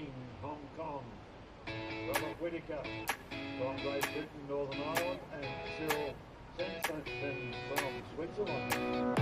King, Hong Kong. Robert Whittaker from Great Britain, Northern Ireland, and Cyril Sensenson from Switzerland.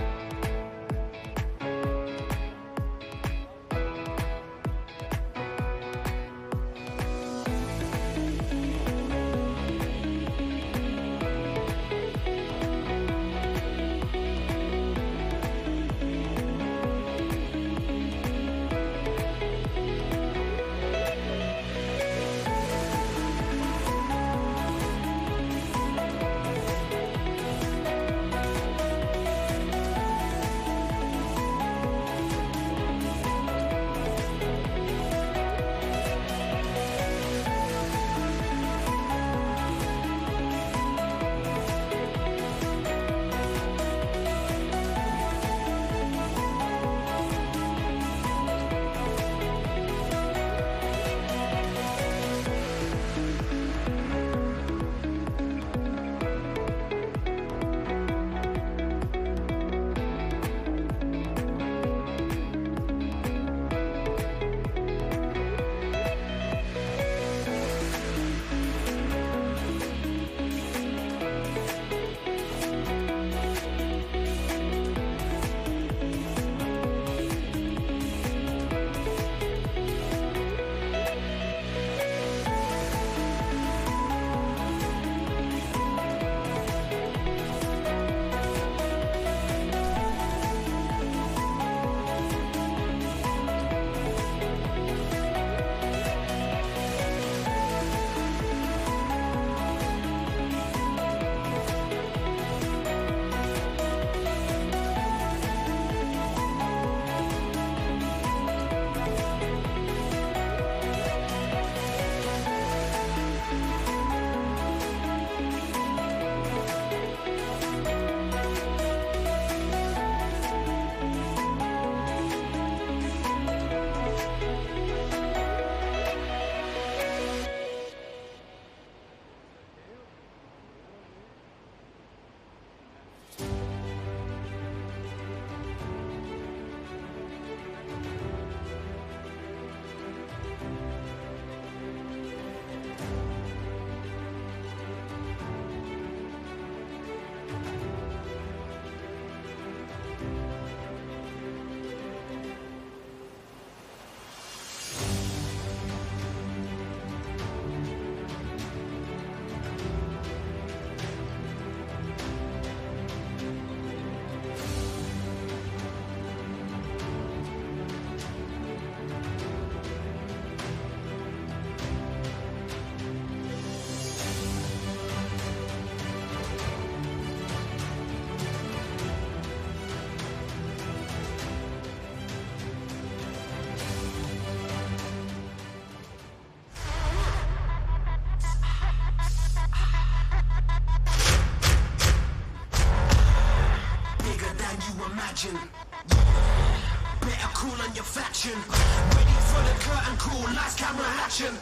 Better cool on your faction. Ready for the curtain call, lights, camera, action.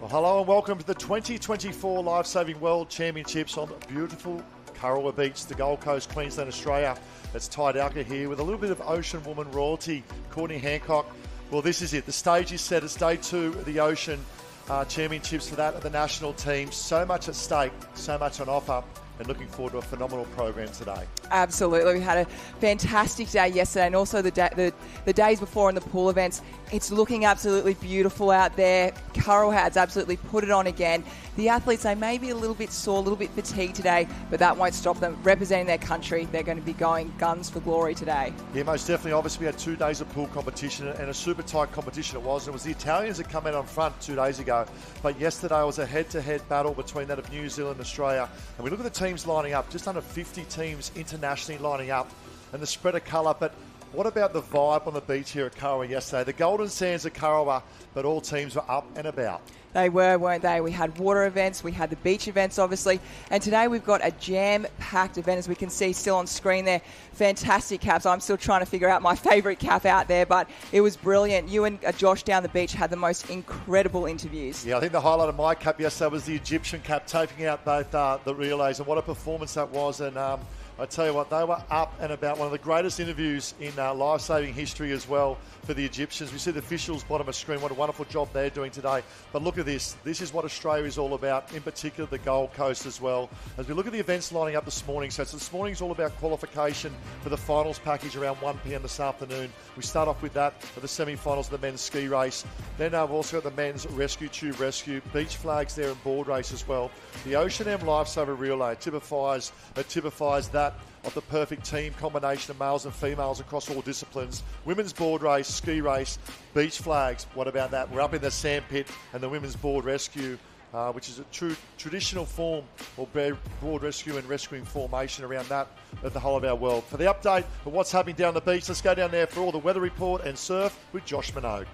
Hello and welcome to the 2024 Lifesaving World Championships on beautiful Kurrawa Beach, the Gold Coast, Queensland, Australia. It's Ty Dowker here with a little bit of Ocean Woman royalty, Courtney Hancock. Well, this is it. The stage is set. It's day 2 of the Ocean Championships for that of the national team. So much at stake, so much on offer. and looking forward to a phenomenal program today. Absolutely. We had a fantastic day yesterday, and also the days before in the pool events. It's looking absolutely beautiful out there. Currawhead's absolutely put it on again. The athletes, they may be a little bit sore, a little bit fatigued today, but that won't stop them representing their country. They're going to be going guns for glory today. Yeah, most definitely. Obviously, we had 2 days of pool competition, and a super tight competition it was. It was the Italians that come out on front 2 days ago, but yesterday was a head-to-head battle between that of New Zealand and Australia. And we look at the teams lining up, just under 50 teams internationally lining up, and the spread of colour. But what about the vibe on the beach here at Kurrawa yesterday? The Golden Sands of Kurrawa, but all teams were up and about. They were, weren't they? We had water events, we had the beach events, obviously, and today we've got a jam-packed event, as we can see still on screen there. Fantastic caps. I'm still trying to figure out my favourite cap out there, but it was brilliant. You and Josh down the beach had the most incredible interviews. Yeah, I think the highlight of my cap yesterday was the Egyptian cap, taking out both the relays, and what a performance that was. And I tell you what, they were up and about. One of the greatest interviews in life-saving history as well for the Egyptians. We see the officials bottom of screen. What a wonderful job they're doing today. But look at this. This is what Australia is all about, in particular the Gold Coast as well. As we look at the events lining up this morning, so this morning's all about qualification for the finals package around 1 p.m. this afternoon. We start off with that for the semi-finals of the men's ski race. Then we've also got the men's rescue tube rescue, beach flags there and board race as well. The Ocean M Lifesaver Relay typifies that of the perfect team combination of males and females across all disciplines. Women's board race, ski race, beach flags. What about that? We're up in the sand pit and the women's board rescue, which is a true traditional form or board rescue and rescuing formation around that of the whole of our world. For the update of what's happening down the beach, let's go down there for all the weather report and surf with Josh Minogue.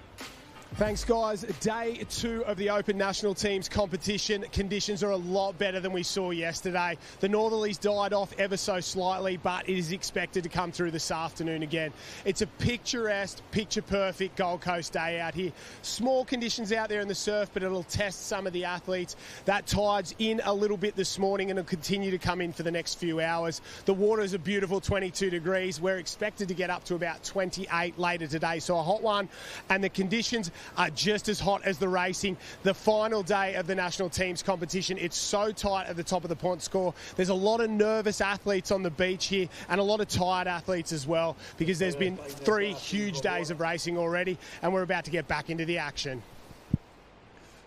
Thanks, guys. Day 2 of the Open National Teams competition. Conditions are a lot better than we saw yesterday. The northerlies died off ever so slightly, but it is expected to come through this afternoon again. It's a picturesque, picture-perfect Gold Coast day out here. Small conditions out there in the surf, but it'll test some of the athletes. That tide's in a little bit this morning and it'll continue to come in for the next few hours. The water is a beautiful 22 degrees. We're expected to get up to about 28 later today, so a hot one. And the conditions are just as hot as the racing. The final day of the national teams competition, it's so tight at the top of the point score. There's a lot of nervous athletes on the beach here and a lot of tired athletes as well, because there's been 3 huge days of racing already and we're about to get back into the action.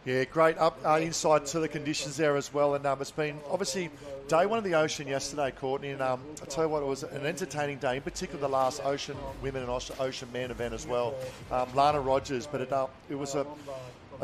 Yeah, great insight to the conditions there as well. And it's been obviously day 1 of the Ocean yesterday, Courtney. And I tell you what, it was an entertaining day, in particular the last Ocean Women and Ocean Men event as well. Lana Rogers, but it was a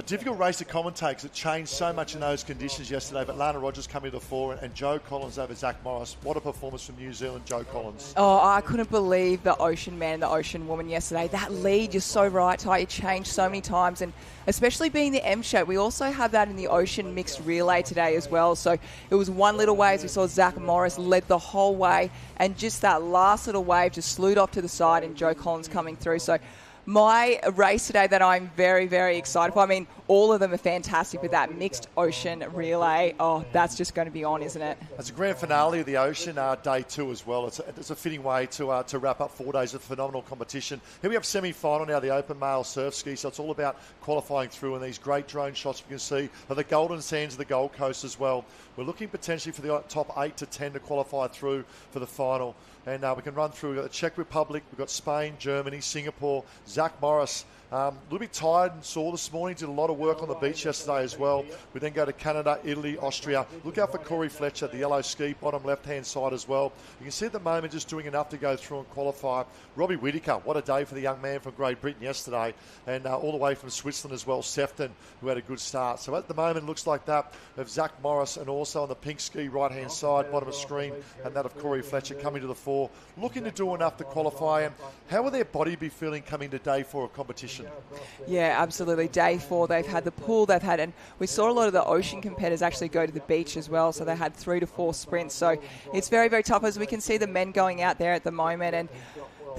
difficult race to commentate because it changed so much in those conditions yesterday. But Lana Rogers coming to the fore, and Joe Collins over Zach Morris. What a performance from New Zealand, Joe Collins. Oh, I couldn't believe the Ocean Man and the Ocean Woman yesterday. That lead, you're so right, Ty. It changed so many times, and especially being the M shape. We also have that in the Ocean Mixed Relay today as well. So it was one little wave. We saw Zach Morris led the whole way, and just that last little wave just slewed off to the side, and Joe Collins coming through. So my race today that I'm very, very excited for. I mean, all of them are fantastic, but that mixed ocean relay, oh, that's just going to be on, isn't it? It's a grand finale of the Ocean, day 2 as well. It's a fitting way to wrap up 4 days of phenomenal competition. Here we have semi-final now, the Open Male Surf Ski, so it's all about qualifying through, and these great drone shots we can see of the Golden Sands of the Gold Coast as well. We're looking potentially for the top 8 to 10 to qualify through for the final. And we can run through. We've got the Czech Republic, we've got Spain, Germany, Singapore, Zach Morris. A little bit tired and sore this morning. Did a lot of work on the beach yesterday as well. We then go to Canada, Italy, Austria. Look out for Corey Fletcher, the yellow ski, bottom left-hand side as well. You can see at the moment just doing enough to go through and qualify. Robbie Whittaker, what a day for the young man from Great Britain yesterday. And all the way from Switzerland as well, Sefton, who had a good start. So at the moment, it looks like that of Zach Morris, and also on the pink ski right-hand side, bottom of screen, and that of Corey Fletcher coming to the fore, looking to do enough to qualify. And how will their body be feeling coming to day 4 of competition? Yeah, absolutely. Day 4, they've had the pool, and we saw a lot of the ocean competitors actually go to the beach as well, so they had 3 to 4 sprints. So it's very, very tough, as we can see the men going out there at the moment, and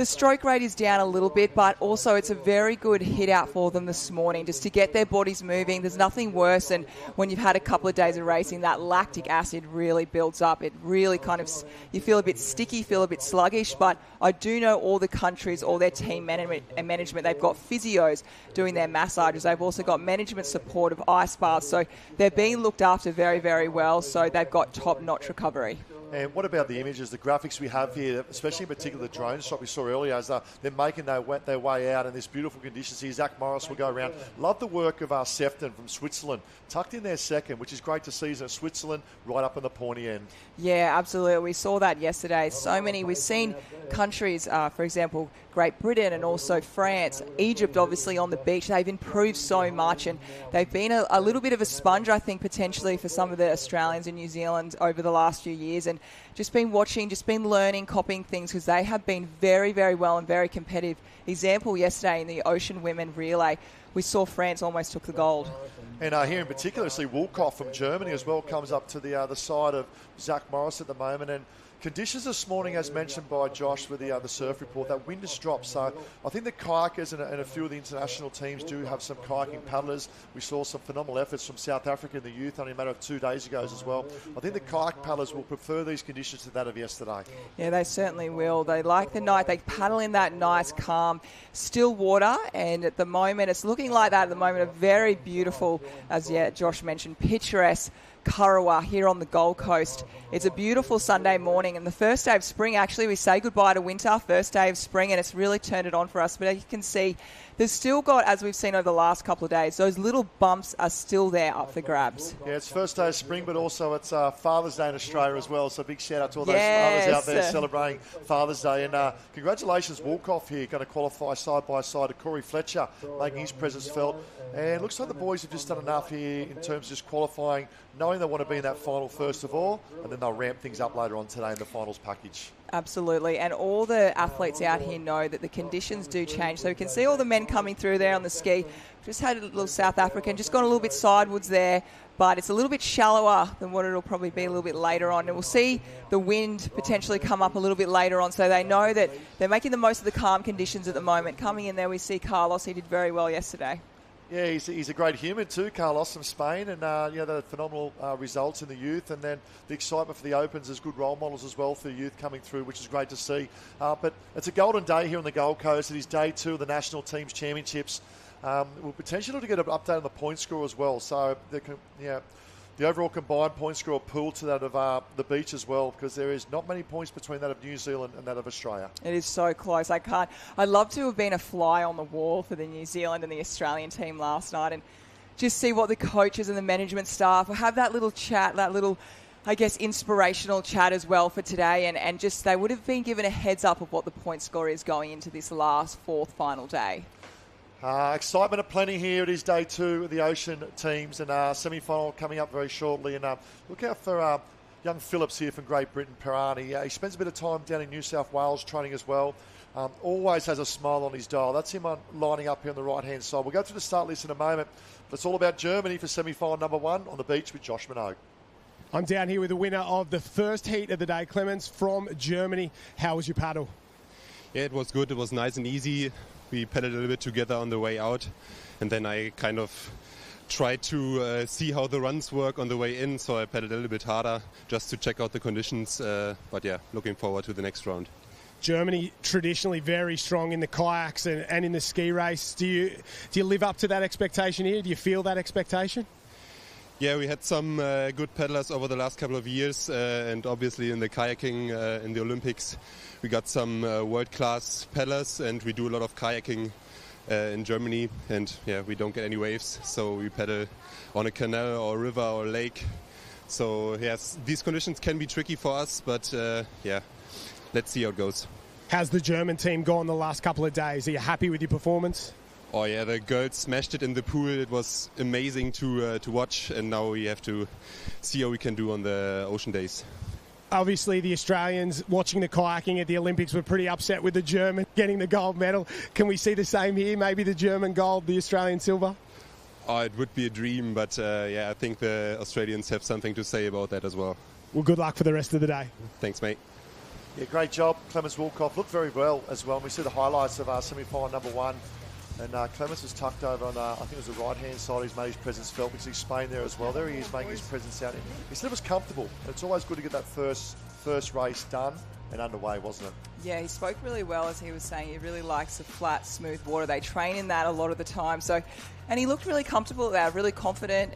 The stroke rate is down a little bit, but also it's a very good hit out for them this morning just to get their bodies moving. There's nothing worse than when you've had a couple of days of racing, that lactic acid really builds up. It really kind of, you feel a bit sticky, feel a bit sluggish, but I do know all the countries, all their team management, they've got physios doing their massages. They've also got management support of ice baths. So they're being looked after very, very well. So they've got top-notch recovery. And what about the images, the graphics we have here, especially in particular the drone shot we saw earlier, as they're making their way out in this beautiful conditions here. Zach Morris will go around. Love the work of Sefton from Switzerland, tucked in there second, which is great to see. Switzerland right up in the pointy end. Yeah, absolutely. We saw that yesterday. So many. We've seen countries, for example, Great Britain and also France, Egypt, obviously on the beach. They've improved so much, and they've been a little bit of a sponge, I think, potentially for some of the Australians and New Zealand over the last few years. And just been watching, just been learning, copying things, because they have been very, very well and very competitive. Example yesterday in the Ocean Women Relay, we saw France almost took the gold. And here in particular, see Wolkoff from Germany as well comes up to the side of Zach Morris at the moment. And conditions this morning, as mentioned by Josh with the surf report, that wind has dropped. So I think the kayakers and a few of the international teams do have some kayaking paddlers. We saw some phenomenal efforts from South Africa in the youth only a matter of 2 days ago as well. I think the kayak paddlers will prefer these conditions to that of yesterday. Yeah, they certainly will. They like the night. They paddle in that nice, calm, still water. And at the moment, it's looking like that at the moment, a very beautiful, as Josh mentioned, picturesque Kurrawa here on the Gold Coast. It's a beautiful Sunday morning, and the first day of spring, actually, we say goodbye to winter, first day of spring, and it's really turned it on for us. But as you can see, there's still got, as we've seen over the last couple of days, those little bumps are still there up for grabs. Yeah, it's first day of spring, but also it's Father's Day in Australia as well, so big shout out to all those fathers out there celebrating Father's Day. And congratulations, Wolkoff here, going to qualify side by side to Corey Fletcher, making his presence felt. And it looks like the boys have just done enough here in terms of just qualifying, knowing they want to be in that final first of all, and then they'll ramp things up later on today in the finals package. Absolutely, and all the athletes out here know that the conditions do change. So we can see all the men coming through there on the ski. Just had a little South African, just gone a little bit sidewards there, but it's a little bit shallower than what it'll probably be a little bit later on. And we'll see the wind potentially come up a little bit later on, so they know that they're making the most of the calm conditions at the moment. Coming in there, we see Carlos. He did very well yesterday. Yeah, he's a great human too, Carlos from Spain, and they had phenomenal results in the youth, and then the excitement for the Opens as good role models as well for the youth coming through, which is great to see. But it's a golden day here on the Gold Coast. It is day 2 of the National Teams Championships. We'll potentially get an update on the point score as well. So the overall combined point score pool to that of the beach as well, because there is not many points between that of New Zealand and that of Australia. It is so close. I'd love to have been a fly on the wall for the New Zealand and the Australian team last night and just see what the coaches and the management staff will have, that little chat, that little, I guess, inspirational chat as well for today, and just they would have been given a heads up of what the point score is going into this last 4th final day. Excitement aplenty here. It is day 2 of the Ocean teams, and semi-final coming up very shortly. And look out for young Phillips here from Great Britain, Pirani. He spends a bit of time down in New South Wales training as well. Always has a smile on his dial. That's him lining up here on the right-hand side. We'll go through the start list in a moment, but it's all about Germany for semi-final number 1 on the beach with Josh Minogue. I'm down here with the winner of the first heat of the day, Clemens, from Germany. How was your paddle? Yeah, it was good. It was nice and easy. We paddled a little bit together on the way out, and then I kind of tried to see how the runs work on the way in, so I paddled a little bit harder just to check out the conditions. But yeah, looking forward to the next round. Germany traditionally very strong in the kayaks and in the ski race. Do you live up to that expectation here? Do you feel that expectation? Yeah, we had some good paddlers over the last couple of years, and obviously in the kayaking in the Olympics we got some world-class paddlers, and we do a lot of kayaking in Germany, and yeah, we don't get any waves, so we paddle on a canal or a river or a lake. So yes, these conditions can be tricky for us, but yeah, let's see how it goes. How's the German team gone the last couple of days? Are you happy with your performance? Oh yeah, the girls smashed it in the pool. It was amazing to watch, and now we have to see how we can do on the ocean days. Obviously, the Australians watching the kayaking at the Olympics were pretty upset with the German getting the gold medal. Can we see the same here? Maybe the German gold, the Australian silver? Oh, it would be a dream, but yeah, I think the Australians have something to say about that as well. Well, good luck for the rest of the day. Thanks, mate. Yeah, great job. Clemens Wilcock looked very well as well. And we see the highlights of our semi-final number 1. And Clemens was tucked over on, I think it was the right-hand side. He's made his presence felt because he's Spain there as well. There he is making his presence out. He said it was comfortable. It's always good to get that first race done and underway, wasn't it? Yeah, he spoke really well, as he was saying. He really likes the flat, smooth water. They train in that a lot of the time. So, and he looked really comfortable there, really confident.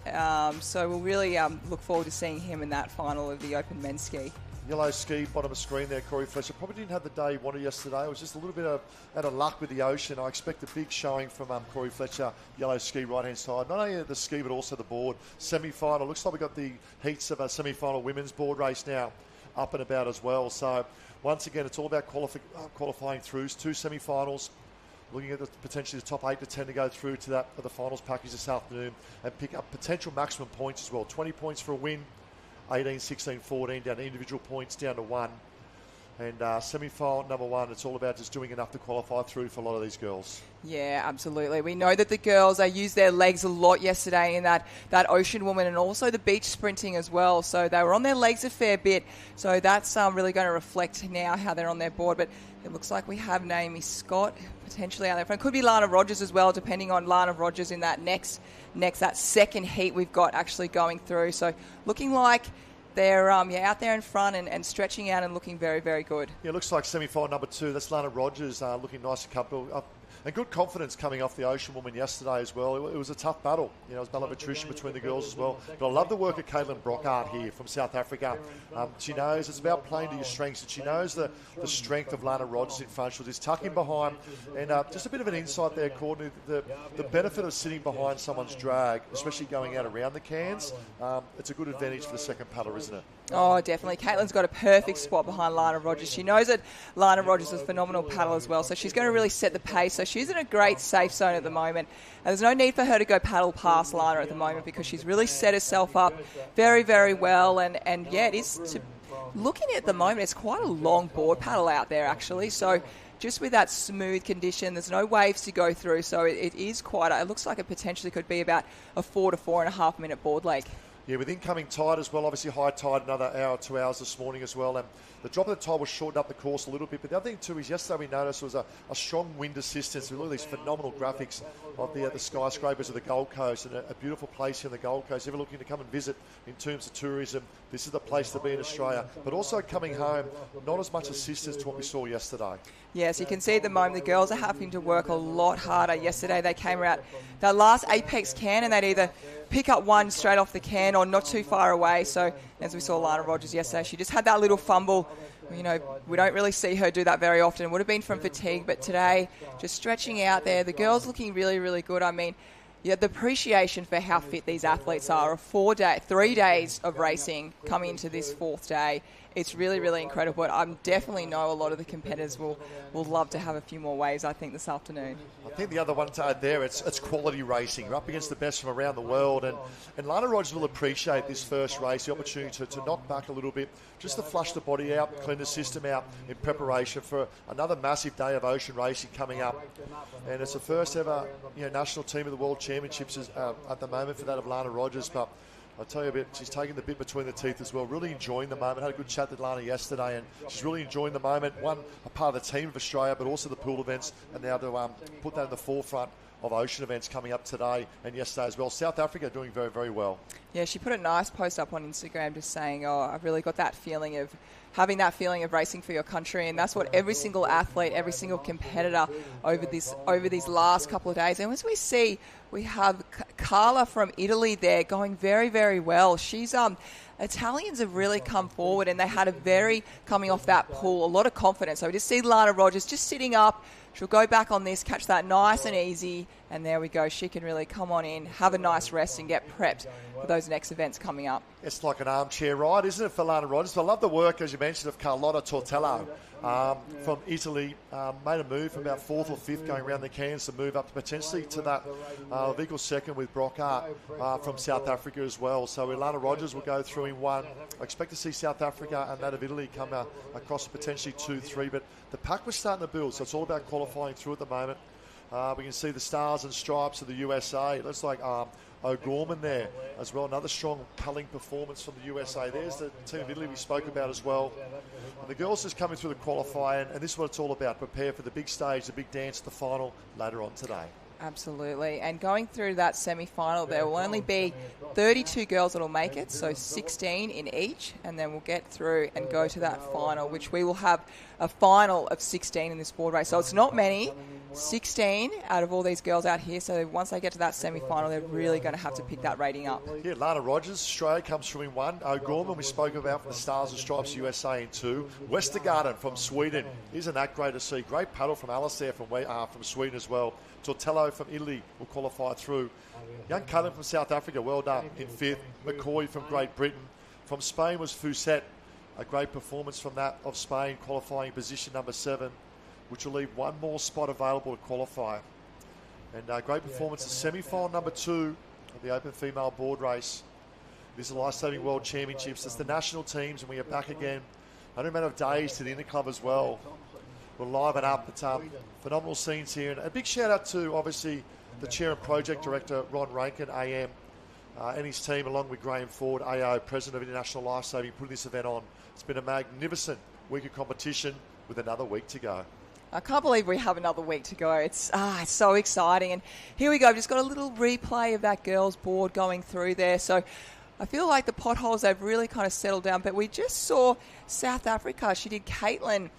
So we'll really look forward to seeing him in that final of the Open Men's Ski. Yellow ski, bottom of screen there, Corey Fletcher. Probably didn't have the day he wanted yesterday. It was just a little bit out of luck with the ocean. I expect a big showing from Corey Fletcher, yellow ski, right-hand side. Not only the ski, but also the board. Semi-final. Looks like we've got the heats of a semi-final women's board race now up and about as well. So, once again, it's all about qualifying throughs. 2 semi-finals. Looking at potentially the top 8 to 10 to go through to the finals package this afternoon and pick up potential maximum points as well. 20 points for a win. 18, 16, 14, down to individual points, down to 1. And semi-final number 1, it's all about just doing enough to qualify through for a lot of these girls. Yeah, absolutely. We know that the girls, they used their legs a lot yesterday in that ocean woman and also the beach sprinting as well. So they were on their legs a fair bit. So that's really going to reflect now how they're on their board. But it looks like we have Naomi Scott potentially out there front. Could be Lana Rogers as well, depending on Lana Rogers in that that second heat we've got actually going through. So looking like they're out there in front and stretching out and looking very, very good. Yeah, it looks like semi-final number 2. That's Lana Rogers looking nice and comfortable. And good confidence coming off the Ocean Woman yesterday as well. It was a tough battle. It was battle of attrition between the girls as well. But I love the work of Caitlin Brockhart here from South Africa. She knows it's about playing to your strengths, and she knows the strength of Lana Rogers in front. She'll just tuck in behind. And just a bit of an insight there, Courtney. The benefit of sitting behind someone's drag, especially going out around the cans, it's a good advantage for the second paddler, isn't it? Oh, definitely. Caitlin's got a perfect spot behind Lana Rogers. She knows that Lana Rogers is a phenomenal paddle as well, so she's going to really set the pace. So she's in a great safe zone at the moment. And there's no need for her to go paddle past Lana at the moment because she's really set herself up very, very well. And yeah, it is looking at the moment, it's quite a long board paddle out there actually. So just with that smooth condition, there's no waves to go through. So it is it looks like it potentially could be about a 4 to 4.5 minute board leg. Yeah, with incoming tide as well, obviously high tide another hour, 2 hours this morning as well. And the drop of the tide will shorten up the course a little bit. But the other thing too is yesterday we noticed was a strong wind assistance. We look at these phenomenal graphics of the skyscrapers of the Gold Coast and a beautiful place here in the Gold Coast. If you're looking to come and visit in terms of tourism, this is the place to be in Australia. But also coming home, not as much assistance to what we saw yesterday. Yes, you can see at the moment the girls are having to work a lot harder. Yesterday they came out that last apex can and they'd either pick up one straight off the can or not too far away. So as we saw Lana Rogers yesterday, she just had that little fumble. We don't really see her do that very often. It would have been from fatigue, but today just stretching out there. The girls looking really, really good. I mean, yeah, the appreciation for how fit these athletes are. 3 days of racing coming into this 4th day. It's really, really incredible. I definitely know a lot of the competitors will love to have a few more waves, I think, this afternoon. I think the other one to add there, it's quality racing. We're up against the best from around the world, and Lana Rogers will appreciate this first race, the opportunity to knock back a little bit, just to flush the body out, clean the system out in preparation for another massive day of ocean racing coming up. And it's the first ever national team of the World Championships at the moment for that of Lana Rogers, but I'll tell you a bit, she's taking the bit between the teeth as well, really enjoying the moment. Had a good chat with Lana yesterday, and she's really enjoying the moment. A part of the team of Australia, but also the pool events, and now to put that in the forefront of ocean events coming up today and yesterday as well. South Africa doing very, very well. Yeah, she put a nice post up on Instagram just saying, I've really got that feeling of having that feeling of racing for your country, and that's what every single athlete, every single competitor over these last couple of days. And as we see, we have Carla from Italy there going very, very well. She's Italians have really come forward, and they had coming off that pool, a lot of confidence. So we just see Lana Rogers just sitting up. She'll go back on this, catch that nice and easy, and there we go. She can really come on in, have a nice rest, and get prepped for those next events coming up. It's like an armchair ride, isn't it, for Lana Rogers? But I love the work, as you mentioned, of Carlotta Tortello from Italy. Made a move from about 4th or 5th going around the cans to move up potentially to that equal second with Brockhart from South Africa as well. So Lana Rogers will go through in 1. I expect to see South Africa and that of Italy come across potentially 2, 3, but the pack was starting to build, so it's all about qualifying through at the moment. We can see the stars and stripes of the USA. It looks like O'Gorman there as well. Another strong paddling performance from the USA. There's the team of Italy we spoke about as well. And the girls just coming through the qualifying, and this is what it's all about. Prepare for the big stage, the big dance, the final later on today. Absolutely. And going through that semi-final, there will only be 32 girls that will make it, so 16 in each, and then we'll get through and go to that final, which we will have a final of 16 in this board race. So it's not many, 16 out of all these girls out here. So once they get to that semi-final, they're really going to have to pick that rating up. Yeah, Lana Rogers, Australia, comes through in 1. O'Gorman, we spoke about from the Stars and Stripes USA in 2. Westergaard from Sweden. Isn't that great to see? Great paddle from Alistair from Sweden as well. Tortello from Italy will qualify through. Young Cullen from South Africa, well done, in 5th. McCoy from Great Britain. From Spain was Fuset. A great performance from that of Spain, qualifying position number 7, which will leave one more spot available to qualify. And great performance in semi-final number 2 of the Open Female Board Race. This is the Lifesaving World Championships. It's the national teams, and we are back again. Only a matter of days to the Interclub as well. We'll liven up. It's phenomenal scenes here. And a big shout out to, obviously, the Chair and Project Director, Ron Rankin, AM, and his team, along with Graham Ford, AO, President of International Lifesaving, putting this event on. It's been a magnificent week of competition with another week to go. I can't believe we have another week to go. It's so exciting. And here we go. I've just got a little replay of that girls' board going through there. So I feel like the potholes, they've really kind of settled down. But we just saw South Africa. She did Caitlin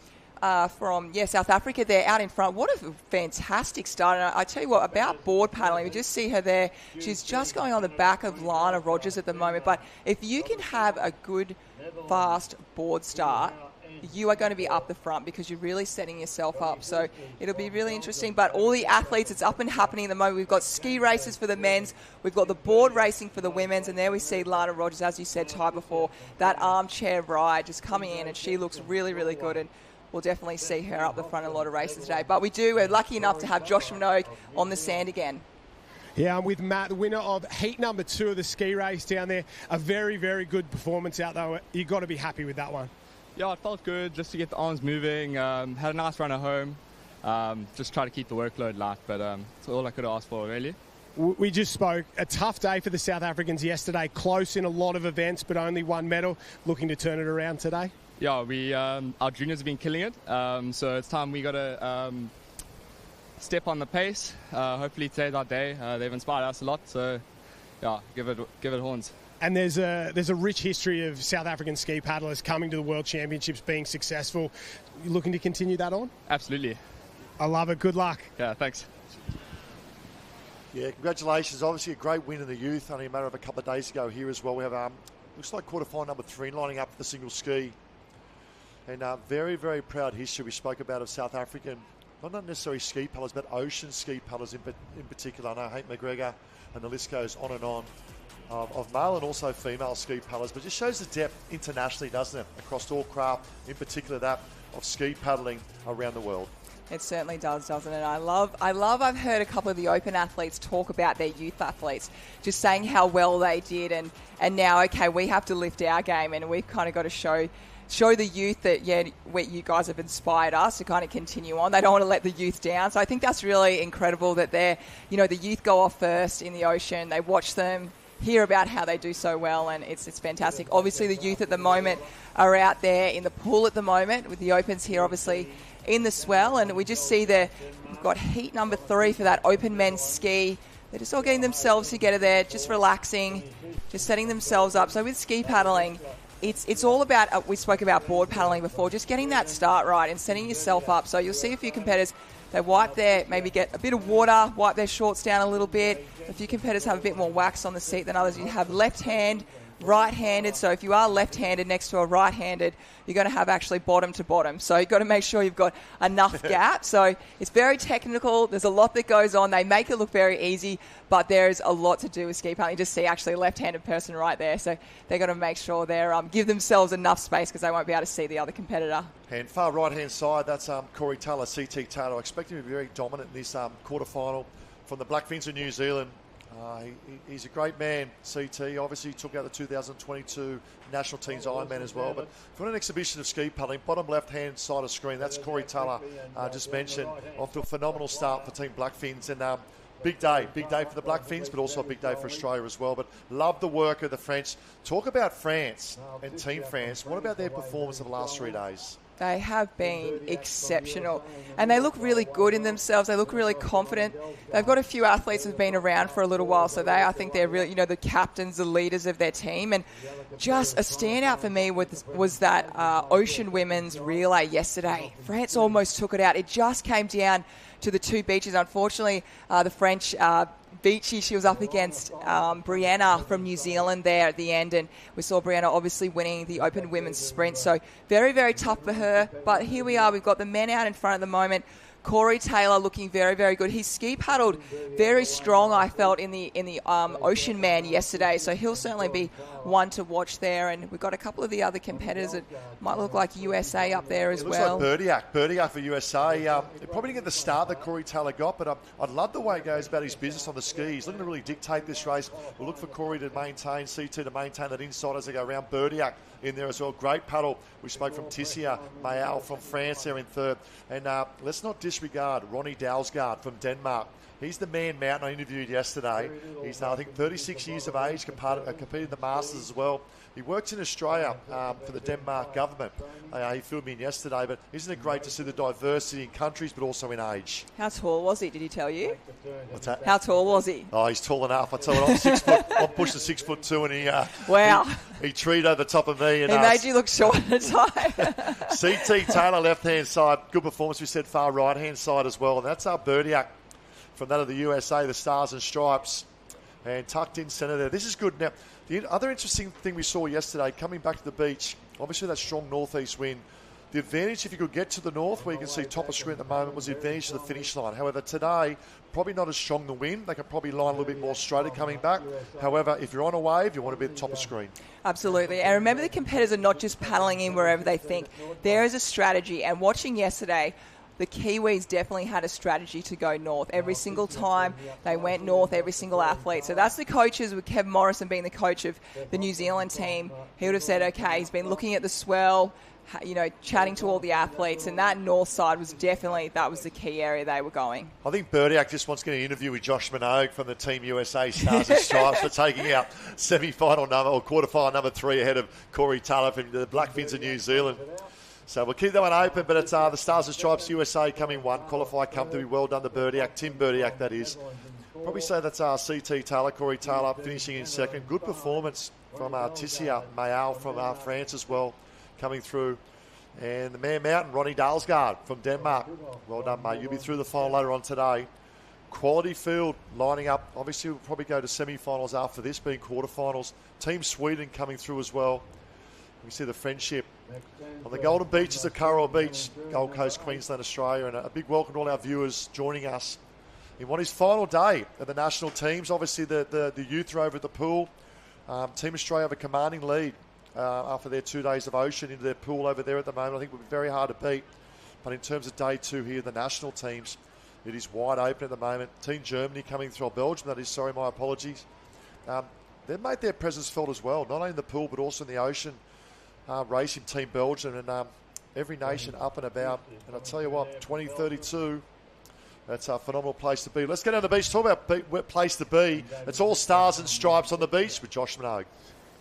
from South Africa there out in front. What a fantastic start. And I tell you what, about board paddling, we just see her there. She's just going on the back of Lana Rogers at the moment. But if you can have a good, fast board start, you are going to be up the front because you're really setting yourself up. So it'll be really interesting. But all the athletes, it's up and happening at the moment. We've got ski races for the men's. We've got the board racing for the women's. And there we see Lana Rogers, as you said, Ty, before, that armchair ride just coming in. And she looks really, really good. And we'll definitely see her up the front in a lot of races today. But we're lucky enough to have Josh Minogue on the sand again. Yeah, I'm with Matt, the winner of heat number 2 of the ski race down there. A very, very good performance out there. You've got to be happy with that one. Yeah, it felt good just to get the arms moving. Had a nice run at home. Just try to keep the workload light, but it's all I could ask for, really. We just spoke. A tough day for the South Africans yesterday. Close in a lot of events, but only one medal. Looking to turn it around today? Yeah, our juniors have been killing it. So it's time we got to step on the pace. Hopefully today's our day. They've inspired us a lot. So, yeah, give it horns. And there's a rich history of South African ski paddlers coming to the World Championships, being successful. You looking to continue that on? Absolutely. I love it. Good luck. Yeah, thanks. Yeah, congratulations. Obviously a great win in the youth, only a matter of a couple of days ago here as well. We have, looks like quarterfinal number 3 lining up for the single ski. And very, very proud history we spoke about of South African, not necessarily ski paddlers, but ocean ski paddlers in particular. I know Hank McGregor, and the list goes on and on. Of male and also female ski paddlers, but just shows the depth internationally, doesn't it? Across all craft, in particular that of ski paddling around the world. It certainly does, doesn't it? I've heard a couple of the Open athletes talk about their youth athletes, just saying how well they did, and now, okay, we have to lift our game, and we've kind of got to show the youth that, you guys have inspired us to kind of continue on. They don't want to let the youth down. So I think that's really incredible that the youth go off first in the ocean. They watch them, hear about how they do so well, and it's fantastic. Obviously, the youth at the moment are out there in the pool at the moment with the Opens here, obviously, in the swell. And we just see we've got heat number 3 for that Open men's ski. They're just all getting themselves together there, just relaxing, just setting themselves up. So with ski paddling, it's all about, we spoke about board paddling before, just getting that start right and setting yourself up. So you'll see a few competitors, they maybe get a bit of water, wipe their shorts down a little bit. A few competitors have a bit more wax on the seat than others. You have left hand, right-handed. So if you are left-handed next to a right-handed, you're going to have actually bottom to bottom. So you've got to make sure you've got enough gap. So it's very technical. There's a lot that goes on. They make it look very easy, but there's a lot to do with ski paddling. You just see actually a left-handed person right there. So they've got to make sure they give themselves enough space because they won't be able to see the other competitor. And far right-hand side, that's Corey Taylor, CT Taylor. I expect him to be very dominant in this quarterfinal from the Black Fins of New Zealand. He's a great man, CT. Obviously, he took out the 2022 National Teams Ironman as well. But for an exhibition of ski paddling, bottom left-hand side of screen, that's Corey Taylor, just mentioned, off to a phenomenal start for Team Blackfins. And big day for the Blackfins, but also a big day for Australia as well. But love the work of the French. Talk about France and Team France. What about their performance of the last 3 days? They have been exceptional, and they look really good in themselves. They look really confident. They've got a few athletes who've been around for a little while, so I think they're really, the captains, the leaders of their team. And just a standout for me was that ocean women's relay yesterday. France almost took it out. It just came down to the two beaches. Unfortunately, the French Beachy, she was up against Brianna from New Zealand there at the end, and we saw Brianna obviously winning the open women's sprint, so very, very tough for her. But here we are, we've got the men out in front at the moment. Corey Taylor looking very, very good. He ski paddled very strong, I felt, in the Ocean Man yesterday, so he'll certainly be one to watch there. And we've got a couple of the other competitors that might look like USA up there as well. Looks like Berdiak for USA. He probably didn't get the start that Corey Taylor got, but I'd love the way he goes about his business on the skis. Looking to really dictate this race. We'll look for Corey to maintain, CT to maintain that inside as they go around. Berdiak in there as well. Great paddle. We spoke from Tissia Mayal from France there in third. And let's not disregard Ronnie Dalsgaard from Denmark. He's the man mountain I interviewed yesterday. He's, I think, 36 years of age, competed in the Masters as well. He works in Australia for the Denmark government. He filled me in yesterday, but isn't it great to see the diversity in countries, but also in age? How tall was he, did he tell you? What's that? How tall was he? Oh, he's tall enough. I tell you, I'm 6 foot. I'm pushing 6'2", and he wow. He treed over the top of me. And, he made you look short at the time. CT Taylor, left-hand side. Good performance, we said, far right-hand side as well. And that's our Berdiak from that of the USA, the Stars and Stripes. And tucked in centre there. This is good. Now, the other interesting thing we saw yesterday, coming back to the beach, obviously that strong northeast wind, the advantage, if you could get to the north, where you can see top of screen at the moment, was the advantage to the finish line. However, today, probably not as strong the wind. They can probably line a little bit more straighter coming back. However, if you're on a wave, you want to be at the top of screen. Absolutely. And remember, the competitors are not just paddling in wherever they think. There is a strategy. And watching yesterday, the Kiwis definitely had a strategy to go north. Every single time they went north, every single athlete. So that's the coaches, with Kevin Morrison being the coach of the New Zealand team. He would have said, okay, he's been looking at the swell, chatting to all the athletes, and that north side was definitely, that was the key area they were going. I think Berdiak just wants to get an interview with Josh Minogue from the Team USA Stars and Stripes for taking out semi-final number or quarterfinal number 3 ahead of Corey Taylor from the Blackfins of New Zealand. So we'll keep that one open, but it's the Stars and Stripes USA coming one. Qualify comfortably. Well done to Berdiak. Tim Berdiak, that is. Probably say that's CT Taylor, Corey Taylor finishing in second. Good performance from Tissia Mayal from France as well, coming through. And the man mountain, Ronnie Dalsgaard from Denmark. Well done, mate. You'll be through the final later on today. Quality field lining up. Obviously, we'll probably go to semi-finals after this, being quarterfinals. Team Sweden coming through as well. We see the friendship on the golden beaches of Currawong Beach, Gold Coast, Queensland, Australia. And a big welcome to all our viewers joining us in what is final day of the national teams. Obviously, the youth are over at the pool. Team Australia have a commanding lead after their 2 days of ocean into their pool over there at the moment. I think it will be very hard to beat. But in terms of day 2 here, the national teams, it is wide open at the moment. Team Germany coming through, or Belgium, that is, sorry, my apologies. They've made their presence felt as well, not only in the pool but also in the ocean. Racing Team Belgium, and every nation up and about. And I'll tell you what, 2032, that's a phenomenal place to be. Let's get down to the beach, talk about place to be. It's all Stars and Stripes on the beach with Josh Minogue.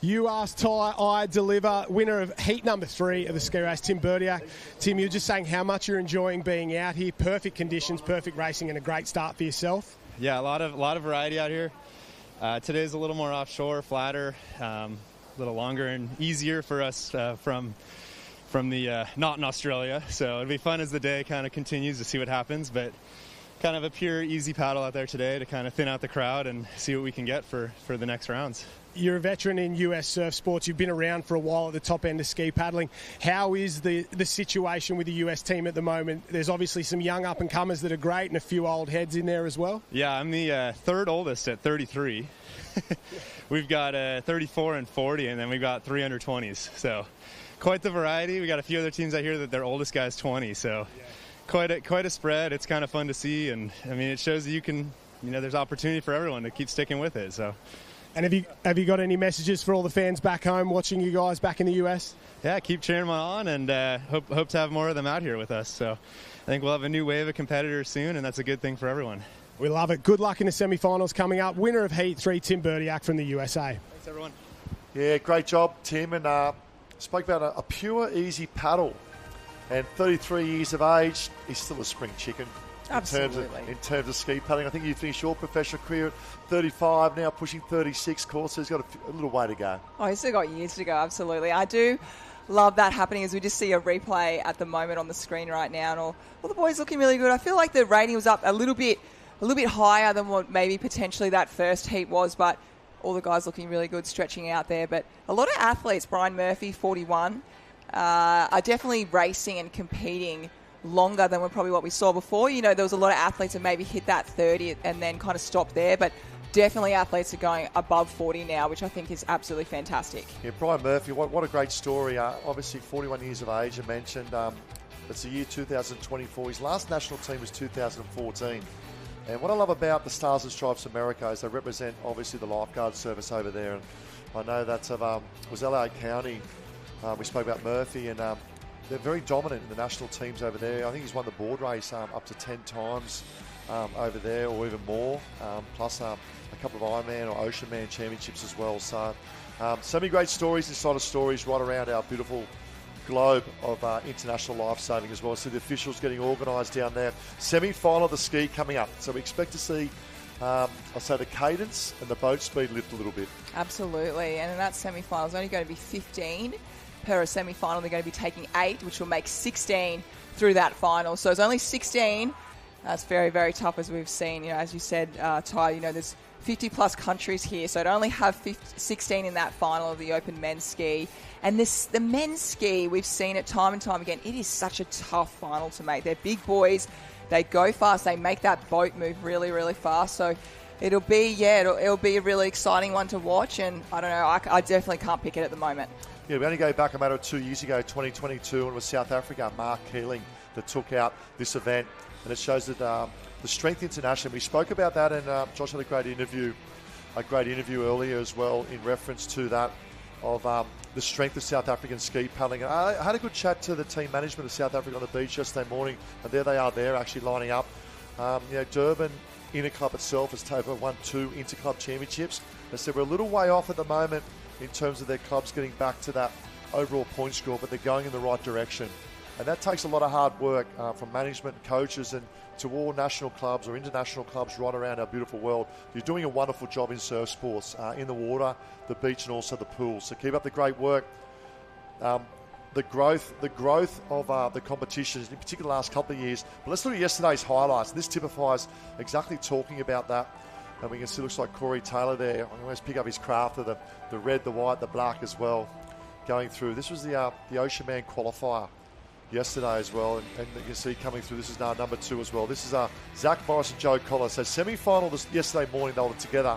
You ask Ty, I deliver. Winner of heat number 3 of the ski race, Tim Berdiak. Tim, you're just saying how much you're enjoying being out here. Perfect conditions, perfect racing, and a great start for yourself. Yeah, a lot of variety out here. Today's a little more offshore, flatter. A little longer and easier for us from the not in Australia. So it'll be fun as the day kind of continues to see what happens, but kind of a pure easy paddle out there today to kind of thin out the crowd and see what we can get for the next rounds. You're a veteran in US surf sports. You've been around for a while at the top end of ski paddling. How is the situation with the US team at the moment? There's obviously some young up-and-comers that are great and a few old heads in there as well. Yeah, I'm the third oldest at 33. We've got 34 and 40, and then we've got 3 under 20s. So quite the variety. We got a few other teams out here that their oldest guy's 20. So quite a spread. It's kind of fun to see, and I mean, it shows that you can there's opportunity for everyone to keep sticking with it. So. And have you got any messages for all the fans back home watching you guys back in the US? Yeah, keep cheering them on, and hope to have more of them out here with us. So I think we'll have a new wave of competitors soon, and that's a good thing for everyone. We love it. Good luck in the semi-finals coming up. Winner of Heat 3, Tim Bertiak from the USA. Thanks, everyone. Yeah, great job, Tim. And spoke about a pure, easy paddle. And 33 years of age, he's still a spring chicken. Absolutely. In terms of ski paddling. I think you finished your professional career at 35, now pushing 36 course, so he's got a little way to go. Oh, he's still got years to go, absolutely. I do love that happening as we just see a replay at the moment on the screen right now, and all the boys looking really good. I feel like the rating was up a little bit higher than what maybe potentially that first heat was, but all the guys looking really good, stretching out there. But a lot of athletes, Brian Murphy, 41, are definitely racing and competing longer than probably what we saw before. There was a lot of athletes that maybe hit that 30 and then kind of stopped there, but definitely athletes are going above 40 now, which I think is absolutely fantastic. Yeah, Brian Murphy, what a great story. Obviously 41 years of age, I mentioned. It's the year 2024. His last national team was 2014. And what I love about the Stars and Stripes America is they represent, obviously, the lifeguard service over there. And I know that was LA County. We spoke about Murphy, and they're very dominant in the national teams over there. I think he's won the board race up to 10 times over there, or even more, plus a couple of Ironman or Ocean Man championships as well. So many great stories inside of stories right around our beautiful globe of international lifesaving as well. So the officials getting organised down there. Semi-final of the ski coming up. So we expect to see, I'll say, the cadence and the boat speed lift a little bit. Absolutely. And in that semi-final, it's only going to be 15 per a semi-final. They're going to be taking 8, which will make 16 through that final. So it's only 16. That's very, very tough, as we've seen. As you said, Ty, there's 50-plus countries here, so to only have 16 in that final of the Open men's ski. And the men's ski, we've seen it time and time again, it is such a tough final to make. They're big boys. They go fast. They make that boat move really, really fast. So it'll be a really exciting one to watch. And I don't know, I definitely can't pick it at the moment. Yeah, we only go back a matter of 2 years ago, 2022, and it was South Africa, Mark Keeling, that took out this event. And it shows that the strength internationally. We spoke about that, and Josh had a great interview earlier as well in reference to that of the strength of South African ski paddling. And I had a good chat to the team management of South Africa on the beach yesterday morning, and there they are there actually lining up. Durban Inter Club itself has won 2 Interclub championships. They said we're a little way off at the moment in terms of their clubs getting back to that overall point score, but they're going in the right direction. And that takes a lot of hard work from management, coaches, and to all national clubs or international clubs right around our beautiful world. You're doing a wonderful job in surf sports, in the water, the beach, and also the pool. So keep up the great work. The growth of the competitions, in particular the last couple of years. But let's look at yesterday's highlights. This typifies exactly talking about that. And we can see, looks like Corey Taylor there. I'm going to pick up his craft of the red, the white, the black as well, going through. This was the Ocean Man qualifier yesterday as well, and you can see coming through, this is now number 2 as well. This is Zach Morris and Joe Collar. So semi-final yesterday morning, they were together,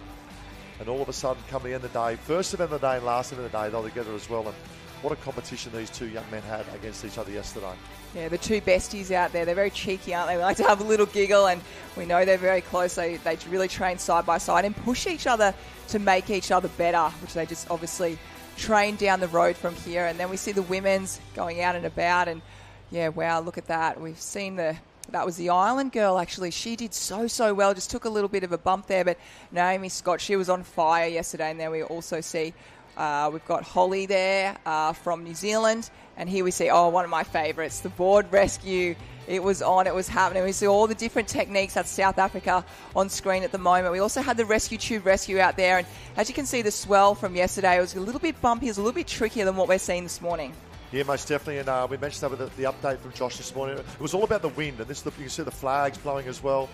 and all of a sudden, come the end of the day, first event of the day and last event of the day, they were together as well. And what a competition these 2 young men had against each other yesterday. Yeah, the 2 besties out there, they're very cheeky, aren't they? We like to have a little giggle, and we know they're very close. They really train side by side and push each other to make each other better, which they just obviously train down the road from here. And then we see the women's going out and about, and yeah, wow, look at that. We've seen that was the Ireland girl, actually. She did so well, just took a little bit of a bump there, but Naomi Scott, she was on fire yesterday. And then we also see we've got Holly there from New Zealand, and here we see, one of my favourites, the board rescue. It was on, it was happening. We see all the different techniques. That's South Africa on screen at the moment. We also had the rescue tube rescue out there, and as you can see, the swell from yesterday, it was a little bit bumpy, it was a little bit trickier than what we're seeing this morning. Yeah, most definitely, and we mentioned that with the update from Josh this morning. It was all about the wind, and you can see the flags blowing as well.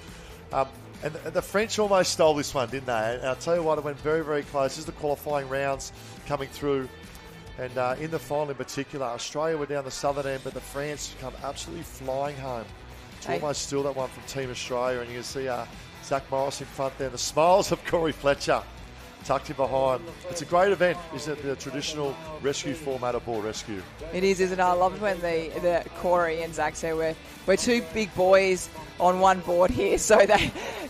And the French almost stole this one, didn't they? And I'll tell you what, it went very, very close. This is the qualifying rounds coming through. And in the final in particular, Australia were down the southern end, but the France come absolutely flying home to almost steal that one from Team Australia. And you can see Zach Morris in front there, and the smiles of Corey Fletcher tucked in behind. It's a great event, isn't it? The traditional rescue format of board rescue. It is, isn't it? I love it when the Corey and Zach say we're two big boys on one board here, so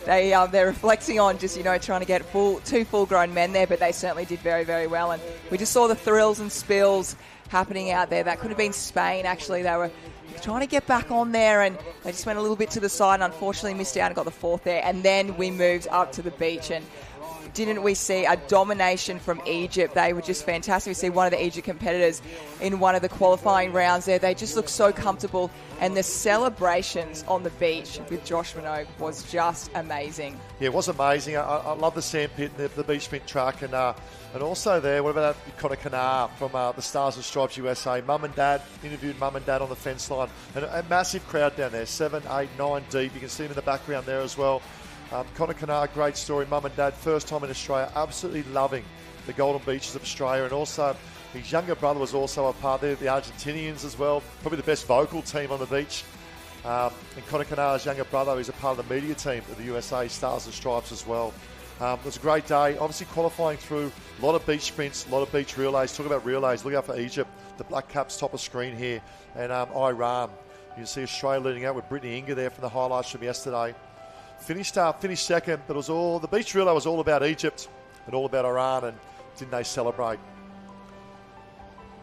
they're reflecting on just trying to get two full-grown men there, but they certainly did very, very well. And we just saw the thrills and spills happening out there. That could have been Spain, actually. They were trying to get back on there, and they just went a little bit to the side and unfortunately missed out and got the fourth there. And then we moved up to the beach, and didn't we see a domination from Egypt? They were just fantastic. We see one of the Egypt competitors in one of the qualifying rounds there. They just looked so comfortable, and the celebrations on the beach with Josh Minogue was just amazing. Yeah, it was amazing. I love the sandpit and the beach sprint track, and also there, what about Connor Kennard from the Stars and Stripes USA? Mum and Dad, interviewed Mum and Dad on the fence line, and a massive crowd down there, 7, 8, 9 deep. You can see him in the background there as well. Connor Kennard, great story. Mum and Dad, first time in Australia, absolutely loving the golden beaches of Australia. And also, his younger brother was also a part there, the Argentinians as well. Probably the best vocal team on the beach. And Connor Kennard's younger brother is a part of the media team of the USA Stars and Stripes as well. It was a great day. Obviously qualifying through, a lot of beach sprints, a lot of beach relays. Talk about relays, look out for Egypt. The black caps top of screen here. And Iran. You can see Australia leading out with Brittany Inga there from the highlights from yesterday. Finished second, but the beach relay was all about Egypt and all about Iran, and didn't they celebrate?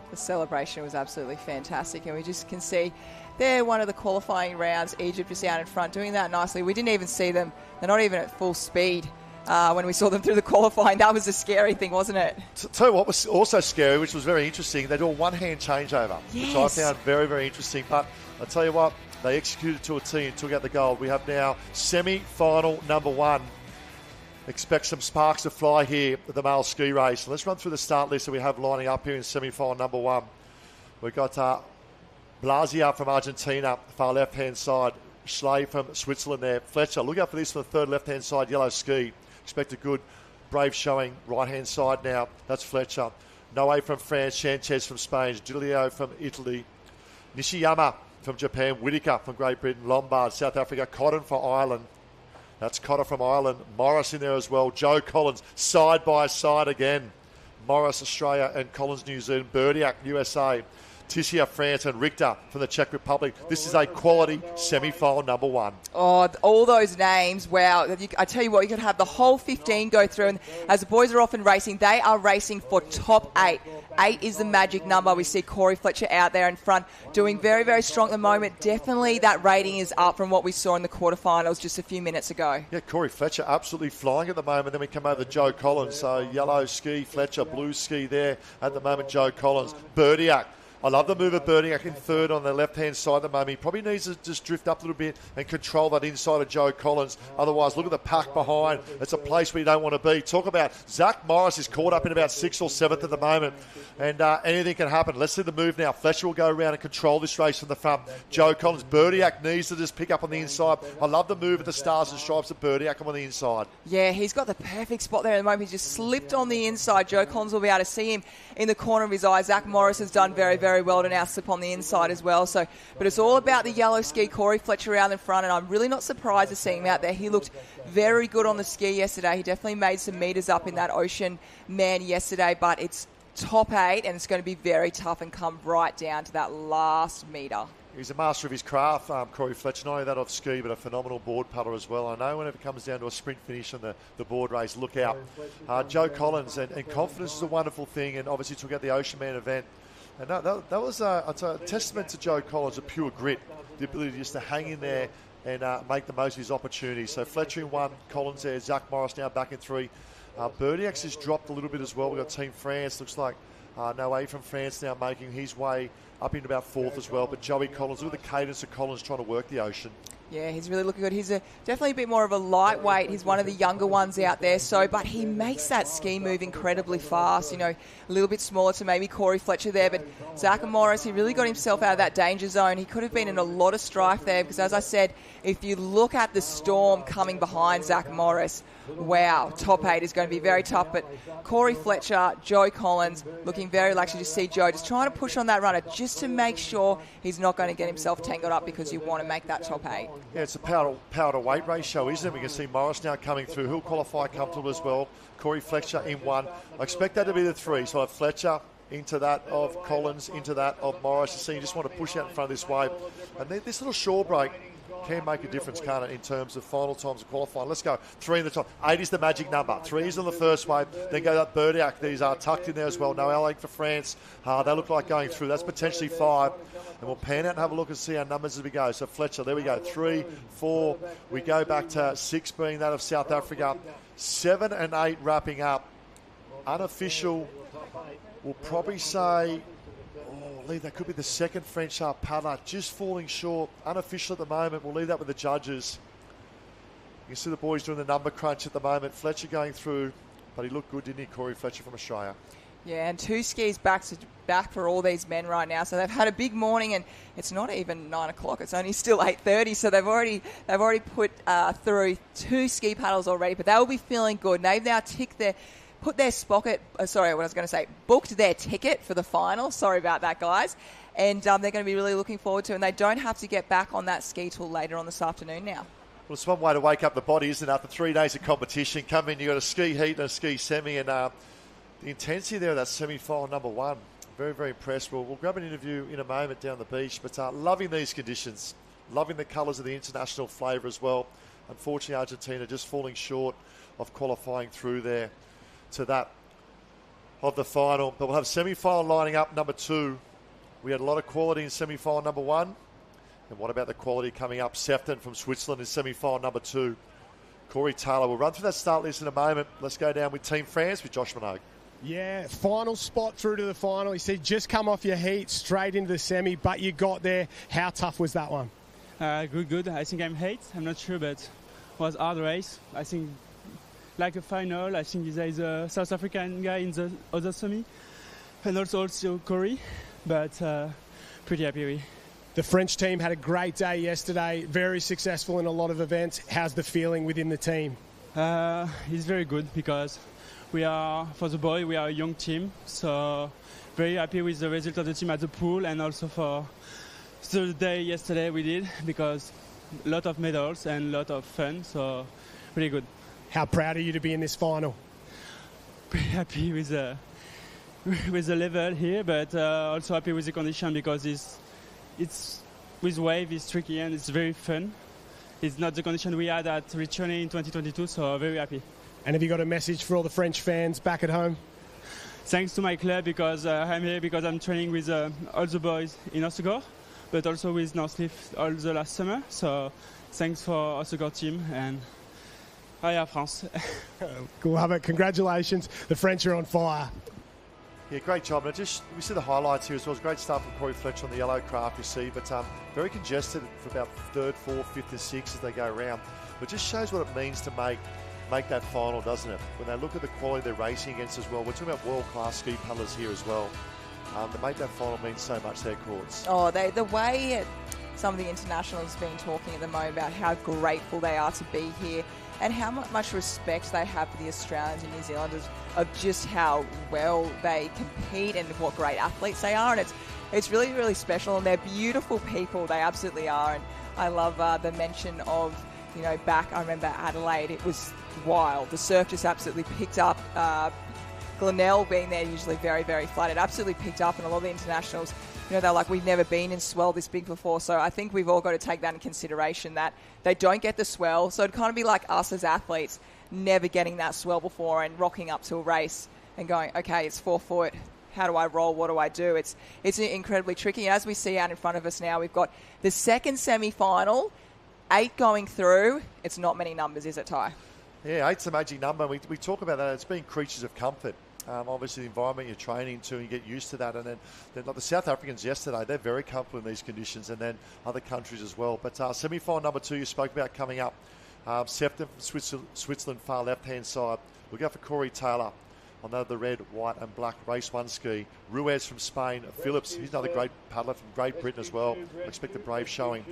The celebration was absolutely fantastic, and we just can see they're one of the qualifying rounds. Egypt just out in front, doing that nicely. We didn't even see them. They're not even at full speed when we saw them through the qualifying. That was a scary thing, wasn't it? Tell you what was also scary, which was very interesting, they do a one-hand changeover, yes, which I found very, very interesting. But I'll tell you what, they executed to a T and took out the gold. We have now semi-final number 1. Expect some sparks to fly here at the male ski race. Let's run through the start list that we have lining up here in semi-final number 1. We've got Blasia from Argentina, far left-hand side. Schley from Switzerland there. Fletcher, look out for this for the third left-hand side, yellow ski. Expect a good, brave showing right-hand side now. That's Fletcher. Noe from France, Sanchez from Spain, Giulio from Italy, Nishiyama from Japan, Whitaker from Great Britain, Lombard, South Africa, Cotton for Ireland. That's Cotter from Ireland. Morris in there as well. Joe Collins, side by side again. Morris, Australia, and Collins, New Zealand. Berdiak, USA. Tissia, France, and Richter from the Czech Republic. This is a quality semi-final number 1. Oh, all those names, wow. I tell you what, you could have the whole 15 go through, and as the boys are often racing, they are racing for top 8. 8 is the magic number. We see Corey Fletcher out there in front doing very, very strong at the moment. Definitely that rating is up from what we saw in the quarterfinals just a few minutes ago. Yeah, Corey Fletcher absolutely flying at the moment. Then we come over to Joe Collins. So yellow ski, Fletcher, blue ski there at the moment, Joe Collins. Berdiak. I love the move of Berdiak in third on the left-hand side at the moment. He probably needs to just drift up a little bit and control that inside of Joe Collins. Otherwise, look at the pack behind. It's a place where you don't want to be. Talk about Zach Morris is caught up in about 6th or 7th at the moment. And anything can happen. Let's see the move now. Fletcher will go around and control this race from the front. Joe Collins. Berdiak needs to just pick up on the inside. I love the move of the Stars and Stripes of Berdiak on the inside. Yeah, he's got the perfect spot there at the moment. He just slipped on the inside. Joe Collins will be able to see him in the corner of his eye. Zach Morris has done very, very well to now slip on the inside as well. So, but it's all about the yellow ski. Corey Fletcher out in front, and I'm really not surprised to see him out there. He looked very good on the ski yesterday. He definitely made some metres up in that Ocean Man yesterday, but it's top 8, and it's going to be very tough and come right down to that last metre. He's a master of his craft, Corey Fletcher. Not only that off ski, but a phenomenal board putter as well. I know whenever it comes down to a sprint finish on the board race, look out. Joe Collins, and confidence is a wonderful thing, and obviously took out the Ocean Man event. And that was a testament to Joe Collins, a pure grit, the ability just to hang in there and make the most of his opportunities. So Fletcher in 1, Collins there, Zach Morris now back in 3. Berdiak's has dropped a little bit as well. We've got Team France. Looks like Noe from France now making his way up into about 4th as well. But Joey Collins, look at the cadence of Collins trying to work the Ocean. Yeah, he's really looking good. He's definitely a bit more of a lightweight. He's one of the younger ones out there. But he makes that ski move incredibly fast. A little bit smaller to maybe Corey Fletcher there. But Zach Morris, he really got himself out of that danger zone. He could have been in a lot of strife there because, as I said, if you look at the storm coming behind Zach Morris, wow, top 8 is going to be very tough. But Corey Fletcher, Joe Collins, looking very relaxed. You just see Joe just trying to push on that runner just to make sure he's not going to get himself tangled up because you want to make that top 8. Yeah, it's a power to weight ratio, isn't it? We can see Morris now coming through. He'll qualify comfortable as well. Corey Fletcher in 1. I expect that to be the 3. So I have Fletcher into that of Collins, into that of Morris. You see, you just want to push out in front of this wave. And then this little shore break can make a difference, can't it, in terms of final times of qualifying. Let's go. 3 in the top. 8 is the magic number. 3 is on the first wave. Then go that Burdiak. These are tucked in there as well. No Alec for France. They look like going through. That's potentially 5. And we'll pan out and have a look and see our numbers as we go. So Fletcher, there we go. 3, 4. We go back to 6 being that of South Africa. 7 and 8 wrapping up. Unofficial, we'll probably say, that could be the second French paddler, just falling short. Unofficial at the moment. We'll leave that with the judges. You can see the boys doing the number crunch at the moment. Fletcher going through, but he looked good, didn't he, Corey Fletcher from Australia? Yeah, and 2 skis back for all these men right now. So they've had a big morning, and it's not even 9 o'clock. It's only still 8:30. So they've already put through 2 ski paddles already, but they'll be feeling good. They've now booked their ticket for the final. Sorry about that, guys. And they're going to be really looking forward to it. And they don't have to get back on that ski till later on this afternoon now. Well, it's one way to wake up the body, isn't it? After 3 days of competition, come in, you've got a ski heat and a ski semi, and the intensity there of that semi-final number 1. Very, very impressed. We'll grab an interview in a moment down the beach, but loving these conditions, loving the colours of the international flavour as well. Unfortunately, Argentina just falling short of qualifying through there to that of the final. But we'll have semi-final lining up number 2. We had a lot of quality in semi-final number 1. And what about the quality coming up? Sefton from Switzerland in semi-final number 2. Corey Taylor. We'll run through that start list in a moment. Let's go down with Team France with Josh Minogue. Yeah, final spot through to the final. He said just come off your heat straight into the semi, but you got there. How tough was that one? Good. I think I'm 8. I'm not sure, but it was a hard race. I think like a final. I think there is a South African guy in the other semi, and also Corey, but pretty happy with. The French team had a great day yesterday, very successful in a lot of events. How's the feeling within the team? It's very good because we are a young team, so very happy with the result of the team at the pool and also for the day yesterday we did because a lot of medals and a lot of fun, so really good. How proud are you to be in this final? Pretty happy with the level here, but also happy with the condition because it's with wave, it's tricky and it's very fun. It's not the condition we had at Richoni in 2022, so very happy. And have you got a message for all the French fans back at home? Thanks to my club because I'm here because I'm training with all the boys in Osegor, but also with Northleaf all the last summer. So thanks for Osegor team and France. Love it. Congratulations. The French are on fire. Yeah, great job. And we see the highlights here as well. It's a great start from Corey Fletcher on the yellow craft, you see, but very congested for about 3rd, 4th, 5th and 6th as they go around. But it just shows what it means to make that final, doesn't it? When they look at the quality they're racing against as well. We're talking about world-class ski paddlers here as well. To make that final means so much to their courts. Oh, the way some of the internationals have been talking at the moment about how grateful they are to be here and how much respect they have for the Australians and New Zealanders of just how well they compete and what great athletes they are. And it's really, really special. And they're beautiful people. They absolutely are. And I love the mention of, back, I remember Adelaide, it was wild. The surf just absolutely picked up. Glenelg being there, usually very, very flat, it absolutely picked up. And a lot of the internationals, they're like, we've never been in swell this big before. So I think we've all got to take that in consideration, that they don't get the swell. So it'd kind of be like us as athletes never getting that swell before and rocking up to a race and going, okay, it's 4 foot. How do I roll? What do I do? It's incredibly tricky. And as we see out in front of us now, we've got the second semi-final, 8 going through. It's not many numbers, is it, Ty? Yeah, 8's a magic number. We talk about that. It's being creatures of comfort. Obviously, the environment you're training to, and you get used to that. And then like the South Africans yesterday, they're very comfortable in these conditions, and then other countries as well. But semi-final number 2 you spoke about coming up. Sefton from Switzerland, far left-hand side. We'll go for Corey Taylor on the red, white and black race 1 ski. Ruiz from Spain. Phillips, he's another great paddler from Great Britain as well. I expect a brave showing.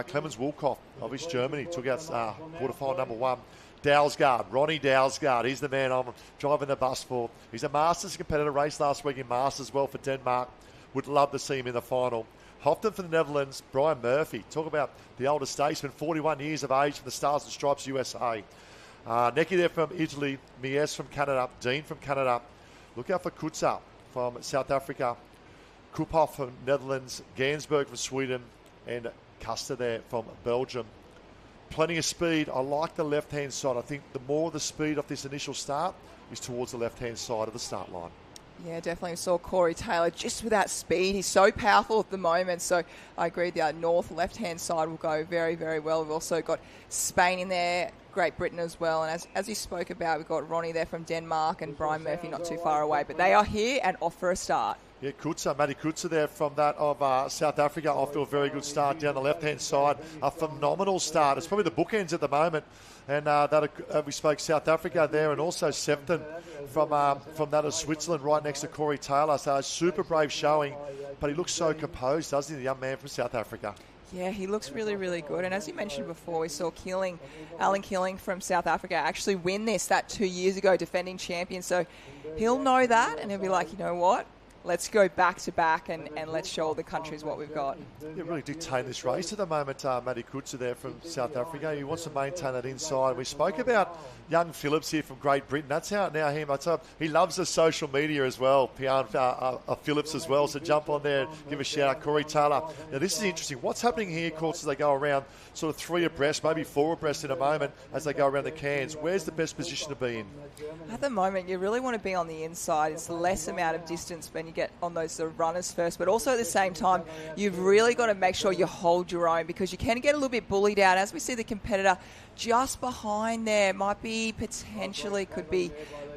Clemens Wolkoff of East Germany took out quarterfinal number 1. Dalsgaard, Ronnie Dalsgaard, he's the man I'm driving the bus for. He's a Masters competitor, race last week in Masters as well for Denmark. Would love to see him in the final. Hofton for the Netherlands, Brian Murphy. Talk about the older statesman, 41 years of age for the Stars and Stripes USA. Neki there from Italy, Mies from Canada, Dean from Canada. Look out for Kutza from South Africa, Kuphoff from Netherlands, Gansberg from Sweden, and Custer there from Belgium. Plenty of speed. I like the left-hand side. I think the more the speed of this initial start is towards the left-hand side of the start line. Yeah, definitely saw Corey Taylor just with that speed. He's so powerful at the moment. So I agree the north left-hand side will go very, very well. We've also got Spain in there, Great Britain as well. And as you spoke about, we've got Ronnie there from Denmark and Brian Murphy not too far away. But they are here and off for a start. Yeah, Kutza, Matty Kutza there from that of South Africa off to a very good start down the left-hand side. A phenomenal start. It's probably the bookends at the moment. And we spoke South Africa there, and also Sefton from that of Switzerland right next to Corey Taylor. So a super brave showing, but he looks so composed, doesn't he, the young man from South Africa? Yeah, he looks really, really good. And as you mentioned before, we saw Alan Killing from South Africa actually win that 2 years ago, defending champion. So he'll know that, and he'll be like, you know what? Let's go back to back and let's show all the countries what we've got. Yeah, really dictating this race at the moment, Matty Kutza there from South Africa. He wants to maintain that inside. We spoke about young Phillips here from Great Britain. That's out now, him. I tell you, he loves the social media as well, Pian Phillips as well. So jump on there, give a shout out. Corey Taylor. Now, this is interesting. What's happening here, of course, as they go around sort of 3 abreast, maybe 4 abreast in a moment as they go around the cans? Where's the best position to be in? At the moment, you really want to be on the inside. It's the less amount of distance when you get on those runners first, but also at the same time, you've really got to make sure you hold your own, because you can get a little bit bullied out. As we see the competitor just behind there, could be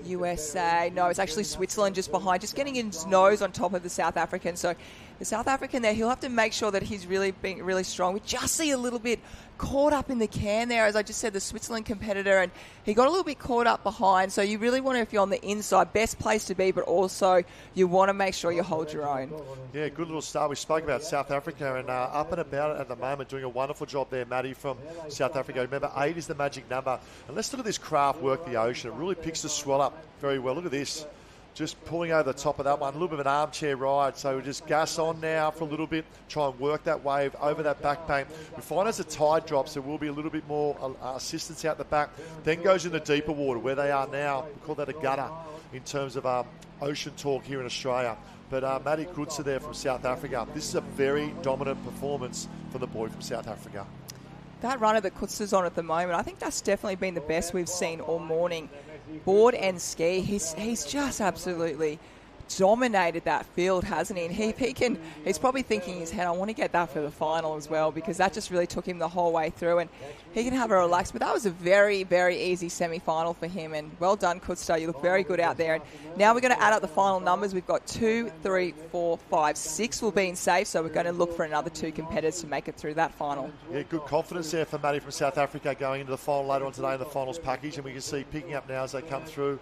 USA. No, it's actually Switzerland just behind, just getting his nose on top of the South African. So the South African there, he'll have to make sure that he's really being really strong. We just see a little bit caught up in the can there, as I just said, the Switzerland competitor, and he got a little bit caught up behind. So you really want to, if you're on the inside, best place to be, but also you want to make sure you hold your own. Yeah, good little start. We spoke about South Africa, and up and about it at the moment, doing a wonderful job there, Maddie from South Africa. Remember, 8 is the magic number. And let's look at this craft work the ocean. It really picks the swell up very well. Look at this. Just pulling over the top of that one, a little bit of an armchair ride. So we just gas on now for a little bit, try and work that wave over that back bank. We find as the tide drops, there will be a little bit more assistance out the back. Then goes into deeper water where they are now. We call that a gutter in terms of ocean talk here in Australia. But Matty Kutza there from South Africa. This is a very dominant performance for the boy from South Africa. That runner that Kutza's on at the moment, I think that's definitely been the best we've seen all morning. Board and ski, he's just absolutely dominated that field, hasn't he? And he's probably thinking in his head, I want to get that for the final as well, because that just really took him the whole way through, and he can have a relax. But that was a very, very easy semi-final for him, and well done, Kutza. You look very good out there. And now we're going to add up the final numbers. We've got 2, 3, 4, 5, 6 will be in safe, so we're going to look for another 2 competitors to make it through that final. Yeah, good confidence there for Matty from South Africa going into the final later on today in the finals package, and we can see picking up now as they come through.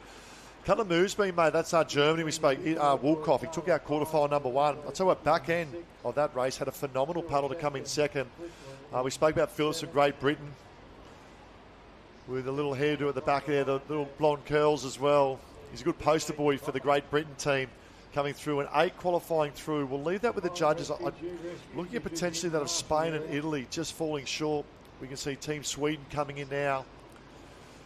Couple of moves being made. That's Germany. We spoke. Wolkoff, he took out quarterfinal number 1. I'll tell you what, back end of that race had a phenomenal paddle to come in second. We spoke about Phillips from Great Britain with a little hairdo at the back there, the little blonde curls as well. He's a good poster boy for the Great Britain team coming through, and 8 qualifying through. We'll leave that with the judges. Looking at potentially that of Spain and Italy just falling short. We can see Team Sweden coming in now.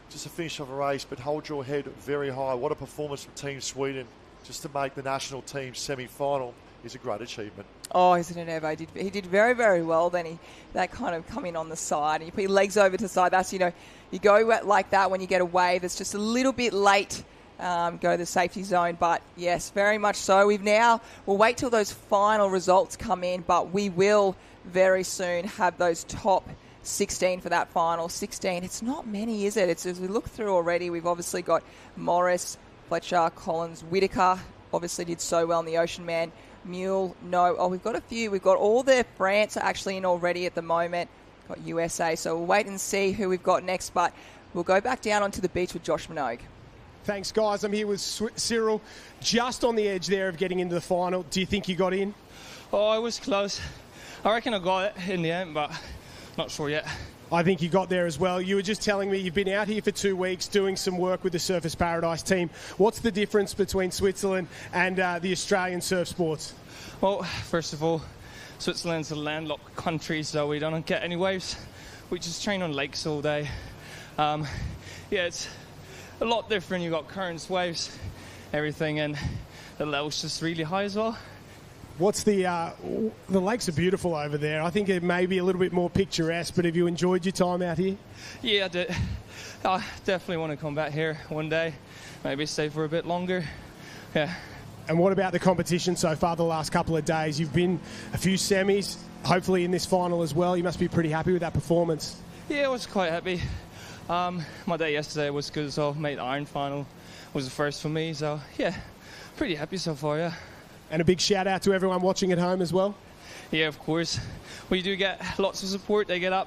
Just a finish of a race, but hold your head very high. What a performance from Team Sweden. Just to make the national team semi-final is a great achievement. Oh, isn't it ever? He did very, very well then. That kind of coming on the side. And you put your legs over to the side. That's, you go like that when you get a wave. It's just a little bit late. Go to the safety zone. But, yes, very much so. We'll wait till those final results come in, but we will very soon have those top 16 for that final. 16, it's not many, is it? As we look through already, we've obviously got Morris, Fletcher, Collins, Whitaker, obviously did so well in the Ocean Man. Mule, no. Oh, we've got a few. We've got all the France are actually in already at the moment. Got USA, so we'll wait and see who we've got next, but we'll go back down onto the beach with Josh Minogue. Thanks, guys. I'm here with Cyril, just on the edge there of getting into the final. Do you think you got in? Oh, I was close. I reckon I got it in the end, but not sure yet. I think you got there as well. You were just telling me you've been out here for 2 weeks doing some work with the Surfers Paradise team. What's the difference between Switzerland and the Australian surf sports? Well, first of all, Switzerland's a landlocked country, so we don't get any waves. We just train on lakes all day. It's a lot different. You've got currents, waves, everything, and the level's just really high as well. What's the lakes are beautiful over there. I think it may be a little bit more picturesque, but have you enjoyed your time out here? Yeah, I did. I definitely want to come back here one day, maybe stay for a bit longer. Yeah. And what about the competition so far the last couple of days? You've been a few semis, hopefully in this final as well. You must be pretty happy with that performance. Yeah, I was quite happy. My day yesterday was good as well. Made the iron final, was the first for me, so yeah, pretty happy so far, yeah. And a big shout out to everyone watching at home as well. Yeah, of course. We do get lots of support. They get up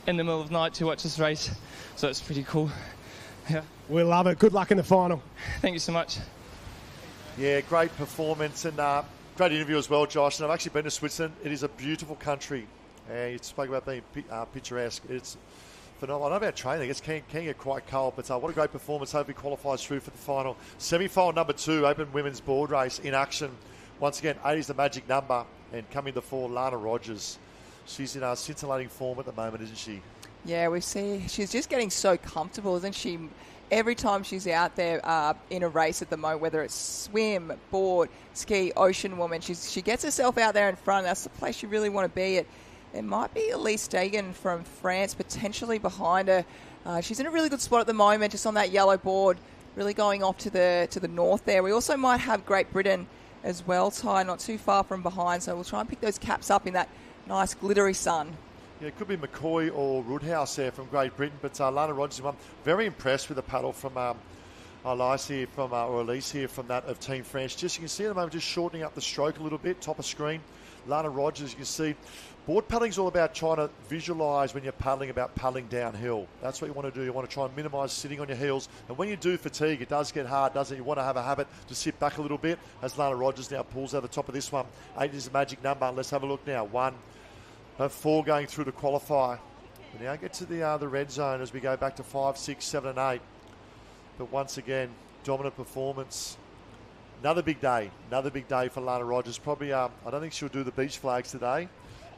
in the middle of the night to watch us race, so it's pretty cool. Yeah. We love it. Good luck in the final. Thank you so much. Yeah, great performance and great interview as well, Josh. And I've actually been to Switzerland. It is a beautiful country. You spoke about being picturesque. It's phenomenal. I know about training. It can get quite cold, but what a great performance. Hopefully qualifies through for the final. Semi-final number 2, Open Women's Board Race in action. Once again, 8 is the magic number. And coming to 4, Lana Rogers. She's in scintillating form at the moment, isn't she? Yeah, we see she's just getting so comfortable, isn't she? Every time she's out there in a race at the moment, whether it's swim, board, ski, ocean woman, she gets herself out there in front. That's the place you really want to be at. It might be Elise Dagan from France potentially behind her. She's in a really good spot at the moment, just on that yellow board, really going off to the north there. We also might have Great Britain as well, Ty, not too far from behind. So we'll try and pick those caps up in that nice glittery sun. Yeah, it could be McCoy or Roodhouse there from Great Britain, but Lana Rogers, I'm very impressed with the paddle from Elise here from that of Team France. Just you can see at the moment, just shortening up the stroke a little bit, top of screen. Lana Rogers, you can see, board paddling is all about trying to visualise when you're paddling about paddling downhill. That's what you want to do. You want to try and minimise sitting on your heels. And when you do fatigue, it does get hard, doesn't it? You want to have a habit to sit back a little bit, as Lana Rogers now pulls out the top of this one. 8 is the magic number. Let's have a look now. 1 of 4 going through to qualify. We now get to the red zone as we go back to 5, 6, 7 and 8. But once again, dominant performance. Another big day for Lana Rogers. Probably, I don't think she'll do the beach flags today,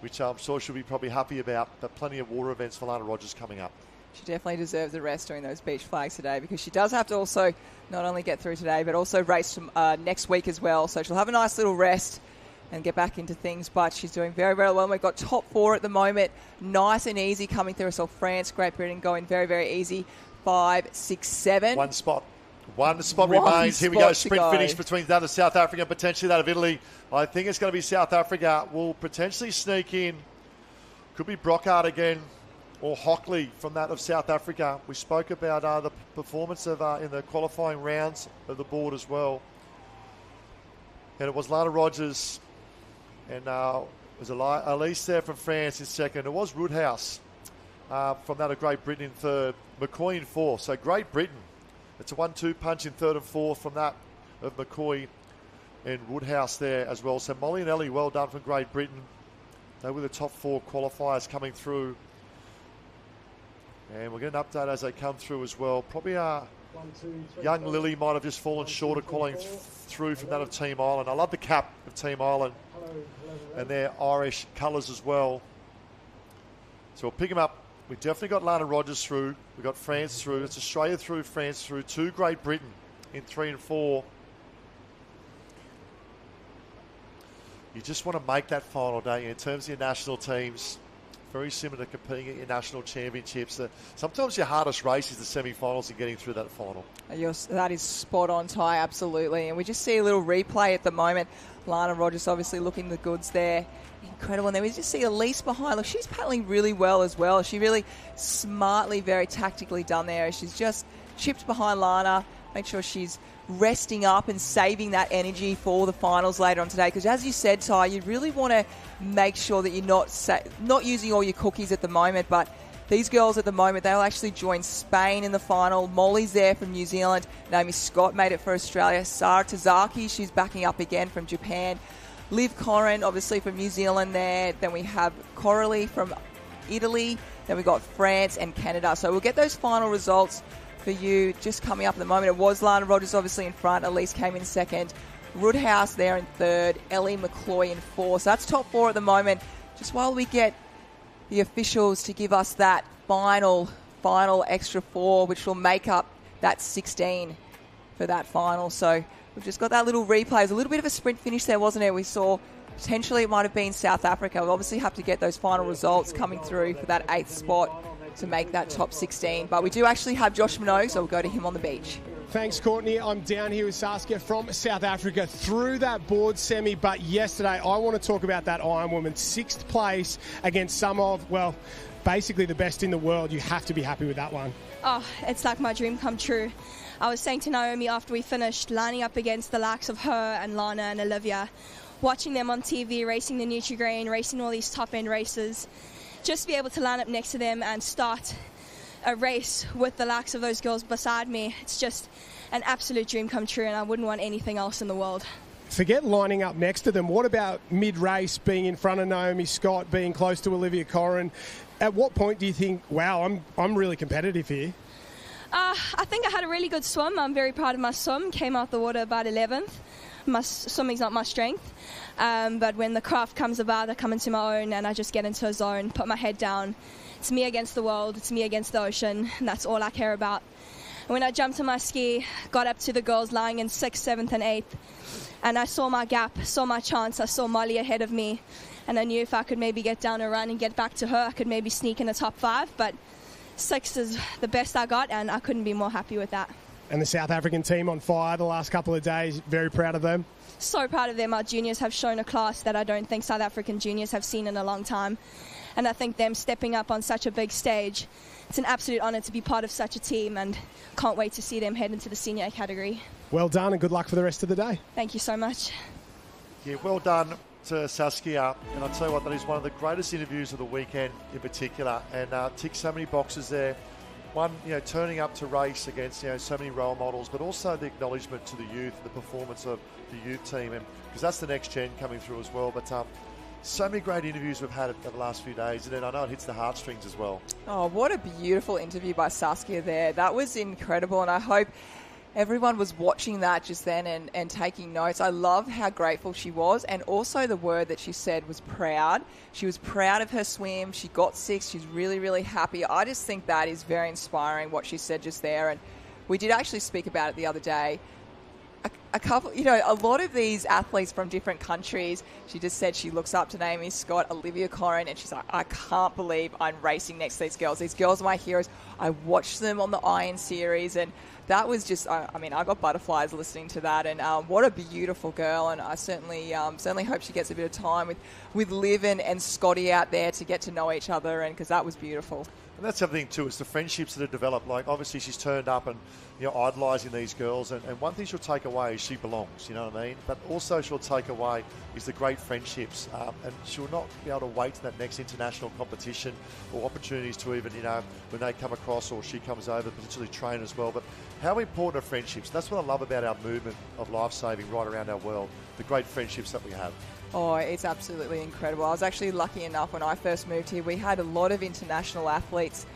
which I'm sure she'll be probably happy about, but plenty of water events for Lana Rogers coming up. She definitely deserves a rest doing those beach flags today, because she does have to also not only get through today, but also race next week as well. So she'll have a nice little rest and get back into things, but she's doing very, very well. We've got top 4 at the moment, nice and easy coming through. So France, Great Britain going very, very easy. 5, 6, 7. One spot remains. Here we go. Sprint finish between that of South Africa, potentially that of Italy. I think it's going to be South Africa. Will potentially sneak in. Could be Brockhart again or Hockley from that of South Africa. We spoke about the performance of in the qualifying rounds of the board as well. And it was Lana Rogers and it was Elise there from France in second. It was Roodhouse from that of Great Britain in third. McCoy in fourth. So Great Britain, it's a 1-2 punch in third and fourth from that of McCoy and Woodhouse there as well. So Molly and Ellie, well done from Great Britain. They were the top 4 qualifiers coming through. And we'll get an update as they come through as well. Probably young Lily might have just fallen short of qualifying through from that of Team Ireland. I love the cap of Team Ireland and their Irish colours as well. So we'll pick them up. We've definitely got Lana Rogers through. We've got France through. It's Australia through, France through. 2 Great Britain in 3 and 4. You just want to make that final, don't you? In terms of your national teams, very similar to competing at your national championships. Sometimes your hardest race is the semi-finals and getting through that final. That is spot on, Ty, absolutely. And we just see a little replay at the moment. Lana Rogers obviously looking the goods there. Incredible. And then we just see Elise behind. Look, she's paddling really well as well. She really smartly, very tactically done there. She's just chipped behind Lana, make sure she's resting up and saving that energy for the finals later on today. Because as you said, Ty, you really want to make sure that you're not using all your cookies at the moment. But these girls at the moment, they'll actually join Spain in the final. Molly's there from New Zealand. Naomi Scott made it for Australia. Sara Tazaki, she's backing up again from Japan. Liv Corrin, obviously from New Zealand there. Then we have Coralie from Italy. Then we've got France and Canada. So we'll get those final results for you just coming up at the moment. It was Lana Rogers obviously in front. Elise came in second. Roodhouse there in third, Ellie McCloy in fourth. So that's top four at the moment. Just while we get the officials to give us that final extra four, which will make up that 16 for that final. So we've just got that little replay. It was a little bit of a sprint finish there, wasn't it? We saw potentially it might have been South Africa. We obviously have to get those final results coming through for that 8th spot to make that top 16. But we do actually have Josh Minogue, so we'll go to him on the beach. Thanks, Courtney. I'm down here with Saskia from South Africa through that board semi. But yesterday, I want to talk about that Iron Woman. 6th place against some of, well, basically the best in the world. You have to be happy with that one. Oh, it's like my dream come true. I was saying to Naomi after we finished, lining up against the likes of her and Lana and Olivia, watching them on TV, racing the Nutri-Grain, racing all these top-end races, just be able to line up next to them and start a race with the likes of those girls beside me. It's just an absolute dream come true, and I wouldn't want anything else in the world. Forget lining up next to them. What about mid-race, being in front of Naomi Scott, being close to Olivia Corrin? At what point do you think, wow, I'm really competitive here? I think I had a really good swim. I'm very proud of my swim. Came out the water about 11th. My swimming's not my strength. But when the craft comes about, I come into my own and I just get into a zone, put my head down. It's me against the world. It's me against the ocean. And that's all I care about. And when I jumped on my ski, got up to the girls lying in 6th, 7th and 8th. And I saw my gap, saw my chance. I saw Molly ahead of me. And I knew if I could maybe get down a run and get back to her, I could maybe sneak in the top 5. But 6th is the best I got, and I couldn't be more happy with that. And the South African team on fire the last couple of days. Very proud of them. So proud of them. Our juniors have shown a class that I don't think South African juniors have seen in a long time. And I think them stepping up on such a big stage, it's an absolute honour to be part of such a team, and can't wait to see them head into the senior category. Well done, and good luck for the rest of the day. Thank you so much. Yeah, well done to Saskia. And I'll tell you what, that is one of the greatest interviews of the weekend in particular, and ticks so many boxes there. One, turning up to race against, so many role models, but also the acknowledgement to the youth, the performance of the youth team, and because that's the next gen coming through as well. But so many great interviews we've had over the last few days, and then I know it hits the heartstrings as well. Oh, what a beautiful interview by Saskia there. That was incredible, and I hope everyone was watching that just then and taking notes. I love how grateful she was, and also the word that she said was proud. She was proud of her swim. She got 6th. She's really, really happy. I just think that is very inspiring, what she said just there. And we did actually speak about it the other day. A couple, a lot of these athletes from different countries, she just said she looks up to Naomi Scott, Olivia Corrin, and she's like, I can't believe I'm racing next to these girls. These girls are my heroes. I watched them on the Iron Series, and that was just, I got butterflies listening to that, and what a beautiful girl, and I certainly hope she gets a bit of time with Liv and Scotty out there to get to know each other, and because that was beautiful. And that's everything too, is the friendships that are developed. Like, obviously she's turned up and, idolising these girls, and one thing she'll take away is she belongs, you know what I mean? But also she'll take away is the great friendships, and she'll not be able to wait to that next international competition or opportunities to even, when they come across or she comes over, potentially train as well. But how important are friendships? That's what I love about our movement of lifesaving right around our world, the great friendships that we have. Oh, it's absolutely incredible. I was actually lucky enough when I first moved here. We had a lot of international athletes,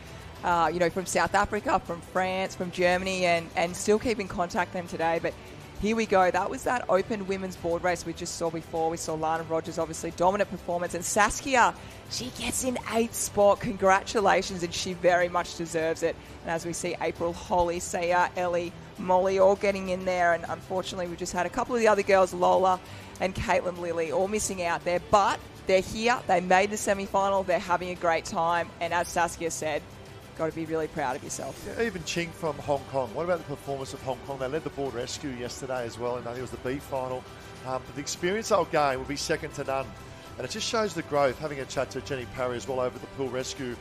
from South Africa, from France, from Germany, and still keep in contact with them today. But here we go. That was that open women's board race we just saw before. We saw Lana Rogers, obviously, dominant performance. And Saskia, she gets in 8th spot. Congratulations, and she very much deserves it. And as we see April, Holly, Saya, Ellie, Molly all getting in there. And unfortunately, we just had a couple of the other girls, Lola and Caitlin Lilly, all missing out there. But they're here. They made the semi-final. They're having a great time. And as Saskia said, got to be really proud of yourself. Yeah, even Ching from Hong Kong. What about the performance of Hong Kong? They led the board rescue yesterday as well, and I think it was the B final. But the experience they'll gain will be second to none. And it just shows the growth. Having a chat to Jenny Parry as well over the pool rescue,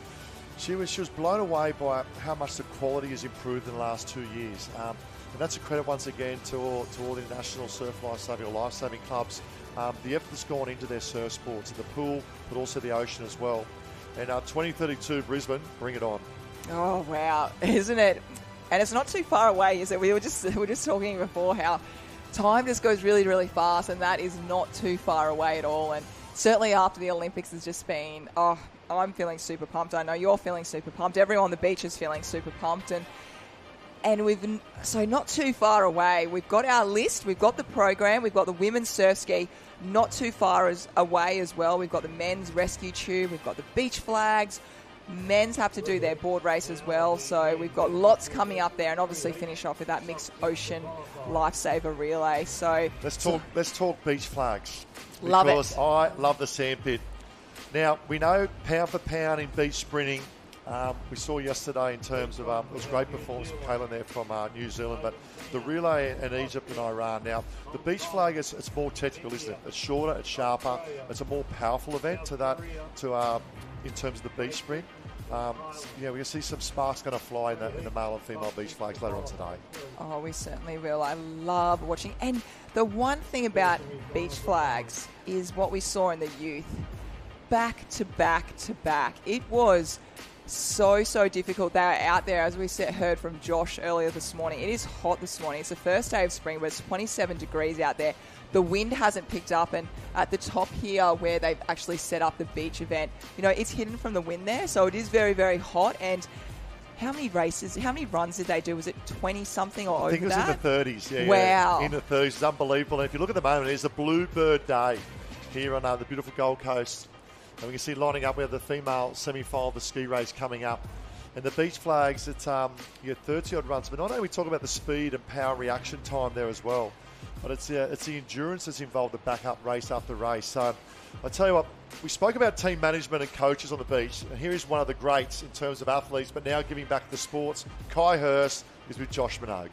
she was blown away by how much the quality has improved in the last 2 years. And that's a credit once again to all the international surf lifesaving or lifesaving clubs. The effort that's gone into their surf sports, in the pool, but also the ocean as well. And 2032 Brisbane, bring it on. Oh, wow. Isn't it? And it's not too far away, is it? We were just talking before how time just goes really, really fast, and that is not too far away at all. And certainly after the Olympics has just been, I'm feeling super pumped. I know you're feeling super pumped. Everyone on the beach is feeling super pumped. And And so not too far away. We've got our list, we've got the program, we've got the women's surf ski, not too far away as well. We've got the men's rescue tube, we've got the beach flags. Men's have to do their board race as well, so we've got lots coming up there, and obviously finish off with that mixed ocean lifesaver relay. So let's talk beach flags. Love it. Because I love the sandpit. Now we know pound for pound in beach sprinting. We saw yesterday in terms of it was a great performance from Kayla there from New Zealand, but the relay in Egypt and Iran. Now the beach flag it's more technical, isn't it? It's shorter, it's sharper, it's a more powerful event in terms of the beach sprint. We're going to see some sparks going to fly in the male and female beach flags later on today. Oh, we certainly will. I love watching. And the one thing about beach flags is what we saw in the youth. Back to back to back. It was so difficult. They are out there, as we heard from Josh earlier this morning. It is hot this morning. It's the first day of spring, but it's 27 degrees out there. The wind hasn't picked up, and at the top here where they've actually set up the beach event, it's hidden from the wind there, so it is very, very hot. And how many runs did they do? Was it 20-something or over that? I think it was in the 30s, yeah. Wow. In the 30s. It's unbelievable. And if you look at the moment, it's a Bluebird Day here on the beautiful Gold Coast. And we can see lining up, we have the female semi-final of the ski race coming up. And the beach flags, it's 30-odd runs. But not only we talk about the speed and power reaction time there as well, but it's the endurance that's involved to back up race after race. So I tell you what, we spoke about team management and coaches on the beach, and here is one of the greats in terms of athletes, but now giving back to sports. Kai Hurst is with Josh Minogue.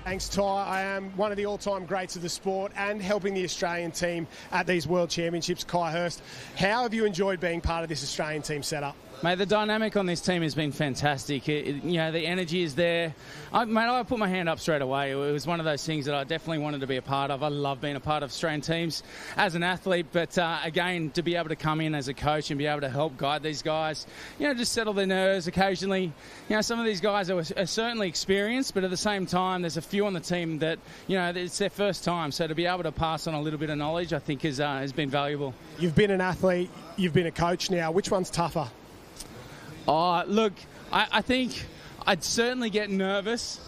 Thanks, Ty. I am one of the all-time greats of the sport and helping the Australian team at these World Championships, Kai Hurst. How have you enjoyed being part of this Australian team setup? Mate, the dynamic on this team has been fantastic. The energy is there. I put my hand up straight away. It was one of those things that I definitely wanted to be a part of. I love being a part of Australian teams as an athlete, but again, to be able to come in as a coach and be able to help guide these guys, just settle their nerves occasionally. Some of these guys are certainly experienced, but at the same time, there's a few on the team that, it's their first time. So to be able to pass on a little bit of knowledge, I think has been valuable. You've been an athlete, you've been a coach now. Which one's tougher? Oh, look, I think I'd certainly get nervous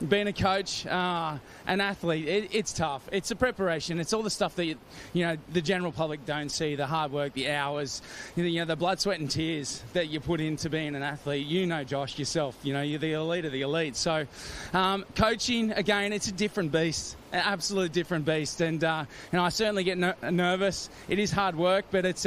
being a coach, an athlete. It's tough. It's the preparation. It's all the stuff that, the general public don't see, the hard work, the hours, the blood, sweat and tears that you put into being an athlete. Josh, yourself, you're the elite of the elite. So coaching, again, it's a different beast, an absolute different beast. And I certainly get nervous. It is hard work, but it's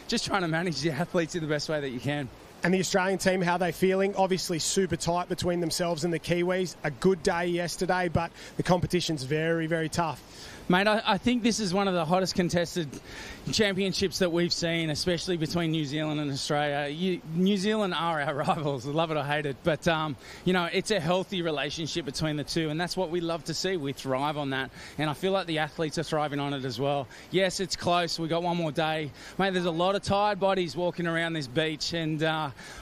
just trying to manage the athletes in the best way that you can. And the Australian team, how are they feeling? Obviously super tight between themselves and the Kiwis. A good day yesterday, but the competition's very, very tough. Mate, I think this is one of the hottest contested championships that we've seen, especially between New Zealand and Australia. New Zealand are our rivals, love it or hate it, but it's a healthy relationship between the two, and that's what we love to see. We thrive on that, and I feel like the athletes are thriving on it as well. Yes, it's close. We've got one more day. Mate, there's a lot of tired bodies walking around this beach, and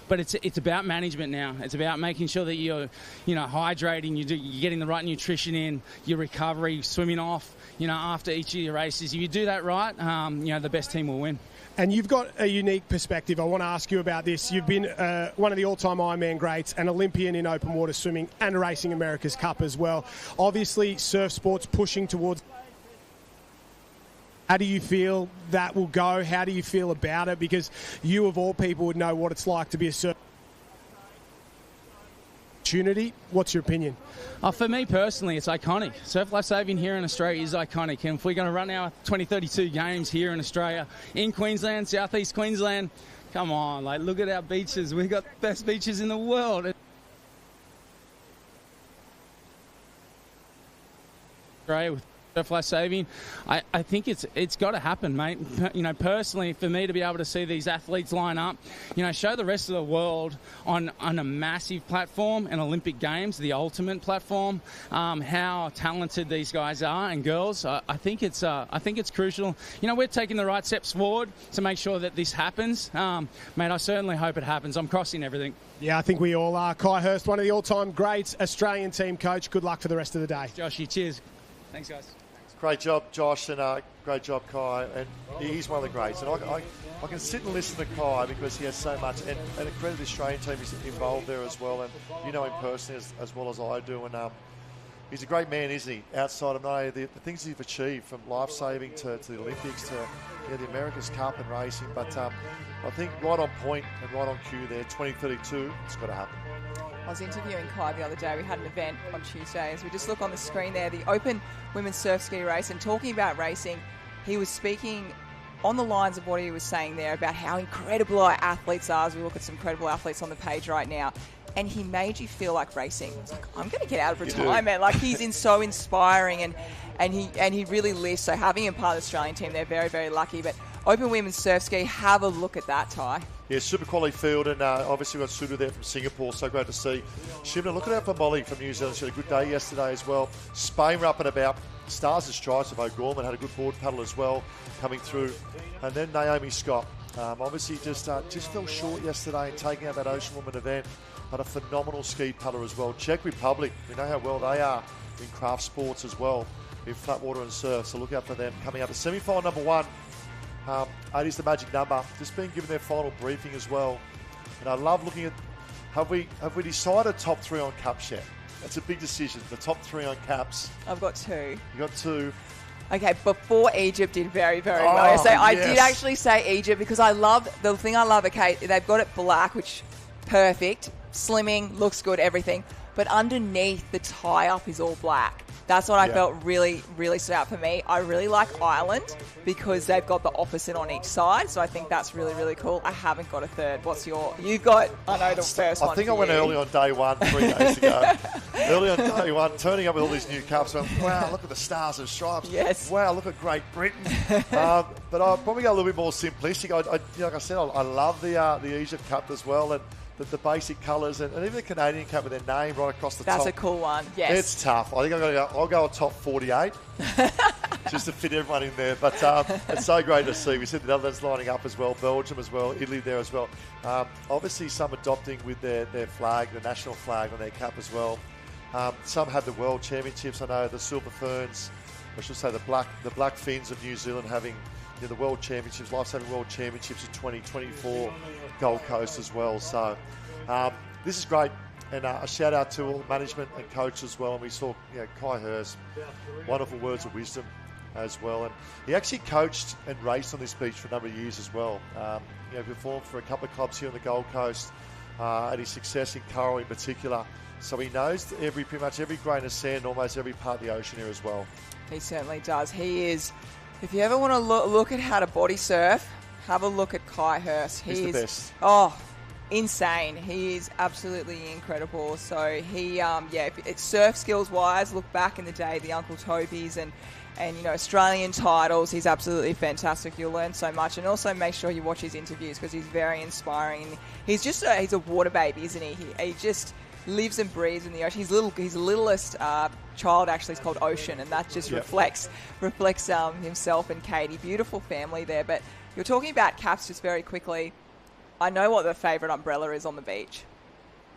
but it's about management now. It's about making sure that you're hydrating, you're getting the right nutrition in, your recovery, swimming off, after each of your races. If you do that right, the best team will win. And you've got a unique perspective. I want to ask you about this. You've been one of the all-time Ironman greats, an Olympian in open water swimming and Racing America's Cup as well. Obviously, surf sports pushing towards... How do you feel that will go? How do you feel about it? Because you, of all people, would know what it's like to be a surf opportunity. What's your opinion? For me personally, it's iconic. Surf Lifesaving here in Australia is iconic, and if we're going to run our 2032 games here in Australia, in Queensland, southeast Queensland, come on, look at our beaches. We've got the best beaches in the world. Australia with Surf Lifesaving, I think it's got to happen, mate. Personally, for me to be able to see these athletes line up, show the rest of the world on a massive platform, an Olympic Games, the ultimate platform, how talented these guys are and girls. I think it's crucial. We're taking the right steps forward to make sure that this happens. Mate, I certainly hope it happens. I'm crossing everything. Yeah, I think we all are. Kai Hurst, one of the all-time greats, Australian team coach. Good luck for the rest of the day. Joshy, cheers. Thanks, guys. Great job, Josh, and great job, Kai. And he's one of the greats. And I can sit and listen to Kai because he has so much. And a credit to the Australian team is involved there as well. And you know him personally as well as I do. And he's a great man, isn't he? Outside of not only the things he's achieved, from Lifesaving to the Olympics to the America's Cup and racing. But I think right on point and right on cue there, 2032, it's got to happen. I was interviewing Kai the other day. We had an event on Tuesday. As we just look on the screen there, the Open Women's Surf Ski Race, and talking about racing, he was speaking on the lines of what he was saying there about how incredible our athletes are, as we look at some incredible athletes on the page right now. And he made you feel like racing. It's like, I'm going to get out of retirement. Like, he's so inspiring, and he really lives. So having him part of the Australian team, they're very, very lucky. But Open Women's Surf Ski, have a look at that, Ty. Yeah, super quality field, and obviously we've got Suda there from Singapore, so great to see. Shimna, look at out for Molly from New Zealand. She had a good day yesterday as well. Spain were up and about. Stars and Stripes of O'Gorman had a good board paddle as well coming through. And then Naomi Scott, obviously just fell short yesterday in taking out that Ocean Woman event, but a phenomenal ski paddler as well. Czech Republic, we know how well they are in craft sports as well, in flat water and surf, so look out for them coming up. The semi-final number 1. 8 is the magic number. Just been given their final briefing as well. And I love looking at, have we decided top 3 on caps yet? That's a big decision. The top 3 on caps. I've got 2. You got 2. Okay, before Egypt did very, very well. So I did actually say Egypt because the thing I love, okay, they've got it black, which perfect, slimming, looks good, everything. But underneath the tie-up is all black. That's what I felt really, really stood out for me. I really like Ireland because they've got the opposite on each side. So I think that's really, really cool. I haven't got a third. You've got, I know, the first one. I think I went early on day 1, 3 days ago. Early on day 1, turning up with all these new cups. Went, wow, look at the Stars and Stripes. Yes. Wow, look at Great Britain. But I probably got a little bit more simplistic. Like I said, I love the Egypt Cup as well. And the basic colours, and even the Canadian Cup with their name right across the top. That's a cool one, yes. It's tough. I think I'll go on top 48 just to fit everyone in there. But it's so great to see. We see the Netherlands lining up as well, Belgium as well, Italy there as well. Obviously some adopting with their flag, the national flag on their cap as well. Some have the World Championships. I know the Silver Ferns, I should say the Black Fins of New Zealand having the World Championships, Lifesaving World Championships in 2024, Gold Coast as well. So this is great, and a shout out to all management and coach as well. And we saw Kai Hurst, wonderful words of wisdom as well. And he actually coached and raced on this beach for a number of years as well. Performed for a couple of clubs here on the Gold Coast, and his success in Curragh in particular. So he knows pretty much every grain of sand, almost every part of the ocean here as well. He certainly does. He is. If you ever want to look at how to body surf, have a look at Kai Hurst. He's the best. Oh, insane. He is absolutely incredible. So he, surf skills wise, look back in the day, the Uncle Tobies and Australian titles. He's absolutely fantastic. You'll learn so much, and also make sure you watch his interviews because he's very inspiring. He's a water baby, isn't he? He just lives and breathes in the ocean. His littlest child actually is called Ocean, and that just reflects himself and Katie. Beautiful family there. But you're talking about caps just very quickly. I know what the favourite umbrella is on the beach.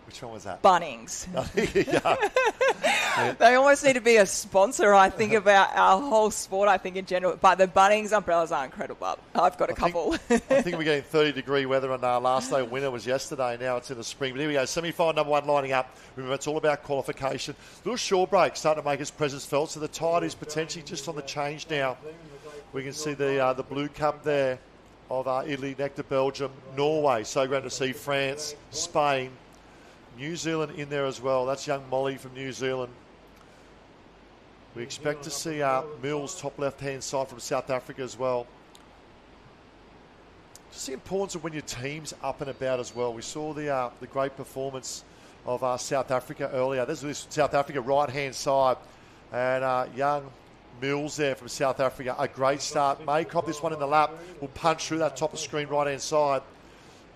Which one was that? Bunnings. Yeah. They almost need to be a sponsor, I think, about our whole sport, I think, in general. But the Bunnings umbrellas are incredible. I've got a couple. I think we're getting 30-degree weather on our last day. Winter was yesterday. Now it's in the spring. But here we go. Semi-final number 1 lining up. Remember, it's all about qualification. Little shore break starting to make its presence felt. So the tide is potentially just on the change now. We can see the Blue Cup there of Italy, next to Belgium, Norway. So great to see France, Spain, New Zealand in there as well. That's young Molly from New Zealand. We expect to see Mills, top left-hand side from South Africa as well. Just the importance of when your team's up and about as well. We saw the great performance of South Africa earlier. This is South Africa right-hand side. And young Mills there from South Africa. A great start. May cop this one in the lap. Will punch through that top of screen right-hand side.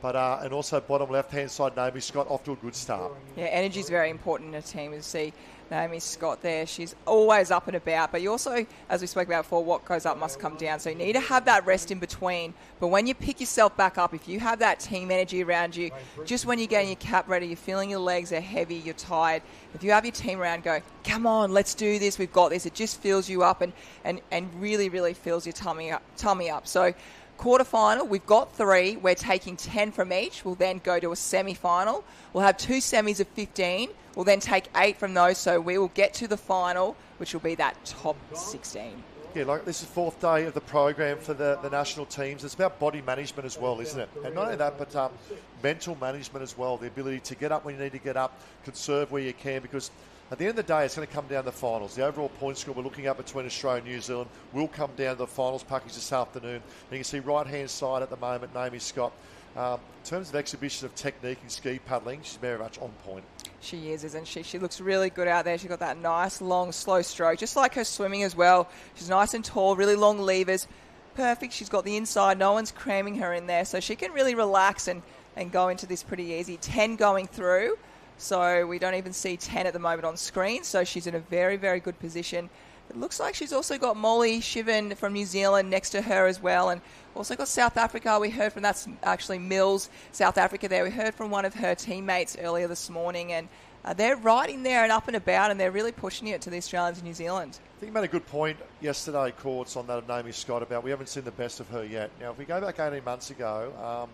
But and also bottom left-hand side, Naomi Scott off to a good start. Yeah, energy is very important in a team. You see Naomi Scott there. She's always up and about. But you also, as we spoke about before, what goes up must come down. So you need to have that rest in between. But when you pick yourself back up, if you have that team energy around you, just when you're getting your cap ready, you're feeling your legs are heavy, you're tired. If you have your team around, go, come on, let's do this. We've got this. It just fills you up and really, really fills your tummy up. So quarterfinal, we've got 3. We're taking 10 from each. We'll then go to a semi-final. We'll have 2 semis of 15. We'll then take 8 from those. So we will get to the final, which will be that top 16. Yeah, like this is 4th day of the program for the national teams. It's about body management as well, isn't it? And not only that, but mental management as well. The ability to get up when you need to get up, conserve where you can, because at the end of the day, it's going to come down to the finals. The overall point score we're looking at between Australia and New Zealand will come down to the finals package this afternoon. And you can see right-hand side at the moment, Naomi Scott. In terms of exhibition of technique in ski paddling, she's very much on point. She is, isn't she? She looks really good out there. She's got that nice, long, slow stroke, just like her swimming as well. She's nice and tall, really long levers. Perfect. She's got the inside. No one's cramming her in there. So she can really relax and go into this pretty easy. 10 going through. So we don't even see 10 at the moment on screen. So she's in a very, very good position. It looks like she's also got Molly Shiven from New Zealand next to her as well. And also got South Africa. We heard from, that's actually Mills, South Africa there. We heard from one of her teammates earlier this morning. And they're right in there and up and about, and they're really pushing it to the Australians and New Zealand. I think you made a good point yesterday, Courts, on that of Naomi Scott about we haven't seen the best of her yet. Now, if we go back 18 months ago,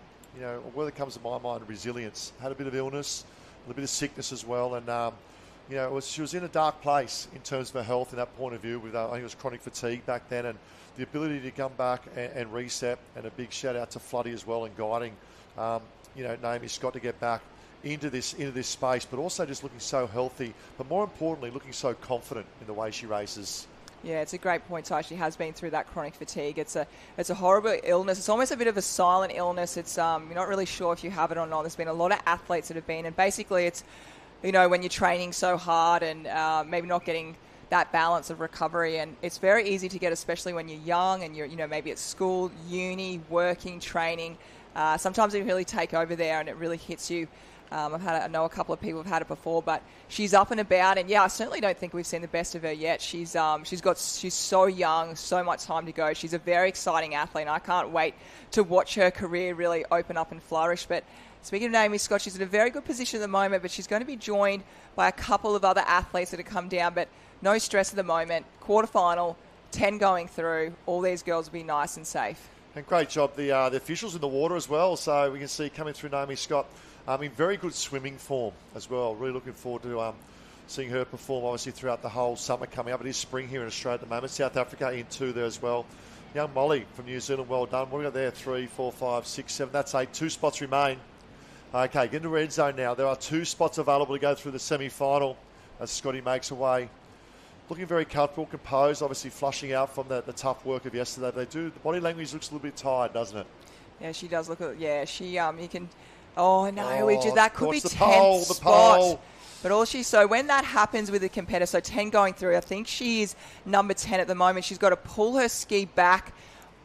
where it comes to my mind, resilience. Had a bit of illness, a little bit of sickness as well, and she was in a dark place in terms of her health in that point of view. With I think it was chronic fatigue back then, and the ability to come back and reset. And a big shout out to Floody as well in guiding, Naomi Scott to get back into this space, but also just looking so healthy, but more importantly, looking so confident in the way she races. Yeah, it's a great point, Ty. She has been through that chronic fatigue. It's a horrible illness. It's almost a bit of a silent illness. It's you're not really sure if you have it or not. There's been a lot of athletes that have been, and basically it's, when you're training so hard and maybe not getting that balance of recovery, and it's very easy to get, especially when you're young and you're maybe at school, uni, working, training. Sometimes it really take over there and it really hits you. I know a couple of people have had it before, but she's up and about, and I certainly don't think we've seen the best of her yet. She's so young, so much time to go. She's a very exciting athlete, and I can't wait to watch her career really open up and flourish. But speaking of Naomi Scott, she's in a very good position at the moment, but she's going to be joined by a couple of other athletes that have come down, but no stress at the moment. Quarterfinal, 10 going through. All these girls will be nice and safe. And great job, the officials in the water as well. So we can see coming through Naomi Scott in very good swimming form as well. Really looking forward to seeing her perform, obviously, throughout the whole summer coming up. It is spring here in Australia at the moment. South Africa in 2 there as well. Young Molly from New Zealand, well done. What have we got there? 3, 4, 5, 6, 7. That's 8. 2 spots remain. Okay, get into red zone now. There are 2 spots available to go through the semi-final as Scotty makes away. Looking very comfortable, composed, obviously flushing out from the tough work of yesterday. The body language looks a little bit tired, doesn't it? Yeah, she does look. She you can. Oh no, that could be 10th spot. Pole. But so when that happens with a competitor, so 10 going through, I think she is number 10 at the moment. She's got to pull her ski back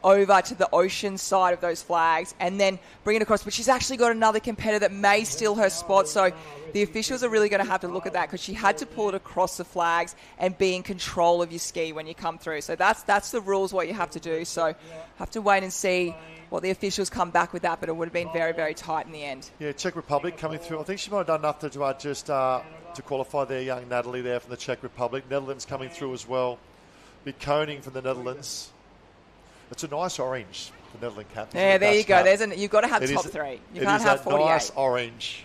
over to the ocean side of those flags and then bring it across. But she's actually got another competitor that may steal her spot. So the officials are really going to have to look at that because she had to pull it across the flags and be in control of your ski when you come through. So that's the rules, what you have to do. So have to wait and see what the officials come back with that, but it would have been very, very tight in the end. Yeah, Czech Republic coming through. I think she might have done enough to qualify there, young Natalie there from the Czech Republic. Netherlands coming through as well. Big Koning from the Netherlands. It's a nice orange, the Netherlands cap. Yeah, there you go. You've got to have top 3. You can't have 48. It is a nice orange.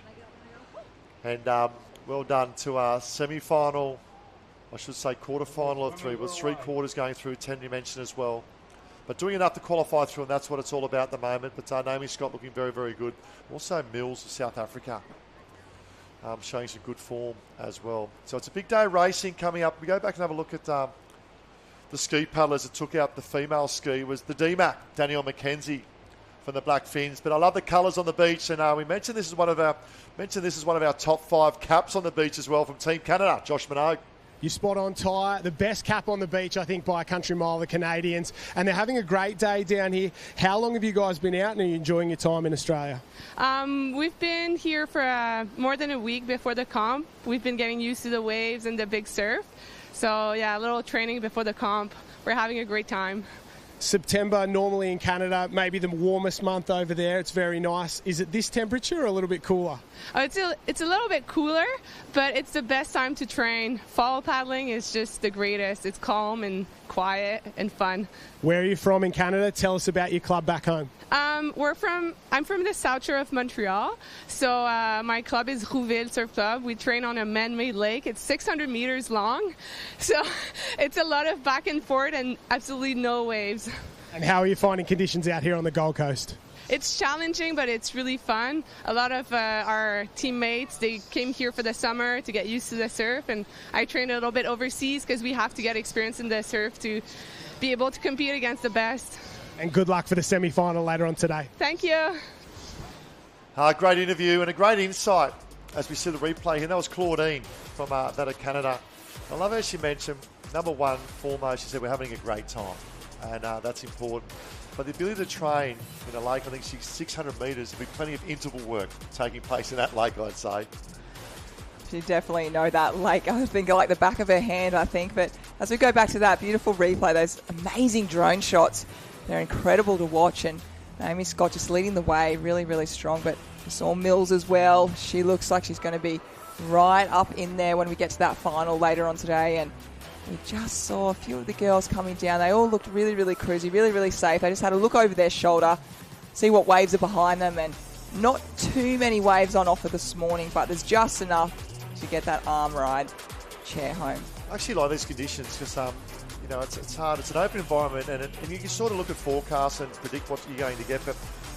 And well done to our semi-final, I should say quarter-final of 3, with 3 quarters going through 10 dimension as well. But doing enough to qualify through, and that's what it's all about at the moment. But Naomi Scott looking very, very good. Also Mills of South Africa showing some good form as well. So it's a big day of racing coming up. We go back and have a look at the ski paddlers that took out the female ski. Was the DMAC, Danielle McKenzie from the Black Fins. But I love the colours on the beach, and we mentioned this is one of our top 5 caps on the beach as well from Team Canada, Josh Minogue. You're spot on, Ty. The best cap on the beach, I think, by a country mile, the Canadians. And they're having a great day down here. How long have you guys been out and are you enjoying your time in Australia? We've been here for more than a week before the comp. We've been getting used to the waves and the big surf. So, yeah, a little training before the comp. We're having a great time. September, normally in Canada, maybe the warmest month over there. It's very nice. Is it this temperature or a little bit cooler? Oh, it's a little bit cooler, but it's the best time to train. Fall paddling is just the greatest. It's calm and quiet and fun. Where are you from in Canada? Tell us about your club back home. I'm from the south shore of Montreal. So my club is Rouville Surf Club. We train on a man-made lake. It's 600 meters long. So it's a lot of back and forth and absolutely no waves. And how are you finding conditions out here on the Gold Coast? It's challenging, but it's really fun. A lot of our teammates, they came here for the summer to get used to the surf, and I trained a little bit overseas because we have to get experience in the surf to be able to compete against the best. And good luck for the semi-final later on today. Thank you. Great interview and a great insight as we see the replay here. That was Claudine from that of Canada. I love how she mentioned, number one, foremost, she said we're having a great time, and that's important. But the ability to train in a lake, I think she's 600 metres, there'll be plenty of interval work taking place in that lake, I'd say. She definitely know that lake. I think like the back of her hand, I think. But as we go back to that beautiful replay, those amazing drone shots, they're incredible to watch. And Naomi Scott just leading the way, really, really strong. But we saw Mills as well. She looks like she's going to be right up in there when we get to that final later on today. And we just saw a few of the girls coming down. They all looked really, really cruisy, really, really safe. They just had a look over their shoulder, see what waves are behind them, and not too many waves on offer this morning, but there's just enough to get that arm ride chair home. I actually like these conditions because, it's hard. It's an open environment, and you can sort of look at forecasts and predict what you're going to get, but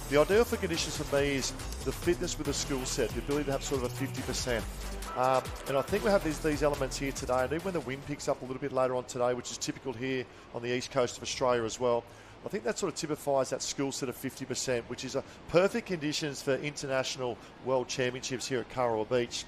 the ideal for conditions for me is the fitness with the skill set, the ability to have sort of a 50%. And I think we have these elements here today, and even when the wind picks up a little bit later on today, which is typical here on the east coast of Australia as well, I think that sort of typifies that skill set of 50%, which is a perfect conditions for international world championships here at Kurrawa Beach.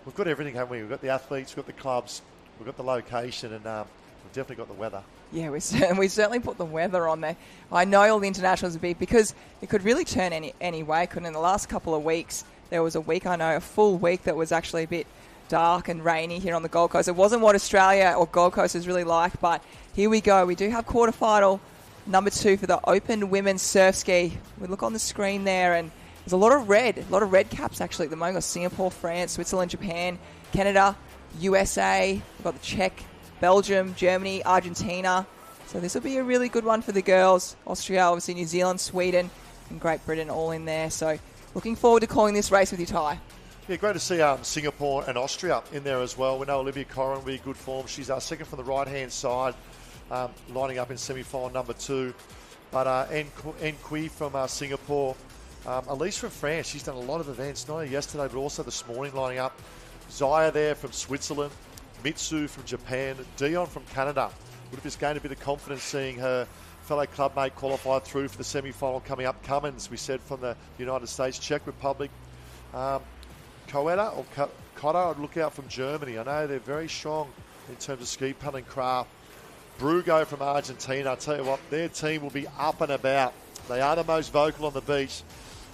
We've got everything, haven't we? We've got the athletes, we've got the clubs, we've got the location, and we've definitely got the weather. Yeah, we certainly put the weather on there. I know all the internationals would be, because it could really turn any way, couldn't it? In the last couple of weeks, there was a week, I know, a full week that was actually a bit dark and rainy here on the Gold Coast. It wasn't what Australia or Gold Coast is really like, but here we go. We do have quarterfinal number 2 for the Open Women's Surf Ski. We look on the screen there, and there's a lot of red caps actually at the moment. We've got Singapore, France, Switzerland, Japan, Canada, USA. We've got the Czech, Belgium, Germany, Argentina. So this will be a really good one for the girls. Austria, obviously New Zealand, Sweden, and Great Britain all in there. So looking forward to calling this race with you, Ty. Yeah, great to see Singapore and Austria in there as well. We know Olivia Corrin will be in good form. She's second from the right-hand side, lining up in semi-final number 2. But En Kui from Singapore, Elise from France, she's done a lot of events, not only yesterday but also this morning lining up. Zaya there from Switzerland, Mitsu from Japan, Dion from Canada. Would have just gained a bit of confidence seeing her fellow clubmate qualify through for the semi-final coming up. Cummins, we said, from the United States, Czech Republic. Coetta or Cotta, I'd look out from Germany. I know they're very strong in terms of ski paddling craft. Brugo from Argentina, I tell you what, their team will be up and about. They are the most vocal on the beach,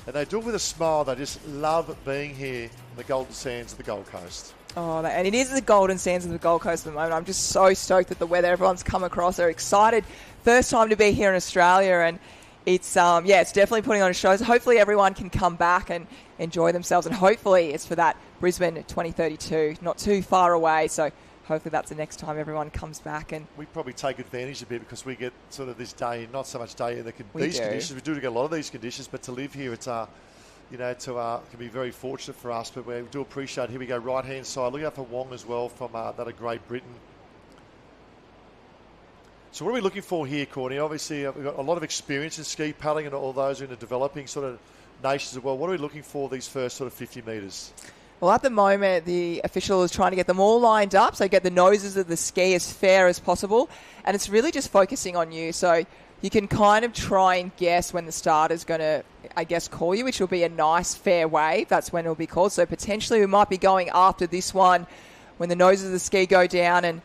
and they do it with a smile. They just love being here in the Golden Sands of the Gold Coast. Oh, and it is the Golden Sands of the Gold Coast at the moment. I'm just so stoked at the weather. Everyone's come across. They're excited. First time to be here in Australia, and it's it's definitely putting on a show. So hopefully everyone can come back and enjoy themselves, and hopefully it's for that Brisbane 2032, not too far away. So hopefully that's the next time everyone comes back. And we probably take advantage a bit because we get sort of this day, not so much day in these conditions. We do get a lot of these conditions, but to live here, it's can be very fortunate for us. But we do appreciate. Here we go, right hand side. Look out for Wong as well from that of Great Britain. So what are we looking for here, Courtney? Obviously, we've got a lot of experience in ski paddling, and all those in the developing sort of nations as well. What are we looking for these first sort of 50 metres? Well, at the moment, the official is trying to get them all lined up, so get the noses of the ski as fair as possible. And it's really just focusing on you. So you can kind of try and guess when the starter's going to, I guess, call you, which will be a nice, fair wave. That's when it'll be called. So potentially we might be going after this one when the noses of the ski go down.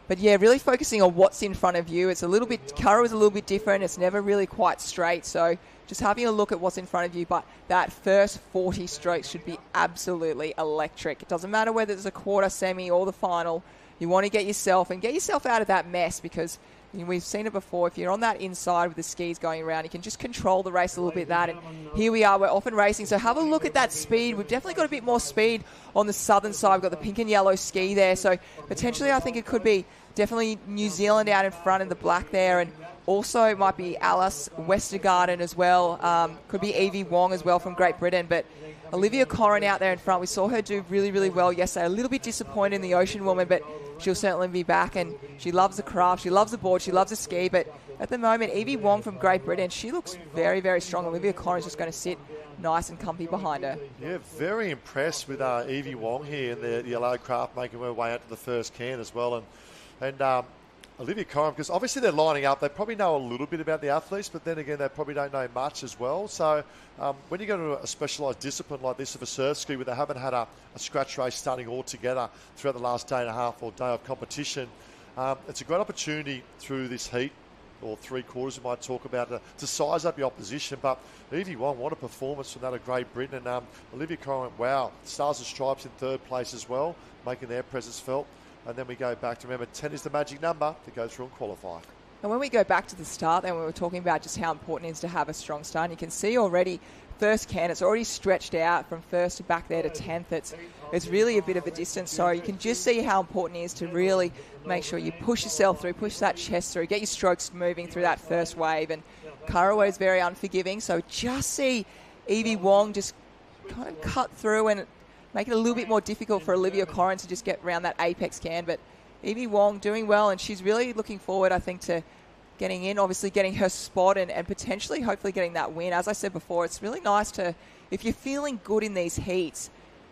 But yeah, really focusing on what's in front of you. It's a little bit, Kara is a little bit different. It's never really quite straight. So just having a look at what's in front of you. But that first 40 strokes should be absolutely electric. It doesn't matter whether it's a quarter, semi, or the final. You want to get yourself out of that mess, because we've seen it before. If you're on that inside with the skis going around, you can just control the race a little bit. And here we are. We're often racing. So have a look at that speed. We've definitely got a bit more speed on the southern side. We've got the pink and yellow ski there. So potentially I think it could be definitely New Zealand out in front in the black there. And also it might be Alice Westergaard as well. Could be Evie Wong as well from Great Britain. But Olivia Corrin out there in front. We saw her do really, really well yesterday. A little bit disappointed in the Ocean Woman, but she'll certainly be back. And she loves the craft. She loves the board. She loves the ski. But at the moment, Evie Wong from Great Britain, she looks very, very strong. Olivia Corrin's just going to sit nice and comfy behind her. Yeah, very impressed with Evie Wong here in the yellow craft, making her way out to the first can as well. And Olivia Corrin, because obviously they're lining up, they probably know a little bit about the athletes, but then again, they probably don't know much as well. So when you go to a specialised discipline like this of a surf ski, where they haven't had a scratch race starting all together throughout the last day and a half or day of competition, it's a great opportunity through this heat, or three quarters we might talk about, to size up your opposition. But Evie Wong, what a performance from that of Great Britain. And Olivia Corrin, wow, Stars and Stripes in third place as well, making their presence felt. And then we go back to, remember, 10 is the magic number to go through and qualify. And when we go back to the start, then we were talking about just how important it is to have a strong start. And you can see already, first can, it's already stretched out from first to back there to 10th. It's really a bit of a distance. So you can just see how important it is to really make sure you push yourself through, push that chest through, get your strokes moving through that first wave. And Karawa is very unforgiving. So just see Evie Wong just kind of cut through and make it a little bit more difficult for Olivia Corrin to just get around that apex can. But Evie Wong doing well, and she's really looking forward, I think, to getting in, obviously getting her spot and potentially, hopefully getting that win. As I said before, it's really nice to, if you're feeling good in these heats,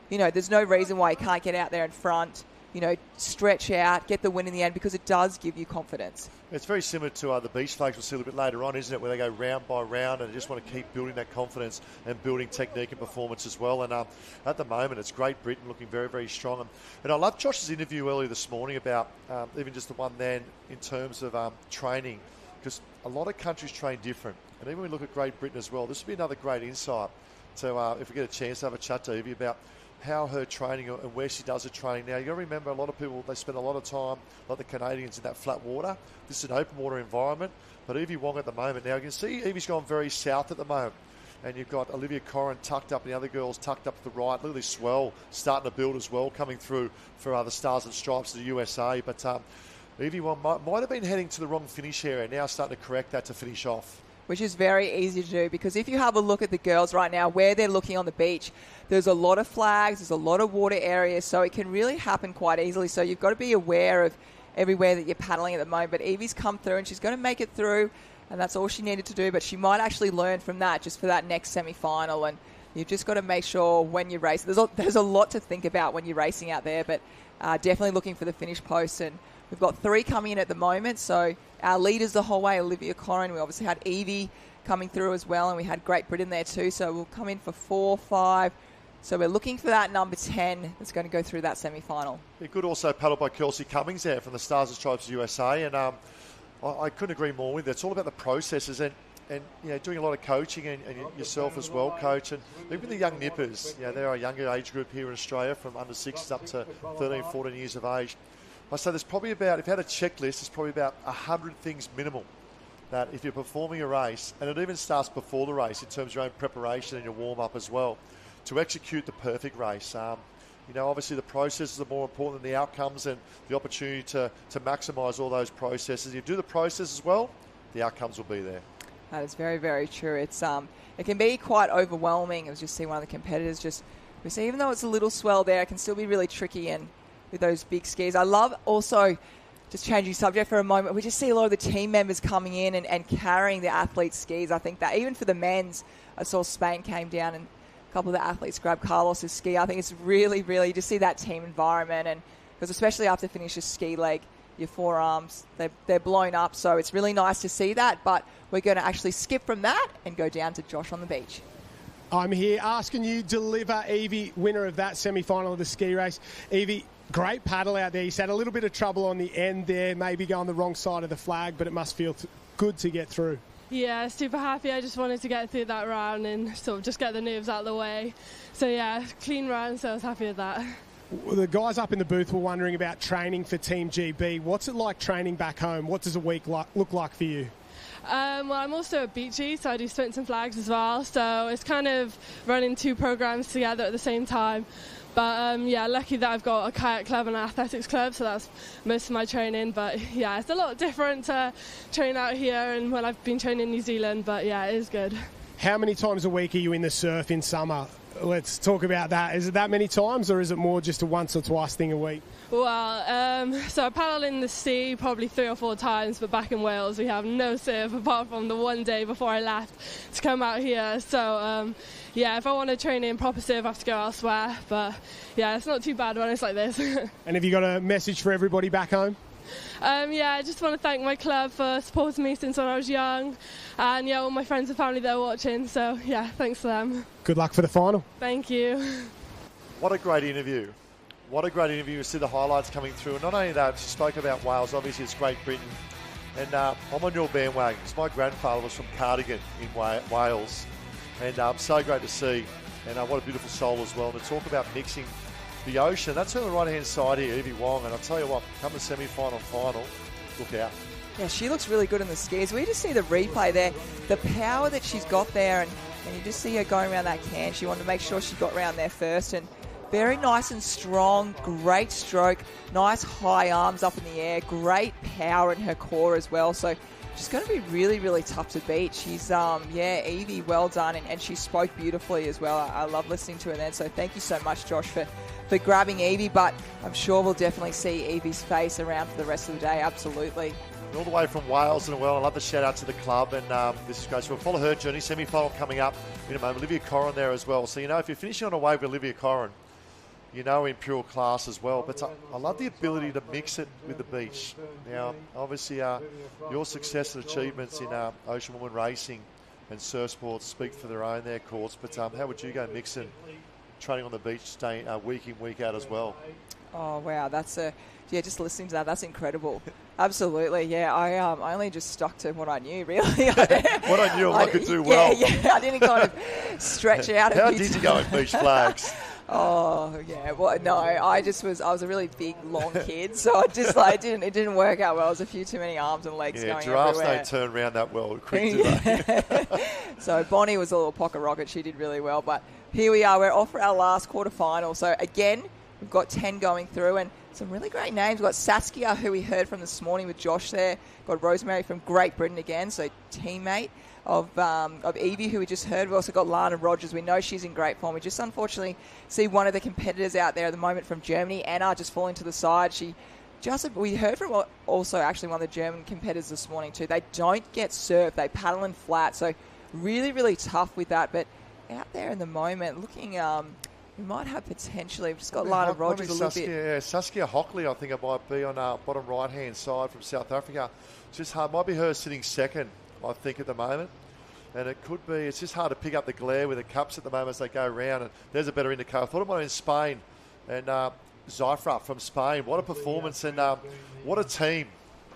there's no reason why you can't get out there in front, stretch out, get the win in the end, because it does give you confidence. It's very similar to the beach flags we'll see a little bit later on, isn't it, where they go round by round and they just want to keep building that confidence and building technique and performance as well. And at the moment, it's Great Britain looking very, very strong. And I love Josh's interview earlier this morning about even just the one then in terms of training, because a lot of countries train different. And even when we look at Great Britain as well, this would be another great insight to, if we get a chance to have a chat to Evie about how her training and where she does her training now. You've got to remember, a lot of people, they spend a lot of time, like the Canadians, in that flat water. This is an open water environment. But Evie Wong at the moment, now you can see Evie's gone very south at the moment. And you've got Olivia Corrin tucked up and the other girls tucked up to the right. Look at this swell starting to build as well, coming through for the Stars and Stripes of the USA. But Evie Wong might have been heading to the wrong finish area, now starting to correct that to finish off. Which is very easy to do, because if you have a look at the girls right now, where they're looking on the beach, there's a lot of flags, there's a lot of water areas, so it can really happen quite easily. So you've got to be aware of everywhere that you're paddling at the moment. But Evie's come through and she's going to make it through, and that's all she needed to do. But she might actually learn from that just for that next semi-final. And you've just got to make sure when you race, there's a lot to think about when you're racing out there, but definitely looking for the finish post. And we've got 3 coming in at the moment, so our leaders the whole way, Olivia Corrin. We obviously had Evie coming through as well, and we had Great Britain there too, so we'll come in for 4, 5. So we're looking for that number 10 that's going to go through that semi-final. Yeah, good also paddled by Kelsey Cummings there from the Stars and Stripes USA, and I couldn't agree more with it. It's all about the processes and doing a lot of coaching and yourself as well, coach. And even the young nippers, they're our younger age group here in Australia, from under 6 up to 13, 14 years of age. I say there's probably about, if you had a checklist, there's probably about 100 things minimal that if you're performing a race, and it even starts before the race in terms of your own preparation and your warm-up as well, to execute the perfect race. Obviously the processes are more important than the outcomes, and the opportunity to maximise all those processes. If you do the processes well, the outcomes will be there. That is very, very true. It's it can be quite overwhelming. I was just seeing one of the competitors we see, even though it's a little swell there, it can still be really tricky and with those big skis. I love also, just changing subject for a moment, we just see a lot of the team members coming in and carrying the athletes' skis. I think that even for the men's, I saw Spain came down and a couple of the athletes grabbed Carlos's ski. I think it's really, really to see that team environment, and because especially after finish a ski leg, your forearms, they're blown up. So it's really nice to see that, but we're going to actually skip from that and go down to Josh on the beach. I'm here asking you, deliver Evie, winner of that semi-final of the ski race. Evie, Great paddle out there. He's had a little bit of trouble on the end there, maybe going the wrong side of the flag, but it must feel good to get through. Yeah, super happy. I just wanted to get through that round and sort of just get the nerves out of the way. So yeah, clean run, so I was happy with that. The guys up in the booth were wondering about training for Team GB. What's it like training back home? What does a week look like for you? Well, I'm also a beachy, so I do sprints and flags as well. So it's kind of running 2 programs together at the same time. But yeah, lucky that I've got a kayak club and an athletics club, so that's most of my training. But yeah, it's a lot different to train out here and when I've been training in New Zealand. But yeah, it is good. How many times a week are you in the surf in summer? Let's talk about that. Is it that many times, or is it more just a once or twice thing a week? Well, so I paddle in the sea probably 3 or 4 times, but back in Wales we have no surf apart from the one day before I left to come out here. So yeah, if I want to train in proper surf, I have to go elsewhere. But yeah, it's not too bad when it's like this. And have you got a message for everybody back home? Yeah, I just want to thank my club for supporting me since when I was young, and yeah, all my friends and family that are watching. So yeah, thanks to them. Good luck for the final. Thank you. What a great interview. What a great interview. You see the highlights coming through. And not only that, she spoke about Wales. Obviously, it's Great Britain. And I'm on your bandwagon because my grandfather was from Cardigan in Wales. And so great to see. And what a beautiful soul as well. And to talk about mixing the ocean, that's on the right-hand side here, Evie Wong. And I'll tell you what, come the semi-final and final, look out. Yeah, she looks really good in the skis. We just see the replay there, the power that she's got there, and you just see her going around that can. She wanted to make sure she got around there first, and very nice and strong, great stroke, nice high arms up in the air, great power in her core as well. So she's going to be really, really tough to beat. She's, yeah, Evie, well done, and she spoke beautifully as well. I love listening to her then. So thank you so much, Josh, for grabbing Evie, but I'm sure we'll definitely see Evie's face around for the rest of the day, absolutely. All the way from Wales and well, I love the shout out to the club, and this is great. So we'll follow her journey. Semi-final coming up in a moment. Olivia Corrin there as well. So, you know, if you're finishing on a wave with Olivia Corrin, you know, in pure class as well. But I love the ability to mix it with the beach. Now, obviously, your success and achievements in ocean woman racing and surf sports speak for their own there, of course. But how would you go mixing training on the beach, staying week in, week out as well? Oh, wow. That's yeah, just listening to that, that's incredible. Absolutely, yeah. I only just stuck to what I knew, really. What I knew I could do well. Yeah, I didn't kind of stretch out. How did you go in beach flags? Oh, yeah. Well, no, I was a really big, long kid, so it didn't work out well. It was a few too many arms and legs going giraffes everywhere. don't turn around that well quick, do they? So Bonnie was a little pocket rocket. She did really well, but here we are. We're off for our last quarterfinal. So again, we've got 10 going through, and some really great names. We've got Saskia, who we heard from this morning with Josh there. Got Rosemary from Great Britain again, so teammate of Evie, who we just heard. We've also got Lana Rogers. We know she's in great form. We just unfortunately see one of the competitors out there at the moment from Germany, Anna, just falling to the side. We heard from also actually one of the German competitors this morning too. They don't get surf. They paddle in flat, so really, really tough with that. But out there in the moment, looking... we might have potentially. We've just got Lana Rogers a little bit. Yeah, Saskia Hockley, I think it might be on bottom right-hand side from South Africa. It's just hard. Might be her sitting second, I think, at the moment. And it could be. It's just hard to pick up the glare with the cups at the moment as they go round. And there's a better indicator. I thought it might have been Spain. And Zifra from Spain. What a performance and what a team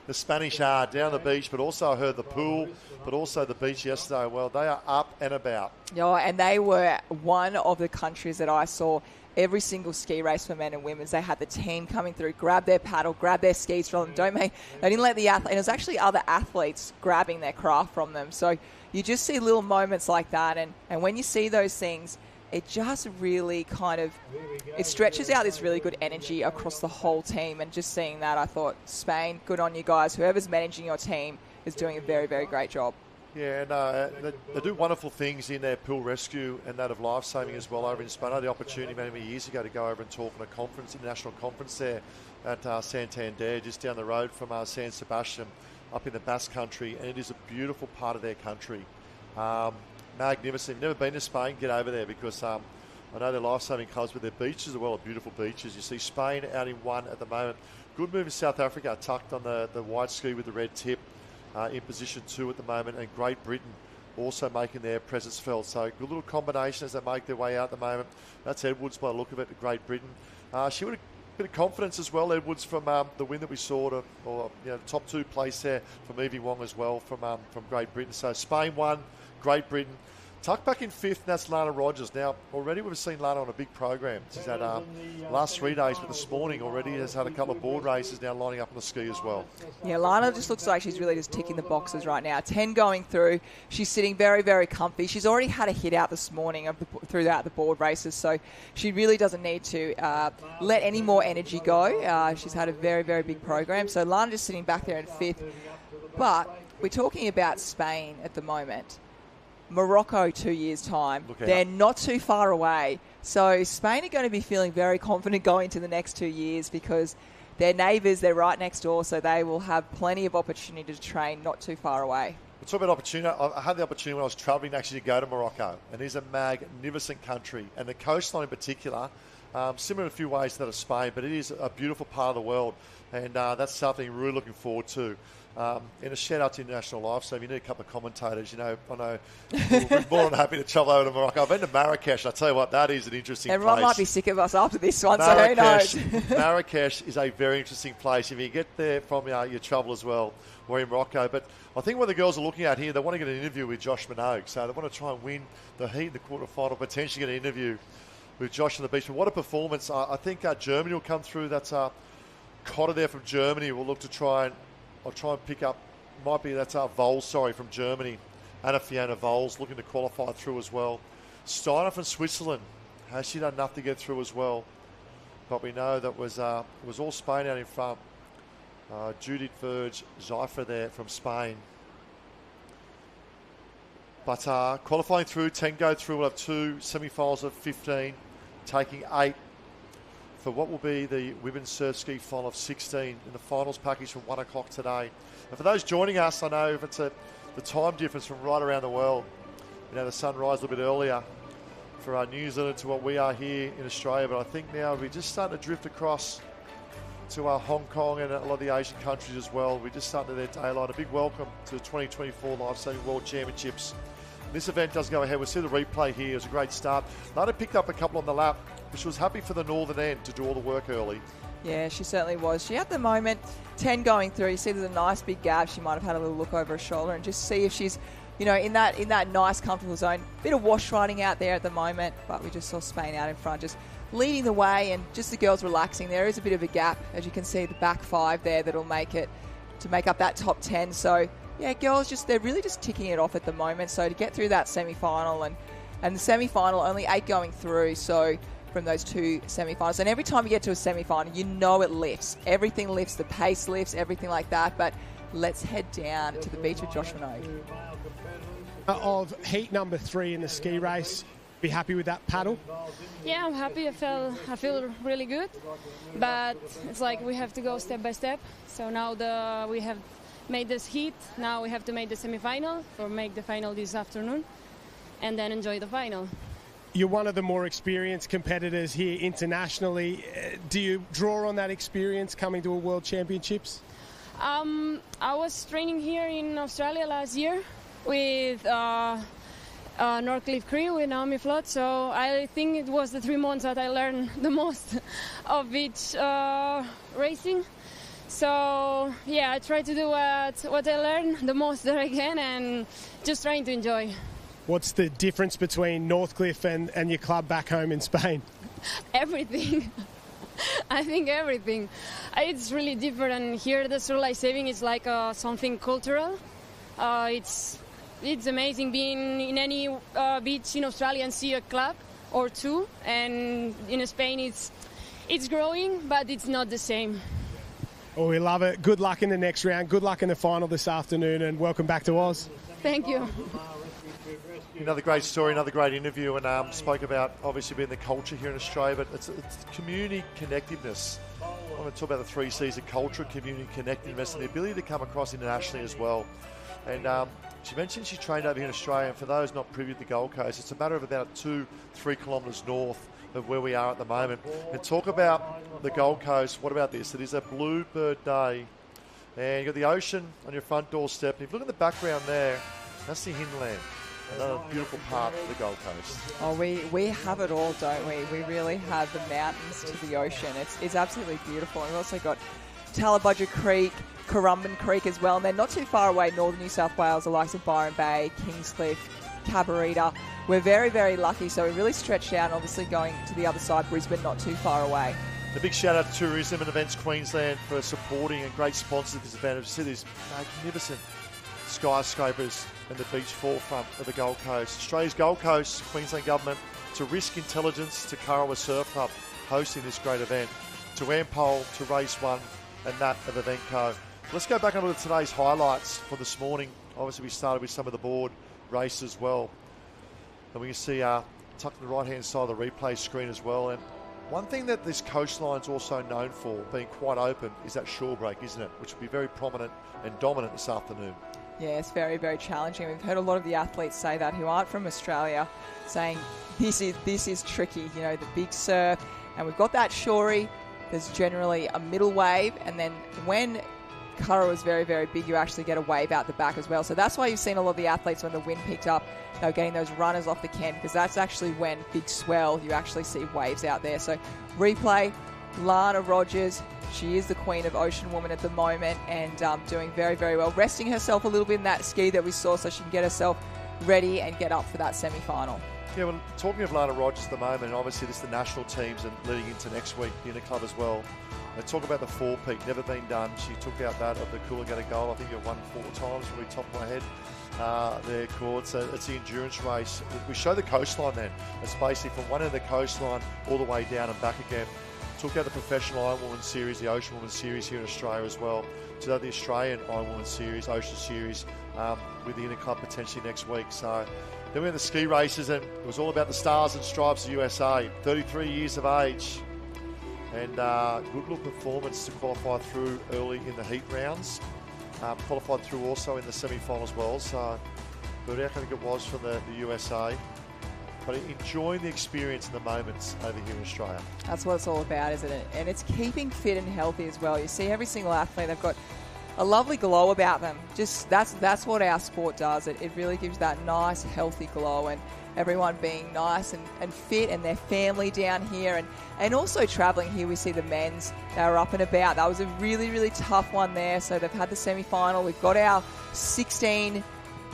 the Spanish are down the beach, but also I heard the pool, but also the beach yesterday. Well, they are up and about. Yeah, and they were one of the countries that I saw every single ski race for men and women. They had the team coming through, grab their paddle, grab their skis from them. They didn't let the athlete, and it was actually other athletes grabbing their craft from them. So you just see little moments like that, and when you see those things, it just really it stretches out this really good energy across the whole team. And just seeing that, I thought, Spain, good on you guys. Whoever's managing your team is doing a very, very great job. Yeah, and they do wonderful things in their pool rescue and that of lifesaving as well over in Spain. I had the opportunity many years ago to go over and talk on a conference, international conference there at Santander, just down the road from San Sebastian up in the Basque Country, and it is a beautiful part of their country. Magnificent. Never been to Spain, get over there because I know their lifesaving clubs, but their beaches as well are beautiful beaches. You see Spain out in one at the moment. Good move in South Africa, tucked on the white ski with the red tip in position 2 at the moment, and Great Britain also making their presence felt. So good little combination as they make their way out at the moment. That's Edwards by the look of it, Great Britain. She would have bit of confidence as well, Edwards, from the win that we saw, the top 2 place there from Evie Wong as well from Great Britain. So Spain won, Great Britain. Tucked back in 5th, and that's Lana Rogers. Now, already we've seen Lana on a big program. She's had last 3 days, but this morning already has had a couple of board races now lining up on the ski as well. Yeah, Lana just looks like she's really just ticking the boxes right now. 10 going through. She's sitting very, very comfy. She's already had a hit out this morning throughout the board races, so she really doesn't need to let any more energy go. She's had a very, very big program. So Lana just sitting back there in 5th. But we're talking about Spain at the moment. Morocco 2 years' time. They're not too far away. So Spain are going to be feeling very confident going into the next 2 years because they're neighbours, they're right next door, so they will have plenty of opportunity to train not too far away. We'll talk about opportunity. I had the opportunity when I was travelling actually to go to Morocco, and it is a magnificent country, and the coastline in particular, similar in a few ways to that of Spain, but it is a beautiful part of the world, and that's something we're really looking forward to. In a shout out to International Lifesaving, you need a couple of commentators. I know we're more than happy to travel over to Morocco. I've been to Marrakesh. I tell you what, that is an interesting place. Everyone might be sick of us after this one, so who knows? Marrakesh is a very interesting place if you get there from your travel as well. We're in Morocco, but I think what the girls are looking at here, they want to get an interview with Josh Minogue, so they want to try and win the heat in the quarterfinal, potentially get an interview with Josh on the beach. But what a performance! I think Germany will come through. That's Cotter there from Germany. We'll look to try and pick up, that's Vols, from Germany. Anna Fiona Vols looking to qualify through as well. Steiner from Switzerland. Has she done enough to get through as well? But we know that it was all Spain out in front. Judith Verge, Zypher there from Spain. But qualifying through, 10 go through. We'll have 2 semi-finals of 15, taking 8 for what will be the women's surf ski final of 16 in the finals package from 1 o'clock today. And for those joining us, I know if it's the time difference from right around the world, the sun rises a little bit earlier for New Zealand to what we are here in Australia, but I think now we're just starting to drift across to Hong Kong and a lot of the Asian countries as well. We're just starting to their daylight. A big welcome to the 2024 Lifesaving World Championships. This event does go ahead. We'll see the replay here. It was a great start. Lana picked up a couple on the lap, but she was happy for the northern end to do all the work early. Yeah, she certainly was. She, at the moment, 10 going through. You see there's a nice big gap. She might have had a little look over her shoulder and just see if she's, in that nice, comfortable zone. Bit of wash riding out there at the moment, but we just saw Spain out in front just leading the way and just the girls relaxing. There is a bit of a gap, as you can see, the back 5 there that'll make it to make up that top 10. So, yeah, girls they're really just ticking it off at the moment. So to get through that semi-final and the semi-final, only 8 going through. So from those 2 semi-finals. And every time you get to a semi-final, it lifts. Everything lifts, the pace lifts, everything like that. But let's head down to the beach with Josh Minogue. Of heat number 3 in the ski race, be happy with that paddle? Yeah, I'm happy. I feel really good. But it's like we have to go step by step. So now we have made this heat. Now we have to make the semi-final or make the final this afternoon and then enjoy the final. You're one of the more experienced competitors here internationally. Do you draw on that experience coming to a World Championships? I was training here in Australia last year with Northcliffe Crew with Naomi Flood, so I think it was the 3 months that I learned the most of each racing. So yeah, I try to do what I learn the most that I can and just trying to enjoy. What's the difference between Northcliffe and your club back home in Spain? Everything. I think everything. It's really different, and here the Lifesaving is like something cultural. It's amazing being in any beach in Australia and see a club or 2, and in Spain it's growing, but it's not the same. Oh, we love it. Good luck in the next round. Good luck in the final this afternoon, and welcome back to Oz. Thank you. Another great story, another great interview, and spoke about obviously being the culture here in Australia, but it's community connectiveness. I want to talk about the 3 C's of culture, community connectiveness, and the ability to come across internationally as well. And she mentioned she trained over here in Australia, and for those not privy to the Gold Coast, it's a matter of about 2-3 kilometres north of where we are at the moment. And talk about the Gold Coast, what about this? It is a bluebird day, and you've got the ocean on your front doorstep. And if you look at the background there, that's the hinterland. Another beautiful part of the Gold Coast. Oh, we have it all, don't we? We really have the mountains to the ocean. It's absolutely beautiful. And we've also got Tallabudger Creek, Currumbin Creek as well. And then not too far away, northern New South Wales, the likes of Byron Bay, Kingscliff, Cabarita. We're very, very lucky. So we're really stretched out, and obviously going to the other side, Brisbane, not too far away. A big shout out to Tourism and Events Queensland for supporting and great sponsors of this event. You see these magnificent skyscrapers and the beach forefront of the Gold Coast. Australia's Gold Coast, Queensland Government, to Risk Intelligence, to Kurrawa Surf Club hosting this great event, to Ampol, to Race One and that of Eventco. Let's go back onto today's highlights for this morning. Obviously we started with some of the board races as well. And we can see tucked on the right hand side of the replay screen as well. And one thing that this coastline's also known for, being quite open, is that shore break, isn't it? Which will be very prominent and dominant this afternoon. Yeah, it's very, very challenging. We've heard a lot of the athletes say that who aren't from Australia, saying this is tricky, you know, the big surf. And we've got that shorey, there's generally a middle wave, and then when Currawa is very, very big, you actually get a wave out the back as well. So that's why you've seen a lot of the athletes, when the wind picked up, they were getting those runners off the Ken, because that's actually when big swell, you actually see waves out there. So replay, Lana Rogers, she is the queen of Ocean Woman at the moment, and doing very, very well. Resting herself a little bit in that ski that we saw so she can get herself ready and get up for that semi-final. Yeah, well, talking of Lana Rogers at the moment, and obviously this is the national teams and leading into next week, the Club as well. They talk about the four-peak, never been done. She took out that of the Coolangatta Gold. I think it won 4 times, really top of my head there, Cord. So it's the endurance race. We show the coastline then. It's basically from one end of the coastline all the way down and back again. Took out the professional Iron Woman Series, the Ocean Woman Series here in Australia as well. To the Australian Iron Woman Series, Ocean Series, with the Club potentially next week. So then we had the ski races, and it was all about the Stars and Stripes of USA. 33 years of age. And good little performance to qualify through early in the heat rounds. Qualified through also in the semi-final as well. So good out, I think it was from the USA. But enjoying the experience and the moments over here in Australia. That's what it's all about, isn't it? And it's keeping fit and healthy as well. You see every single athlete, they've got a lovely glow about them. Just that's what our sport does. It really gives that nice, healthy glow, and everyone being nice and fit, and their family down here, and also travelling here. We see the men's, they were up and about. That was a really, really tough one there. So they've had the semi-final. We've got our 16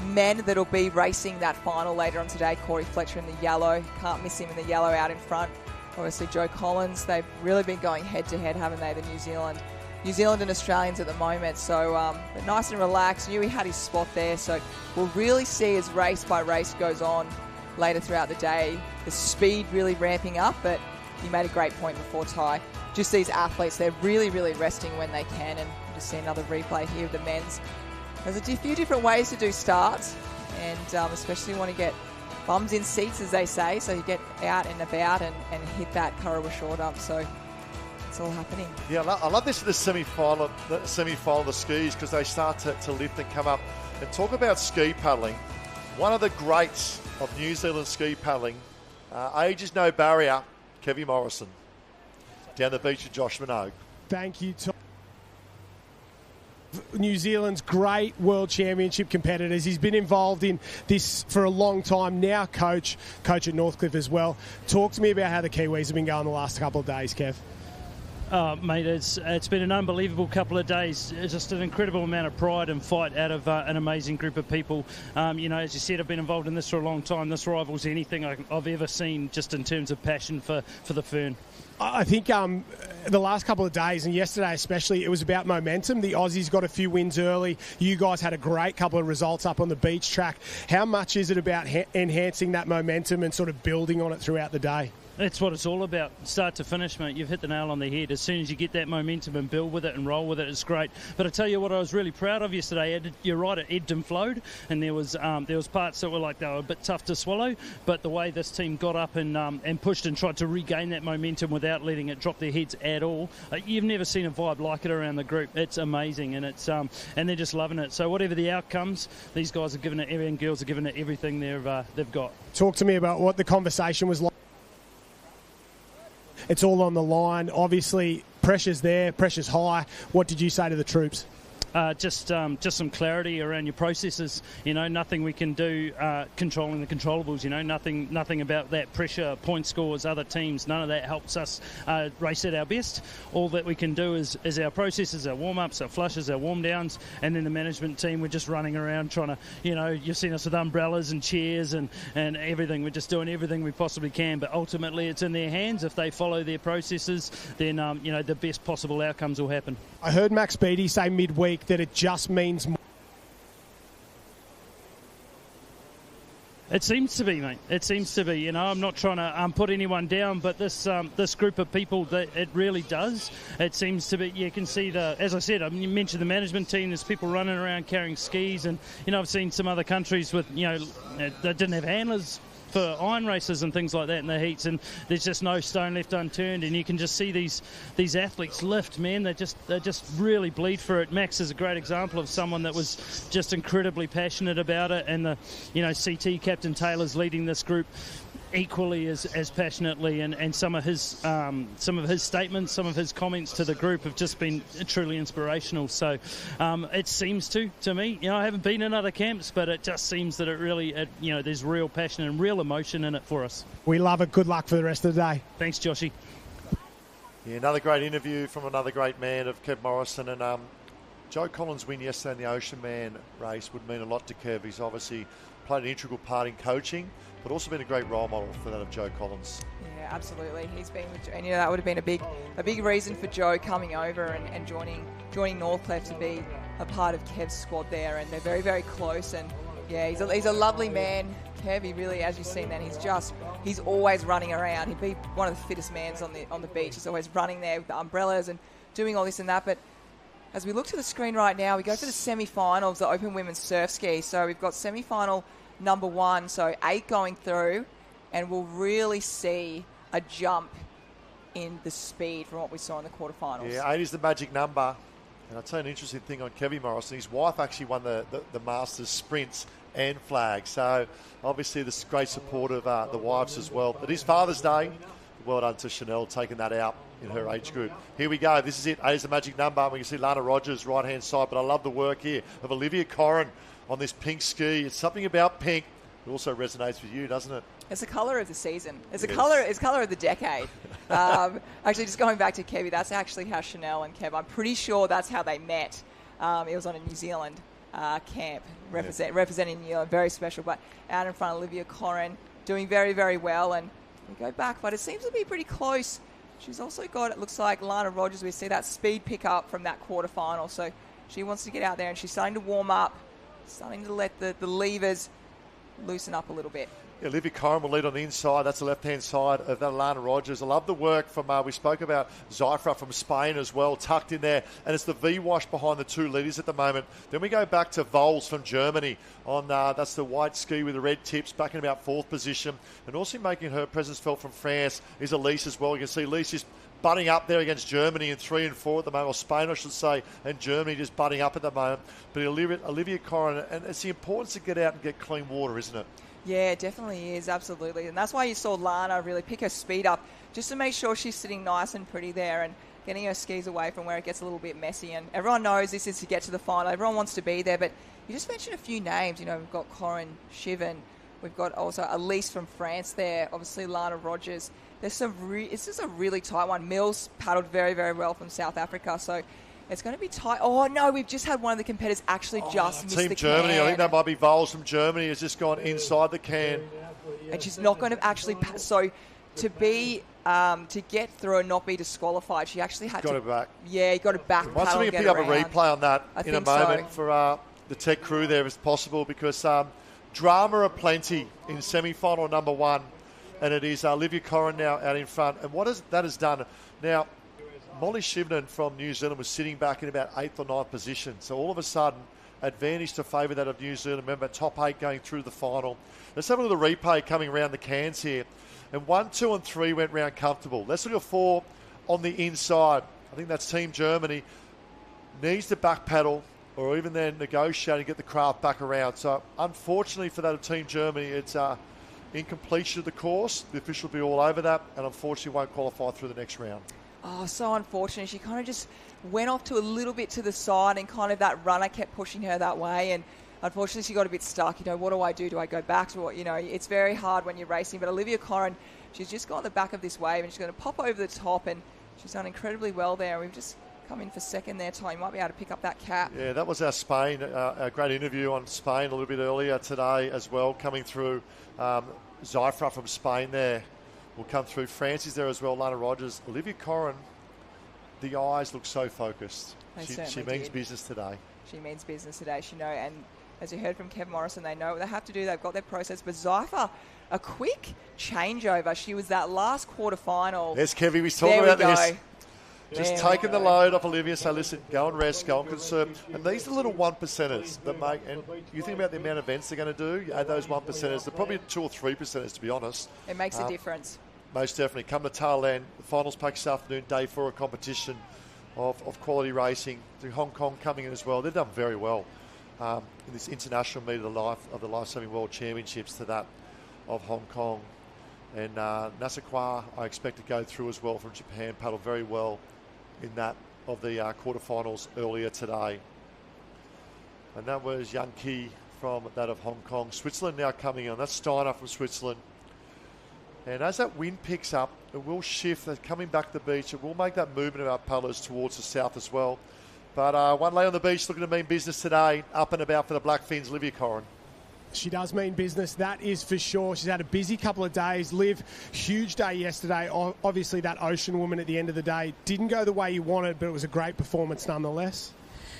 men that'll be racing that final later on today. Corey Fletcher in the yellow. Can't miss him in the yellow out in front. Obviously Joe Collins. They've really been going head-to-head, haven't they, the New Zealand and Australians at the moment. So they're nice and relaxed. Knew he had his spot there. So we'll really see as race by race goes on later throughout the day, the speed really ramping up. But you made a great point before, Ty. Just these athletes, they're really, really resting when they can. And just see another replay here of the men's. There's a few different ways to do starts, and especially want to get bums in seats, as they say, so you get out and about and hit that Kurrawa shore dump. So it's all happening. Yeah, I love this in the semi-final of the skis, because they start to lift and come up. And talk about ski paddling. One of the greats of New Zealand ski paddling, age is no barrier, Kevin Morrison. Down the beach with Josh Minogue. Thank you, Tom. New Zealand's great World Championship competitors. He's been involved in this for a long time now, coach at Northcliffe as well. Talk to me about how the Kiwis have been going the last couple of days, Kev. Mate, it's been an unbelievable couple of days. It's just an incredible amount of pride and fight out of an amazing group of people. As you said, I've been involved in this for a long time. This rivals anything I've ever seen, just in terms of passion for the Fern. I think the last couple of days, and yesterday especially, it was about momentum. The Aussies got a few wins early. You guys had a great couple of results up on the beach track. How much is it about enhancing that momentum and sort of building on it throughout the day? That's what it's all about, start to finish, mate. You've hit the nail on the head. As soon as you get that momentum and build with it and roll with it, it's great. But I tell you what I was really proud of yesterday, you're right, it ebbed and flowed, and there was parts that were like they were a bit tough to swallow, but the way this team got up and pushed and tried to regain that momentum without letting it drop their heads at all, you've never seen a vibe like it around the group. It's amazing, and and they're just loving it. So whatever the outcomes, these guys are giving it, and girls are giving it everything they've got. Talk to me about what the conversation was like. It's all on the line. Obviously, pressure's there, pressure's high. What did you say to the troops? just some clarity around your processes. Nothing we can do controlling the controllables. Nothing about that pressure, point scores, other teams. None of that helps us race at our best. All that we can do is our processes, our warm-ups, our flushes, our warm-downs, and then the management team, we're just running around trying to, you've seen us with umbrellas and chairs and everything. We're just doing everything we possibly can, but ultimately it's in their hands. If they follow their processes, then, the best possible outcomes will happen. I heard Max Beattie say midweek that it just means more. It seems to be, mate. It seems to be. I'm not trying to put anyone down, but this group of people, it really does. It seems to be. You can see as I said, you mentioned the management team. There's people running around carrying skis, and I've seen some other countries with that didn't have handlers for iron races and things like that in the heats, and there's just no stone left unturned, and you can just see these athletes lift, man. They just really bleed for it. Max is a great example of someone that was just incredibly passionate about it, and the CT Captain Taylor's leading this group equally as passionately, and some of his statements, some of his comments to the group have just been truly inspirational. So it seems to me, I haven't been in other camps, but it just seems that it really, there's real passion and real emotion in it for us. We love it. Good luck for the rest of the day. Thanks, Joshy. Yeah, another great interview from another great man of Kev Morrison, and Joe Collins' win yesterday in the Ocean Man race would mean a lot to Kev. He's obviously played an integral part in coaching, but also been a great role model for that of Joe Collins. Yeah, absolutely. He's been, and that would have been a big reason for Joe coming over and joining Northcliffe to be a part of Kev's squad there, and they're very, very close. And yeah, he's a lovely man, Kev. He really, as you've seen, then he's always running around. He'd be one of the fittest mans on the beach. He's always running there with the umbrellas and doing all this and that. But as we look to the screen right now, we go for the semi-finals, the Open Women's Surf Ski. So we've got semi-final number 1, so 8 going through, and we'll really see a jump in the speed from what we saw in the quarterfinals. Yeah, 8 is the magic number. And I'll tell you an interesting thing on Kevin Morrison. His wife actually won the Masters sprints and flag. So obviously this great support of the wives as well. It is Father's Day. Well done to Chanel taking that out in her age group. Here we go. This is it. 8 is the magic number. We can see Lana Rogers right-hand side, but I love the work here of Olivia Corrin on this pink ski. It's something about pink. It also resonates with you, doesn't it? It's the colour of the season. It's colour of the decade. Actually, just going back to Kevy, that's actually how Chanel and Kev, I'm pretty sure that's how they met. It was on a New Zealand camp representing New Zealand. Very special. But out in front, Olivia Corrin doing very, very well. And we go back, but it seems to be pretty close. She's also got, it looks like, Lana Rogers. We see that speed pick up from that quarterfinal. So she wants to get out there, and she's starting to warm up, starting to let the levers loosen up a little bit. Yeah, Olivia Corrin will lead on the inside. That's the left-hand side of that Lana Rogers. I love the work from, we spoke about Zyfra from Spain as well, tucked in there. And it's the V-wash behind the two leaders at the moment. Then we go back to Vols from Germany on, that's the white ski with the red tips, back in about 4th position. And also making her presence felt from France is Elise as well. You can see Elise is butting up there against Germany in 3 and 4 at the moment, or Spain, I should say, and Germany just butting up at the moment. But Olivia Corrin, and it's the importance to get out and get clean water, isn't it? Yeah, it definitely is, absolutely. And that's why you saw Lana really pick her speed up, just to make sure she's sitting nice and pretty there and getting her skis away from where it gets a little bit messy. And everyone knows this is to get to the final. Everyone wants to be there. But you just mentioned a few names. We've got Corrin Shiven. We've got also Elise from France there. Obviously, Lana Rogers. There's this is a really tight one. Mills paddled very, very well from South Africa. So it's going to be tight. Oh, no, we've just had one of the competitors actually just miss the Team Germany, can. I think that might be Vols from Germany, has just gone inside the can. And she's not going to actually pass. So to get through and not be disqualified, she actually had got it back. Yeah, got it back. Once we can pick up a replay on that in a moment for the tech crew there if possible, because drama aplenty in semi-final number 1. And it is Olivia Corrin now out in front. And what that has done, now, Molly Shivnan from New Zealand was sitting back in about 8th or 9th position. So all of a sudden, advantage to favour that of New Zealand. Remember, top 8 going through the final. Let's have a look at the replay coming around the cans here. And 1, 2 and 3 went round comfortable. Let's look at 4 on the inside. I think that's Team Germany. Needs to back paddle or even then negotiate and get the craft back around. So unfortunately for that of Team Germany, it's incompletion of the course. The official will be all over that and unfortunately won't qualify through the next round. Oh, so unfortunate. She kind of just went off to a little bit to the side, and kind of that runner kept pushing her that way, and unfortunately she got a bit stuck. What do I do? Do I go back to what? It's very hard when you're racing, but Olivia Corrin, she's just got on the back of this wave, and she's going to pop over the top, and she's done incredibly well there. We've just come in for second there, Ty. You might be able to pick up that cap. Yeah, that was our Spain, a great interview on Spain a little bit earlier today as well, coming through. Zyfra from Spain there will come through. Francis there as well, Lana Rogers. Olivia Corrin, the eyes look so focused. She means business today. She means business today, and as you heard from Kev Morrison, they know what they have to do. They've got their process. But Zypher, a quick changeover. She was that last quarterfinal. Yes, Kevy, we talking about this. Just taking the load off Olivia. So listen, go and rest, go and conserve. And these are little 1%ers that make. And you think about the amount of events they're going to do. You add those 1%ers. They're probably 2 or 3%ers, to be honest. It makes a difference. Most definitely. Come to tail end. The finals pack this afternoon, day 4 of competition of quality racing. To Hong Kong coming in as well. They've done very well in this international meet of the Lifesaving World Championships to that of Hong Kong. And Nasakwa, I expect to go through as well from Japan. Paddled very well in that of the quarterfinals earlier today. And that was Yang Ki from that of Hong Kong. Switzerland now coming on. That's Steiner from Switzerland. And as that wind picks up, it will shift. They're coming back to the beach. It will make that movement of our paddlers towards the south as well. But one lay on the beach looking to mean business today. Up and about for the Black Fins, Olivia Corrin. She does mean business, that is for sure. She's had a busy couple of days. Liv, huge day yesterday. Obviously, that Ocean Woman at the end of the day didn't go the way you wanted, but it was a great performance nonetheless.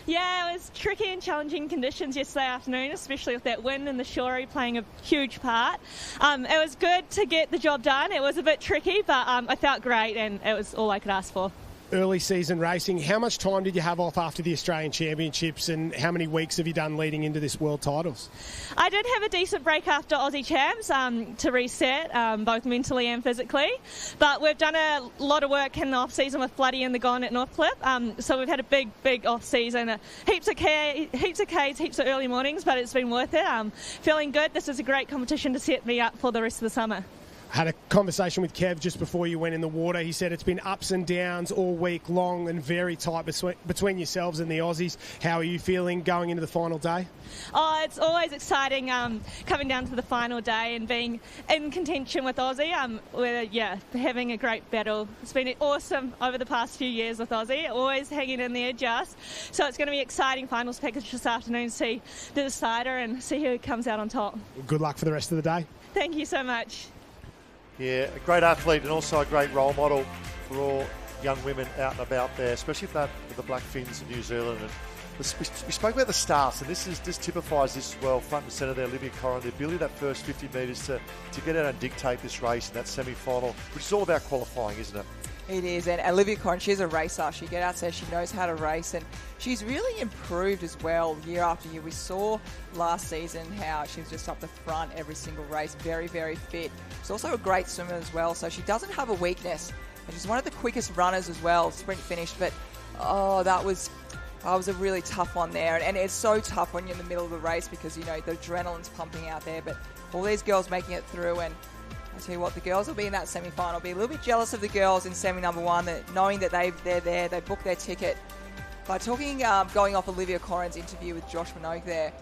Yeah, it was tricky and challenging conditions yesterday afternoon, especially with that wind and the shorey playing a huge part. It was good to get the job done. It was a bit tricky, but I felt great, and it was all I could ask for. Early season racing, how much time did you have off after the Australian Championships, and how many weeks have you done leading into this World Titles? I did have a decent break after Aussie Champs to reset, both mentally and physically. But we've done a lot of work in the off-season with Floody and the Gone at Northcliffe. So we've had a big off-season, heaps of Ks, heaps of early mornings, but it's been worth it. Feeling good. This is a great competition to set me up for the rest of the summer. Had a conversation with Kev just before you went in the water. He said it's been ups and downs all week long and very tight between yourselves and the Aussies. How are you feeling going into the final day? Oh, it's always exciting coming down to the final day and being in contention with Aussie. We're having a great battle. It's been awesome over the past few years with Aussie, always hanging in there just. So it's going to be exciting finals package this afternoon, see the decider and see who comes out on top. Good luck for the rest of the day. Thank you so much. Yeah, a great athlete and also a great role model for all young women out and about there, especially for the Black Fins of New Zealand. And we spoke about the starts, and this typifies this as well, front and centre there, Olivia Corrin, the ability that first 50 metres to get out and dictate this race in that semi-final, which is all about qualifying, isn't it? It is, and Olivia Corrin, she's a racer. She gets out there, she knows how to race, and she's really improved as well year after year. We saw last season how she was just up the front every single race, very, very fit. She's also a great swimmer as well, so she doesn't have a weakness. And she's one of the quickest runners as well, sprint finished, but that was a really tough one there. And it's so tough when you're in the middle of the race because, the adrenaline's pumping out there, but all these girls making it through, and I tell you what, the girls will be in that semi-final. Be a little bit jealous of the girls in semi number 1, knowing that they're there, they booked their ticket. But talking, going off Olivia Corrin's interview with Josh Minogue there,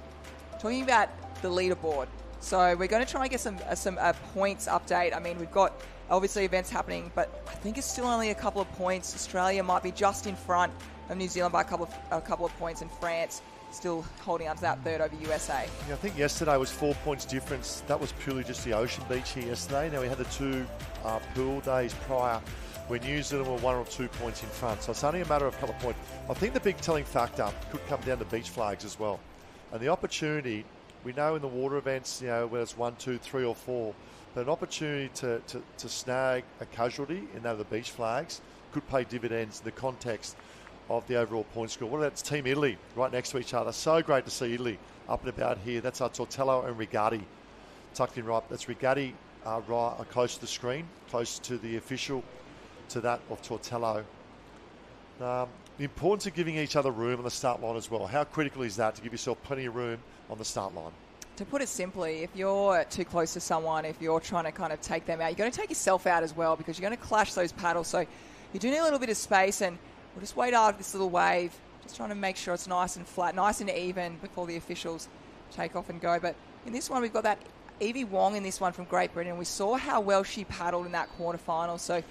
talking about the leaderboard. So we're going to try and get some points update. I mean, we've got obviously events happening, but I think it's still only a couple of points. Australia might be just in front of New Zealand by a couple of points, and France still holding on to that third over USA. Yeah, I think yesterday was 4 points difference. That was purely just the Ocean Beach here yesterday. Now we had the 2 pool days prior where New Zealand were 1 or 2 points in front. So it's only a matter of a couple of points. I think the big telling factor could come down to beach flags as well. And the opportunity, we know in the water events, whether it's 1, 2, 3 or 4, but an opportunity to snag a casualty in that of the beach flags could pay dividends in the context of the overall point score. What about Team Italy right next to each other? So great to see Italy up and about here. That's our Tortello and Rigatti tucked in right. That's Rigatti right close to the screen, close to the official, to that of Tortello. The importance of giving each other room on the start line as well. How critical is that to give yourself plenty of room on the start line? To put it simply, if you're too close to someone, if you're trying to kind of take them out, you're going to take yourself out as well because you're going to clash those paddles. So you do need a little bit of space, and we'll just wait after this little wave, just trying to make sure it's nice and flat, nice and even before the officials take off and go. But in this one, we've got that Evie Wong in this one from Great Britain. We saw how well she paddled in that quarterfinal, so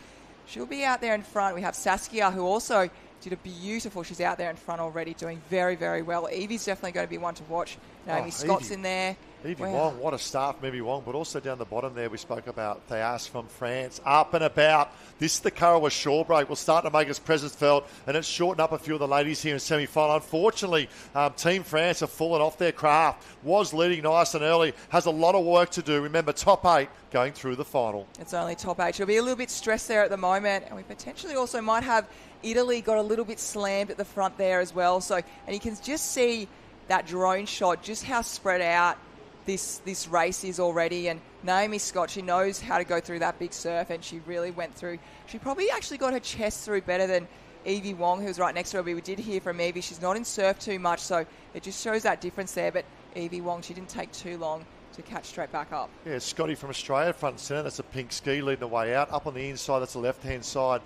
she'll be out there in front. We have Saskia, who also did a beautiful, she's out there in front already, doing very, very well. Evie's definitely going to be one to watch. Naomi Scott's in there. Evie Wong, what a start from Evie Wong, but also down the bottom there we spoke about Theas from France, up and about. This is the Currawa shore break. We'll start to make its presence felt, and it's shortened up a few of the ladies here in semi-final. Unfortunately, Team France have fallen off their craft. Was leading nice and early, has a lot of work to do. Remember, top 8 going through the final. It's only top 8. She'll be a little bit stressed there at the moment, and we potentially also might have Italy got a little bit slammed at the front there as well. So, and you can just see that drone shot, just how spread out this race is already. And Naomi Scott, she knows how to go through that big surf, and she really went through. She probably actually got her chest through better than Evie Wong, who's right next to her. We did hear from Evie. She's not in surf too much, so it just shows that difference there. But Evie Wong, she didn't take too long to catch straight back up. Yeah, Scotty from Australia, front and centre. That's a pink ski leading the way out. Up on the inside, that's the left-hand side.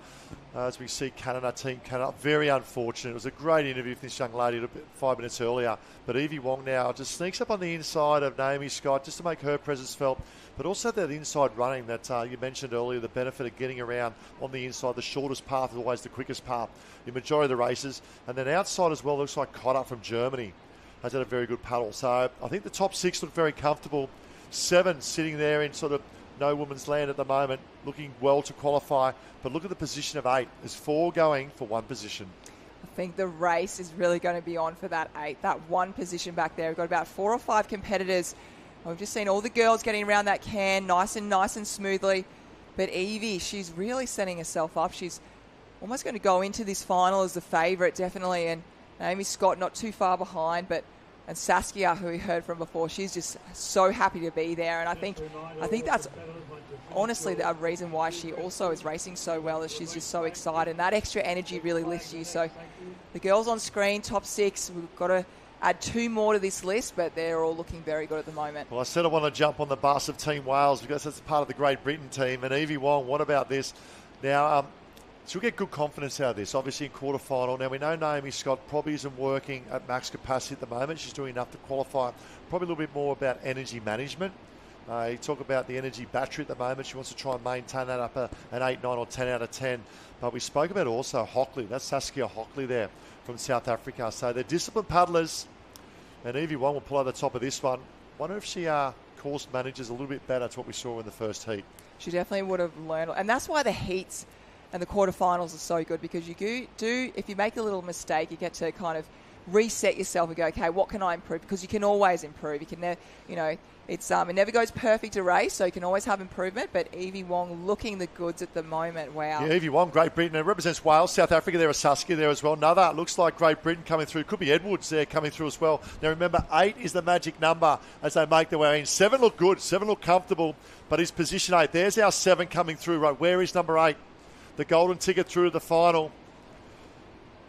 As we see Canada, Team Canada, very unfortunate. It was a great interview with this young lady 5 minutes earlier. But Evie Wong now just sneaks up on the inside of Naomi Scott just to make her presence felt. But also that inside running that you mentioned earlier, the benefit of getting around on the inside. The shortest path is always the quickest path in majority of the races. And then outside as well, looks like Cotter from Germany has had a very good paddle. So I think the top 6 look very comfortable. 7 sitting there in sort of no woman's land at the moment, looking well to qualify. But look at the position of 8. There's 4 going for 1 position. I think the race is really going to be on for that 8, that 1 position back there. We've got about 4 or 5 competitors. We've just seen all the girls getting around that can nice and smoothly. But Evie, she's really setting herself up. She's almost going to go into this final as the favourite, definitely. And Naomi Scott not too far behind, and Saskia, who we heard from before, she's just so happy to be there. And I think that's honestly the reason why she also is racing so well, is she's just so excited. And that extra energy really lifts you. So the girls on screen, top 6, we've got to add 2 more to this list, but they're all looking very good at the moment. Well, I said I want to jump on the bus of Team Wales because that's part of the Great Britain team. And Evie Wong, what about this? Now, she'll get good confidence out of this, obviously in quarterfinal. Now, we know Naomi Scott probably isn't working at max capacity at the moment. She's doing enough to qualify. Probably a little bit more about energy management. You talk about the energy battery at the moment. She wants to try and maintain that up an 8, 9 or 10 out of 10. But we spoke about also Hockley. That's Saskia Hockley there from South Africa. So they're disciplined paddlers. And Evie Wong will pull out the top of this one. Wonder if she course manages a little bit better to what we saw in the first heat. She definitely would have learned. And that's why the heats and the quarterfinals are so good, because you do, if you make a little mistake, you get to kind of reset yourself and go, okay, what can I improve? Because you can always improve. You can never, it never goes perfect a race, so you can always have improvement. But Evie Wong looking the goods at the moment. Wow. Yeah, Evie Wong, Great Britain. It represents Wales, South Africa. There is Saskia there as well. Another looks like Great Britain coming through. Could be Edwards there coming through as well. Now remember, 8 is the magic number as they make their way in. 7 look good. 7 look comfortable. But it's position 8. There's our 7 coming through. Right, where is number 8? The golden ticket through to the final.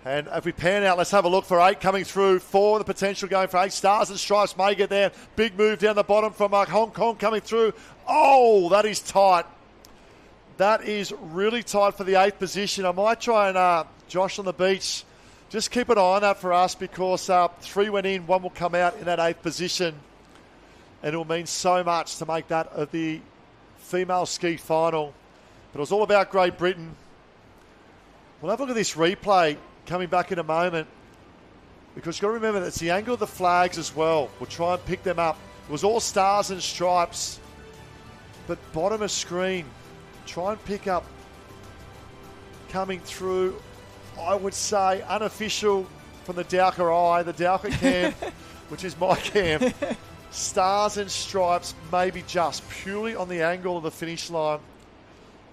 And if we pan out, let's have a look for 8 coming through. 4, the potential going for 8. Stars and Stripes may get there. Big move down the bottom from Hong Kong coming through. Oh, that is tight. That is really tight for the 8th position. I might try and, Josh on the beach, just keep an eye on that for us, because 3 went in, 1 will come out in that 8th position. And it will mean so much to make that the female ski final. But it was all about Great Britain. We'll have a look at this replay coming back in a moment, because you've got to remember that it's the angle of the flags as well. We'll try and pick them up. It was all Stars and Stripes, but bottom of screen, try and pick up coming through, I would say unofficial from the Dowker Eye, the Dowker camp, which is my camp. Stars and Stripes maybe just purely on the angle of the finish line.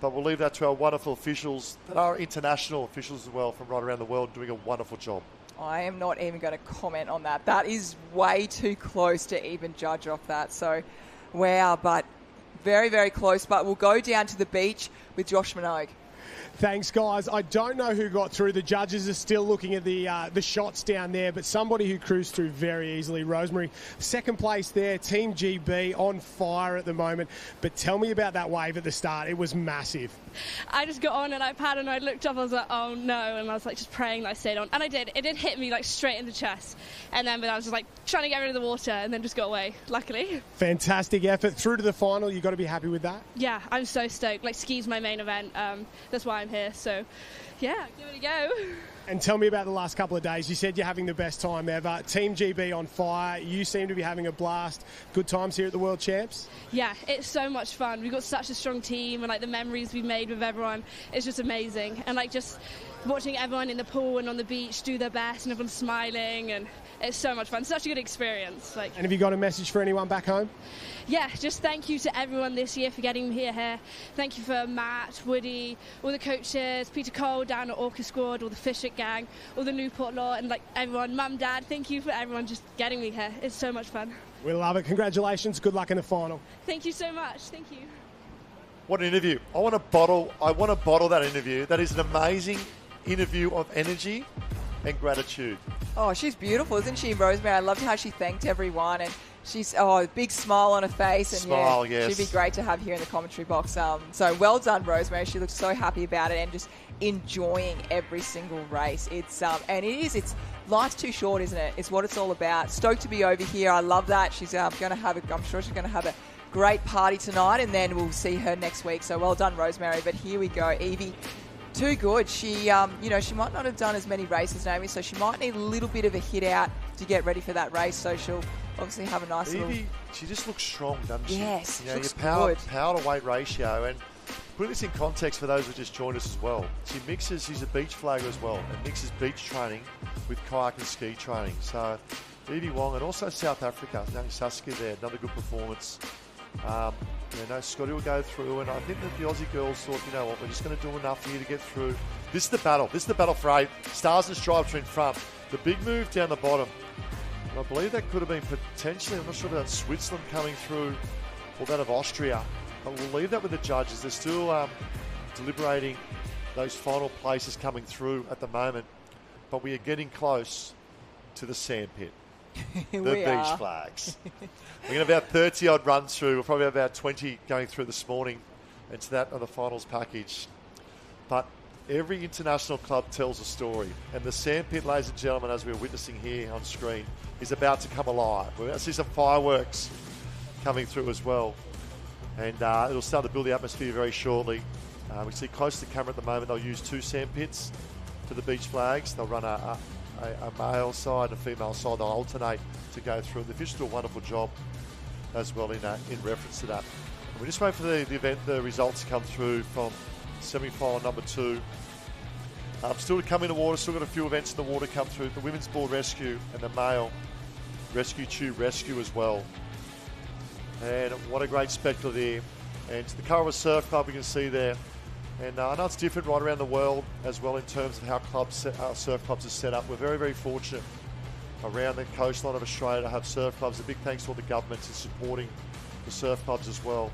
But we'll leave that to our wonderful officials that are international officials as well from right around the world, doing a wonderful job. I am not even going to comment on that. That is way too close to even judge off that. So, wow, but very, very close. But we'll go down to the beach with Josh Minogue. Thanks, guys. I don't know who got through. The judges are still looking at the shots down there, but somebody who cruised through very easily, Rosemary. Second place there, Team GB on fire at the moment. But tell me about that wave at the start. It was massive. I just got on and I paddled and I looked up, I was like, oh no, and I was like just praying that I stayed on. And I did. It did hit me like straight in the chest. And then but I was just like trying to get rid of the water and then just got away, luckily. Fantastic effort. Through to the final, you've got to be happy with that. Yeah, I'm so stoked. Like ski's my main event. That's why I'm here. So yeah, give it a go. And tell me about the last couple of days. You said you're having the best time ever. Team GB on fire. You seem to be having a blast. Good times here at the World Champs? Yeah, it's so much fun. We've got such a strong team and like the memories we've made with everyone, it's just amazing. And like just watching everyone in the pool and on the beach do their best and everyone's smiling, and it's so much fun. Such a good experience. Like. And have you got a message for anyone back home? Yeah, just thank you to everyone this year for getting me here. Thank you for Matt, Woody, all the coaches, Peter Cole down at Orca Squad, all the Fishhook gang, all the Newport lot, and like everyone, Mum, Dad, thank you for everyone just getting me here. It's so much fun. We love it. Congratulations. Good luck in the final. Thank you so much. Thank you. What an interview. I want to bottle that interview. That is an amazing interview of energy and gratitude. Oh, she's beautiful, isn't she, Rosemary? I loved how she thanked everyone, and she's a big smile on her face, and Smile, yes. she'd be great to have here in the commentary box. So well done, Rosemary. She looks so happy about it and just enjoying every single race. It's life's too short, isn't it? It's what it's all about. Stoked to be over here. I love that. She's I'm sure she's going to have a great party tonight, and then we'll see her next week. So well done, Rosemary. But here we go, Evie. Too good. She, she might not have done as many races, Naomi, so she might need a little bit of a hit out to get ready for that race. So she'll obviously have a nice Evie, she just looks strong, doesn't she? Yes, you know, looks your good. power to weight ratio. And put this in context for those who just joined us as well. She's a beach flagger as well, and mixes beach training with kayak and ski training. So Evie Wong, and also South Africa, young Saskia there, another good performance. Scotty will go through, and I think that the Aussie girls thought, you know what, we're just going to do enough here to get through. This is the battle. This is the battle for 8. Stars and Stripes are in front. The big move down the bottom. And I believe that could have been potentially, I'm not sure about Switzerland coming through, or that of Austria. But we'll leave that with the judges. They're still deliberating those final places coming through at the moment. But we are getting close to the sandpit. The beach flags. We're going to have about 30-odd runs through. We'll probably have about 20 going through this morning. And to that of the finals package. But every international club tells a story. And the sandpit, ladies and gentlemen, as we're witnessing here on screen, is about to come alive. We're about to see some fireworks coming through as well. And it'll start to build the atmosphere very shortly. We see close to the camera at the moment, they'll use 2 sandpits for the beach flags. They'll run a male side and a female side. They'll alternate to go through. The officials do a wonderful job as well in reference to that. And we're just waiting for the results to come through from semi-final number 2. Still to come in the water. Still got a few events in the water come through. The women's board rescue and the male rescue tube rescue as well. And what a great spectacle there. And to the Currawa Surf Club, we can see there. And I know it's different right around the world as well in terms of how surf clubs are set up. We're very, very fortunate around the coastline of Australia to have surf clubs. A big thanks to all the governments in supporting the surf clubs as well.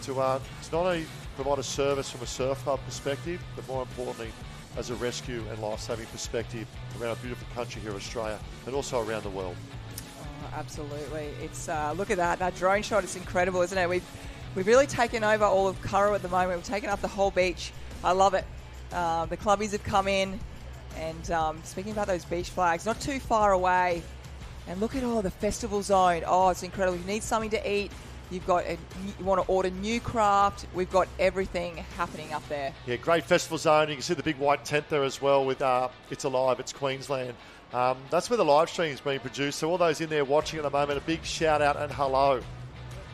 To not only provide a service from a surf club perspective, but more importantly, as a rescue and life-saving perspective around our beautiful country here in Australia and also around the world. Oh, absolutely. It's look at that drone shot. It's incredible, isn't it? We've really taken over all of Currawa at the moment. We've taken up the whole beach. I love it. The clubbies have come in. And speaking about those beach flags, not too far away. And look at the festival zone. Oh, it's incredible. You need something to eat. You want to order new craft. We've got everything happening up there. Yeah, great festival zone. You can see the big white tent there as well with It's Alive, It's Queensland. That's where the live stream is being produced. So all those in there watching at the moment, a big shout out and hello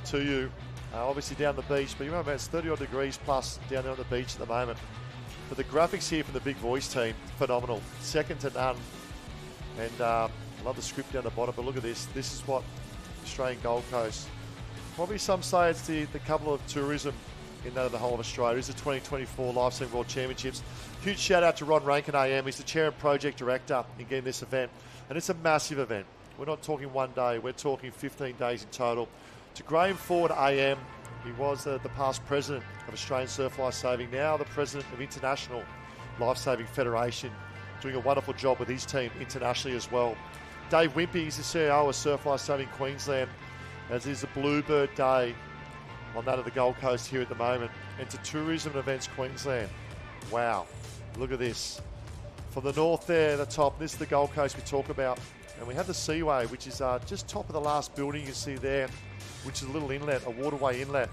to you. Obviously down the beach, but you remember it's 30 odd degrees plus down there on the beach at the moment. But the graphics here from the Big Voice team, phenomenal. Second to none. And I love the script down the bottom, but look at this. This is what Australian Gold Coast. Probably some say it's the capital of tourism in that of the whole of Australia. It's the 2024 Lifesaving World Championships. Huge shout out to Ron Rankin AM. He's the chair and project director in getting this event. And it's a massive event. We're not talking one day. We're talking 15 days in total. To Graham Ford AM, He was the past president of Australian Surf Lifesaving, now the president of International Lifesaving Federation, doing a wonderful job with his team internationally as well. Dave Wimpy is the CEO of Surf Lifesaving Queensland, as is the Bluebird Day on that of the Gold Coast here at the moment. And to Tourism and Events Queensland. Wow, look at this. From the north there, the top, this is the Gold Coast we talk about. And we have the Seaway, which is just top of the last building you see there, which is a little inlet, a waterway inlet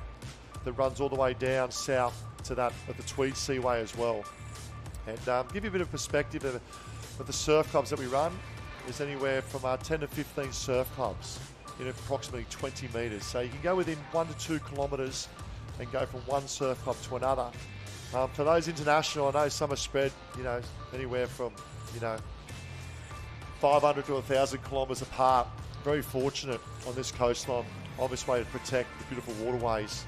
that runs all the way down south to that of the Tweed Seaway as well. And give you a bit of perspective of the surf clubs that we run. There's anywhere from 10 to 15 surf clubs in approximately 20 metres. So you can go within 1 to 2 kilometres and go from one surf club to another. For those international, I know some are spread, anywhere from, 500 to 1,000 kilometres apart. Very fortunate on this coastline, obvious way to protect the beautiful waterways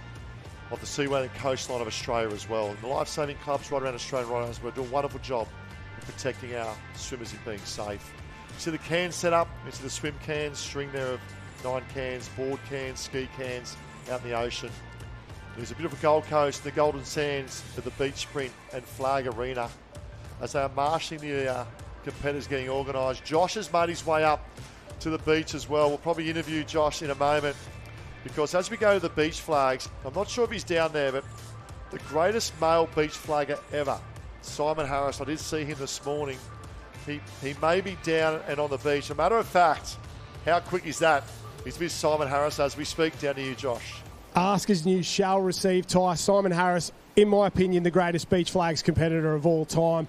of the seaway and coastline of Australia as well. And the lifesaving clubs right around Australia, right around, we're doing a wonderful job of protecting our swimmers in being safe. You see the cans set up, you see the swim cans, string there of 9 cans, board cans, ski cans out in the ocean. There's a beautiful Gold Coast, the Golden Sands for the beach sprint and flag arena as they are marshalling the competitors getting organised. Josh has made his way up to the beach as well. We'll probably interview Josh in a moment, because as we go to the beach flags, I'm not sure if he's down there, but the greatest male beach flagger ever, Simon Harris, I did see him this morning. He may be down and on the beach. A matter of fact, how quick is that? He's with Simon Harris as we speak. Down to you, Josh. Ask as news shall receive, Ty. Simon Harris, in my opinion, the greatest beach flags competitor of all time.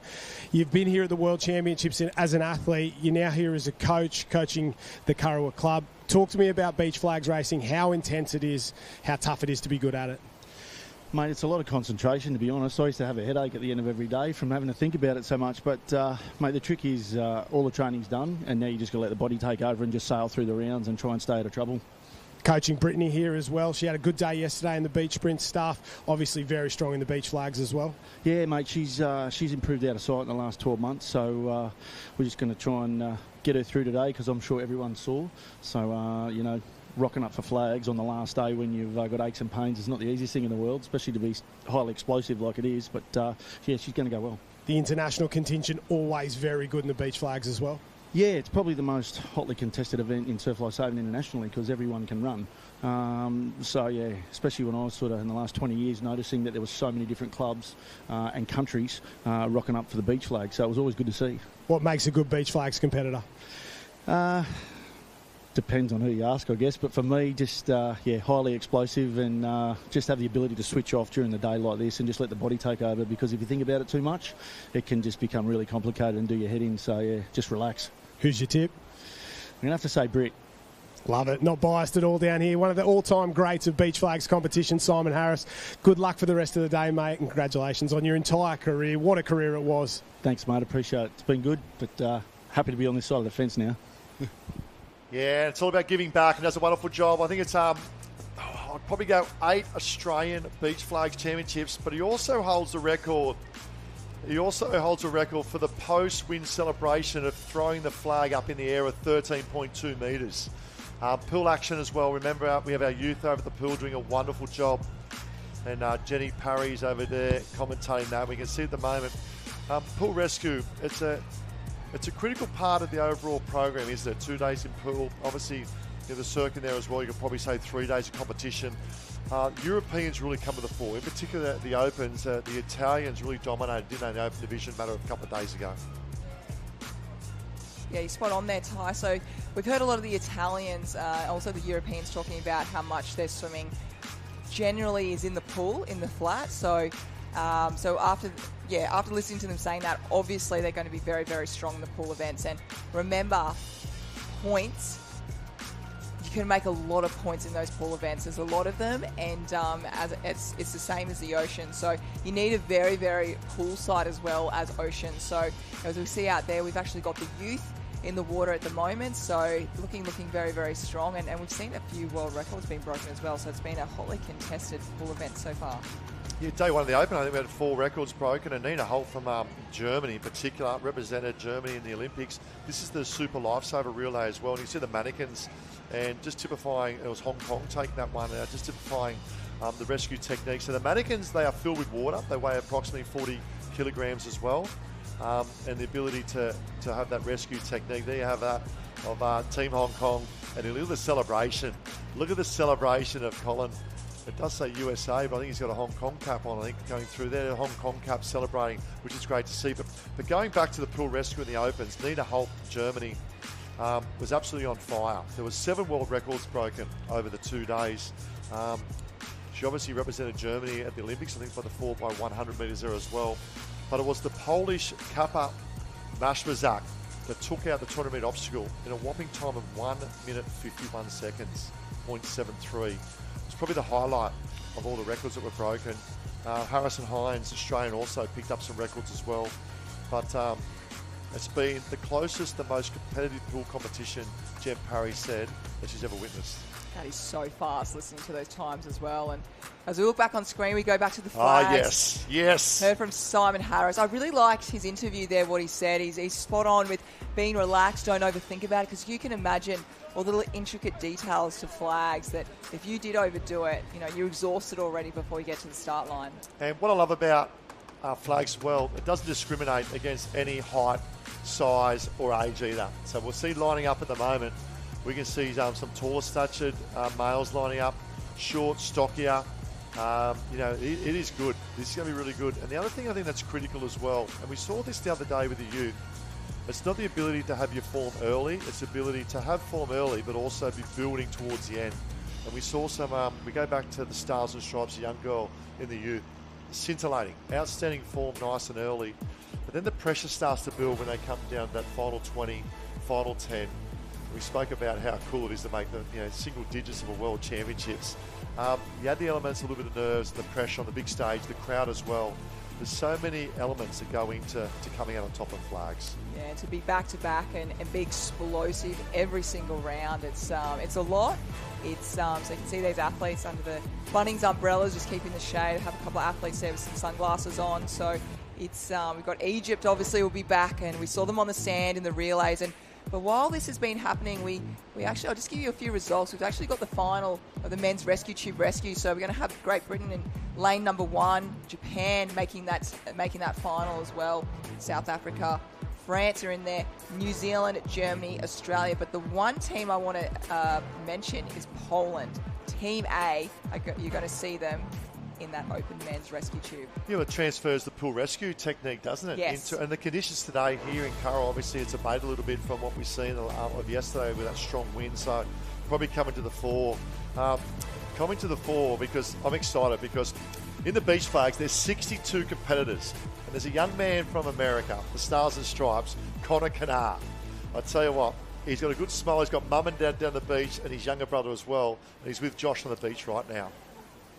You've been here at the World Championships as an athlete. You're now here as a coach, coaching the Kurrawa Club. Talk to me about beach flags racing, how intense it is, how tough it is to be good at it. Mate, it's a lot of concentration, to be honest. I used to have a headache at the end of every day from having to think about it so much. But, mate, the trick is all the training's done, and now you just got to let the body take over and just sail through the rounds and try and stay out of trouble. Coaching Brittany here as well. She had a good day yesterday in the beach sprint stuff. Obviously very strong in the beach flags as well. Yeah, mate, she's improved out of sight in the last 12 months. So we're just going to try and get her through today, because I'm sure everyone saw. So, rocking up for flags on the last day when you've got aches and pains is not the easiest thing in the world, especially to be highly explosive like it is. But, yeah, she's going to go well. The international contingent always very good in the beach flags as well. Yeah, it's probably the most hotly contested event in surf lifesaving internationally, because everyone can run. So, yeah, especially when I was sort of in the last 20 years noticing that there were so many different clubs and countries rocking up for the beach flag. So it was always good to see. What makes a good beach flags competitor? Depends on who you ask, I guess. But for me, just, highly explosive and just have the ability to switch off during the day like this and just let the body take over, because if you think about it too much, it can just become really complicated and do your head in. So, yeah, just relax. Who's your tip? I'm going to have to say Britt. Love it. Not biased at all down here. One of the all-time greats of beach flags competition, Simon Harris. Good luck for the rest of the day, mate, and congratulations on your entire career. What a career it was. Thanks, mate. Appreciate it. It's been good, but happy to be on this side of the fence now. Yeah, it's all about giving back, and does a wonderful job. I think it's I'd probably go 8 Australian beach flags championships, but he also holds the record. He also holds a record for the post-win celebration of throwing the flag up in the air at 13.2 metres. Pool action as well. Remember, we have our youth over at the pool doing a wonderful job. And Jenny Parry's over there commentating that. We can see at the moment. Pool rescue, it's a critical part of the overall program, isn't it? 2 days in pool. Obviously, the circuit there as well. You could probably say 3 days of competition. Europeans really come to the fore. In particular, the Opens, the Italians really dominated, didn't they, in the Open Division a matter of a couple of days ago. Yeah, you're spot on there, Ty. So we've heard a lot of the Italians, also the Europeans, talking about how much their swimming generally is in the pool, in the flat. So after listening to them saying that, obviously they're going to be very, very strong in the pool events. And remember, points. You can make a lot of points in those pool events. There's a lot of them, and as it's the same as the ocean. So you need a very, very poolside as well as ocean. So as we see out there, we've actually got the youth in the water at the moment. So looking very, very strong. And we've seen a few world records being broken as well. So it's been a hotly contested pool event so far. Yeah, day one of the Open, I think we had 4 records broken, and Nina Holt from Germany in particular represented Germany in the Olympics. This is the Super Lifesaver relay as well, and you see the mannequins and just typifying, it was Hong Kong taking that one out, just typifying the rescue technique. So the mannequins, they are filled with water. They weigh approximately 40 kilograms as well. And the ability to have that rescue technique. There you have that of Team Hong Kong. And look at the celebration. Look at the celebration of Colin. It does say USA, but I think he's got a Hong Kong cap on, I think, going through there. The Hong Kong cap celebrating, which is great to see. But going back to the pool rescue in the Opens, Nina Holt, Germany, was absolutely on fire. There was 7 world records broken over the 2 days. She obviously represented Germany at the Olympics, I think, by the 4x100 metres there as well. But it was the Polish Kappa Maszmazak that took out the 200 metre obstacle in a whopping time of 1 minute 51 seconds, 0.73. It's probably the highlight of all the records that were broken. Harrison Hines, Australian, also picked up some records as well. But it's been the closest, the most competitive pool competition, Jen Parry said, that she's ever witnessed. That is so fast, listening to those times as well. And as we look back on screen, we go back to the flags. Yes. Heard from Simon Harris. I really liked his interview there, what he said. He's spot on with being relaxed, don't overthink about it, because you can imagine all the little intricate details to flags that if you did overdo it, you're exhausted already before you get to the start line. And what I love about flags as well, it doesn't discriminate against any height, size or age either. So we'll see lining up at the moment. We can see some taller statured males lining up, short, stockier. It is good. This is going to be really good. And the other thing I think that's critical as well, and we saw this the other day with the youth, it's not the ability to have your form early, it's the ability to have form early but also be building towards the end. And we saw some, we go back to the Stars and Stripes, a young girl in the youth, scintillating, outstanding form nice and early. But then the pressure starts to build when they come down to that final 20, final 10. We spoke about how cool it is to make the single digits of a world championships. You add the elements, a little bit of nerves, the pressure on the big stage, the crowd as well. There's so many elements that go into coming out on top of flags. Yeah, and to be back-to-back and be explosive every single round, it's a lot. It's so you can see these athletes under the Bunnings umbrellas, just keeping the shade. Have a couple of athletes there with some sunglasses on. So it's we've got Egypt, obviously, will be back, and we saw them on the sand in the relays. But while this has been happening, we actually, I'll just give you a few results. We've actually got the final of the men's rescue tube rescue. So we're going to have Great Britain in lane number 1, Japan making that final as well, South Africa, France are in there, New Zealand, Germany, Australia. But the one team I want to mention is Poland. Team A, you're going to see them in that open men's rescue tube. Yeah, it transfers the pool rescue technique, doesn't it? Yes. And the conditions today here in Curra, obviously it's abated a little bit from what we've seen of yesterday with that strong wind, so probably coming to the fore. Because I'm excited, because in the beach flags there's 62 competitors, and there's a young man from America, the Stars and Stripes, Connor Kennard. I tell you what, he's got a good smile. He's got mum and dad down the beach and his younger brother as well, and he's with Josh on the beach right now.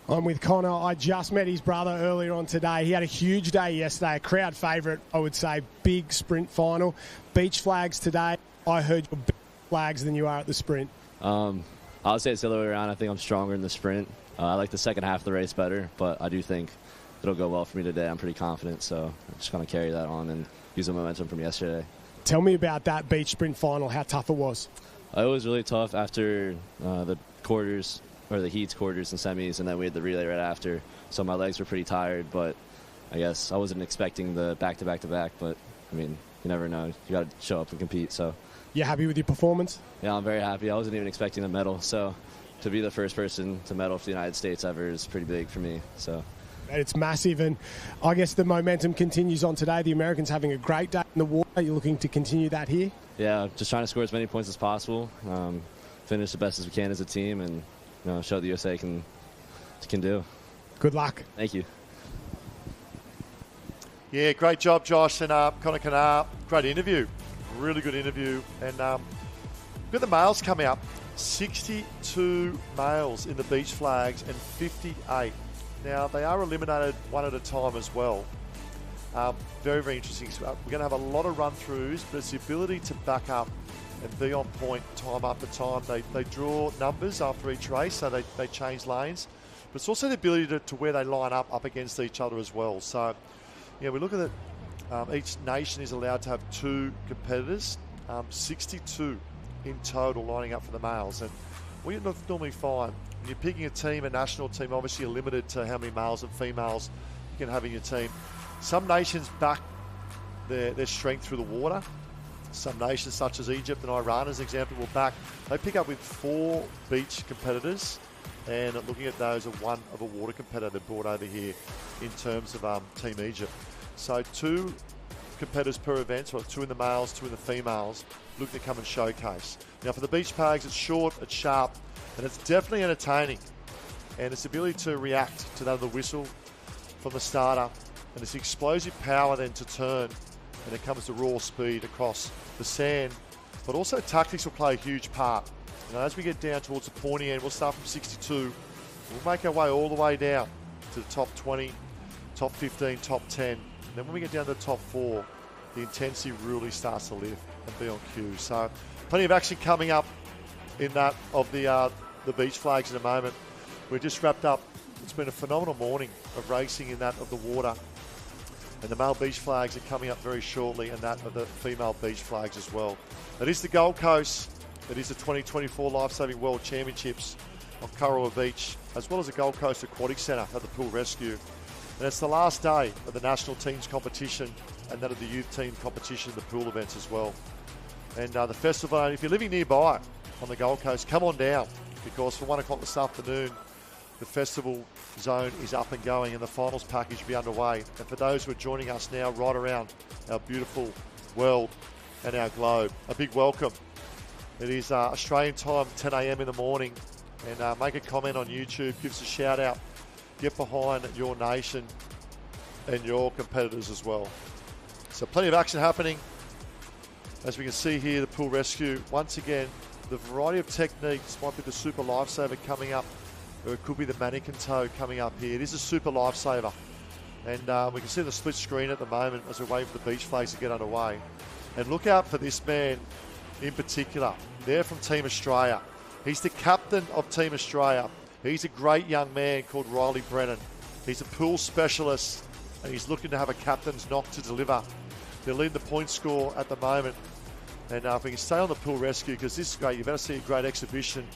I'm with Connor. I just met his brother earlier on today. He had a huge day yesterday, a crowd favourite, I would say, big sprint final. Beach flags today. I heard you're better flags than you are at the sprint. I'll say it's the other way around. I think I'm stronger in the sprint. I like the second half of the race better, but I do think it'll go well for me today. I'm pretty confident, so I'm just going to carry that on and use the momentum from yesterday. Tell me about that beach sprint final, how tough it was. It was really tough after the quarters, or the heats, quarters, and semis, and then we had the relay right after. So my legs were pretty tired, but I guess I wasn't expecting the back-to-back-to-back, but, I mean, you never know. You got to show up and compete, so. You happy with your performance? Yeah, I'm very happy. I wasn't even expecting a medal, so to be the first person to medal for the United States ever is pretty big for me, so. It's massive, and I guess the momentum continues on today. The Americans having a great day in the water. Are you looking to continue that here? Yeah, just trying to score as many points as possible, finish the best as we can as a team, and show the USA can do. Good luck. Thank you. Yeah, great job, Josh, and Connor Kennard. Great interview. Really good interview. And we've got the males coming up. 62 males in the beach flags and 58. Now, they are eliminated one at a time as well. Very, very interesting. So we're going to have a lot of run-throughs, but it's the ability to back up and be on point time after time. They draw numbers after each race, so they change lanes. But it's also the ability to where they line up against each other as well. So, we look at it. Each nation is allowed to have 2 competitors. 62 in total lining up for the males. And what you normally find, when you're picking a team, a national team, obviously you're limited to how many males and females you can have in your team. Some nations back their strength through the water. Some nations, such as Egypt and Iran, as an example, will back. They pick up with 4 beach competitors, and looking at those, one of a water competitor brought over here in terms of Team Egypt. So 2 competitors per event, so 2 in the males, 2 in the females, look to come and showcase. Now for the beach pags, it's short, it's sharp, and it's definitely entertaining. And its ability to react to that of the whistle from the starter, and its explosive power then to turn when it comes to raw speed across the sand. But also tactics will play a huge part. You know, as we get down towards the pointy end, we'll start from 62. We'll make our way all the way down to the top 20, top 15, top 10. And then when we get down to the top 4, the intensity really starts to lift and be on cue. So plenty of action coming up in that of the beach flags in a moment. We're just wrapped up. It's been a phenomenal morning of racing in that of the water. And the male beach flags are coming up very shortly, and that of the female beach flags as well. It is the Gold Coast. It is the 2024 Lifesaving World Championships on Kurrawa Beach, as well as the Gold Coast Aquatic Centre at the Pool Rescue. And it's the last day of the national teams competition and that of the youth team competition, the pool events as well. And the festival, if you're living nearby on the Gold Coast, come on down, because for 1 o'clock this afternoon, the festival zone is up and going and the finals package will be underway. And for those who are joining us now right around our beautiful world and our globe, a big welcome. It is Australian time, 10 a.m. in the morning. And make a comment on YouTube, give us a shout out. Get behind your nation and your competitors as well. So plenty of action happening. As we can see here, the pool rescue. Once again, the variety of techniques might be the Super Lifesaver coming up, or it could be the mannequin toe coming up here. It is a Super Lifesaver. And we can see the split screen at the moment as we're waiting for the beach flags to get underway. And look out for this man in particular. They're from Team Australia. He's the captain of Team Australia. He's a great young man called Riley Brennan. He's a pool specialist, and he's looking to have a captain's knock to deliver. They're leading the point score at the moment. And if we can stay on the pool rescue, because this is great, you're about to see a great exhibition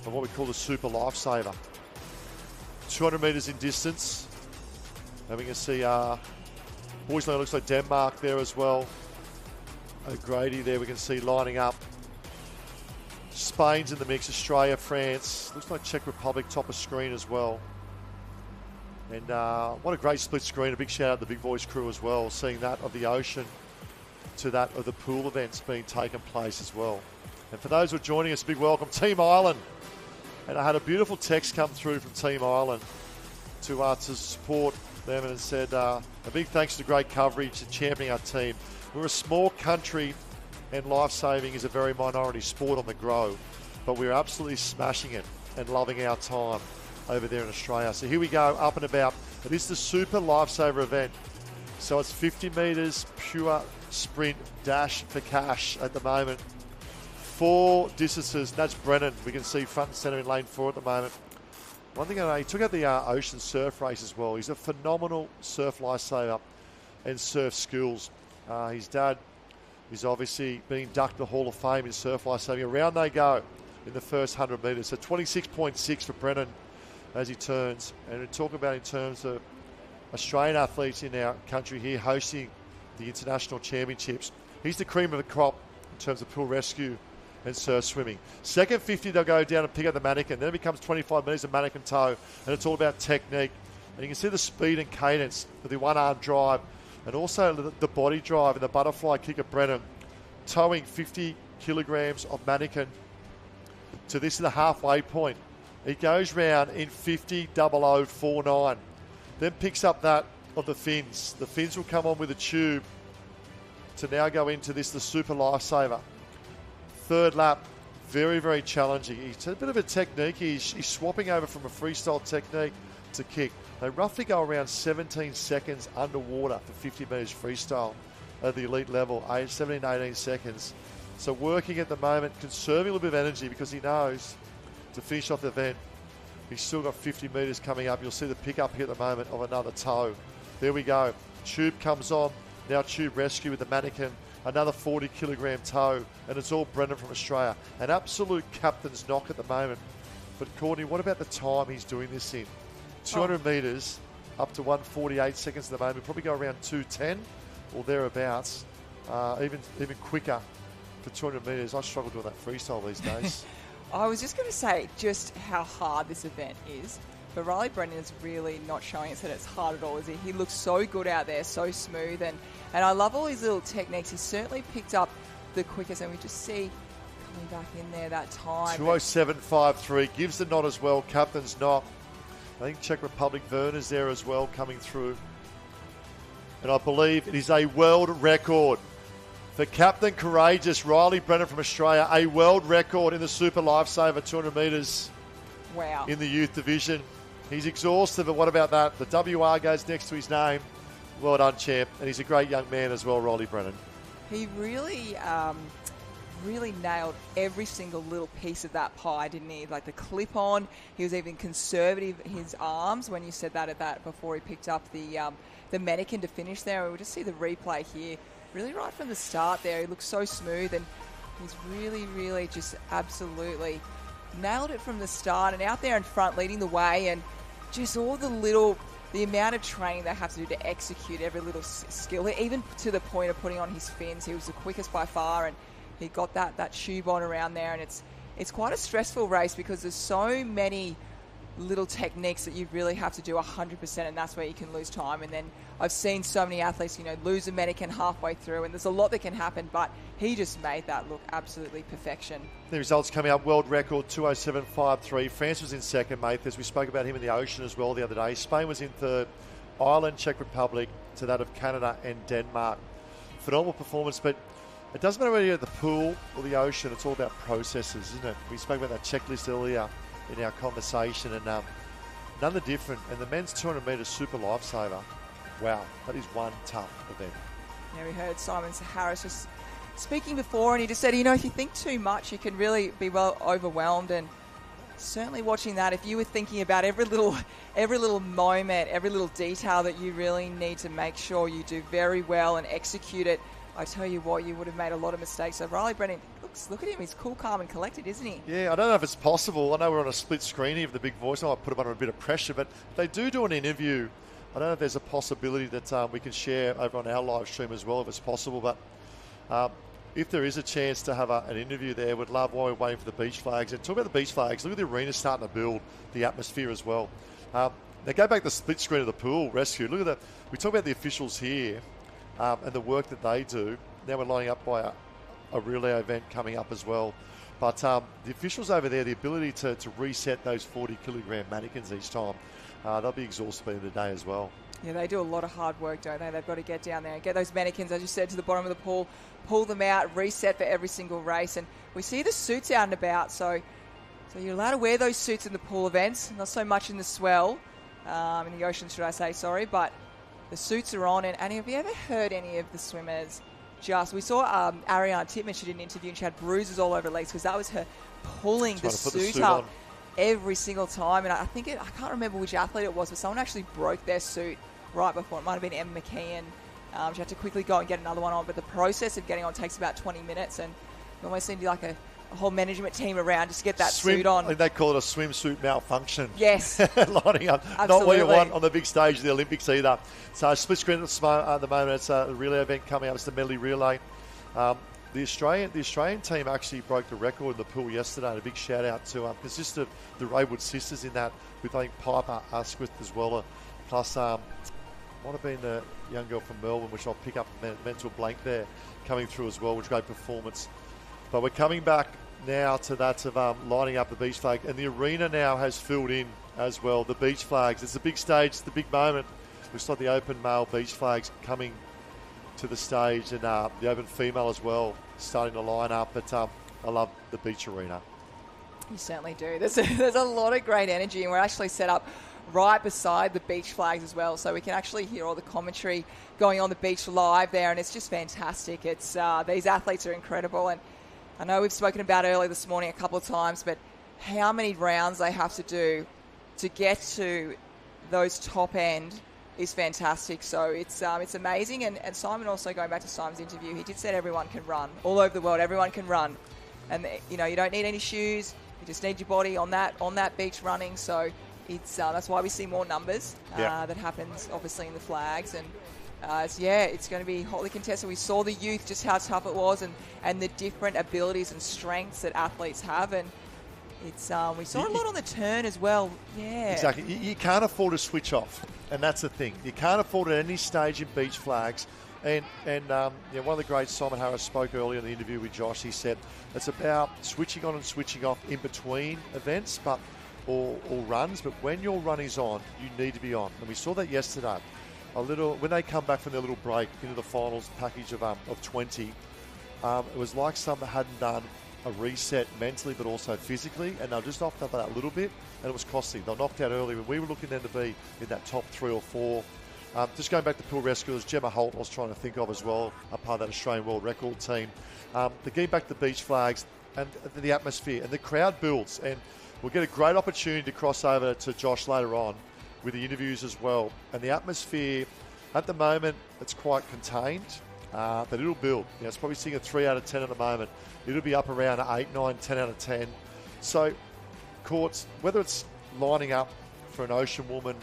of what we call the Super Lifesaver. 200 metres in distance. And we can see boys line looks like Denmark there as well. O'Grady there we can see lining up. Spain's in the mix, Australia, France. Looks like Czech Republic top of screen as well. And what a great split screen. A big shout out to the Big Boys crew as well, seeing that of the ocean to that of the pool events being taken place as well. And for those who are joining us, a big welcome, Team Ireland. And I had a beautiful text come through from Team Ireland to support them, and it said, a big thanks to the great coverage and championing our team. We're a small country and lifesaving is a very minority sport on the grow, but we're absolutely smashing it and loving our time over there in Australia. So here we go, up and about. It is the Super Lifesaver event. So it's 50 metres pure sprint dash for cash at the moment. 4 distances, that's Brennan. We can see front and centre in lane 4 at the moment. One thing I know, he took out the ocean surf race as well. He's a phenomenal surf lifesaver and surf skills. His dad is obviously being inducted to the Hall of Fame in surf lifesaving. Around they go in the first 100 metres. So 26.6 for Brennan as he turns. And we talk about in terms of Australian athletes in our country here hosting the international championships. He's the cream of the crop in terms of pool rescue and surf swimming. Second 50, they'll go down and pick up the mannequin. Then it becomes 25 metres of mannequin toe, and it's all about technique. And you can see the speed and cadence of the one-arm drive, and also the body drive and the butterfly kick of Brennan, towing 50 kilograms of mannequin to this is the halfway point. He goes round in 50.0049. Then picks up that of the fins. The fins will come on with a tube to now go into this, the Super Lifesaver. Third lap, very, very challenging. He's a bit of a technique. He's swapping over from a freestyle technique to kick. They roughly go around 17 seconds underwater for 50 metres freestyle at the elite level, 17, 18 seconds. So working at the moment, conserving a little bit of energy because he knows to finish off the event, he's still got 50 metres coming up. You'll see the pickup here at the moment of another toe. There we go. Tube comes on. Now tube rescue with the mannequin. another 40 kilogram toe, and it's all Brendan from Australia. An absolute captain's knock at the moment. But Courtney, what about the time he's doing this in? 200 metres, up to 1:48 seconds at the moment. Probably go around 2:10 or thereabouts. Even quicker for 200 metres. I struggle doing that freestyle these days. I was just going to say just how hard this event is. But Riley Brennan is really not showing us that it's hard at all, is he? He looks so good out there, so smooth. And I love all his little techniques. He's certainly picked up the quickest, and we just see coming back in there that time. 2:07.53 gives the nod as well. Captain's knock. I think Czech Republic Werner's there as well coming through. And I believe it is a world record for Captain Courageous Riley Brennan from Australia. A world record in the Super Lifesaver 200 metres. Wow. In the youth division. He's exhausted, but what about that? The WR goes next to his name. Well done, champ. And he's a great young man as well, Riley Brennan. He really nailed every single little piece of that pie, didn't he? Like the clip on. He was even conservative his arms when you said that before he picked up the mannequin to finish there. We'll just see the replay here. Really right from the start there. He looks so smooth, and he's really, really just absolutely nailed it from the start, and out there in front leading the way, and just all the amount of training they have to do to execute every little skill, even to the point of putting on his fins. He was the quickest by far, and he got that tube on around there, and it's quite a stressful race because there's so many little techniques that you really have to do 100%, and that's where you can lose time. And then I've seen so many athletes, lose a mannequin halfway through, and there's a lot that can happen, but he just made that look absolutely perfection. The results coming up, world record 2:07.53. France was in second, mate. As we spoke about him in the ocean as well the other day. Spain was in third. Ireland, Czech Republic, to that of Canada and Denmark. Phenomenal performance, but it doesn't matter whether you're at the pool or the ocean, it's all about processes, isn't it? We spoke about that checklist earlier in our conversation, and none the different. And the men's 200 metres Super Lifesaver, wow, that is one tough event. Yeah, we heard Simon Harris just speaking before, and he just said, if you think too much, you can really be well overwhelmed. And certainly watching that, if you were thinking about every little moment, every little detail that you really need to make sure you do very well and execute it, I tell you what, you would have made a lot of mistakes. So Riley Brennan, look at him. He's cool, calm and collected, isn't he? Yeah, I don't know if it's possible. I know we're on a split screen here with the big voice. I might put him under a bit of pressure, but if they do an interview, I don't know if there's a possibility that we can share over on our live stream as well, if it's possible. But if there is a chance to have an interview there, would love while we're waiting for the beach flags. And talk about the beach flags, look at the arena starting to build the atmosphere as well. Now go back to the split screen of the pool rescue. Look at that. We talk about the officials here and the work that they do. Now we're lining up by a relay event coming up as well. But the officials over there, the ability to reset those 40 kilogram mannequins each time, they'll be exhausted by the end of the day as well. Yeah, they do a lot of hard work, don't they? They've got to get down there and get those mannequins, as you said, to the bottom of the pool, pull them out, reset for every single race. And we see the suits out and about, so you're allowed to wear those suits in the pool events, not so much in the swell, in the ocean, should I say, sorry, but the suits are on. And have you ever heard any of the swimmers we saw Ariane Titman, she did an interview and she had bruises all over her legs because that was her pulling the suit up every single time. And I can't remember which athlete it was, but someone actually broke their suit right before. It might have been Emma McKeon. She had to quickly go and get another one on, but the process of getting on takes about 20 minutes, and you almost need like a whole management team around just to get that suit on. I think they call it a swimsuit malfunction. Yes. Lining up. Absolutely. Not what you want on the big stage of the Olympics either. So split screen at the moment. It's a relay event coming up. It's the medley relay. The Australian team actually broke the record in the pool yesterday. And a big shout out to consist of the Raywood sisters in that, with I think Piper Asquith as well. Plus might have been the young girl from Melbourne, which I'll pick up mental blank there, coming through as well, which great performance. But we're coming back now to that of lining up the beach flag, and the arena now has filled in as well. The beach flags, it's a big stage, it's the big moment. We've got the open male beach flags coming to the stage, and the open female as well starting to line up. But I love the beach arena. You certainly do. There's a lot of great energy, and we're actually set up right beside the beach flags as well, so we can actually hear all the commentary going on the beach live there, and it's just fantastic. It's these athletes are incredible, and I know we've spoken about earlier this morning a couple of times, but how many rounds they have to do to get to those top end is fantastic. So it's amazing. And Simon, also going back to Simon's interview, he did say everyone can run. All over the world, everyone can run. And, you don't need any shoes. You just need your body on that beach running. So it's that's why we see more numbers. That happens, obviously, in the flags. And, it's going to be hotly contested. We saw the youth, just how tough it was and the different abilities and strengths that athletes have. And it's we saw a lot on the turn as well. Yeah. Exactly. You can't afford to switch off. And that's the thing. You can't afford at any stage in beach flags. And one of the greats, Simon Harris, spoke earlier in the interview with Josh. He said it's about switching on and switching off in between events, or runs. But when your run is on, you need to be on. And we saw that yesterday. When they come back from their little break into the finals package of 20, it was like someone hadn't done a reset mentally, but also physically, and they'll just off that a little bit, and it was costly. They knocked out early when we were looking then to be in that top 3 or 4. Just going back to pool rescuers, Gemma Holt I was trying to think of as well, a part of that Australian World Record team. They're getting back to the beach flags and the atmosphere, and the crowd builds, and we'll get a great opportunity to cross over to Josh later on with the interviews as well. And the atmosphere, at the moment, it's quite contained, but it'll build. It's probably seeing a 3 out of 10 at the moment. It'll be up around 8, 9, 10 out of 10. So, courts, whether it's lining up for an Ocean Woman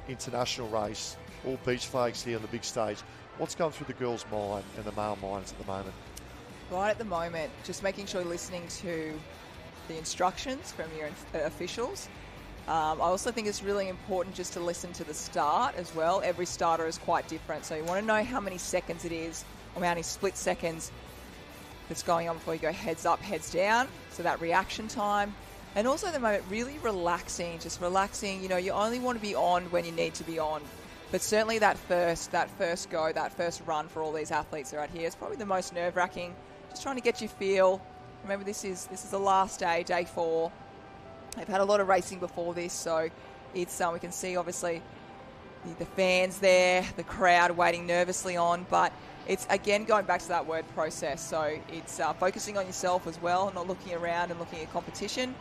international race or beach flags here on the big stage, what's going through the girls' mind and the male minds at the moment? Right at the moment, just making sure you're listening to the instructions from your officials. I also think it's really important just to listen to the start as well. Every starter is quite different, so you want to know how many seconds it is, or how many split seconds that's going on before you go heads up, heads down. So that reaction time. And also at the moment, really just relaxing. You only want to be on when you need to be on. But certainly that first go, that first run for all these athletes that are out here is probably the most nerve-wracking. Just trying to get you feel. Remember, this is the last day, day 4. They've had a lot of racing before this, so it's we can see obviously the fans there, the crowd waiting nervously on, but it's again going back to that word process. So it's focusing on yourself as well, not looking around and looking at competition.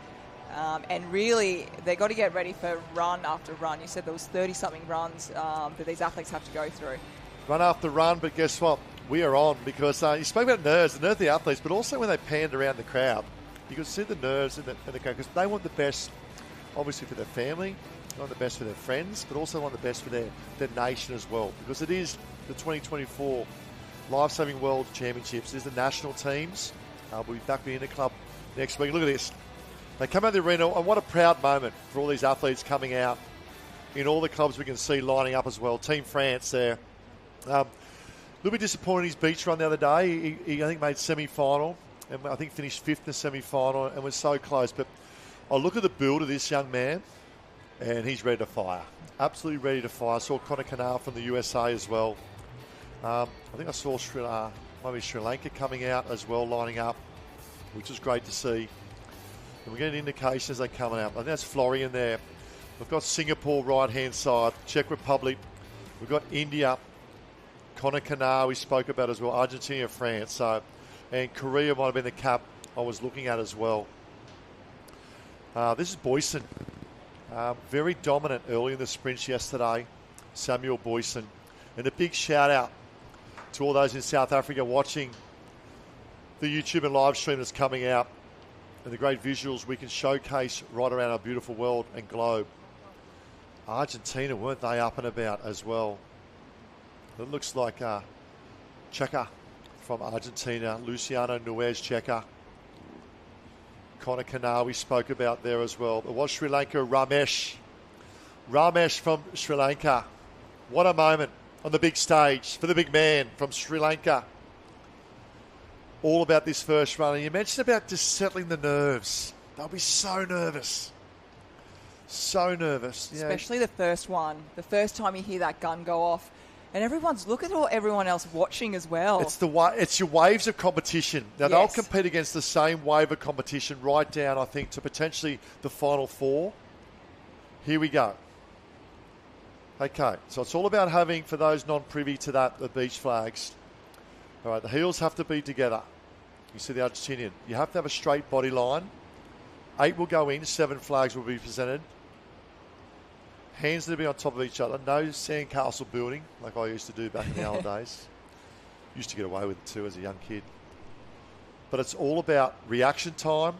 And really, they've got to get ready for run after run. You said there was 30-something runs that these athletes have to go through. Run after run, but guess what? We are on, because you spoke about nerves, the nerve of the athletes, but also when they panned around the crowd. You can see the nerves in the crowd, because they want the best, obviously, for their family, they want the best for their friends, but also want the best for their nation as well, because it is the 2024 Lifesaving World Championships. It is the national teams. We'll be back in the club next week. Look at this. They come out of the arena, and what a proud moment for all these athletes coming out in all the clubs we can see lining up as well. Team France there. A little bit disappointed in his beach run the other day. He I think, made semi-final, and I think finished 5th in the semi-final, and was so close. But I look at the build of this young man, and he's ready to fire. Absolutely ready to fire. I saw Connor Canal from the USA as well. I think I saw Sri Lanka coming out as well, lining up, which was great to see. And we're getting indications as they're coming out. I think that's Florian there. We've got Singapore right-hand side, Czech Republic. We've got India, Connor Canal we spoke about as well, Argentina, France. So, and Korea might have been the cap I was looking at as well. This is Boyson. Very dominant early in the sprints yesterday, Samuel Boyson. And a big shout out to all those in South Africa watching the YouTube and live stream that's coming out, and the great visuals we can showcase right around our beautiful world and globe. Argentina, weren't they up and about as well? It looks like Checa from Argentina, Luciano Nuez Checa. Connor Canal we spoke about there as well. There was Sri Lanka, Ramesh. Ramesh from Sri Lanka. What a moment on the big stage for the big man from Sri Lanka. All about this first run. And you mentioned about just settling the nerves. They'll be so nervous. So nervous. Especially the first one. The first time you hear that gun go off. And look at all everyone else watching as well. It's your waves of competition. Now, They'll compete against the same wave of competition right down, I think, to potentially the final 4. Here we go. Okay, so it's all about having, for those non-privy to that, the beach flags. All right, the heels have to be together. You see the Argentinian. You have to have a straight body line. 8 will go in, 7 flags will be presented. Hands need to be on top of each other. No sandcastle building like I used to do back in the old days. Used to get away with it too as a young kid. But it's all about reaction time.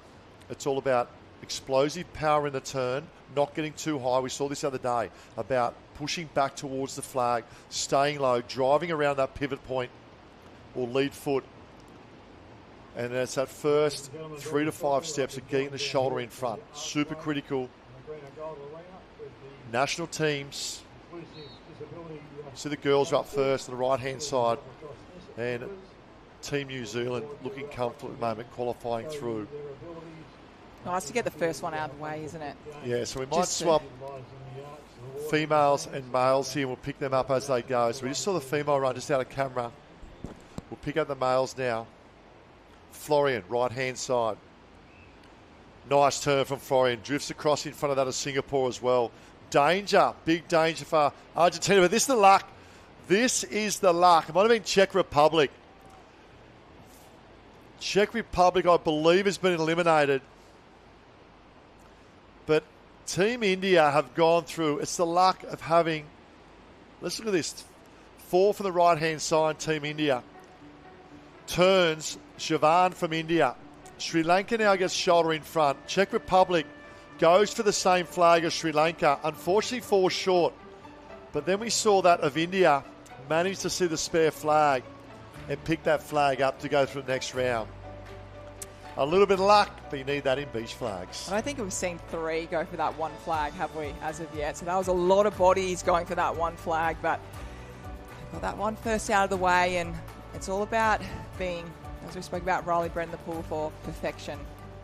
It's all about explosive power in the turn, not getting too high. We saw this the other day about pushing back towards the flag, staying low, driving around that pivot point or lead foot. And it's that first 3 to 5 steps of getting the shoulder in front. Super critical. National teams. See the girls are up first on the right-hand side. And Team New Zealand looking comfortable at the moment, qualifying through. Nice to get the first one out of the way, isn't it? Yeah, so we might swap females and males here. We'll pick them up as they go. So we just saw the female run just out of camera. We'll pick up the males now. Florian, right-hand side. Nice turn from Florian. Drifts across in front of that of Singapore as well. Danger, big danger for Argentina. But this is the luck. This is the luck. It might have been Czech Republic. Czech Republic, I believe, has been eliminated. But Team India have gone through. It's the luck of having, let's look at this. 4 from the right-hand side, Team India. Turns, Shivan from India. Sri Lanka now gets shoulder in front. Czech Republic goes for the same flag as Sri Lanka. Unfortunately falls short. But then we saw that of India managed to see the spare flag and pick that flag up to go through the next round. A little bit of luck, but you need that in beach flags. I don't think we've seen 3 go for that one flag, have we, as of yet? So that was a lot of bodies going for that one flag, but got that one first out of the way, and it's all about being, as we spoke about, Riley bred in the pool for perfection.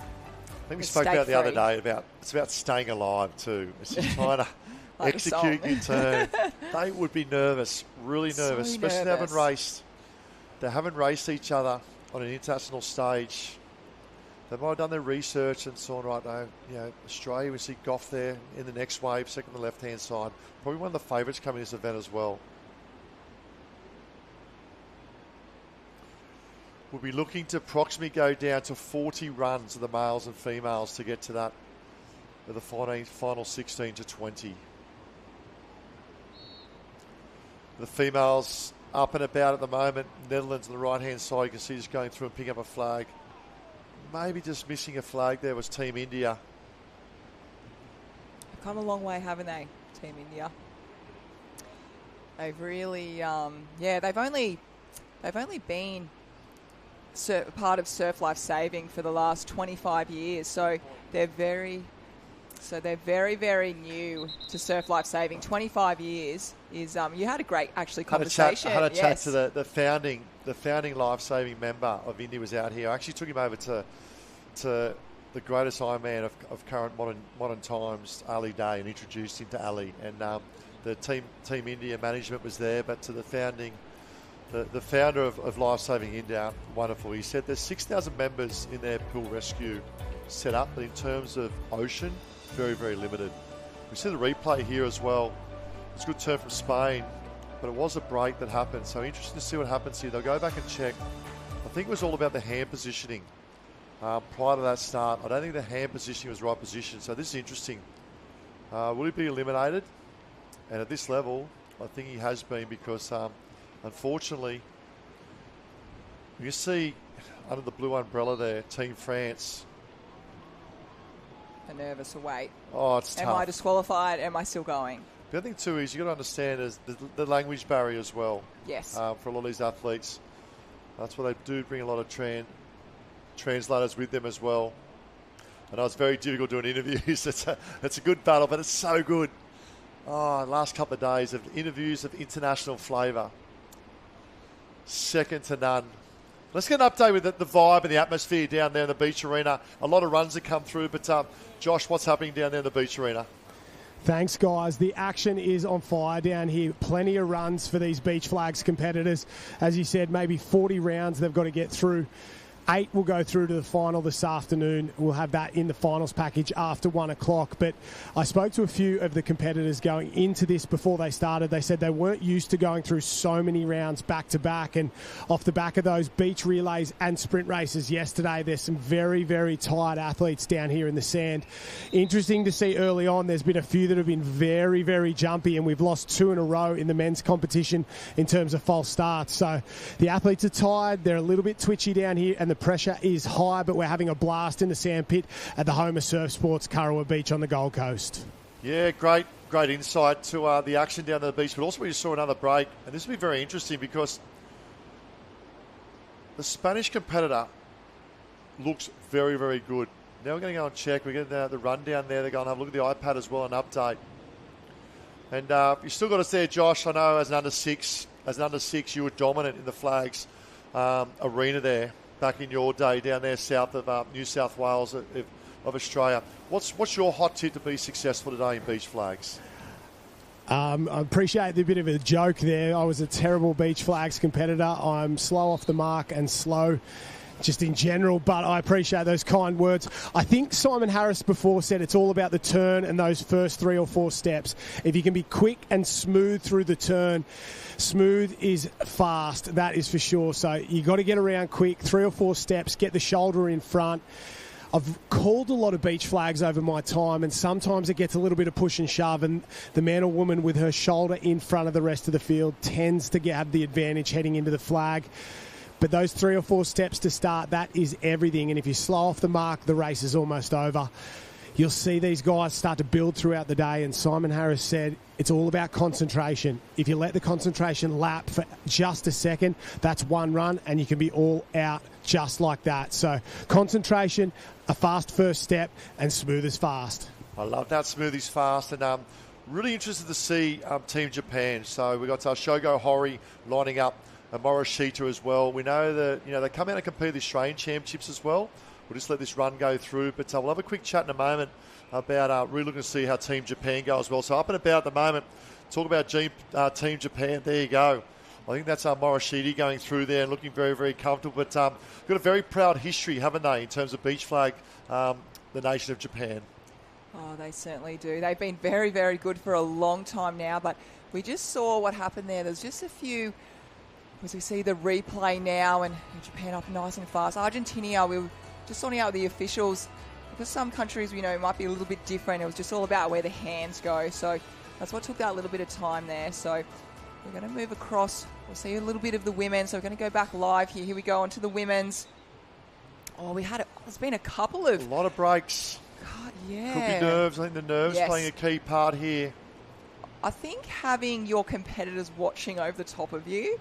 I think we spoke about the other day about it's about staying alive too. It's just trying to like execute your turn. They would be nervous, really nervous, So especially nervous. They haven't raced each other on an international stage. They might have done their research and saw right now, Australia, we see Goff there in the next wave, second on the left-hand side. Probably one of the favourites coming this event as well. We'll be looking to approximately go down to 40 runs of the males and females to get to that, the final 16 to 20. The females up and about at the moment. Netherlands on the right-hand side, you can see just going through and picking up a flag. Maybe just missing a flag there was Team India. They've come a long way, haven't they, Team India? They've really, they've only been part of Surf Lifesaving for the last 25 years. So they're very, very new to Surf Lifesaving. 25 years is, you had a great, actually, conversation. I had a chat to the founding Lifesaving member of India was out here. I actually took him over to the greatest Ironman of current modern times, Ali Day, and introduced him to Ali. And the Team India management was there, but to the founder of Lifesaving India, wonderful. He said there's 6,000 members in their pool rescue set up, but in terms of ocean, very, very limited. We see the replay here as well. It's a good turn from Spain, but it was a break that happened. So interesting to see what happens here. They'll go back and check. I think it was all about the hand positioning prior to that start. I don't think the hand positioning was right position. So this is interesting. Will he be eliminated? And at this level, I think he has been because, unfortunately, you see under the blue umbrella there, Team France. A nervous await. Oh, it's tough. Am I disqualified? Am I still going? The other thing too is you've got to understand is the language barrier as well. Yes. For a lot of these athletes. That's why they do bring a lot of translators with them as well. I know it's very difficult doing interviews. It's a good battle, but it's so good. Oh, last couple of days of interviews of international flavour. Second to none. Let's get an update with the vibe and the atmosphere down there in the beach arena. A lot of runs that come through, but Josh, what's happening down there in the beach arena? Thanks, guys. The action is on fire down here. Plenty of runs for these beach flags competitors. As you said, maybe 40 rounds they've got to get through. 8 will go through to the final this afternoon. We'll have that in the finals package after 1 o'clock. But I spoke to a few of the competitors going into this before they started. They said they weren't used to going through so many rounds back to back. And off the back of those beach relays and sprint races yesterday, there's some very, very tired athletes down here in the sand. Interesting to see early on, there's been a few that have been very, very jumpy, and we've lost 2 in a row in the men's competition in terms of false starts. So the athletes are tired. They're a little bit twitchy down here, and the pressure is high, but we're having a blast in the sandpit at the home of surf sports, Kurrawa Beach on the Gold Coast. Yeah, great insight to the action down the beach, but also we just saw another break, and this will be very interesting because the Spanish competitor looks very, very good. Now we're going to go and check. We're getting the rundown there. They're going to have a look at the iPad as well, an update. And you still got us there, Josh. I know as an under six, you were dominant in the flags arena there back in your day down there south of New South Wales of Australia. What's your hot tip to be successful today in beach flags? I appreciate the bit of a joke there. I was a terrible beach flags competitor. I'm slow off the mark and slow just in general, but I appreciate those kind words. I think Simon Harris before said it's all about the turn and those first 3 or 4 steps. If you can be quick and smooth through the turn, smooth is fast, that is for sure. So you got to get around quick, 3 or 4 steps, get the shoulder in front. I've called a lot of beach flags over my time, and sometimes it gets a little bit of push and shove, and the man or woman with her shoulder in front of the rest of the field tends to have the advantage heading into the flag. But those 3 or 4 steps to start, that is everything. And if you slow off the mark, the race is almost over. You'll see these guys start to build throughout the day. And Simon Harris said it's all about concentration. If you let the concentration lap for just a second, that's one run and you can be all out just like that. So concentration, a fast first step, and smooth is fast. I love that, smooth is fast. And really interested to see Team Japan. So we've got Shogo Hori lining up. Morishita as well. We know that they come out and compete at the Australian Championships as well. We'll just let this run go through, but we'll have a quick chat in a moment about really looking to see how Team Japan go as well. So up and about at the moment, talk about Team Japan. There you go. I think that's Morishita going through there and looking very, very comfortable. But got a very proud history, haven't they, in terms of beach flag, the nation of Japan. Oh, they certainly do. They've been very, very good for a long time now, but we just saw what happened there. There's just a few. As we see the replay now, and Japan up nice and fast. Argentina, we were just sorting out with the officials because some countries, might be a little bit different. It was just all about where the hands go. So that's what took that little bit of time there. So we're going to move across. We'll see a little bit of the women. So we're going to go back live here. Here we go onto the women's. Oh, there's been a couple of... A lot of breaks. God, yeah. Could be nerves. I think the nerves playing a key part here. I think having your competitors watching over the top of you,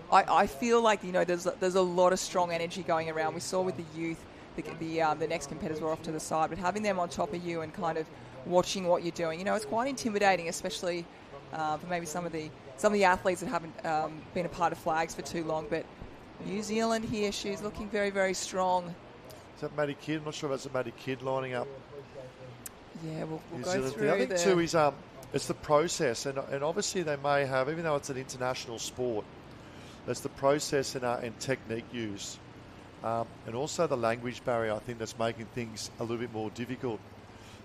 I feel like there's a lot of strong energy going around. We saw with the youth, the next competitors were off to the side, but having them on top of you and kind of watching what you're doing, it's quite intimidating, especially for maybe some of the athletes that haven't been a part of flags for too long. But New Zealand here, she's looking very, very strong. Is that Maddie Kidd? I'm not sure if that's a Maddie Kidd lining up. Yeah, we'll go Zealand. through. I think too is it's the process, and obviously they may have, even though it's an international sport, it's the process and technique used, and also the language barrier. I think that's making things a little bit more difficult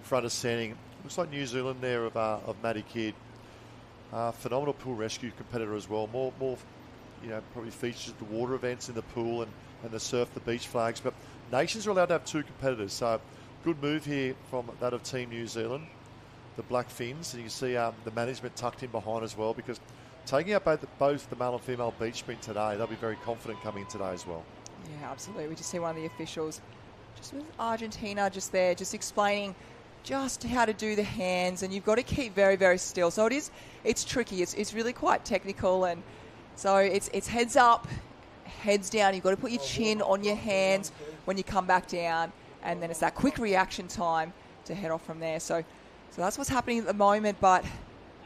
for understanding. Looks like New Zealand there of Maddie Kidd, phenomenal pool rescue competitor as well. More probably features at the water events in the pool and the surf, the beach flags. But nations are allowed to have 2 competitors, so good move here from that of Team New Zealand. The Black Fins, and you can see the management tucked in behind as well, because taking out both the male and female beach sprint today, they'll be very confident coming in today as well. Yeah, absolutely. We just see one of the officials just with Argentina just there, just explaining just how to do the hands, and you've got to keep very, very still. So it's tricky. It's really quite technical, and so it's heads up, heads down. You've got to put your chin on your hands when you come back down, and then it's that quick reaction time to head off from there. So that's what's happening at the moment, but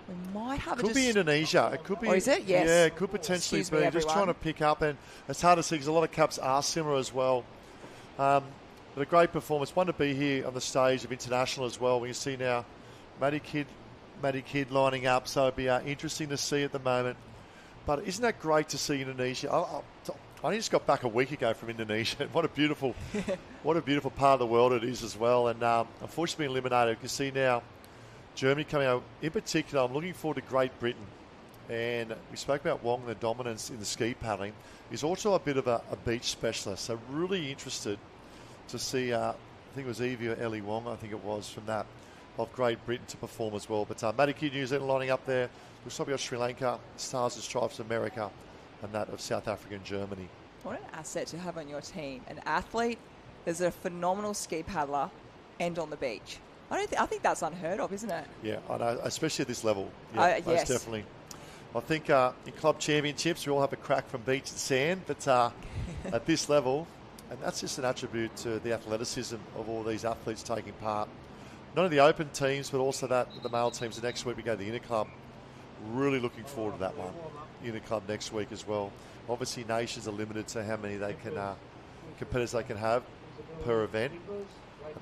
we might have Could be Indonesia. It could be. Oh, is it? Yes. Yeah, it could potentially Excuse be. me, Just everyone. trying to pick up, and it's hard to see because a lot of caps are similar as well. But a great performance. One to be here on the stage of international as well. We see now Maddie Kidd lining up, so it'll be interesting to see at the moment. But isn't that great to see Indonesia? only just got back a week ago from Indonesia. What a beautiful part of the world it is as well. And unfortunately being eliminated. You can see now Germany coming out. In particular, I'm looking forward to Great Britain. And we spoke about Wong and the dominance in the ski paddling. He's also a bit of a beach specialist. So really interested to see, I think it was Evie or Ellie Wong, I think it was, from that, of Great Britain to perform as well. But Matty Kidd, New Zealand lining up there. Looks like we got Sri Lanka, Stars and Stripes America, and that of South Africa and Germany. What an asset to have on your team. An athlete, there's a phenomenal ski paddler, and on the beach. I think that's unheard of, isn't it? Yeah, I know, especially at this level. Yeah, most yes. definitely. I think in club championships, we all have a crack from beach and sand, but at this level, and that's just an attribute to the athleticism of all these athletes taking part. Not only the open teams, but also the male teams. The next week we go to the interclub. Really looking forward to that one. Interclub next week as well. Obviously, nations are limited to how many they can competitors they can have per event.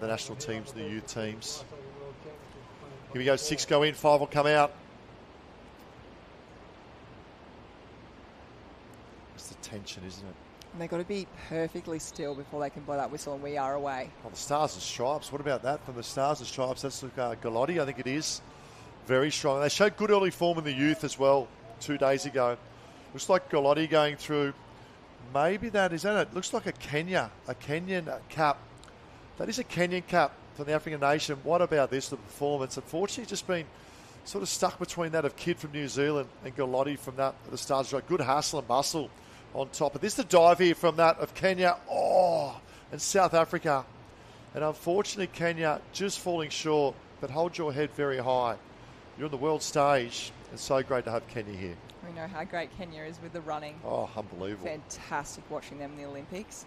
The national teams and the youth teams. Here we go. 6 go in, 5 will come out. It's the tension, isn't it? And they've got to be perfectly still before they can blow that whistle, and we are away. Oh, the Stars and Stripes. What about that from the Stars and Stripes? That's Galati, I think it is. Very strong. They showed good early form in the youth as well 2 days ago. Looks like Galati going through. Maybe that is that. It looks like a Kenyan cap. That is a Kenyan cap from the African nation. What about this, the performance? Unfortunately, just been sort of stuck between that of Kidd from New Zealand and Galati from that of the Stars. Good hustle and bustle on top. But this is the dive here from that of Kenya. Oh, and South Africa. And unfortunately, Kenya just falling short. But hold your head very high. You're on the world stage. It's so great to have Kenya here. We know how great Kenya is with the running. Oh, unbelievable. Fantastic watching them in the Olympics.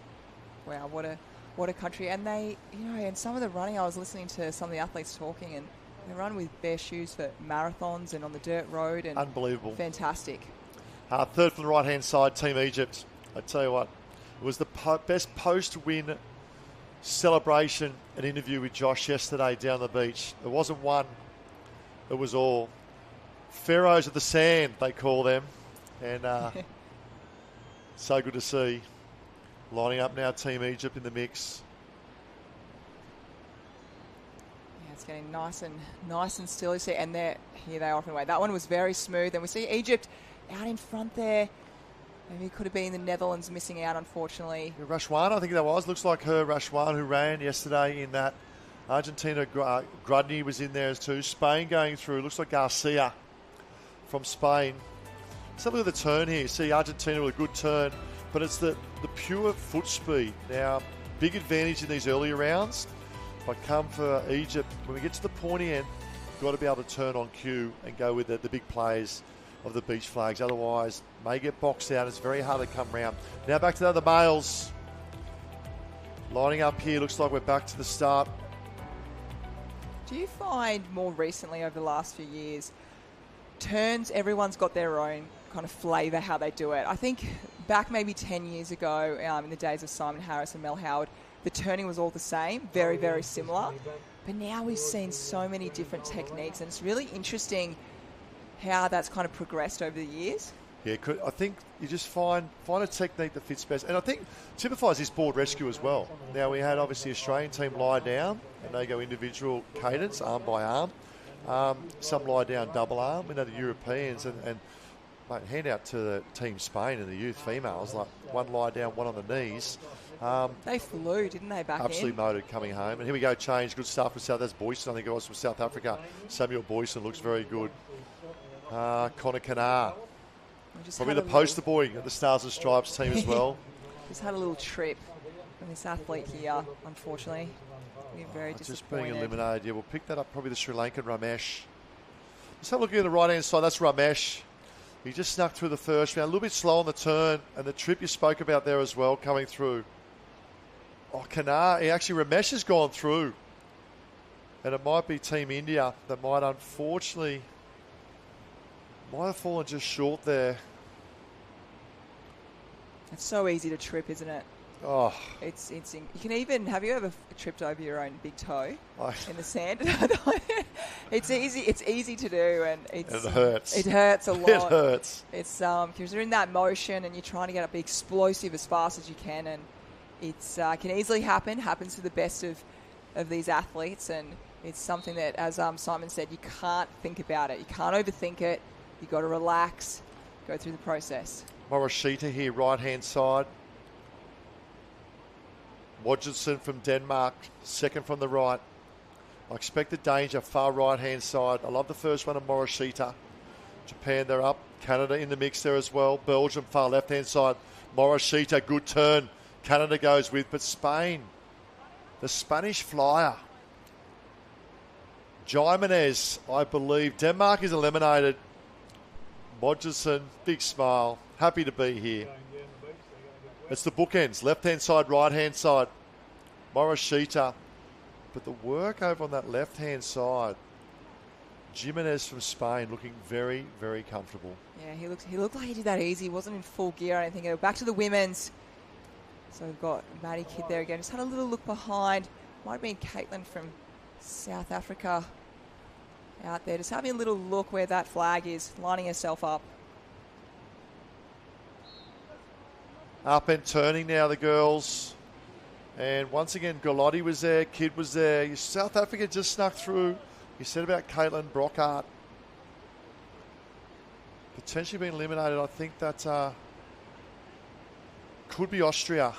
Wow, what a country. And they, and some of the running, I was listening to some of the athletes talking, and they run with bare shoes for marathons and on the dirt road. And unbelievable. Fantastic. Third from the right-hand side, Team Egypt. I tell you what, it was the best post-win celebration and interview with Josh yesterday down the beach. It wasn't one, it was all. Pharaohs of the sand, they call them. And so good to see. Lining up now, Team Egypt in the mix. Yeah, it's getting nice and still. You see, and here they are off and away. That one was very smooth. And we see Egypt out in front there. Maybe it could have been the Netherlands missing out, unfortunately. Yeah, Rashwan, I think that was. Looks like her, Rashwan, who ran yesterday in that. Argentina, Grudney was in there too. Spain going through. Looks like Garcia from Spain. Let's have a look at the turn here. See Argentina with a good turn, but it's the pure foot speed. Now, big advantage in these earlier rounds, but come for Egypt. When we get to the pointy end, you've got to be able to turn on cue and go with the big players of the beach flags. Otherwise, may get boxed out. It's very hard to come round. Now back to the other males. Lining up here, looks like we're back to the start. Do you find more recently over the last few years, turns, everyone's got their own kind of flavour how they do it? I think back maybe 10 years ago, in the days of Simon Harris and Mel Howard, the turning was all the same, very, very similar. But now we've seen so many different techniques, and it's really interesting how that's kind of progressed over the years. Yeah, I think you just find a technique that fits best. And I think typifies this board rescue as well. Now, we had obviously Australian team lie down, and they go individual cadence, arm by arm. Some lie down double arm. We know the Europeans, and mate, hand out to the team Spain and the youth females, like one lie down, one on the knees. They flew, didn't they, back absolutely motored coming home. And here we go, change. Good stuff from South. That's Boyson, I think it was from South Africa. Samuel Boyson looks very good. Connor Kanar. Probably the poster boy at the Stars and Stripes team as well. Just had a little trip from this athlete here, unfortunately. We're very disappointed. Just being eliminated. Yeah, we'll pick that up, probably the Sri Lankan Ramesh. Let's have a look at the right-hand side. That's Ramesh. He just snuck through the first round. A little bit slow on the turn. And the trip you spoke about there as well, coming through. Oh, Kanar. Ramesh has gone through. And it might be Team India that might unfortunately... might have fallen just short there. It's so easy to trip, isn't it? Oh, you can even, have you ever tripped over your own big toe in the sand? It's easy to do, and it hurts. It hurts a lot. It hurts. It's because you're in that motion and you're trying to get up explosive as fast as you can, and it's can easily happens to the best of these athletes, and it's something that, as Simon said, you can't think about it. You can't overthink it. You've got to relax, go through the process. Morishita here, right-hand side. Wodgson from Denmark, second from the right. I expect the danger, far right-hand side. I love the first one of Morishita. Japan, they're up. Canada in the mix there as well. Belgium, far left-hand side. Morishita, good turn. Canada goes with, but Spain, the Spanish flyer. Jimenez, I believe. Denmark is eliminated. Wodgson, big smile. Happy to be here. It's the bookends, left-hand side, right-hand side. Morishita. But the work over on that left-hand side. Jimenez from Spain looking very, very comfortable. Yeah, he looked like he did that easy. He wasn't in full gear or anything. Back to the women's. So we've got Maddie Kidd there again. Just had a little look behind. Might have been Caitlin from South Africa out there. Just having a little look where that flag is, lining herself up. Up and turning now, the girls. And once again, Golotti was there, Kidd was there. South Africa just snuck through. You said about Caitlin Brockhart potentially being eliminated. I think that could be Austria.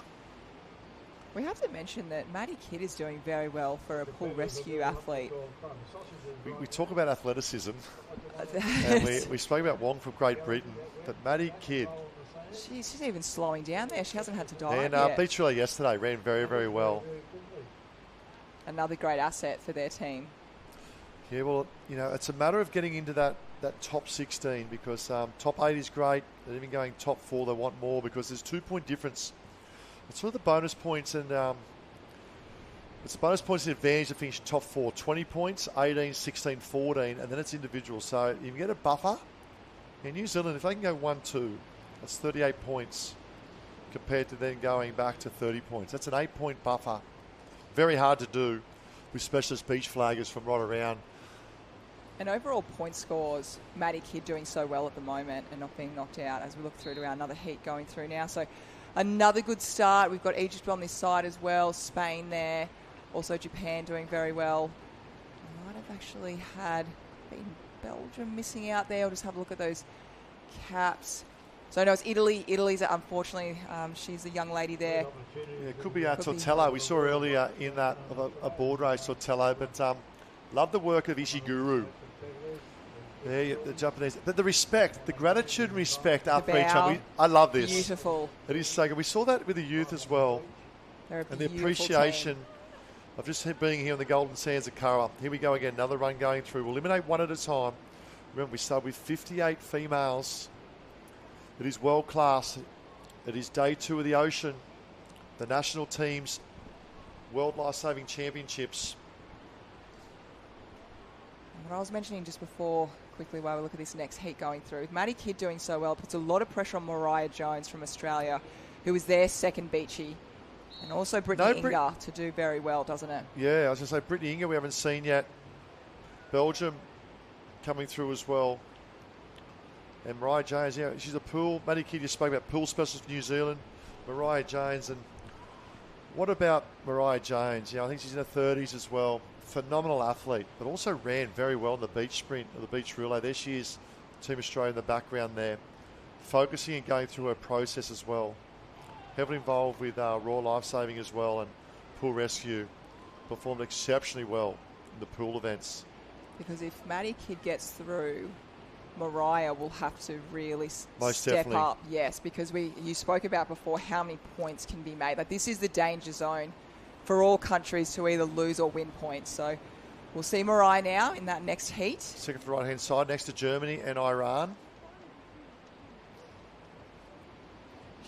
We have to mention that Maddie Kidd is doing very well for a pool rescue athlete. We talk about athleticism. And we spoke about Wong from Great Britain. But Maddie Kidd. She's even slowing down there. She hasn't had to dive And yet. beach relay yesterday ran very, very well. Another great asset for their team. Yeah, well, it's a matter of getting into that top 16 because top 8 is great. And even going top 4, they want more because there's 2-point difference. It's sort of the bonus points, and it's the bonus points and advantage to finish top 4. 20 points, 18, 16, 14, and then it's individual. So you can get a buffer. In New Zealand, if they can go 1-2, that's 38 points compared to then going back to 30 points. That's an 8-point buffer. Very hard to do with specialist beach flaggers from right around. And overall point scores, Maddie Kidd doing so well at the moment and not being knocked out as we look through to our another heat going through now. So another good start. We've got Egypt on this side as well, Spain there, also Japan doing very well. I might have actually been Belgium missing out there. I'll just have a look at those caps. So no, it's Italy. Italy's unfortunately, she's a young lady there. Yeah, it could be Tortello. We saw earlier in that of a board race, Tortello, but love the work of Ishiguro. There, the Japanese, the respect, the gratitude and respect after each other. I love this. Beautiful. It is so good. We saw that with the youth as well. They're a and the beautiful appreciation team. of just being here on the Golden Sands of Curra. Here we go again, another run going through. We'll eliminate one at a time. Remember, we start with 58 females. It is world class. It is day 2 of the ocean. The national team's World Lifesaving Championships. What I was mentioning just before, quickly while we look at this next heat going through, with Maddie Kidd doing so well, puts a lot of pressure on Mariah Jones from Australia, who was their second beachy. And also Brittany Inga to do very well, doesn't it? Yeah, I was going to say Brittany Inga we haven't seen yet. Belgium coming through as well. And Mariah Jones, yeah, she's a pool. Maddie Kidd, you spoke about pool specialist for New Zealand. Mariah Jones, and what about Mariah Jones? I think she's in her 30s as well. Phenomenal athlete, but also ran very well in the beach sprint or the beach relay. There she is, Team Australia in the background there. Focusing and going through her process as well. Heavily involved with Raw Lifesaving as well and pool rescue. Performed exceptionally well in the pool events. Because if Maddie Kidd gets through, Mariah will have to really Most step definitely. up. Yes, because you spoke about before how many points can be made. Like, this is the danger zone for all countries to either lose or win points. So we'll see Mariah now in that next heat. Second from the right-hand side, next to Germany and Iran.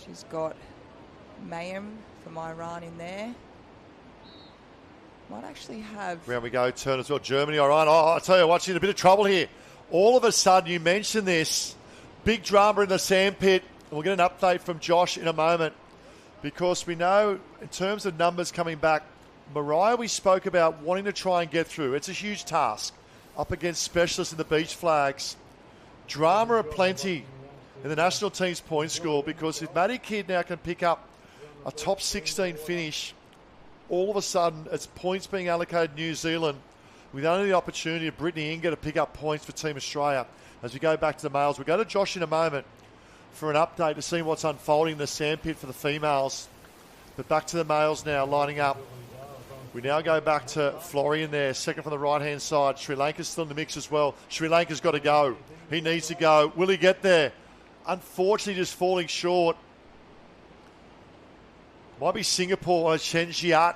She's got Mayim from Iran in there. Might actually have... Round we go, turn as well. Germany, Iran. Oh, I tell you what, she's in a bit of trouble here. All of a sudden, you mentioned this. Big drama in the sandpit. And we'll get an update from Josh in a moment. because we know in terms of numbers coming back, Mariah, we spoke about wanting to try and get through. It's a huge task up against specialists in the beach flags. Drama aplenty in the national team's point score, because if Maddie Kidd now can pick up a top 16 finish, all of a sudden it's points being allocated New Zealand with only the opportunity of Brittany Inga to pick up points for Team Australia. As we go back to the males, we'll go to Josh in a moment for an update to see what's unfolding in the sandpit for the females. But back to the males now, lining up. We now go back to Florian there, second from the right-hand side. Sri Lanka's still in the mix as well. Sri Lanka's got to go. He needs to go. Will he get there? Unfortunately, just falling short. Might be Singapore or Chen Jiat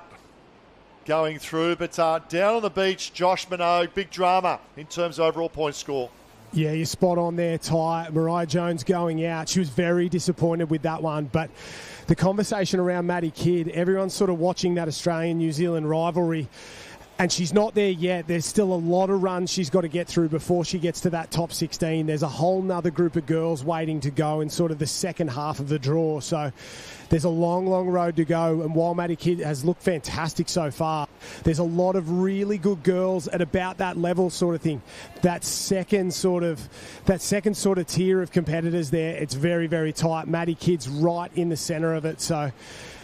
going through. But down on the beach, Josh Minogue, big drama in terms of overall point score. Yeah, you're spot on there, Ty. Mariah Jones going out. She was very disappointed with that one. But the conversation around Maddie Kidd, everyone's sort of watching that Australian-New Zealand rivalry. And she's not there yet. There's still a lot of runs she's got to get through before she gets to that top 16. There's a whole nother group of girls waiting to go in sort of the second half of the draw. So there's a long, long road to go. And while Maddie Kidd has looked fantastic so far, there's a lot of really good girls at about that level sort of thing. That second sort of tier of competitors there, it's very, very tight. Maddie Kidd's right in the centre of it. So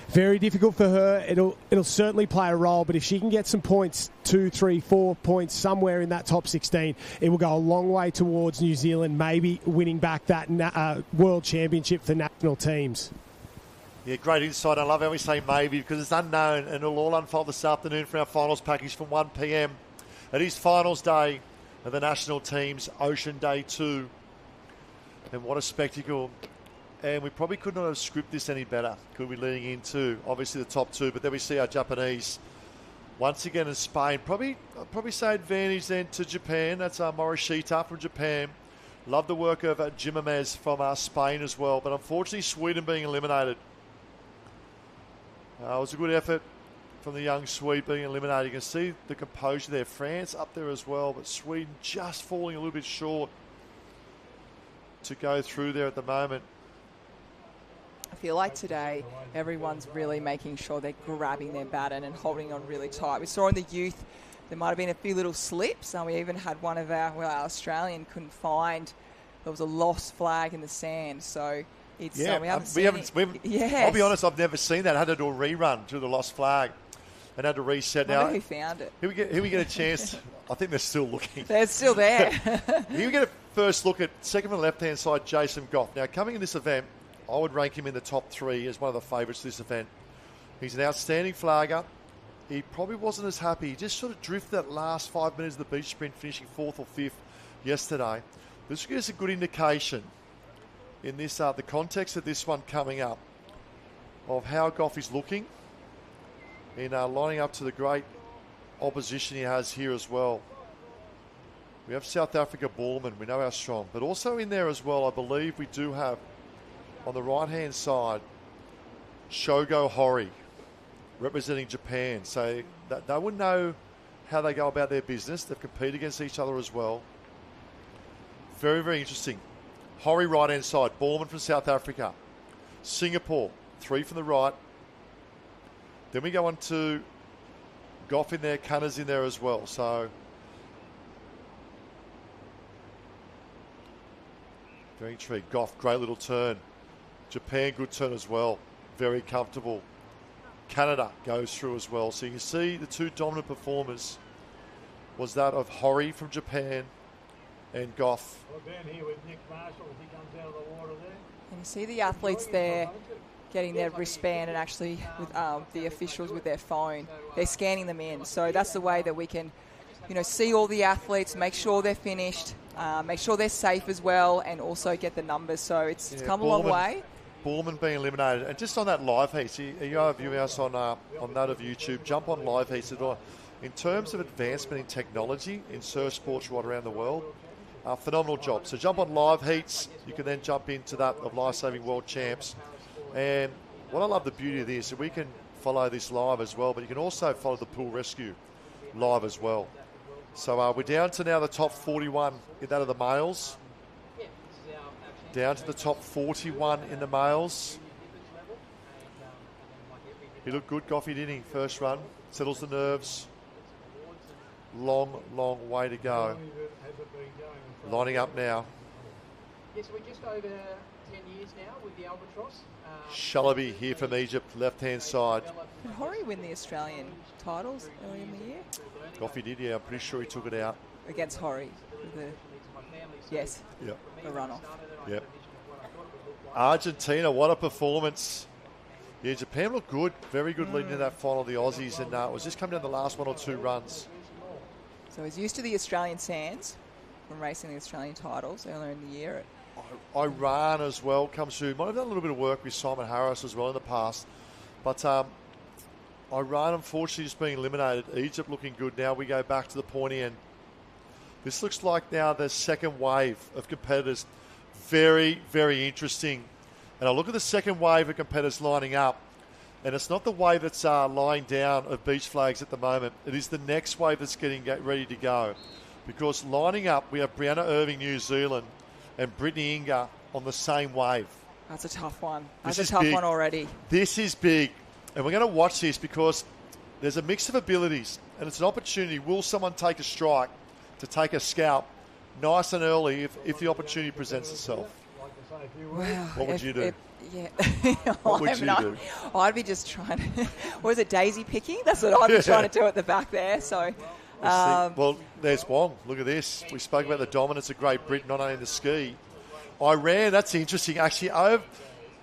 very difficult for her. It'll certainly play a role, but if she can get some points, 2, 3, 4 points somewhere in that top 16, it will go a long way towards New Zealand maybe winning back that World Championship for national teams. Yeah, great insight. I love how we say maybe, because it's unknown, and it'll all unfold this afternoon for our finals package from 1 p.m. It is finals day of the national teams, Ocean Day 2. And what a spectacle. And we probably could not have scripted this any better, could we, leading into, obviously, the top 2. But then we see our Japanese once again in Spain. I'd probably say advantage then to Japan. That's Morishita from Japan. Love the work of Jimamez from Spain as well. But unfortunately, Sweden being eliminated. It was a good effort from the young Swede being eliminated. You can see the composure there. France up there as well, but Sweden just falling a little bit short to go through there at the moment. I feel like today everyone's really making sure they're grabbing their baton and holding on really tight. We saw in the youth there might have been a few little slips, and we even had one of our Australian couldn't find. There was a lost flag in the sand, so it's we haven't seen it. Yes. I'll be honest, I've never seen that. I had to do a rerun through the lost flag and had to reset. I wonder who found it. Here we get a chance. I think they're still looking. They're still there. Here we get a first look at second from the left-hand side, Jason Goff. Now, coming in this event, I would rank him in the top 3 as one of the favourites to this event. He's an outstanding flagger. He probably wasn't as happy. He just sort of drifted that last 5 minutes of the beach sprint, finishing 4th or 5th yesterday. This gives us a good indication in this the context of this one coming up of how Goff is looking in lining up to the great opposition he has here as well. We have South Africa Borman. We know how strong. But also in there as well, I believe we do have on the right-hand side, Shogo Hori, representing Japan. So that they would know how they go about their business. They've competed against each other as well. Very, very interesting. Hori right-hand side, Borman from South Africa. Singapore, 3 from the right. Then we go on to Goff in there, Cunners in there as well. So very intrigued. Goff, great little turn. Japan, good turn as well. Very comfortable. Canada goes through as well. So you can see the 2 dominant performers was that of Hori from Japan and Goff. We're down here with Nick Marshall as he comes out of the water there. And you see the athletes there getting their wristband, and actually with the officials with their phone, they're scanning them in. So that's the way that we can, see all the athletes, make sure they're finished, make sure they're safe as well, and also get the numbers. So it's come a long way. Borman being eliminated. And just on that live heat, you are viewing us on that of YouTube, jump on live heats at all. In terms of advancement in technology in surf sports right around the world, phenomenal job. So jump on live heats. You can then jump into that of Lifesaving World Champs. And what I love the beauty of this, we can follow this live as well, but you can also follow the pool rescue live as well. So we're down to now the top 41 in that of the males. Down to the top 41 in the males. He looked good, Goffey, didn't he? First run. Settles the nerves. Long, long way to go. Lining up now. Yes, we're just over 10 years now with the Albatross. Shalaby here from Egypt, left-hand side. Did Horry win the Australian titles early in the year? Goffey did, yeah. I'm pretty sure he took it out. Against Horry. Yes. Yep. The runoff. Yep. Argentina, what a performance. Yeah, Japan looked good. Very good leading into that final of the Aussies, and it was just coming down the last 1 or 2 runs. So he's used to the Australian sands from racing the Australian titles earlier in the year. Iran as well comes through. Might have done a little bit of work with Simon Harris as well in the past. But Iran, unfortunately, just being eliminated. Egypt looking good. Now we go back to the pointy end. This looks like now the second wave of competitors. Very, very interesting. And I look at the second wave of competitors lining up, and it's not the wave that's lying down of beach flags at the moment. It is the next wave that's getting ready to go. Because lining up, we have Brianna Irving, New Zealand, and Brittany Inga on the same wave. That's a tough one. That's a tough one already. This is big. And we're going to watch this because there's a mix of abilities, and it's an opportunity. Will someone take a strike to take a scalp nice and early if the opportunity presents itself? Wow. What would you do? What would you do? I'd be just trying to, what is it, daisy picking? That's what I'd be trying to do at the back there. So, well, there's Wong. Look at this. We spoke about the dominance of Great Britain, not only in the ski. Iran, that's interesting. Actually,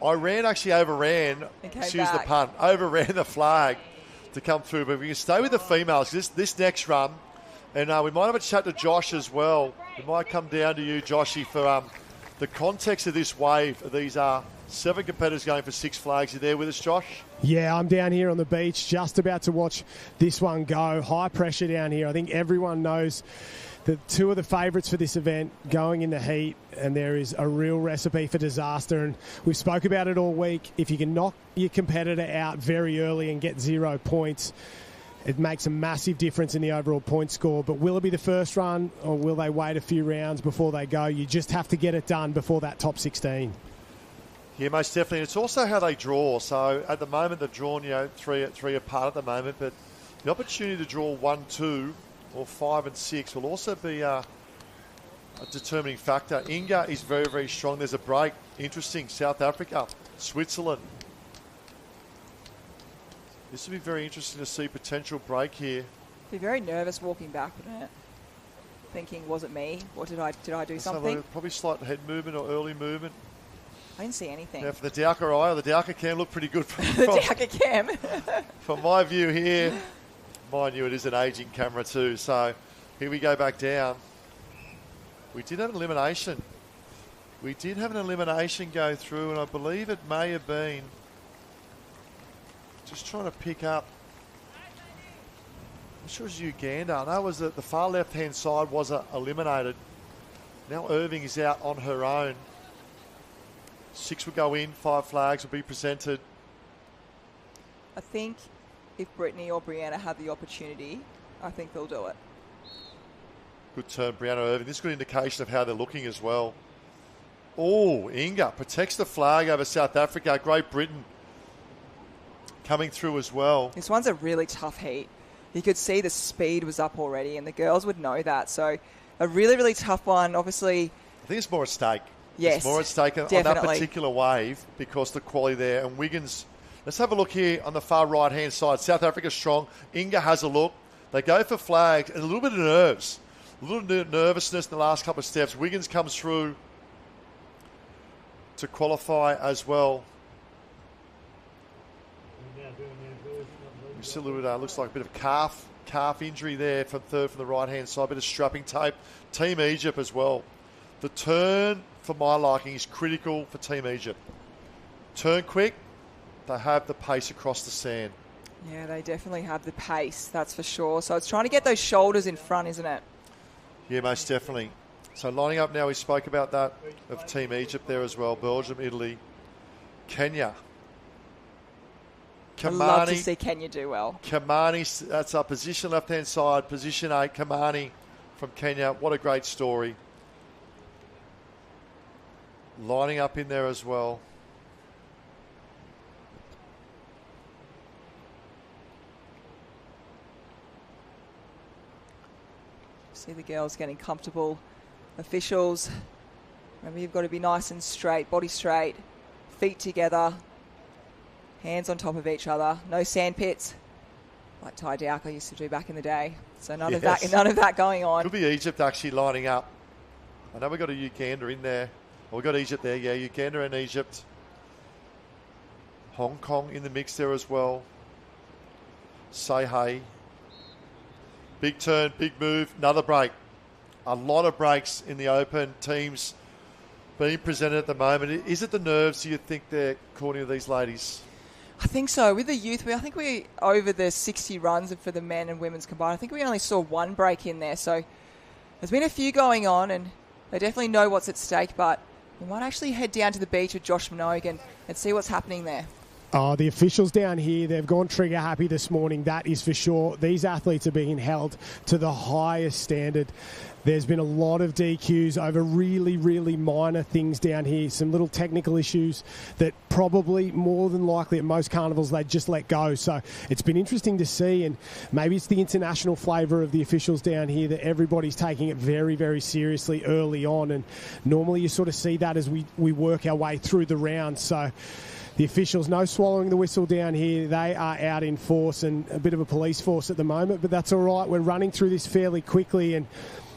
Iran actually overran, excuse the pun, overran the flag to come through. But we can stay with the females. This next run, and we might have a chat to Josh as well. We might come down to you, Joshy, for the context of this wave. These are 7 competitors going for 6 flags. You there with us, Josh? Yeah, I'm down here on the beach, just about to watch this one go. High pressure down here. I think everyone knows that 2 of the favourites for this event going in the heat, and there is a real recipe for disaster. And we've spoke about it all week. If you can knock your competitor out very early and get 0 points, it makes a massive difference in the overall point score. But will it be the first run, or will they wait a few rounds before they go? You just have to get it done before that top 16. Yeah, most definitely. It's also how they draw. So at the moment, they've drawn 3 apart at the moment, but the opportunity to draw 1, 2, or 5 and 6 will also be a determining factor. Inga is very, very strong. There's a break. Interesting. South Africa, Switzerland. This will be very interesting to see potential break here. Be very nervous walking back, wouldn't it? Thinking, was it me? Or did I do something? Probably slight head movement or early movement. I didn't see anything. Now for the Douka eye, the Douka cam looked pretty good. The Douka cam. From my view here, mind you, it is an aging camera too. So here we go back down. We did have an elimination. We did have an elimination go through, and I believe it may have been, just trying to pick up, I'm sure it was Uganda. No, it was the far left-hand side was eliminated. Now Irving is out on her own. 6 will go in, 5 flags will be presented. I think if Brittany or Brianna have the opportunity, I think they'll do it. Good turn, Brianna Irving. This is a good indication of how they're looking as well. Oh, Inga protects the flag over South Africa. Great Britain coming through as well. This one's a really tough heat. You could see the speed was up already, and the girls would know that. So a really, really tough one. Obviously, I think it's more at stake. Yes, it's more at stake on that particular wave because the quality there. And Wiggins, let's have a look here on the far right-hand side. South Africa strong. Inga has a look. They go for flags and a little bit of nerves. A little nervousness in the last couple of steps. Wiggins comes through to qualify as well. Still a little bit, looks like a bit of calf injury there from third from the right-hand side. A bit of strapping tape. Team Egypt as well. The turn, for my liking, is critical for Team Egypt. Turn quick. They have the pace across the sand. Yeah, they definitely have the pace, that's for sure. So it's trying to get those shoulders in front, isn't it? Yeah, most definitely. So lining up now, we spoke about that, of Team Egypt there as well. Belgium, Italy, Kenya. I'd love to see Kenya do well. Kamani, that's our position left-hand side. Position 8, Kamani from Kenya. What a great story. Lining up in there as well. See the girls getting comfortable. Officials, remember you've got to be nice and straight, body straight, feet together, hands on top of each other, no sandpits, like Ty Dowker used to do back in the day. So none of that going on. Could be Egypt actually lining up. I know we've got a Uganda in there. Well, we've got Egypt there, yeah, Uganda and Egypt. Hong Kong in the mix there as well. Say hey. Big turn, big move, another break. A lot of breaks in the Open. Teams being presented at the moment. Is it the nerves, do you think, they're according to these ladies? I think so. With the youth, I think we over the 60 runs for the men and women's combined. I think we only saw one break in there. So there's been a few going on, and they definitely know what's at stake. But we might actually head down to the beach with Josh Minogue and see what's happening there. Oh, the officials down here, they've gone trigger happy this morning, that is for sure. These athletes are being held to the highest standard. There's been a lot of DQs over really, really minor things down here. Some little technical issues that probably more than likely at most carnivals they just let go. So it's been interesting to see, and maybe it's the international flavour of the officials down here that everybody's taking it very, very seriously early on. And normally you sort of see that as we work our way through the round. So the officials, no swallowing the whistle down here. They are out in force and a bit of a police force at the moment, but that's all right. We're running through this fairly quickly, and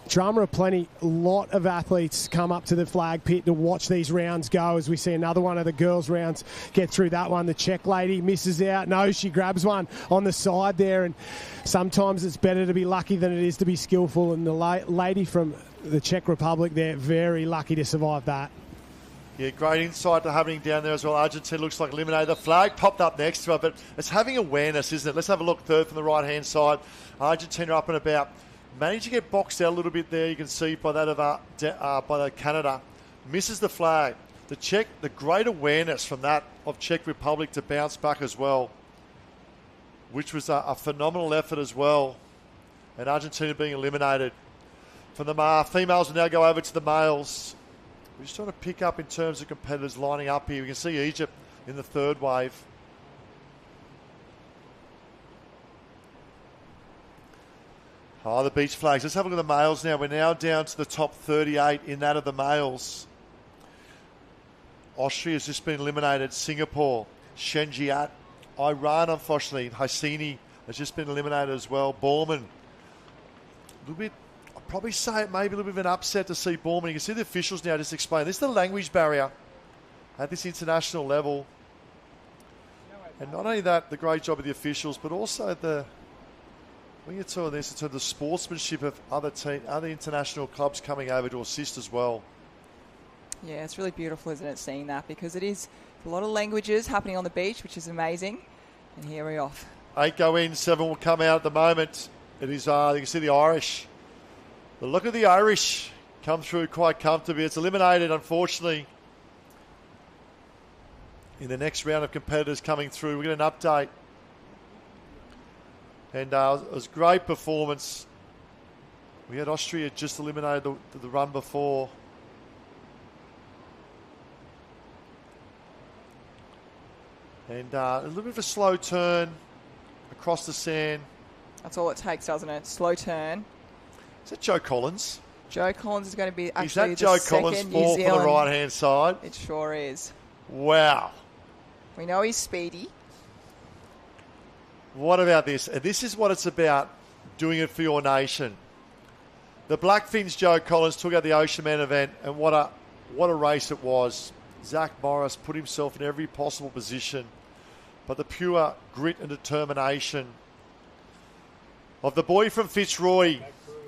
drama aplenty. A lot of athletes come up to the flag pit to watch these rounds go as we see another one of the girls' rounds get through that one. The Czech lady misses out. No, she grabs one on the side there, and sometimes it's better to be lucky than it is to be skillful, and the lady from the Czech Republic there, very lucky to survive that. Yeah, great insight to happening down there as well. Argentina looks like eliminated. The flag popped up next to her, but it's having awareness, isn't it? Let's have a look third from the right-hand side. Argentina up and about. Managed to get boxed out a little bit there. You can see by that of by the Canada. Misses the flag. The great awareness from that of Czech Republic to bounce back as well, which was a phenomenal effort as well. And Argentina being eliminated. From the females will now go over to the males. We're just trying to pick up in terms of competitors lining up here. We can see Egypt in the third wave. Oh, the beach flags. Let's have a look at the males now. We're now down to the top 38 in that of the males. Austria has just been eliminated. Singapore, Shenjiat. Iran, unfortunately. Hassini has just been eliminated as well. Borman. A little bit, I'd probably say it maybe a little bit of an upset to see Borman. You can see the officials now just explain. This is the language barrier at this international level. And not only that, the great job of the officials, but also when you're talking this, it's the sportsmanship of other international clubs coming over to assist as well. Yeah, it's really beautiful, isn't it, seeing that? Because it is a lot of languages happening on the beach, which is amazing. And here we're off. 8 go in, 7 will come out at the moment. It is, you can see the Irish. The look of the Irish come through quite comfortably. It's eliminated, unfortunately, in the next round of competitors coming through. We get an update. And it was a great performance. We had Austria just eliminated the run before. And a little bit of a slow turn across the sand. That's all it takes, doesn't it? Slow turn. Is that Joe Collins? Joe Collins is going to be actually is that Joe Collins' fourth on the right-hand side? It sure is. Wow. We know he's speedy. What about this? And this is what it's about, doing it for your nation. The Blackfins Joe Collins took out the Ocean Man event, and what a race it was. Zach Morris put himself in every possible position, but the pure grit and determination of the boy from Fitzroy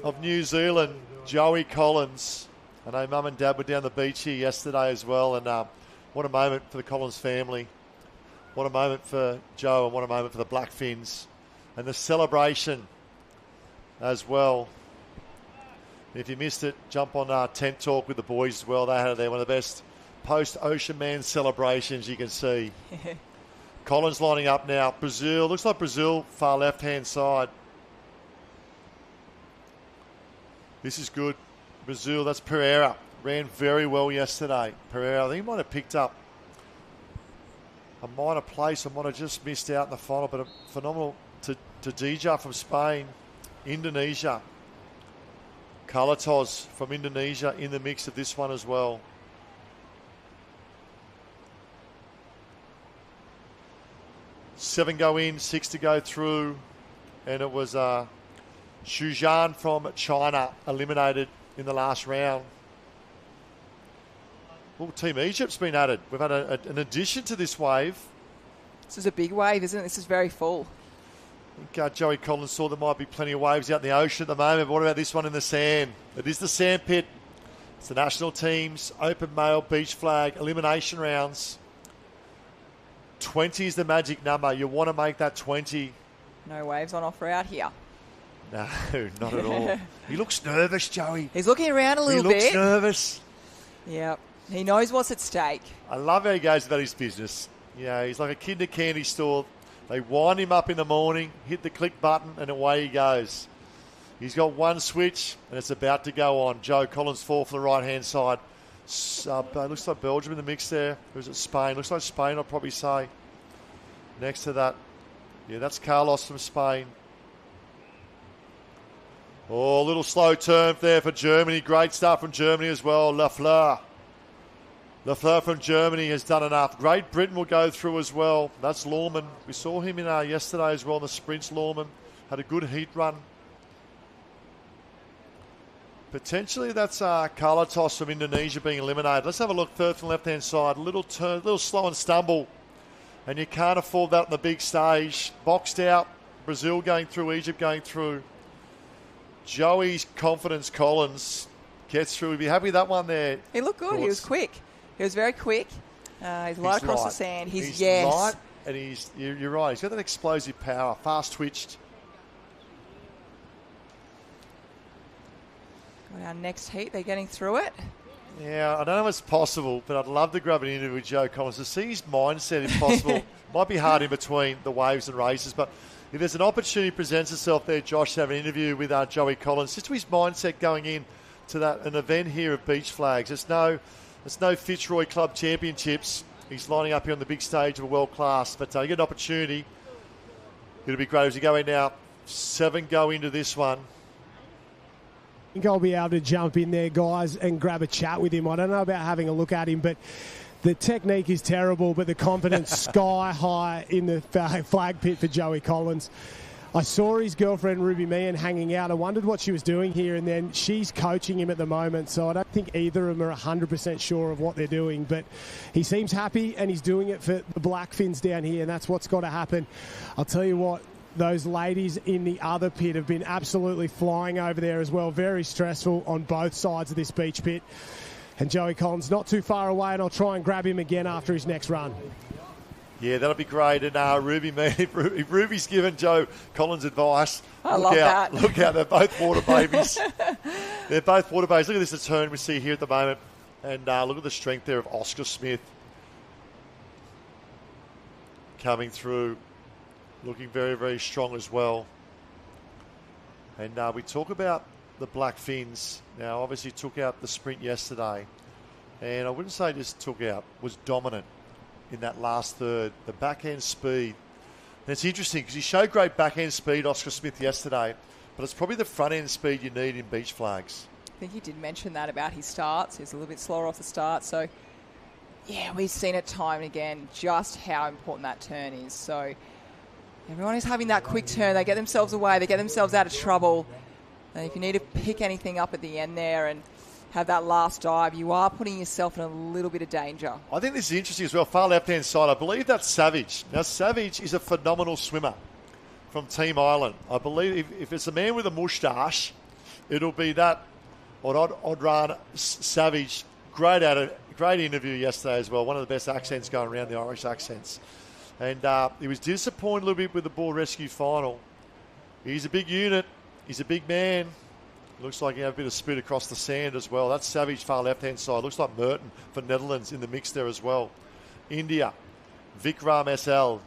of New Zealand, Joey Collins. I know Mum and Dad were down the beach here yesterday as well, and what a moment for the Collins family. What a moment for Joe, and what a moment for the Blackfins. And the celebration as well. If you missed it, jump on Tent Talk with the boys as well. They had it there, one of the best post-Ocean Man celebrations you can see. Collins lining up now. Brazil, looks like Brazil, far left-hand side. This is good. Brazil, that's Pereira. Ran very well yesterday. Pereira, I think he might have picked up a minor place. I might have just missed out in the final, but a phenomenal to DJ from Spain. Indonesia. Kalatos from Indonesia in the mix of this one as well. Seven go in, 6 to go through. And it was Shuzhan from China eliminated in the last round. Well, Team Egypt's been added. We've had an addition to this wave. This is a big wave, isn't it? This is very full. I think Joey Collins saw there might be plenty of waves out in the ocean at the moment. But what about this one in the sand? It is the sand pit. It's the national teams, open male beach flag, elimination rounds. 20 is the magic number. You want to make that 20. No waves on offer out here. No, not at all. He looks nervous, Joey. He's looking around a little bit. He looks nervous. Yep. He knows what's at stake. I love how he goes about his business. Yeah, he's like a kid in a candy store. They wind him up in the morning, hit the click button, and away he goes. He's got one switch, and it's about to go on. Joe Collins fourth from the right-hand side. Looks like Belgium in the mix there. Or is it Spain? Looks like Spain, I'll probably say. Next to that, yeah, that's Carlos from Spain. Oh, a little slow turn there for Germany. Great start from Germany as well. Lafleur from Germany has done enough. Great Britain will go through as well. That's Lawman. We saw him in yesterday as well in the sprints. Lawman had a good heat run. Potentially that's Kalatos from Indonesia being eliminated. Let's have a look. Third from the left-hand side. A little turn, little slow and stumble. And you can't afford that on the big stage. Boxed out. Brazil going through. Egypt going through. Joey's confidence, Collins, gets through. He'd be happy with that one there. He looked good. He was quick. He was very quick. He's light across the sand. He's yes. light, and you're right. He's got that explosive power. Fast twitched. Got our next heat. They're getting through it. Yeah, I don't know if it's possible, but I'd love to grab an interview with Joe Collins to see his mindset if possible. Might be hard in between the waves and races, but if there's an opportunity presents itself there, Josh, to have an interview with Joey Collins, just to his mindset going in to an event here of beach flags. It's no Fitzroy Club Championships. He's lining up here on the big stage of a world class, but you get an opportunity. It'll be great as you go in now. 7 go into this one. I think I'll be able to jump in there, guys, and grab a chat with him. I don't know about having a look at him, but the technique is terrible, but the confidence sky high in the flag pit for Joey Collins. I saw his girlfriend Ruby Meehan hanging out. I wondered what she was doing here, and then she's coaching him at the moment, so I don't think either of them are 100% sure of what they're doing, but he seems happy, and he's doing it for the Blackfins down here, and that's what's got to happen. I'll tell you what, those ladies in the other pit have been absolutely flying over there as well. Very stressful on both sides of this beach pit. And Joey Collins not too far away, and I'll try and grab him again after his next run. Yeah, that'll be great. And Ruby, man, if Ruby's given Joe Collins advice, look out. Look out. They're both water babies. They're both water babies. Look at this turn we see here at the moment. And look at the strength there of Oscar Smith coming through. Looking very, very strong as well. And we talk about the Black Fins. Now, obviously took out the sprint yesterday. And I wouldn't say just took out, was dominant in that last third. The backhand speed. And it's interesting because he showed great backhand speed, Oscar Smith, yesterday. But it's probably the front end speed you need in beach flags. I think he did mention that about his starts. He's a little bit slower off the start. So, yeah, we've seen it time and again just how important that turn is. So everyone is having that quick turn. They get themselves away. They get themselves out of trouble. And if you need to pick anything up at the end there and have that last dive, you are putting yourself in a little bit of danger. I think this is interesting as well. Far left-hand side, I believe that's Savage. Now, Savage is a phenomenal swimmer from Team Ireland. I believe if it's a man with a moustache, it'll be that Odran Savage. Great interview yesterday as well. One of the best accents going around, the Irish accents. And he was disappointed a little bit with the ball rescue final. He's a big unit. He's a big man. Looks like he had a bit of speed across the sand as well. That's Savage, far left-hand side. Looks like Merton for Netherlands in the mix there as well. India, Vikram SL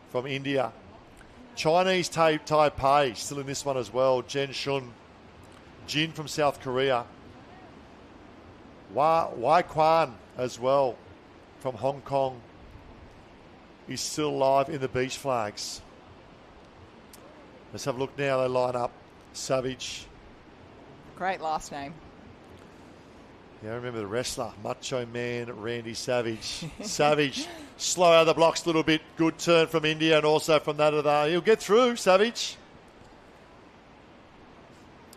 from India. Chinese Taipei still in this one as well. Jen Shun. Jin from South Korea. Wai Kwan as well from Hong Kong. He's still alive in the beach flags. Let's have a look now. They line up. Savage. Great last name. Yeah, I remember the wrestler, Macho Man Randy Savage. Savage, slow out of the blocks a little bit. Good turn from India and also from that of the... He'll get through, Savage.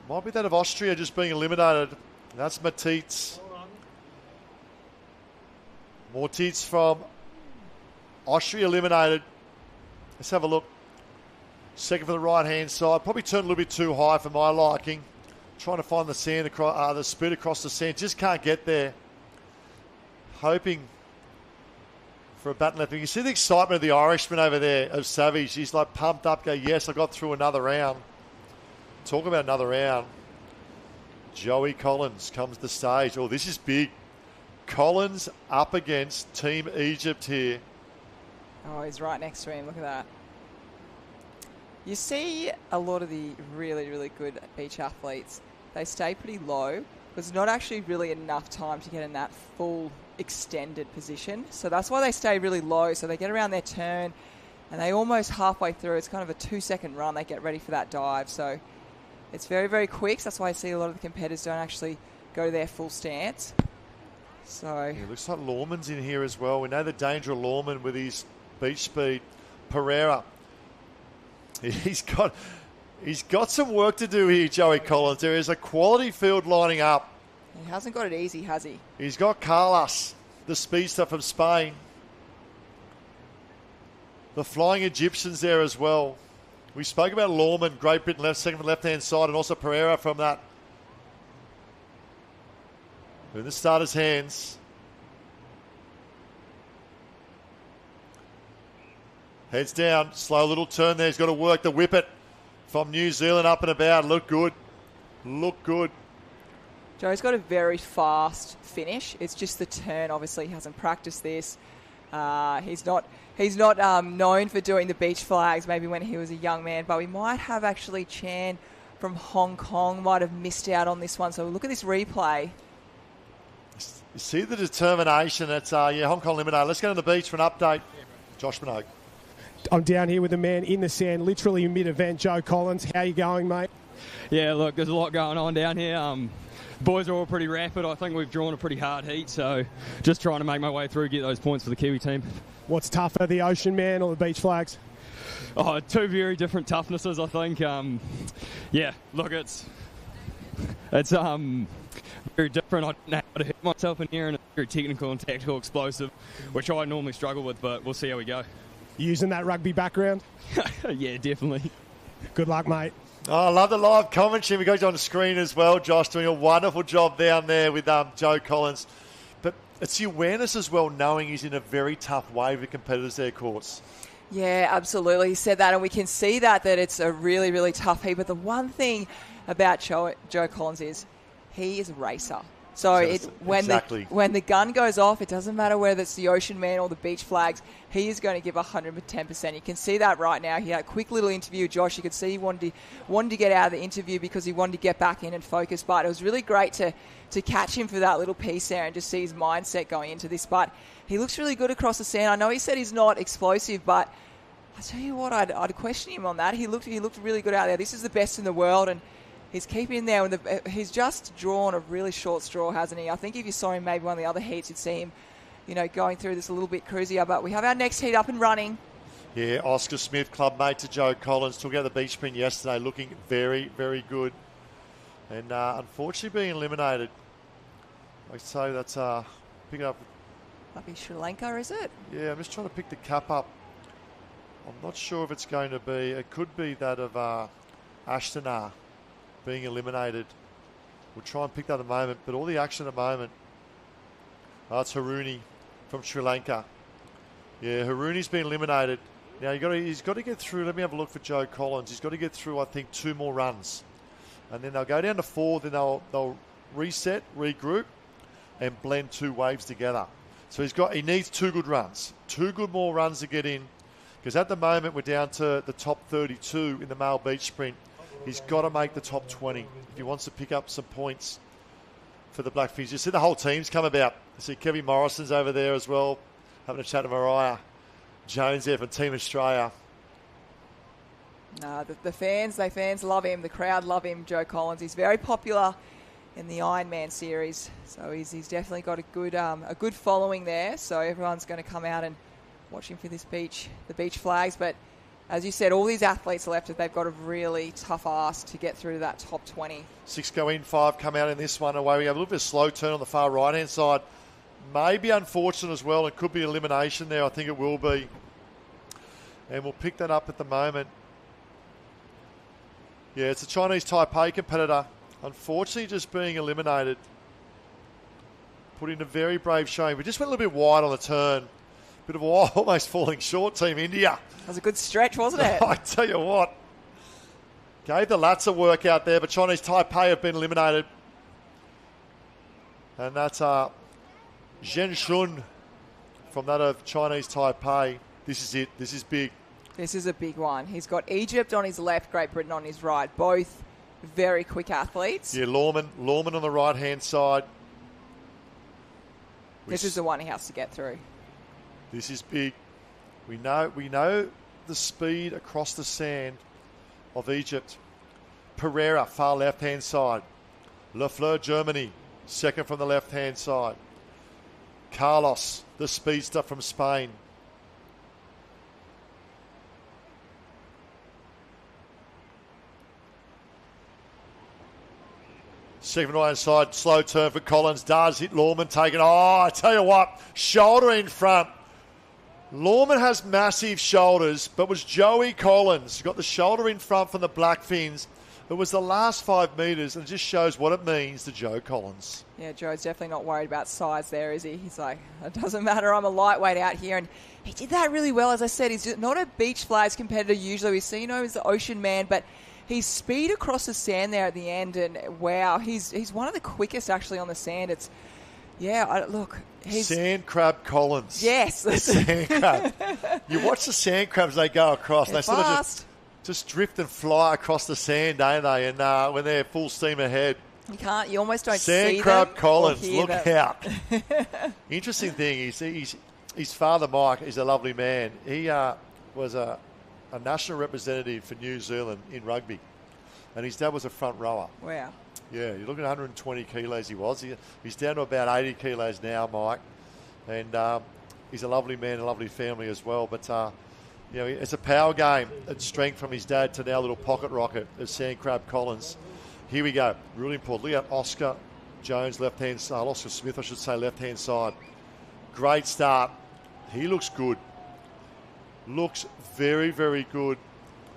Might be that of Austria just being eliminated. That's Matits. Mortits from Austria eliminated. Let's have a look. Second for the right-hand side. Probably turned a little bit too high for my liking. Trying to find the sand across, the speed across the sand. Just can't get there. Hoping for a button left. You can see the excitement of the Irishman over there, of Savage. He's like pumped up, go, yes, I got through another round. Talk about another round. Joey Collins comes to the stage. Oh, this is big. Collins up against Team Egypt here. Oh, he's right next to him. Look at that. You see a lot of the really, really good beach athletes, they stay pretty low. There's not actually really enough time to get in that full extended position. So that's why they stay really low. So they get around their turn and they almost halfway through. It's kind of a 2-second run. They get ready for that dive. So it's very, very quick. So that's why I see a lot of the competitors don't actually go to their full stance. So it looks like Lawman's in here as well. We know the danger of Lawman with his beach speed. Pereira. He's got some work to do here, Joey Collins. There is a quality field lining up. He hasn't got it easy, has he? He's got Carlos, the speedster from Spain. The Flying Egyptians there as well. We spoke about Lawman, Great Britain, second from the left-hand side, and also Pereira from that. In the starter's hands. Heads down, slow little turn there. He's got to work the whippet from New Zealand up and about. Look good. Look good. Joe's got a very fast finish. It's just the turn. Obviously, he hasn't practiced this. He's not known for doing the beach flags maybe when he was a young man, but we might have actually Chan from Hong Kong might have missed out on this one. So look at this replay. You see the determination. It's Hong Kong eliminated. Let's go to the beach for an update. Josh Minogue. I'm down here with the man in the sand, literally mid-event, Joe Collins. How you going, mate? Yeah, look, there's a lot going on down here. Boys are all pretty rapid. I think we've drawn a pretty hard heat, so just trying to make my way through, get those points for the Kiwi team. What's tougher, the Ocean Man or the beach flags? Oh, two very different toughnesses, I think. Yeah, look, it's very different. I don't know how to hit myself in here, and it's very technical and tactical explosive, which I normally struggle with, but we'll see how we go. Using that rugby background? Yeah, definitely. Good luck, mate. Oh, I love the live commentary. We got you on the screen as well, Josh, doing a wonderful job down there with Joe Collins. But it's the awareness as well, knowing he's in a very tough wave of competitors there, Courts. Yeah, absolutely. He said that, and we can see that it's a really, really tough heat. But the one thing about Joe Collins is he is a racer. So when the gun goes off, it doesn't matter whether it's the Ocean Man or the beach flags, he is going to give 110%. You can see that right now. He had a quick little interview with Josh. You could see he wanted to get out of the interview because he wanted to get back in and focus. But it was really great to catch him for that little piece there and just see his mindset going into this. But he looks really good across the sand. I know he said he's not explosive, but I tell you what, I'd question him on that. He looked really good out there. This is the best in the world, and he's keeping there. He's just drawn a really short straw, hasn't he? I think if you saw him maybe one of the other heats, you'd see him, going through this a little bit cruisier. But we have our next heat up and running. Yeah, Oscar Smith, clubmate to Joe Collins, took out the beach sprint yesterday, looking very, very good. And unfortunately being eliminated. I'd say that's pick up. Might be Sri Lanka, is it? Yeah, I'm just trying to pick the cup up. I'm not sure if it's going to be. It could be that of Ashtanar being eliminated. We'll try and pick that at the moment, but all the action at the moment. It's Haruni from Sri Lanka. Yeah, Haruni's been eliminated. Now he's got to get through. Let me have a look for Joe Collins. He's got to get through, I think, 2 more runs, and then they'll go down to 4. Then they'll reset, regroup, and blend 2 waves together. So he needs 2 good runs, 2 good more runs to get in, because at the moment we're down to the top 32 in the male beach sprint. He's got to make the top 20 if he wants to pick up some points for the Blackfins. You see the whole team's come about. You see Kevin Morrison's over there as well, having a chat to Mariah Jones there from Team Australia. No, the fans love him. The crowd love him, Joe Collins. He's very popular in the Ironman series, so he's definitely got a good following there. So everyone's going to come out and watch him for the beach flags. But as you said, all these athletes left, they've got a really tough ask to get through to that top 20. 6 go in, 5 come out in this one. Away we have a little bit of slow turn on the far right-hand side. Maybe unfortunate as well. It could be elimination there. I think it will be. And we'll pick that up at the moment. Yeah, it's a Chinese Taipei competitor. Unfortunately, just being eliminated. Put in a very brave showing. We just went a little bit wide on the turn. Bit of almost falling short, Team India. That was a good stretch, wasn't it? I tell you what. Gave the Lats a work out there, but Chinese Taipei have been eliminated. And that's Zhen Shun from that of Chinese Taipei. This is it. This is big. This is a big one. He's got Egypt on his left, Great Britain on his right. Both very quick athletes. Yeah, Lawman on the right-hand side. This is the one he has to get through. This is big. We know the speed across the sand of Egypt. Pereira, far left-hand side. Lafleur, Germany, second from the left-hand side. Carlos, the speedster from Spain. Second right side, slow turn for Collins. Does hit Lawman, taken. Oh, I tell you what, shoulder in front. Lawman has massive shoulders, but was Joey Collins. Got the shoulder in front from the Blackfins. It was the last 5 metres, and it just shows what it means to Joe Collins. Yeah, Joe's definitely not worried about size there, is he? He's like, it doesn't matter, I'm a lightweight out here. And he did that really well. As I said, he's not a beach flags competitor usually. We see him as the ocean man, but his speed across the sand there at the end, and wow, he's one of the quickest actually on the sand. It's, look. Sand crab Collins. Yes. The sand crab. You watch the sand crabs, they go across. They're they sort of fast. just drift and fly across the sand, don't they? And when they're full steam ahead. You almost don't see them. Sand crab Collins, or hear look them. out. Interesting thing is his father, Mike, is a lovely man. He was a national representative for New Zealand in rugby. And his dad was a front rower. Wow. Yeah, you're looking at 120 kilos he was. He's down to about 80 kilos now, Mike. And he's a lovely man, a lovely family as well. But, it's a power game. It's strength from his dad to now little pocket rocket of Sand Crab Collins. Here we go. Really important. Look at Oscar Jones, left-hand side. Oscar Smith, I should say, left-hand side. Great start. He looks good. Looks very, very good.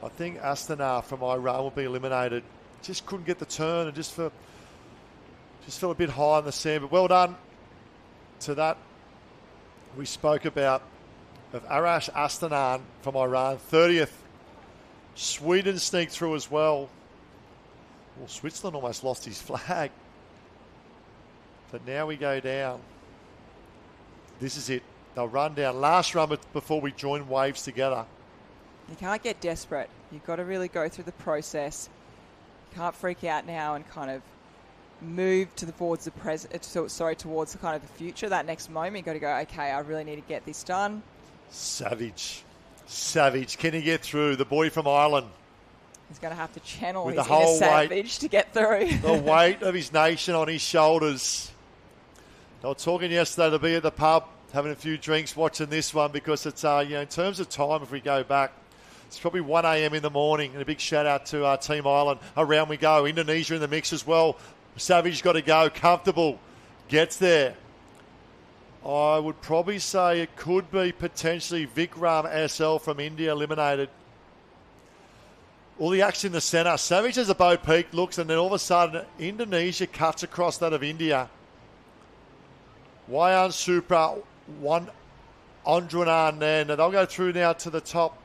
I think Astana from Iran will be eliminated. Just couldn't get the turn and just felt a bit high on the sand. But well done to that we spoke about of Arash Astanan from Iran. 30th. Sweden sneaked through as well. Well, Switzerland almost lost his flag. But now we go down. This is it. They'll run down. Last run before we join waves together. You can't get desperate. You've got to really go through the process. You can't freak out now and kind of move towards the present. Towards the kind of the future. That next moment, you've got to go, okay, I really need to get this done. Savage. Can he get through? The boy from Ireland. He's going to have to channel with his the whole inner savage to get through. The weight of his nation on his shoulders. They were talking yesterday to be at the pub, having a few drinks, watching this one because it's, in terms of time, if we go back, it's probably 1 a.m. in the morning. And a big shout out to Team Ireland. Around we go. Indonesia in the mix as well. Savage got to go. Comfortable. Gets there. I would probably say it could be potentially Vikram SL from India eliminated. All the action in the centre. Savage has a bow peak, looks, and then all of a sudden Indonesia cuts across that of India. Wayan Supra, one Andrunan there. Now they'll go through now to the top.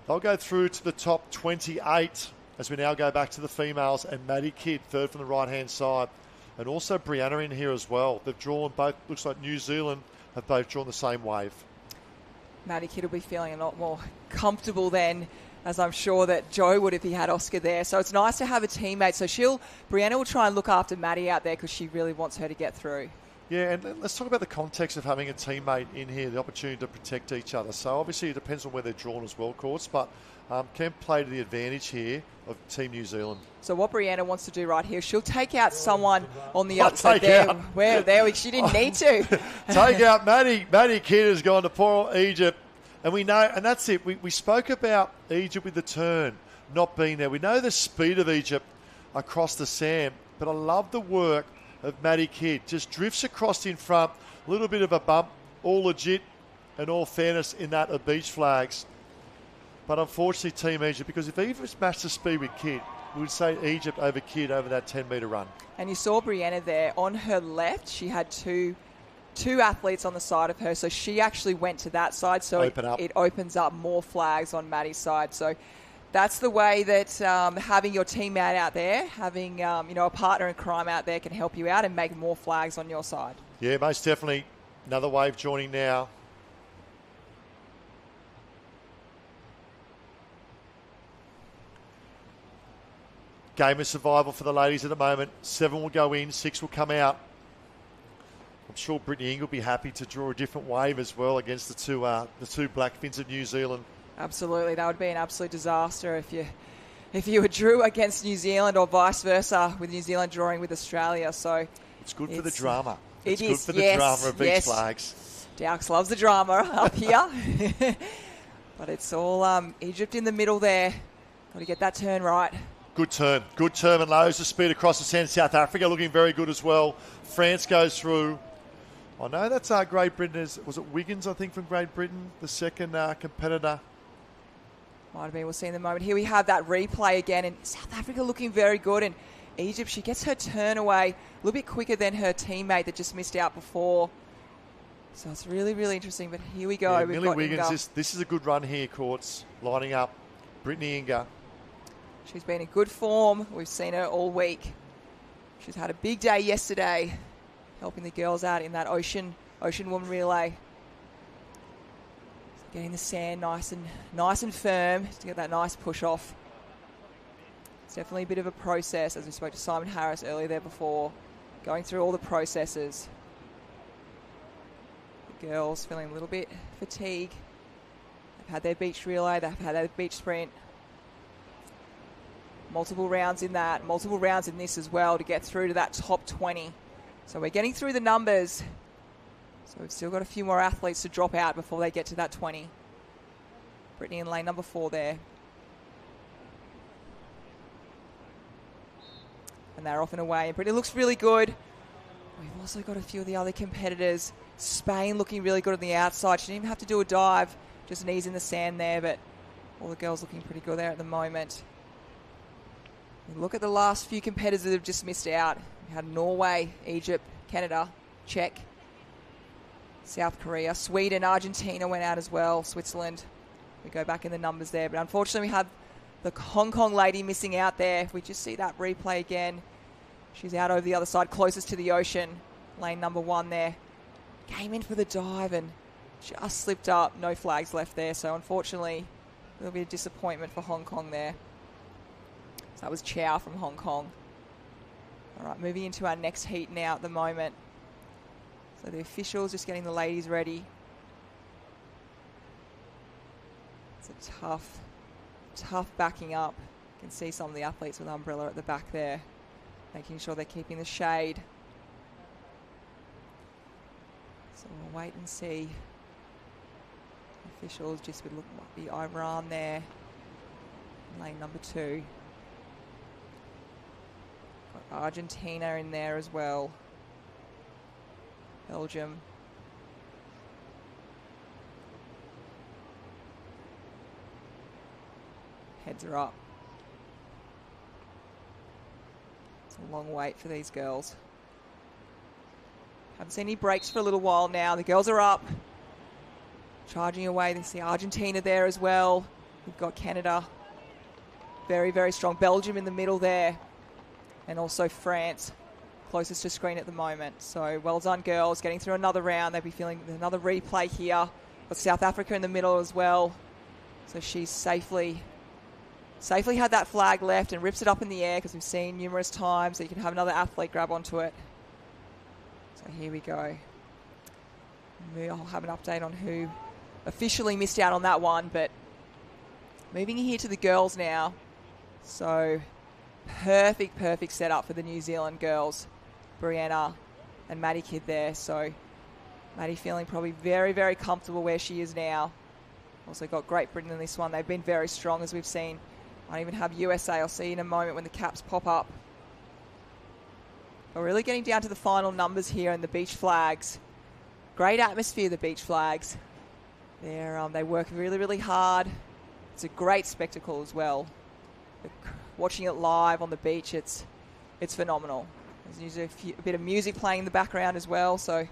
They'll go through to the top 28 as we now go back to the females. And Maddie Kidd, third from the right-hand side. And also Brianna in here as well. They've drawn both, looks like New Zealand have both drawn the same wave. Maddie Kidd will be feeling a lot more comfortable then as I'm sure that Joe would if he had Oscar there. So it's nice to have a teammate. So Brianna will try and look after Maddie out there because she really wants her to get through. Yeah, and let's talk about the context of having a teammate in here, the opportunity to protect each other. So obviously it depends on where they're drawn as well, courts, but can play to the advantage here of Team New Zealand. So what Brianna wants to do right here, she'll take out someone on the outside there. She didn't need to. Take out Maddie. Maddie Kidd has gone to poor Egypt. And we know, and that's it. We spoke about Egypt with the turn not being there. We know the speed of Egypt across the sand, but I love the work of Maddie Kidd. Just drifts across in front, a little bit of a bump, all legit and all fairness in that of beach flags. But unfortunately, Team Egypt, because if Egypt matched the speed with Kidd, we would say Egypt over Kidd over that 10-metre run. And you saw Brianna there. On her left, she had two athletes on the side of her, so she actually went to that side, so it opens up more flags on Maddie's side. So that's the way that having your teammate out there, having a partner in crime out there can help you out and make more flags on your side. Yeah, most definitely. Another wave joining now. Game of survival for the ladies at the moment. 7 will go in, 6 will come out. I'm sure Brittany Ing will be happy to draw a different wave as well against the two Blackfins of New Zealand. Absolutely, that would be an absolute disaster if you drew against New Zealand or vice versa, with New Zealand drawing with Australia. So it's good for the drama. It's good for the drama of beach flags. Dowks loves the drama up here, but it's all Egypt in the middle there. Got to get that turn right. Good turn and lows the speed across the sand. South Africa looking very good as well. France goes through. I know that's Great Britain. Was it Wiggins, I think, from Great Britain, the second competitor? Might have been. We'll see in the moment. Here we have that replay again, and South Africa looking very good. And Egypt, she gets her turn away a little bit quicker than her teammate that just missed out before. So it's really, really interesting. But here we go. Yeah, Millie Wiggins, this is a good run here, courts, lining up. Brittany Inga. She's been in good form. We've seen her all week. She's had a big day yesterday, helping the girls out in that ocean woman relay. So getting the sand nice and firm to get that nice push off. It's definitely a bit of a process, as we spoke to Simon Harris earlier there before, going through all the processes. The girls feeling a little bit fatigued. They've had their beach relay, they've had their beach sprint. Multiple rounds in that, multiple rounds in this as well to get through to that top 20. So we're getting through the numbers. So we've still got a few more athletes to drop out before they get to that 20. Brittany in lane number 4 there. And they're off and away. And Brittany looks really good. We've also got a few of the other competitors. Spain looking really good on the outside. She didn't even have to do a dive, just knees in the sand there, but all the girls looking pretty good there at the moment. Look at the last few competitors that have just missed out. We had Norway, Egypt, Canada, Czech, South Korea, Sweden, Argentina went out as well, Switzerland. We go back in the numbers there. But unfortunately, we have the Hong Kong lady missing out there. If we just see that replay again, she's out over the other side, closest to the ocean. Lane number 1 there. Came in for the dive and just slipped up. No flags left there. So unfortunately, a little bit of disappointment for Hong Kong there. So that was Chow from Hong Kong. All right, moving into our next heat now at the moment. So the officials just getting the ladies ready. It's a tough backing up. You can see some of the athletes with umbrella at the back there, making sure they're keeping the shade. So we'll wait and see. Officials just would look might be Iran there. Lane number 2. Got Argentina in there as well. Belgium. Heads are up. It's a long wait for these girls. Haven't seen any breaks for a little while now. The girls are up. Charging away. They see Argentina there as well. We've got Canada. Very, very strong. Belgium in the middle there. And also France, closest to screen at the moment. So well done, girls, getting through another round. They'll be feeling another replay here. Got South Africa in the middle as well. So she's safely safely had that flag left and rips it up in the air, because we've seen numerous times that you can have another athlete grab onto it. So here we go. I'll have an update on who officially missed out on that one, but moving here to the girls now. So perfect setup for the New Zealand girls. Brianna and Maddie Kidd there. So Maddie feeling probably very, very comfortable where she is now. Also got Great Britain in this one. They've been very strong, as we've seen. I even have USA. I'll see in a moment when the caps pop up. We're really getting down to the final numbers here and the beach flags. Great atmosphere, the beach flags. They work really, really hard. It's a great spectacle as well. Watching it live on the beach, it's phenomenal. There's usually a bit of music playing in the background as well, so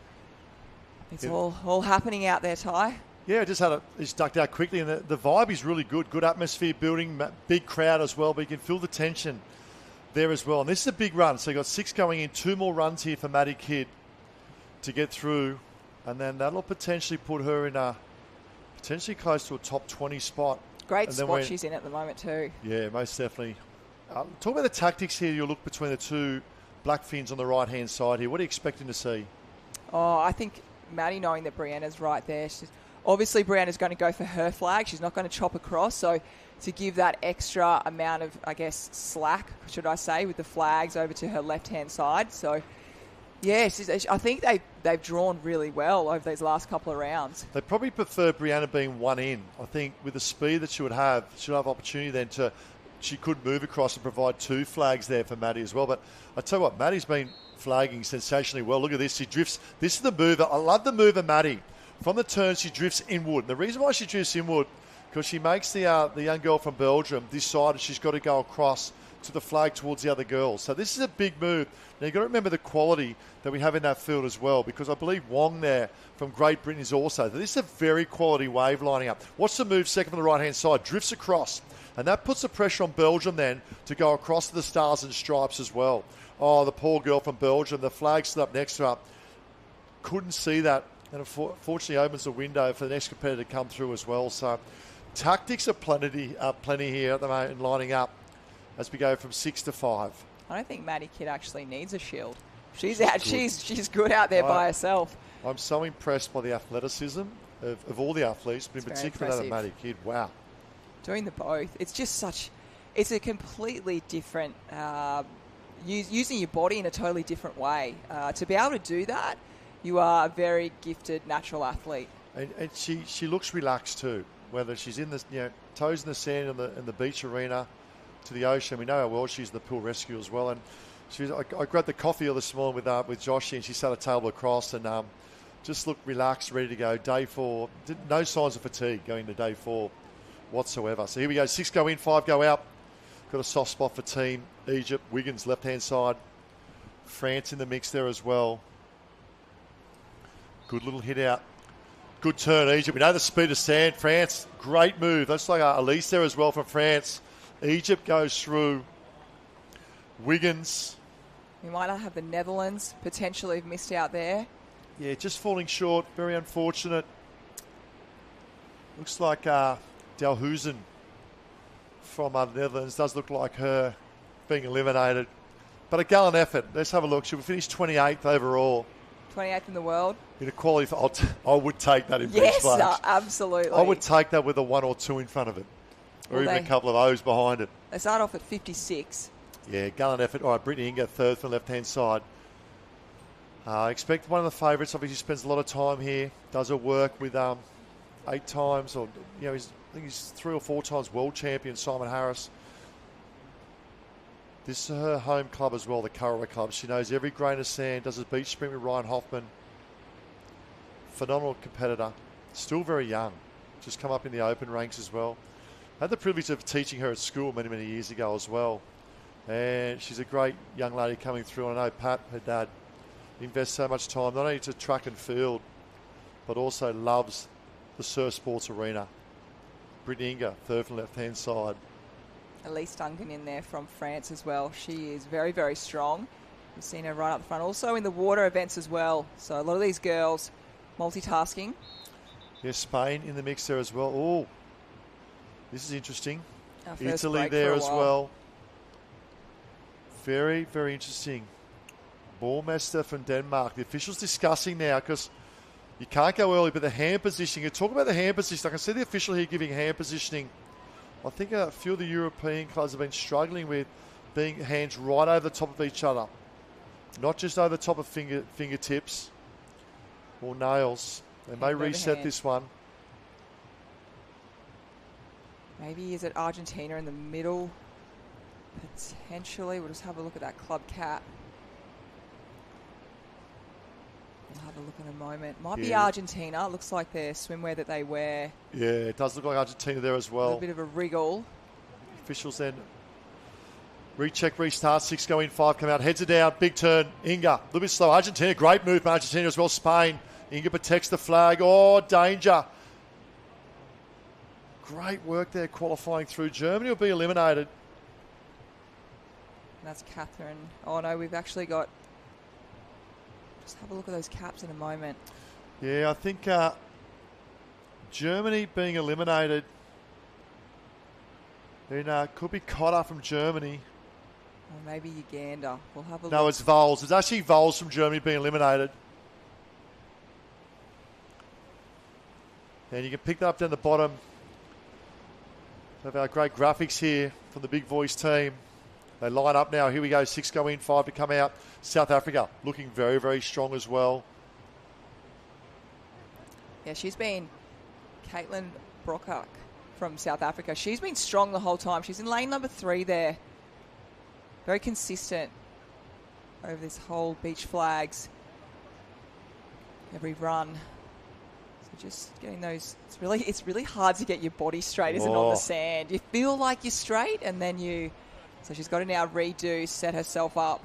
it's all happening out there, Ty. Yeah, I just ducked out quickly, and the vibe is really good. Good atmosphere building, big crowd as well, but you can feel the tension there as well. And this is a big run, so you've got 6 going in, 2 more runs here for Maddie Kidd to get through, and then that'll potentially put her in potentially close to a top 20 spot. Great spot she's in at the moment too. Yeah, most definitely. Talk about the tactics here. You'll look between the 2 black fins on the right-hand side here. What are you expecting to see? Oh, I think Maddie, knowing that Brianna's right there, obviously Brianna's going to go for her flag. She's not going to chop across. So to give that extra amount of, I guess, slack, should I say, with the flags over to her left-hand side. So, yeah, I think they've drawn really well over these last couple of rounds. They probably prefer Brianna being one in. I think with the speed that she'll have opportunity then she could move across and provide 2 flags there for Maddie as well. But I tell you what, Maddie's been flagging sensationally well. Look at this. She drifts. This is the mover. I love the mover, Maddie. From the turn, she drifts inward. And the reason why she drifts inward, because she makes the young girl from Belgium decide she's got to go across to the flag towards the other girls. So this is a big move. Now, you've got to remember the quality that we have in that field as well, because I believe Wong there from Great Britain is also. This is a very quality wave lining up. Watch the move second from the right-hand side. Drifts across. And that puts the pressure on Belgium then to go across to the Stars and Stripes as well. Oh, the poor girl from Belgium. The flag stood up next to her. Couldn't see that. And unfortunately opens the window for the next competitor to come through as well. So tactics are plenty here at the moment lining up as we go from 6 to 5. I don't think Maddie Kidd actually needs a shield. She's good out there by herself. I'm so impressed by the athleticism of all the athletes, but in particular that Maddie Kidd. Wow. Doing the both. It's a completely different, using your body in a totally different way. To be able to do that, you are a very gifted natural athlete. And she looks relaxed too, whether she's in the toes in the sand in the beach arena to the ocean. We know how well she's in the pool rescue as well. And I grabbed the coffee this morning with Joshie, and she sat a table across and just looked relaxed, ready to go. Day 4, no signs of fatigue going to day 4 whatsoever. So here we go. 6 go in, 5 go out. Got a soft spot for Team Egypt. Wiggins left-hand side. France in the mix there as well. Good little hit out. Good turn, Egypt. We know the speed of sand. France, great move. That's like Elise there as well from France. Egypt goes through. Wiggins. We might not have the Netherlands potentially have missed out there. Yeah, just falling short. Very unfortunate. Looks like Dalhuizen from the Netherlands does look like her being eliminated. But a gallant effort. Let's have a look. She finished 28th overall. 28th in the world. In a quality, I would take that in beach flags. Yes, absolutely. I would take that with a 1 or 2 in front of it. Or even a couple of O's behind it. They start off at 56. Yeah, gallant effort. All right, Brittany Inga, 3rd from the left-hand side. I expect one of the favourites. Obviously spends a lot of time here. Does her work with 8 times, or I think he's 3 or 4 times world champion, Simon Harris. This is her home club as well, the Kurrawa Club. She knows every grain of sand, does a beach sprint with Ryan Hoffman. Phenomenal competitor. Still very young. Just come up in the open ranks as well. I had the privilege of teaching her at school many, many years ago as well. And she's a great young lady coming through. And I know Pat, her dad, invests so much time, not only to track and field, but also loves the surf sports arena. Brittany Inga, 3rd from the left-hand side. Elise Duncan in there from France as well. She is very, very strong. We've seen her right up the front. Also in the water events as well. So a lot of these girls multitasking. Yeah, Spain in the mix there as well. Oh, this is interesting. Our first Italy break there for a as while. well. Very, very interesting. Borgmester from Denmark. The officials discussing now because you can't go early, but the hand positioning. You talk about the hand positioning. I can see the official here giving hand positioning. I think a few of the European clubs have been struggling with being hands right over the top of each other. Not just over the top of fingertips or nails. They may Hand over reset hand. this one. Maybe is it Argentina in the middle? Potentially. We'll just have a look at that club cap. We'll have a look in a moment. Might be Yeah. Argentina. Looks like their swimwear that they wear. Yeah, it does look like Argentina there as A well. little bit of a wriggle. Officials then recheck, restart, 6 go in, 5 come out. Heads are down, big turn. Inga, a little bit slow. Argentina, great move from Argentina as well. Spain, Inga protects the flag. Oh, danger. Great work there qualifying through. Germany will be eliminated. And that's Catherine. Oh no, we've actually got... Just have a look at those caps in a moment. Yeah, I think Germany being eliminated. Then could be Cotter from Germany. Or maybe Uganda. We'll have a No, look. it's Vols. It's actually Vols from Germany being eliminated. And you can pick that up down the bottom of our great graphics here from the Big Voice team. They line up now. Here we go. 6 go in, 5 to come out. South Africa looking very, very strong as well. Yeah, she's been Caitlin Brockach from South Africa. She's been strong the whole time. She's in lane number 3 there. Very consistent over this whole beach flags. Every run. So just getting those. It's really hard to get your body straight, isn't it, on the sand? You feel like you're straight, and then you. So she's got to now redo, set herself up.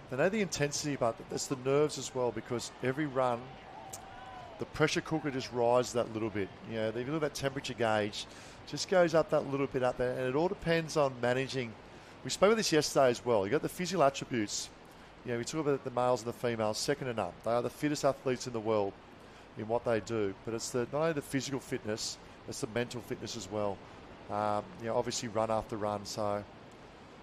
They know the intensity, but it's the nerves as well, because every run, the pressure cooker just rises that little bit. You know, if you look at that temperature gauge, just goes up that little bit up there, and it all depends on managing. We spoke about this yesterday as well. You got the physical attributes. You know, we talk about the males and the females, second to none. They are the fittest athletes in the world in what they do, but it's not only the physical fitness, it's the mental fitness as well. You know, obviously run after run, so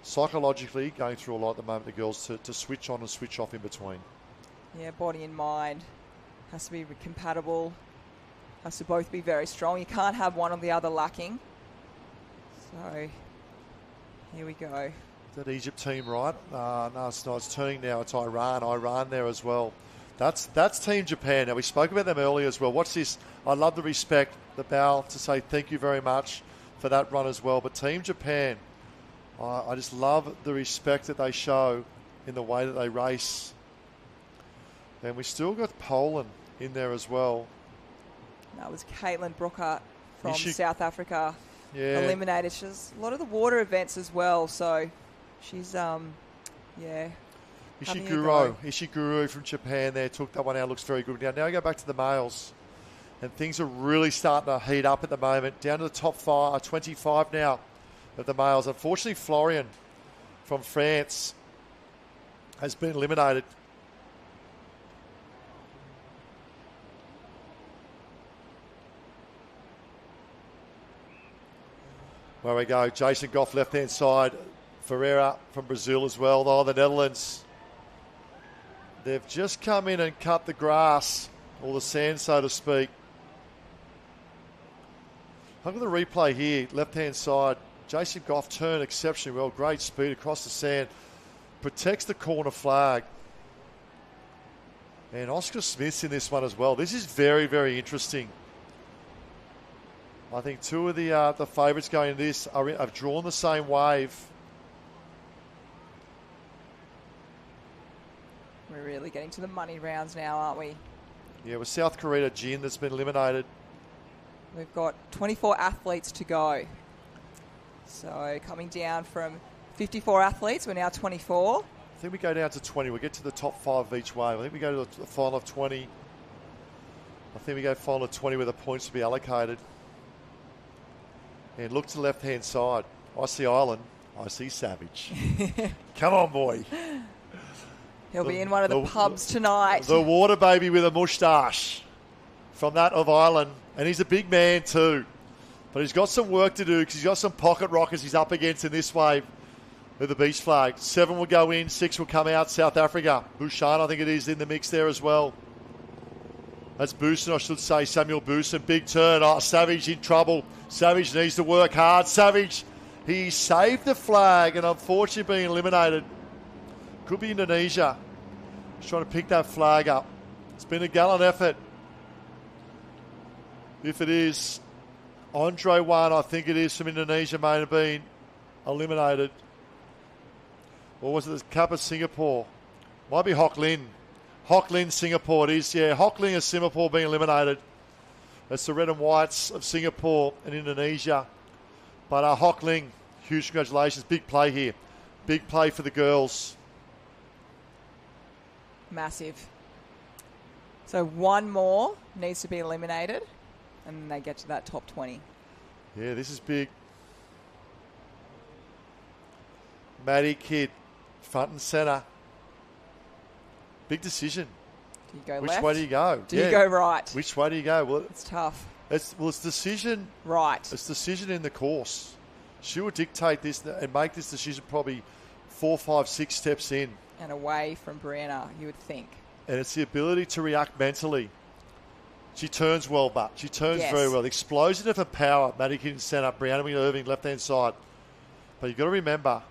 psychologically going through a lot at the moment, the girls, to switch on and switch off in between. Yeah, body and mind has to be compatible, has to both be very strong. You can't have one or the other lacking. So here we go. Is that Egypt team right? No, it's not. It's turning now. It's Iran. Iran there as well. That's Team Japan. Now, we spoke about them earlier as well. Watch this. I love the respect, the bow to say thank you very much for that run as well. But Team Japan, I just love the respect that they show in the way that they race. And we still got Poland in there as well. That was Caitlin Brockart from Is she- South Africa. Yeah. Eliminated. She's a lot of the water events as well, so she's having a go. Ishiguro from Japan there took that one out. Looks very good. Now we go back to the males. And things are really starting to heat up at the moment. Down to the top 25 now of the males. Unfortunately, Florian from France has been eliminated. Where we go, Jason Goff left-hand side. Ferreira from Brazil as well. Oh, the Netherlands. They've just come in and cut the grass, or the sand, so to speak. Look at the replay here, left-hand side. Jason Goff turned exceptionally well. Great speed across the sand. Protects the corner flag. And Oscar Smith's in this one as well. This is very, very interesting. I think two of the favourites going into this have drawn the same wave. We're really getting to the money rounds now, aren't we? Yeah, with South Korea, Jin that's been eliminated. We've got 24 athletes to go. So coming down from 54 athletes, we're now 24. I think we go down to 20. We'll get to the top 5 of each wave. I think we go to the final of 20. I think we go final of 20 where the points will be allocated. And look to the left-hand side. I see Ireland. I see Savage. Come on, boy. He'll be in one of the pubs tonight. The water baby with a moustache from that of Ireland. And he's a big man too. But he's got some work to do because he's got some pocket rockets he's up against in this wave with the beach flag. 7 will go in, 6 will come out. South Africa. Bouchan, I think it is, in the mix there as well. That's Boosen, I should say, Samuel Boosen. Big turn. Oh, Savage in trouble. Savage needs to work hard. Savage, he saved the flag and unfortunately being eliminated. Could be Indonesia. He's trying to pick that flag up. It's been a gallant effort. If it is, Andre One, I think it is, from Indonesia, may have been eliminated. Or was it the Cup of Singapore? Might be Hock Lin. Hock Lin, Singapore it is. Yeah, Hock Lin and Singapore being eliminated. That's the red and whites of Singapore and Indonesia. But Hock Lin, huge congratulations. Big play here. Big play for the girls. Massive. So one more needs to be eliminated, and then they get to that top 20. Yeah, this is big. Maddie Kidd, front and centre. Big decision. Do you go Which left? way do you go? Do you go right? Which way do you go? Well, it's tough. It's decision. Right. It's decision in the course. She will dictate this and make this decision probably 4, 5, 6 steps in. And away from Brianna, you would think. And it's the ability to react mentally. She turns well, but she turns Yes. very well. Explosion of her power. Maddie Kidd in centre. Brianna Irving left-hand side. But you've got to remember,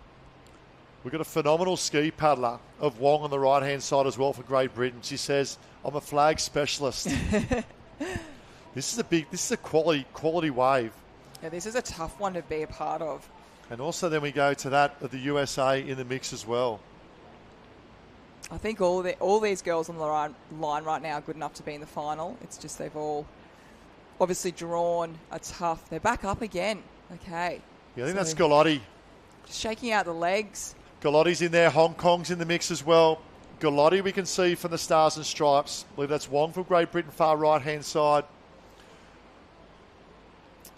we've got a phenomenal ski paddler of Wong on the right-hand side as well for Great Britain. She says, I'm a flag specialist. This is a quality wave. Yeah, this is a tough one to be a part of. And also then we go to that of the USA in the mix as well. I think all these girls on the line right now are good enough to be in the final. It's just they've all obviously drawn a tough. They're back up again. Okay. Yeah, I think that's Galati. Shaking out the legs. Galati's in there. Hong Kong's in the mix as well. Galati we can see from the Stars and Stripes. I believe that's Wong from Great Britain, far right-hand side.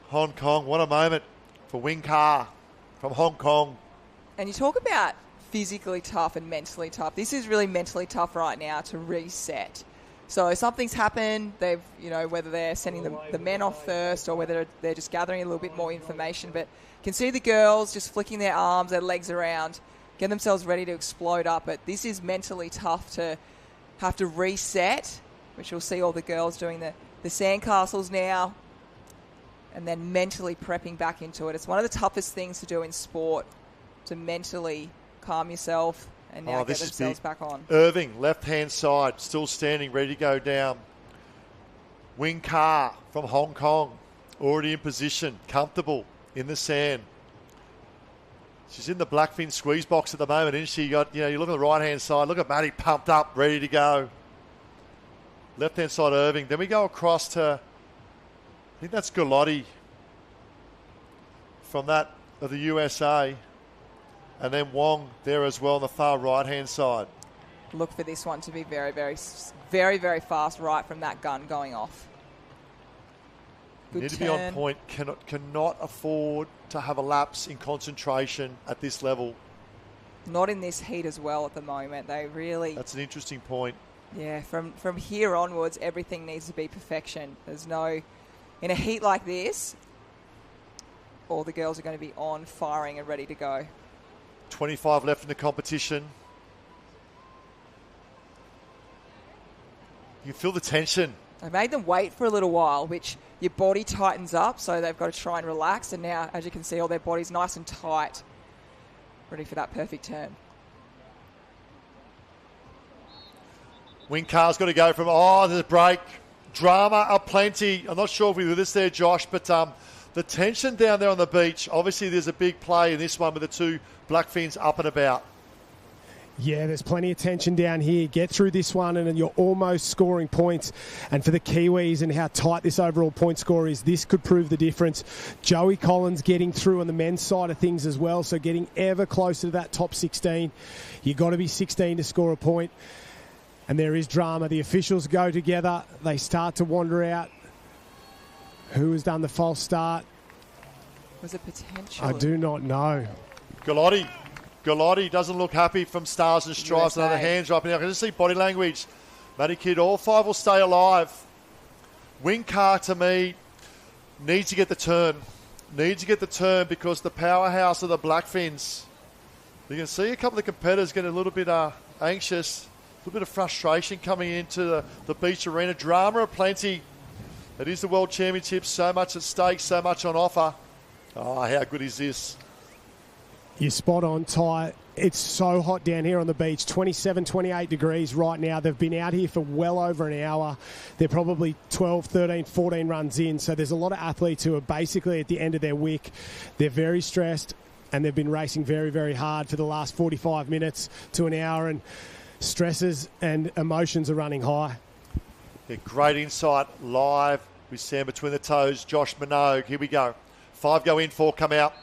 Hong Kong, what a moment for Wing Ka from Hong Kong. And you talk about physically tough and mentally tough. This is really mentally tough right now to reset. So something's happened. They've, whether they're sending the men off first or whether they're just gathering a little bit more information. But you can see the girls just flicking their arms, their legs around, get themselves ready to explode up. But this is mentally tough to have to reset, which you'll see all the girls doing the sandcastles now and then mentally prepping back into it. It's one of the toughest things to do in sport, to mentally calm yourself and now get themselves back on. Irving, left-hand side, still standing, ready to go down. Wing Ka from Hong Kong, already in position, comfortable in the sand. She's in the blackfin squeeze box at the moment, isn't she? You look at the right-hand side, look at Maddie pumped up, ready to go. Left-hand side, Irving. Then we go across to, I think that's Galati from that of the USA. And then Wong there as well on the far right-hand side. Look for this one to be very, very, very, very fast right from that gun going off. Good Need to turn. be on point. Cannot afford to have a lapse in concentration at this level. Not in this heat as well at the moment. They really... That's an interesting point. Yeah, from here onwards, everything needs to be perfection. There's no... In a heat like this, all the girls are going to be on, firing and ready to go. 25 left in the competition. You can feel the tension. I made them wait for a little while, which your body tightens up, so they've got to try and relax. And now, as you can see, all their body's nice and tight, ready for that perfect turn. Wing Ka's got to go from, there's a break. Drama aplenty. I'm not sure if we were this there, Josh, but the tension down there on the beach, obviously there's a big play in this one with the two Blackfins up and about. Yeah, there's plenty of tension down here. Get through this one and you're almost scoring points. And for the Kiwis and how tight this overall point score is, this could prove the difference. Joey Collins getting through on the men's side of things as well, so getting ever closer to that top 16. You've got to be 16 to score a point. And there is drama. The officials go together. They start to wander out. Who has done the false start? Was it potential? I do not know. Galati doesn't look happy from Stars and Stripes. USA. Another hands up. Now I can just see body language. Maddie Kidd, all 5 will stay alive. Wing Ka to me. Needs to get the turn. Needs to get the turn because the powerhouse of the Blackfins. You can see a couple of competitors getting a little bit anxious, a little bit of frustration coming into the beach arena. Drama aplenty. It is the World Championships, so much at stake, so much on offer. Oh, how good is this? You're spot on, Ty. It's so hot down here on the beach, 27, 28 degrees right now. They've been out here for well over an hour. They're probably 12, 13, 14 runs in. So there's a lot of athletes who are basically at the end of their wick. They're very stressed and they've been racing very, very hard for the last 45 minutes to an hour, and stresses and emotions are running high. Yeah, great insight live with Sam between the toes. Josh Minogue. Here we go. 5 go in, 4 come out.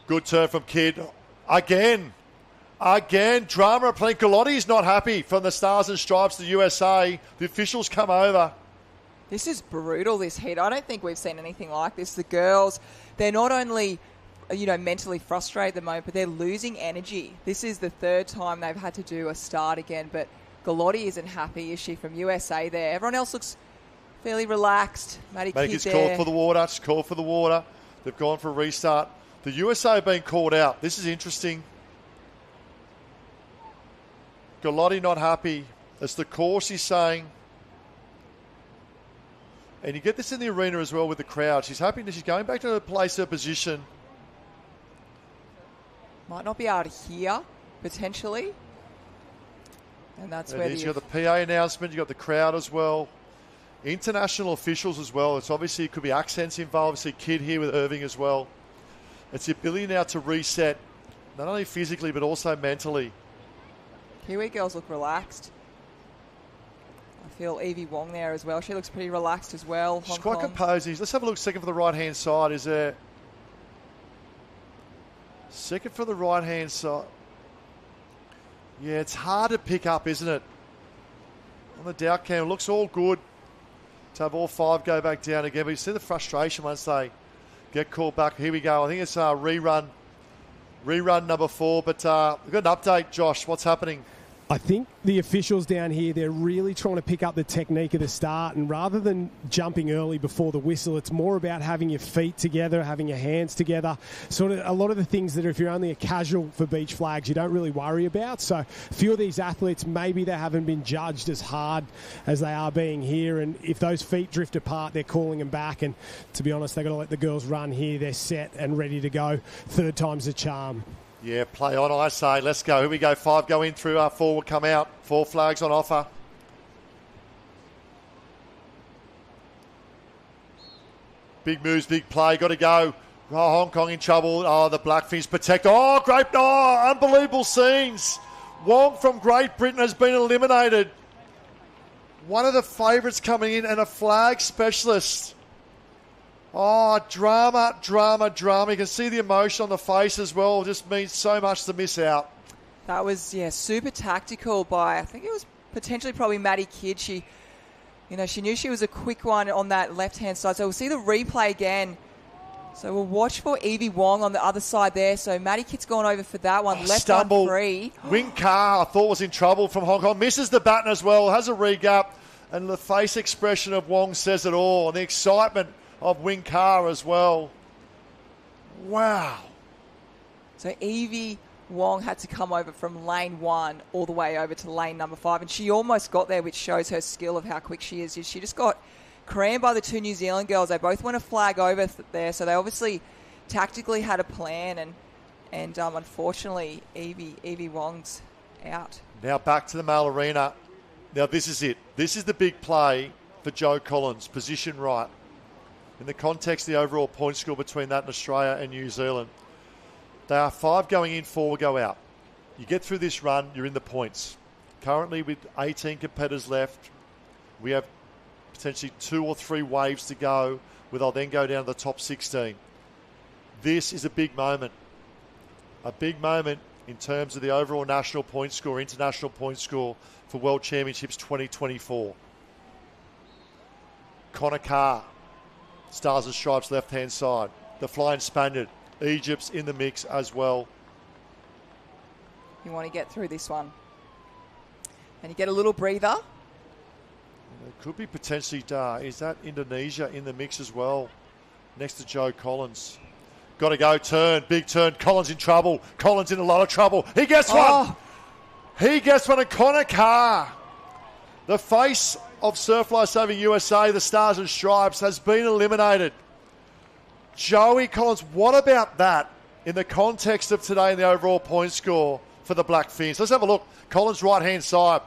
Good turn from Kidd. Again. Drama playing. Galotti's not happy from the Stars and Stripes, the USA. The officials come over. This is brutal, this heat. I don't think we've seen anything like this. The girls, they're not only, mentally frustrated at the moment, but they're losing energy. This is the 3rd time they've had to do a start again, but Galotti isn't happy, is she, from USA there? Everyone else looks fairly relaxed. Maddie Kidd there. Called for the water. She's called for the water. They've gone for a restart. The USA being called out. This is interesting. Galotti not happy. It's the course he's saying. And you get this in the arena as well with the crowd. She's happy that she's going back to her place, her position. Might not be able to hear, potentially. And that's where you've got the PA announcement. You've got the crowd as well. International officials as well. It's obviously, it could be accents involved. See Kidd here with Irving as well. It's the ability now to reset, not only physically, but also mentally. Kiwi girls look relaxed. I feel Evie Wong there as well. She looks pretty relaxed as well. She's quite composed. Let's have a look second for the right-hand side. Is there... Second for the right-hand side. Yeah, it's hard to pick up, isn't it? On the Dow cam, it looks all good to have all 5 go back down again. But you see the frustration once they get called back. Here we go. I think it's rerun number 4. But we've got an update, Josh. What's happening? I think the officials down here, they're really trying to pick up the technique of the start, and rather than jumping early before the whistle, it's more about having your feet together, having your hands together, sort of a lot of the things that if you're only a casual for beach flags, you don't really worry about. So a few of these athletes, maybe they haven't been judged as hard as they are being here, and if those feet drift apart, they're calling them back, and to be honest, they've got to let the girls run here. They're set and ready to go. 3rd time's the charm. Yeah, play on, I say. Let's go. Here we go. 5 go in through, 4 will come out. 4 flags on offer. Big moves, big play. Got to go. Oh, Hong Kong in trouble. Oh, the Blackfins protect. Oh, great. Oh, unbelievable scenes. Wong from Great Britain has been eliminated. One of the favourites coming in and a flag specialist. Oh, drama. You can see the emotion on the face as well. It just means so much to miss out. That was, super tactical by, I think it was potentially probably Maddie Kidd. She knew she was a quick one on that left-hand side. So we'll see the replay again. So we'll watch for Evie Wong on the other side there. So Maddie Kidd's gone over for that one. Left stumble. on free. Wing Carr, I thought was in trouble from Hong Kong. Misses the baton as well. Has a re-gap. And the face expression of Wong says it all. And the excitement of Wing Carr as well. Wow. So Evie Wong had to come over from lane 1 all the way over to lane number 5, and she almost got there, which shows her skill of how quick she is. She just got crammed by the 2 New Zealand girls. They both went a flag over there, so they obviously tactically had a plan, and unfortunately Evie Wong's out. Now back to the male arena. Now this is it. This is the big play for Joe Collins, position right. In the context of the overall point score between that and Australia and New Zealand. They are 5 going in, 4 will go out. You get through this run, you're in the points. Currently with 18 competitors left, we have potentially 2 or 3 waves to go, where they'll then go down to the top 16. This is a big moment. A big moment in terms of the overall national point score, international point score for World Championships 2024. Connor Carr. Stars and Stripes left-hand side. The Flying Spaniard. Egypt's in the mix as well. You want to get through this one. And you get a little breather. It could be potentially, is that Indonesia in the mix as well? next to Joe Collins. Got to go, turn, big turn. Collins in trouble. Collins in a lot of trouble. He gets one. He gets one. And Connor Carr, the face of Surf Lifesaving USA, the Stars and Stripes, has been eliminated. Joey Collins, what about that in the context of today in the overall point score for the Black Fins? Let's have a look. Collins right-hand side.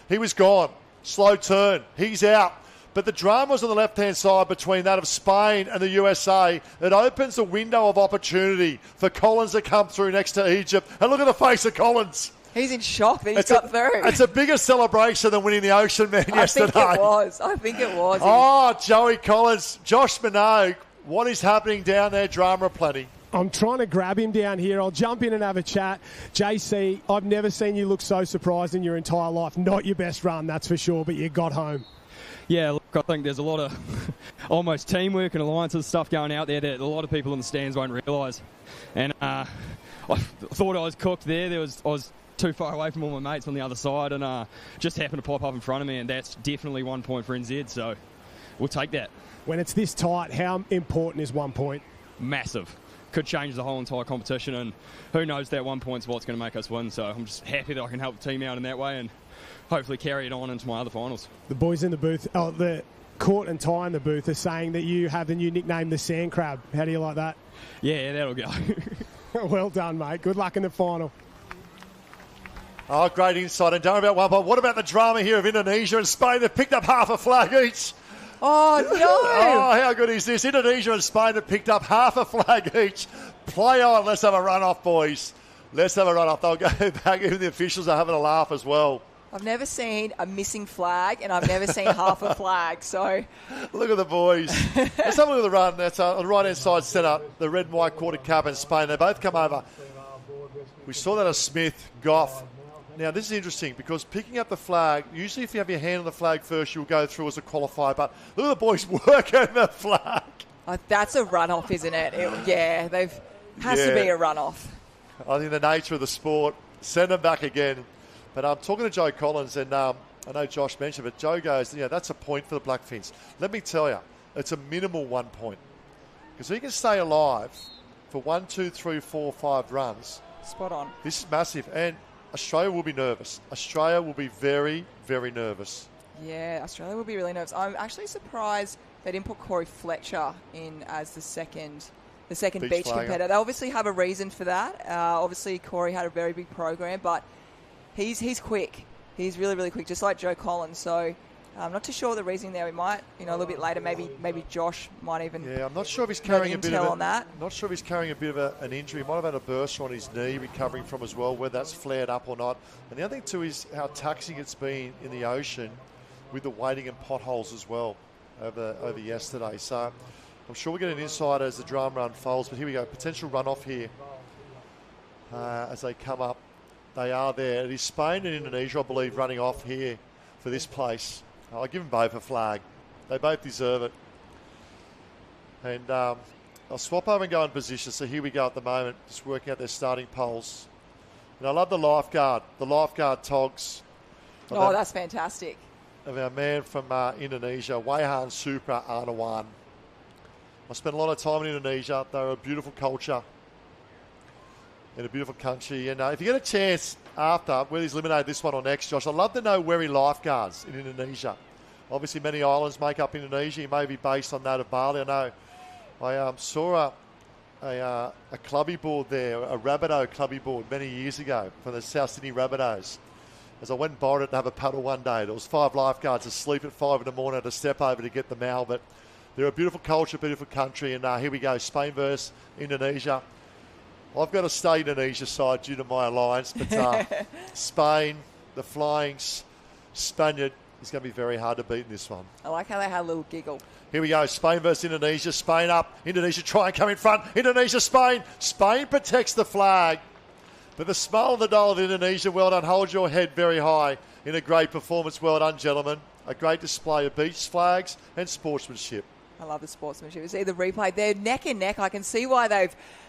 He was gone. Slow turn. He's out. But the drama was on the left-hand side between that of Spain and the USA. It opens a window of opportunity for Collins to come through next to Egypt. And look at the face of Collins. He's in shock that he's got through. It's a bigger celebration than winning the Ocean Man yesterday. I think it was. Oh, Joey Collins. Josh Minogue. What is happening down there? Drama aplenty. I'm trying to grab him down here. I'll jump in and have a chat. JC, I've never seen you look so surprised in your entire life. Not your best run, that's for sure, but you got home. Yeah, look, I think there's a lot of almost teamwork and alliances stuff going out there that a lot of people in the stands won't realise. And I thought I was cooked there. I was too far away from all my mates on the other side, and just happened to pop up in front of me, and that's definitely 1 point for NZ, so we'll take that. When it's this tight, how important is 1 point? Massive. Could change the whole entire competition, and who knows, that 1 point's what's going to make us win, so I'm just happy that I can help the team out in that way and hopefully carry it on into my other finals. The boys in the booth, the Court and Ty in the booth, are saying that you have the new nickname, the Sand Crab. How do you like that? Yeah, that'll go. Well done, mate. Good luck in the final. Oh, great insight. And don't worry about 1 point. What about the drama here of Indonesia and Spain? They've picked up half a flag each. Oh, no. Oh, how good is this? Indonesia and Spain have picked up half a flag each. Play on. Let's have a run-off, boys. Let's have a run-off. They'll go back. Even the officials are having a laugh as well. I've never seen a missing flag, and I've never seen half a flag, so... Look at the boys. Let's have a look at the run. That's on the right-hand side set up. The red and white quarter cup in Spain. They both come over. We saw that as Smith, Goff. Now, this is interesting because picking up the flag, usually if you have your hand on the flag first, you'll go through as a qualifier. But look at the boys working the flag. That's a run-off, isn't it? Has to be a run-off. I think the nature of the sport, send them back again. But I'm talking to Joe Collins, and I know Josh mentioned, but Joe goes, that's a point for the Black Fins. Let me tell you, it's a minimal 1 point. Because he can stay alive for 1, 2, 3, 4, 5 runs. Spot on. This is massive. And Australia will be nervous. Australia will be very, very nervous. Yeah, Australia will be really nervous. I'm actually surprised they didn't put Corey Fletcher in as the second beach competitor. They obviously have a reason for that. Obviously, Corey had a very big program, but he's quick. He's really, really quick, just like Joe Collins. So I'm not too sure the reasoning there. We might, a little bit later, maybe Josh might even. Yeah, I'm not sure if he's carrying a bit of on that. Not sure if he's carrying a bit of an injury. He might have had a burst on his knee, recovering from as well, whether that's flared up or not. And the other thing too is how taxing it's been in the ocean with the wading and potholes as well over yesterday. So I'm sure we'll get an insight as the drama unfolds. But here we go, potential runoff here as they come up. They are there. It is Spain and Indonesia, I believe, running off here for this place. I'll give them both a flag. They both deserve it. And I'll swap over and go in position. So here we go at the moment, just working out their starting poles. And I love the lifeguard togs. Oh, that's fantastic. Of our man from Indonesia, Wayhan Supra Arnawan. I spent a lot of time in Indonesia. They're a beautiful culture in a beautiful country. And if you get a chance after, whether he's eliminated this one or next, Josh, I'd love to know where he lifeguards in Indonesia. Obviously, many islands make up Indonesia. He may be based on that of Bali. I know I saw a clubby board there, a Rabbitoh clubby board many years ago from the South Sydney Rabbitohs. As I went and borrowed it to have a paddle one day, there was 5 lifeguards asleep at 5 in the morning to step over to get them out. But they're a beautiful culture, beautiful country. And here we go, Spain versus Indonesia. I've got to stay Indonesia side due to my alliance, but Spain, the Flying Spaniard, is going to be very hard to beat in this one. I like how they had a little giggle. Here we go, Spain versus Indonesia. Spain up, Indonesia try and come in front. Indonesia, Spain. Spain protects the flag. But the smile of the doll of Indonesia, well done. Hold your head very high in a great performance. Well done, gentlemen. A great display of beach flags and sportsmanship. I love the sportsmanship. You see the replay. They're neck and neck. I can see why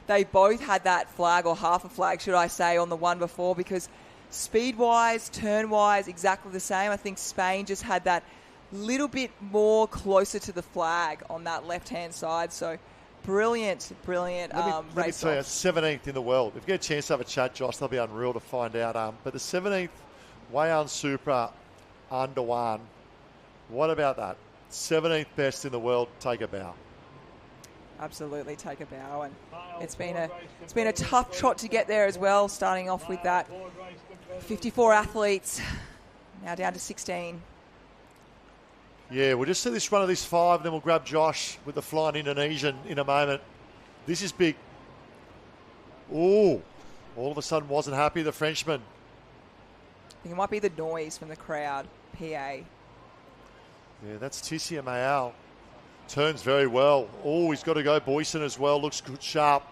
they both had that flag, or half a flag, should I say, on the one before, because speed-wise, turn-wise, exactly the same. I think Spain just had that little bit more closer to the flag on that left-hand side. So Brilliant Let me race tell you, off. 17th in the world. If you get a chance to have a chat, Josh, that'll be unreal to find out. But the 17th, Wayan Supra under one. What about that? 17th best in the world. Take a bow. Absolutely, take a bow, and it's been a tough trot to get there as well. Starting off with that 54 athletes, now down to 16. Yeah, we'll just see this run of this 5, then we'll grab Josh with the flying Indonesian in a moment. This is big. Ooh, all of a sudden wasn't happy, the Frenchman. I think it might be the noise from the crowd, PA. Yeah, that's Tissia Mayal. Turns very well. Oh, he's got to go. Boyson as well. Looks good, sharp.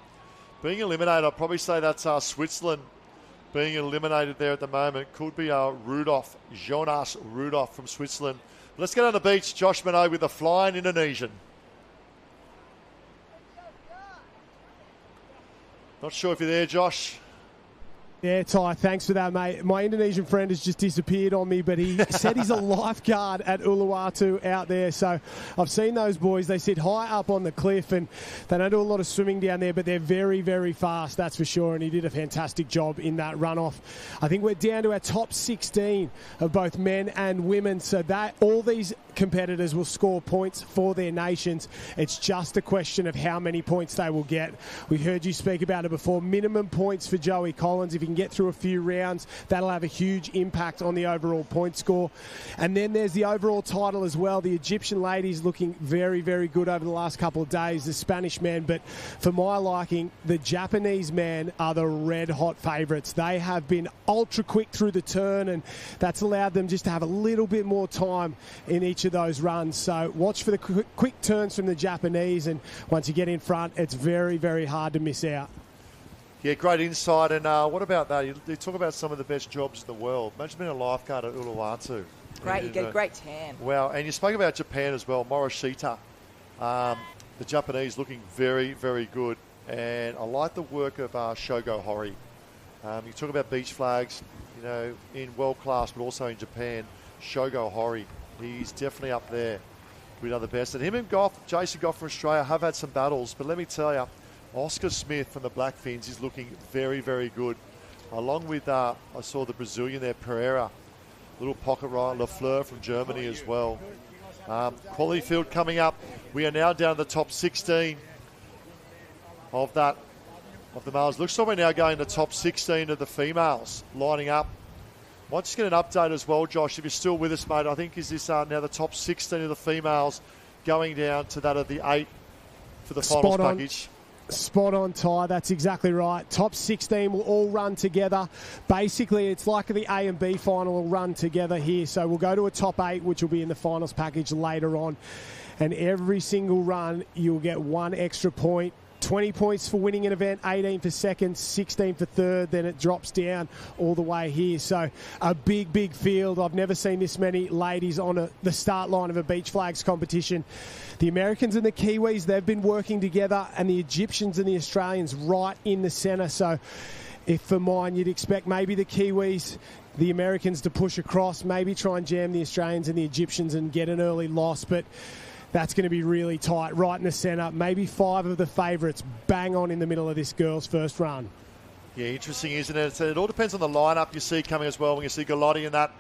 Being eliminated, I'd probably say that's Switzerland being eliminated there at the moment. Could be Rudolph, Jonas Rudolph from Switzerland. Let's get on the beach. Josh Minot with the flying Indonesian. Not sure if you're there, Josh. Yeah, Ty, thanks for that, mate. My Indonesian friend has just disappeared on me, but he said he's a lifeguard at Uluwatu out there. So I've seen those boys. They sit high up on the cliff, and they don't do a lot of swimming down there, but they're very, very fast, that's for sure. And he did a fantastic job in that runoff. I think we're down to our top 16 of both men and women. So that all these competitors will score points for their nations. It's just a question of how many points they will get. We heard you speak about it before. Minimum points for Joey Collins. If he can get through a few rounds, that'll have a huge impact on the overall point score. And then there's the overall title as well. The Egyptian ladies looking very, very good over the last couple of days. The Spanish men, but for my liking, the Japanese men are the red-hot favourites. They have been ultra quick through the turn, and that's allowed them just to have a little bit more time in each of those runs. So watch for the quick turns from the Japanese, and once you get in front, it's very, very hard to miss out. Yeah, great insight. And what about that? You talk about some of the best jobs in the world. Imagine being a lifeguard at Uluwatu. Great, you get a great tan. Wow, and you spoke about Japan as well, Morishita. The Japanese looking very, very good. And I like the work of Shogo Hori. You talk about beach flags, in world class, but also in Japan. Shogo Hori, he's definitely up there with other best. And him and Jason Goff from Australia have had some battles, but let me tell you, Oscar Smith from the Blackfins is looking very, very good. Along with, I saw the Brazilian there, Pereira, little pocket rider, Lafleur from Germany as well. Quality field coming up. We are now down to the top 16 of the males. Looks like we're now going to the top 16 of the females lining up. Might just get an update as well, Josh, if you're still with us, mate. I think is this now the top 16 of the females going down to that of the 8 for the finals package. Spot on, Ty. That's exactly right. Top 16 will all run together. Basically, it's like the A and B final will run together here. So we'll go to a top 8, which will be in the finals package later on. And every single run, you'll get 1 extra point. 20 points for winning an event, 18 for second, 16 for third, then it drops down all the way here. So a big, big field. I've never seen this many ladies on the start line of a beach flags competition. The Americans and the Kiwis, they've been working together, and the Egyptians and the Australians right in the centre. So if for mine, you'd expect maybe the Kiwis, the Americans to push across, maybe try and jam the Australians and the Egyptians and get an early loss, but that's going to be really tight, right in the centre. Maybe 5 of the favourites bang on in the middle of this girls' first run. Yeah, interesting, isn't it? So it all depends on the lineup you see coming as well. When you see Galati and that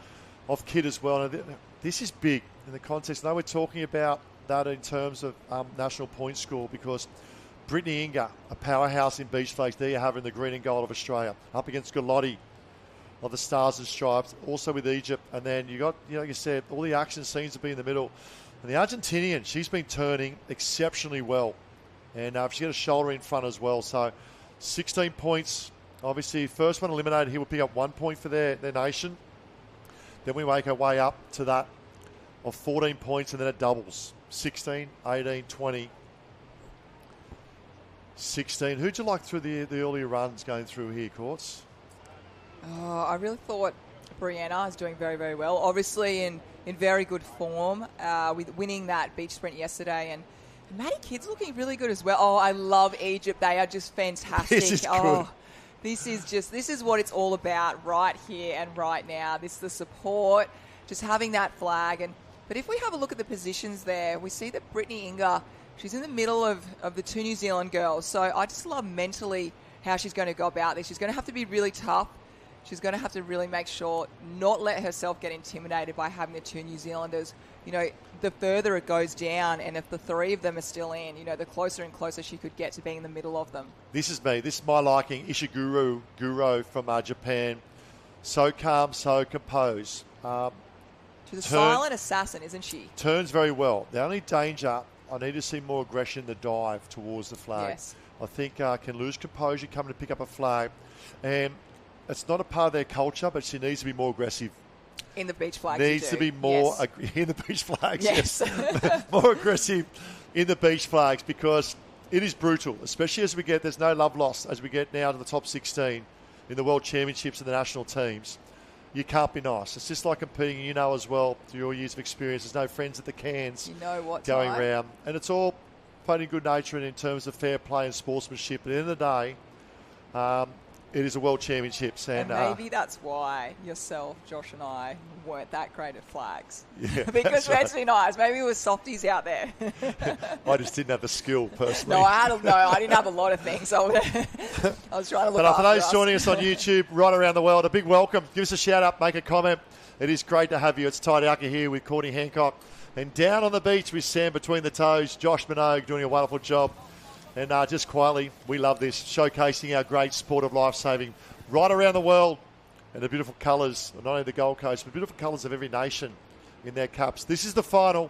off Kid as well. And this is big in the context. I know we're talking about that in terms of national point score, because Brittany Inga, a powerhouse in beach flags, there you have her in the green and gold of Australia, up against Galati of the Stars and Stripes, also with Egypt. And then you got, like you said, all the action seems to be in the middle. And the Argentinian, she's been turning exceptionally well. And she's got a shoulder in front as well. So 16 points. Obviously, first one eliminated, he will pick up 1 point for their nation. Then we make our way up to that of 14 points, and then it doubles. 16, 18, 20, 16. Who'd you like through the earlier runs going through here, Courts? I really thought Brianna is doing very, very well. Obviously in very good form with winning that beach sprint yesterday. And Maddie Kidd's looking really good as well. Oh, I love Egypt. They are just fantastic. This is good. This is what it's all about right here and right now. This is the support, just having that flag. But if we have a look at the positions there, we see that Brittany Inga She's in the middle of the two New Zealand girls. So I just love mentally how she's going to go about this. She's going to have to be really tough. She's going to have to really make sure not let herself get intimidated by having the two New Zealanders. You know, the further it goes down, and if the three of them are still in, you know, the closer and closer she could get to being in the middle of them. This is me. This is my liking. Ishiguro Guro from Japan. So calm, so composed. She's a silent assassin, isn't she? Turns very well. The only danger, I need to see more aggression in the dive towards the flag. Yes. I think can lose composure coming to pick up a flag. And it's not a part of their culture, but she needs to be more aggressive. In the beach flags. Needs to be more in the beach flags. Yes. More aggressive in the beach flags, because it is brutal, especially as we get, there's no love lost as we get now to the top 16 in the World Championships and the national teams. You can't be nice. It's just like competing, you know as well, through your years of experience. There's no friends at the cans going around. And it's all played in good nature and in terms of fair play and sportsmanship. But at the end of the day, it is a World Championships. And maybe that's why yourself, Josh and I weren't that great at flags. Yeah, because let's be nice, maybe it was softies out there. I just didn't have the skill, personally. No, I didn't have a lot of things. So I was trying to look But for after those us. joining us on YouTube right around the world, a big welcome. Give us a shout out, make a comment. It is great to have you. It's Ty Dowker here with Courtney Hancock. And down on the beach with Sam between the toes, Josh Minogue doing a wonderful job. And just quietly, we love this, showcasing our great sport of lifesaving right around the world, and the beautiful colours, not only the Gold Coast, but beautiful colours of every nation in their cups. This is the final.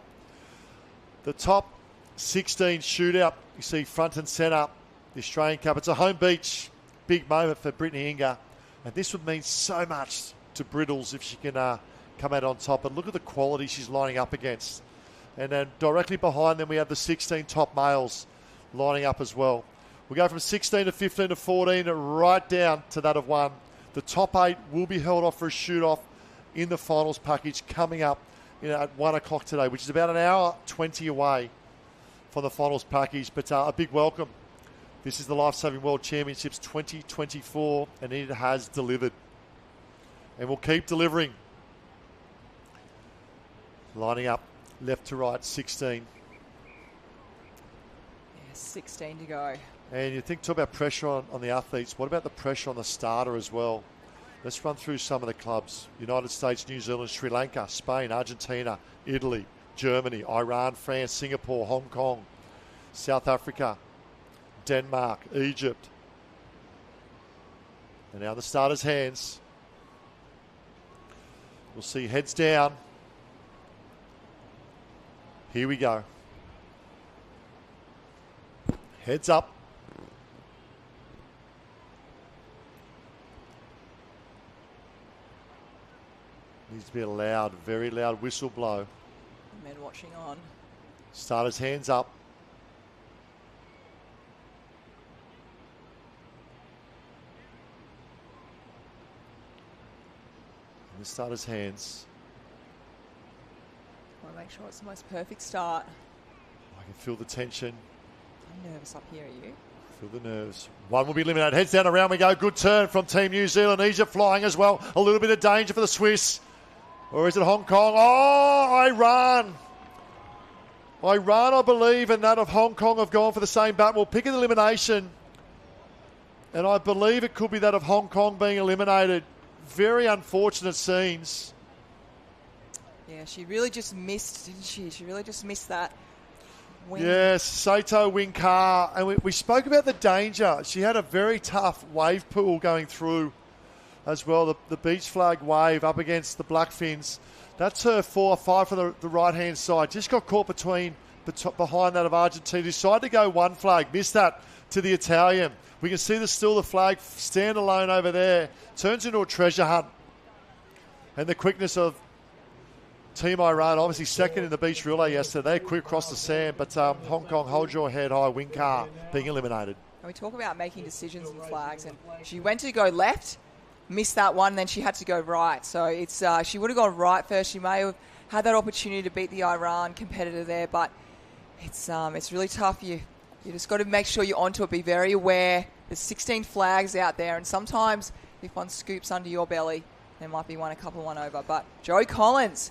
The top 16 shootout, you see front and centre, the Australian Cup. It's a home beach, big moment for Brittany Inga. And this would mean so much to Brittles if she can come out on top. And look at the quality she's lining up against. And then directly behind them, we have the 16 top males lining up as well. We go from 16 to 15 to 14, right down to that of 1. The top 8 will be held off for a shoot-off in the finals package coming up at 1 o'clock today, which is about an hour 20 away from the finals package. But a big welcome. This is the Lifesaving World Championships 2024, and it has delivered. And we'll keep delivering. Lining up left to right, 16. 16 to go. And you talk about pressure on the athletes. What about the pressure on the starter as well? Let's run through some of the clubs. United States, New Zealand, Sri Lanka, Spain, Argentina, Italy, Germany, Iran, France, Singapore, Hong Kong, South Africa, Denmark, Egypt. And now the starters' hands. We'll see heads down. Here we go. Heads up. Needs to be a loud, very loud whistle blow. Men watching on. Starters hands up. And the starters hands. Want to make sure it's the most perfect start. I can feel the tension. I'm nervous up here, are you? Feel the nerves. One will be eliminated. Heads down, around we go. Good turn from Team New Zealand. Egypt flying as well. A little bit of danger for the Swiss. Or is it Hong Kong? Oh, Iran. Iran, I believe, and that of Hong Kong have gone for the same battle. We'll pick an elimination. And I believe it could be that of Hong Kong being eliminated. Very unfortunate scenes. Yeah, she really just missed, didn't she? She really just missed that wing. Yes, Sato Wing-Ka. And we spoke about the danger. She had a very tough wave pool going through as well. The beach flag wave up against the Blackfins. That's her 4 or 5 from the right-hand side. Just got caught behind that of Argentina. Decided to go one flag. Missed that to the Italian. We can see still the flag stand alone over there. Turns into a treasure hunt. And the quickness of Team Iran, obviously second in the beach relay yesterday. Quick across the sand, but Hong Kong, hold your head high. Wing-Ka being eliminated. And we talk about making decisions in flags, and she went to go left, missed that one, and then she had to go right. So it's she would have gone right first. She may have had that opportunity to beat the Iran competitor there, but it's really tough. You just got to make sure you're onto it. Be very aware. There's 16 flags out there, and sometimes if one scoops under your belly, there might be a couple one over. But Joe Collins.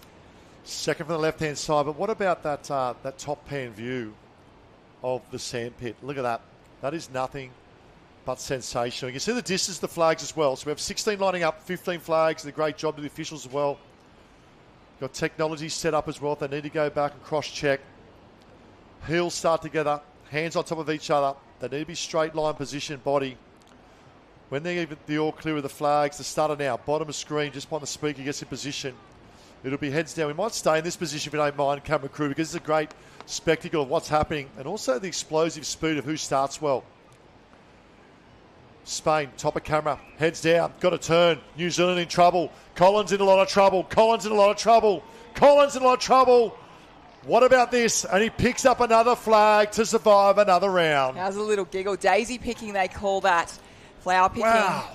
Second from the left-hand side, but what about that top pan view of the sandpit. Look at that. That is nothing but sensational. You can see the distance of the flags as well. So we have 16 lining up, 15 flags. A great job to the officials as well. Got technology set up as well if they need to go back and cross-check. Heels start together, hands on top of each other. They need to be straight line position, body. When they're the all clear of the flags, the starter now, bottom of screen, just behind the speaker, gets in position. It'll be heads down. We might stay in this position if you don't mind, camera crew, because it's a great spectacle of what's happening and also the explosive speed of who starts well. Spain, top of camera, heads down, got a turn. New Zealand in trouble. Collins in a lot of trouble. Collins in a lot of trouble. Collins in a lot of trouble. What about this? And he picks up another flag to survive another round. How's a little giggle? Daisy picking, they call that. Flower picking.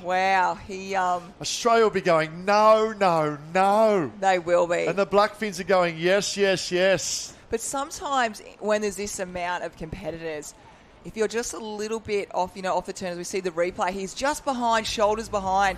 Wow. He Australia will be going, no, no, no. They will be. And the Blackfins are going, yes, yes, yes. But sometimes when there's this amount of competitors, if you're just a little bit off, off the turn, as we see the replay, he's just behind, shoulders behind.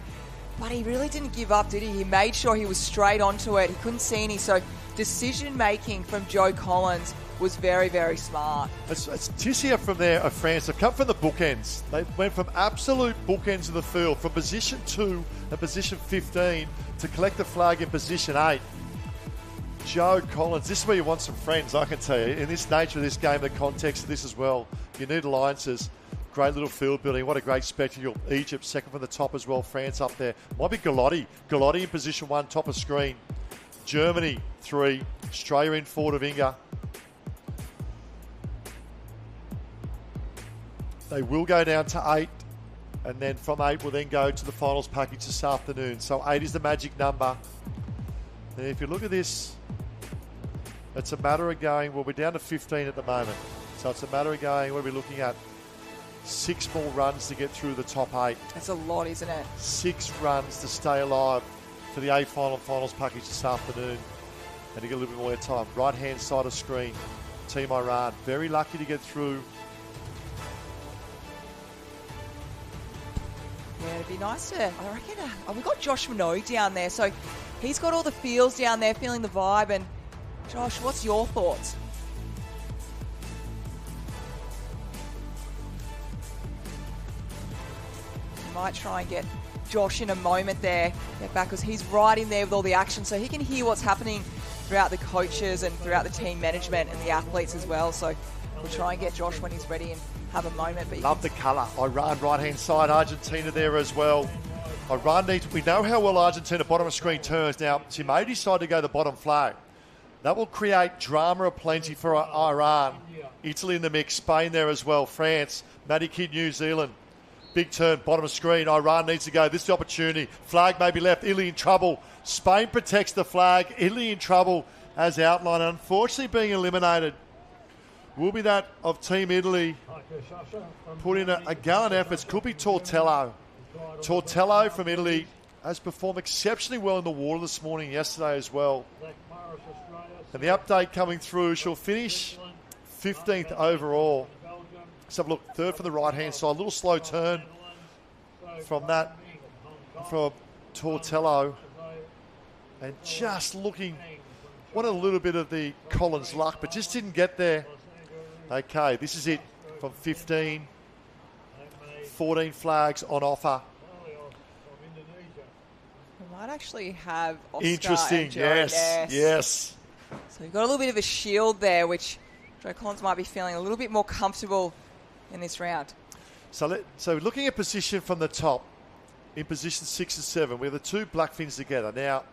But he really didn't give up, did he? He made sure he was straight onto it. He couldn't see any. So decision-making from Joe Collins was very, very smart. It's Tissier from there of France. They've come from the bookends. They went from absolute bookends of the field, from position 2 and position 15 to collect the flag in position 8. Joe Collins, this is where you want some friends, I can tell you. In this nature of this game, the context of this as well. You need alliances. Great little field building. What a great spectacle. Egypt, second from the top as well. France up there. Might be Galati. Galati in position 1, top of screen. Germany, 3. Australia in 4 to Vinga. They will go down to 8. And then from 8, we'll then go to the finals package this afternoon. So 8 is the magic number. And if you look at this, it's a matter of going, well, we're down to 15 at the moment. So it's a matter of going, what are we looking at? 6 more runs to get through the top 8. That's a lot, isn't it? 6 runs to stay alive for the A finals package this afternoon. And to get a little bit more time. Right-hand side of screen, Team Iran. Very lucky to get through. Yeah, it'd be nice to, I reckon, we've got Josh Minogue down there. So he's got all the feels down there, feeling the vibe. And Josh, what's your thoughts? Might try and get Josh in a moment there, get back, because he's right in there with all the action, so he can hear what's happening throughout the coaches and throughout the team management and the athletes as well. So we'll try and get Josh when he's ready and have a moment. But love the colour. Iran right-hand side, Argentina there as well. Iran needs, we know how well Argentina bottom of screen turns. Now, she may decide to go the bottom flag. That will create drama aplenty for Iran. Italy in the mix, Spain there as well, France, Matty Kidd, New Zealand. Big turn, bottom of screen. Iran needs to go. This is the opportunity. Flag may be left. Italy in trouble. Spain protects the flag. Italy in trouble as outlined. Unfortunately being eliminated will be that of Team Italy. Put in a gallant effort. Could be Tortello. Tortello from Italy has performed exceptionally well in the water this morning, yesterday as well. And the update coming through, she'll finish 15th overall. Let's have a look. 3rd from the right-hand side. A little slow turn from that, from Tortello. And just looking, what a little bit of the Collins luck, but just didn't get there. Okay, this is it from 15. 14 flags on offer. We might actually have Oscar Interesting, and Joe. Yes. So you've got a little bit of a shield there, which Joe Collins might be feeling a little bit more comfortable in this round. So looking at position from the top, in position 6 and 7, we have the 2 Blackfins together. Now,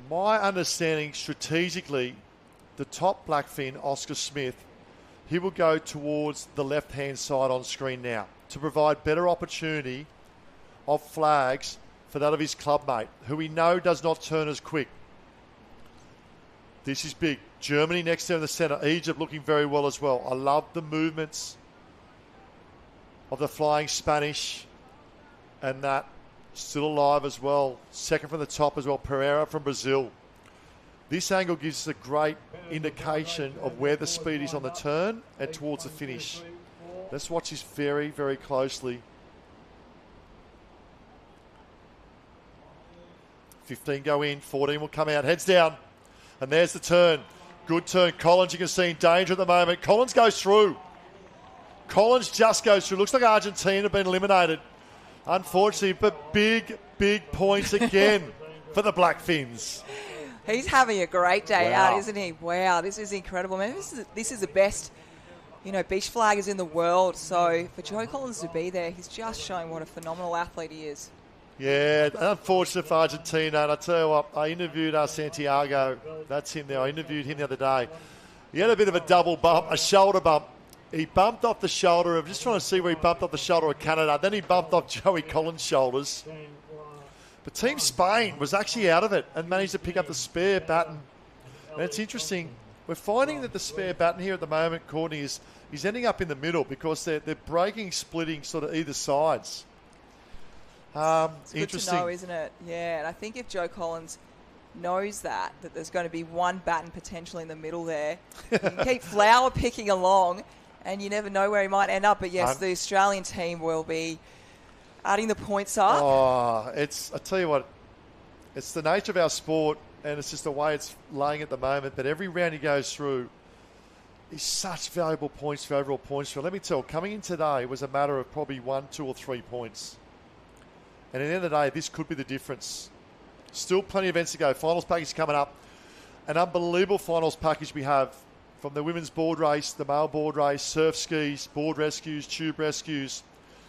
my understanding strategically, the top Blackfin, Oscar Smith, he will go towards the left-hand side on screen now to provide better opportunity of flags for that of his clubmate, who we know does not turn as quick. This is big. Germany next there in the centre. Egypt looking very well as well. I love the movements of the flying Spanish, and that still alive as well. Second from the top as well. Pereira from Brazil. This angle gives us a great indication of where the speed is on the turn and towards the finish. Let's watch this very, very closely. 15 go in, 14 will come out. Heads down. And there's the turn. Good turn. Collins, you can see in danger at the moment. Collins goes through. Collins just goes through. Looks like Argentina have been eliminated, unfortunately, but big points again for the Black Fins. He's having a great day Wow. out, isn't he? Wow, this is incredible. Man, this is the best, beach flaggers in the world. So for Joe Collins to be there, he's just showing what a phenomenal athlete he is. Yeah, unfortunate for Argentina. And I tell you what, I interviewed Santiago. That's him there. I interviewed him the other day. He had a bit of a double bump, a shoulder bump. He bumped off the shoulder of, just trying to see where he bumped off the shoulder of Canada. Then he bumped off Joey Collins' shoulders. But Team Spain was actually out of it and managed to pick up the spare baton. And it's interesting. We're finding that the spare baton here at the moment, Courtney, is ending up in the middle because they're breaking, splitting sort of either sides. It's good Interesting. to know, isn't it? Yeah, and I think if Joe Collins knows that there's going to be one baton potentially in the middle there, you can keep flower picking along and you never know where he might end up. But yes, the Australian team will be adding the points up. Oh, I tell you what, it's the nature of our sport and it's just the way it's laying at the moment. But every round he goes through is such valuable points for overall points. So let me tell you, coming in today was a matter of probably 1, 2 or 3 points. And at the end of the day, this could be the difference. Still plenty of events to go. Finals package coming up. An unbelievable finals package we have from the women's board race, the male board race, surf skis, board rescues, tube rescues,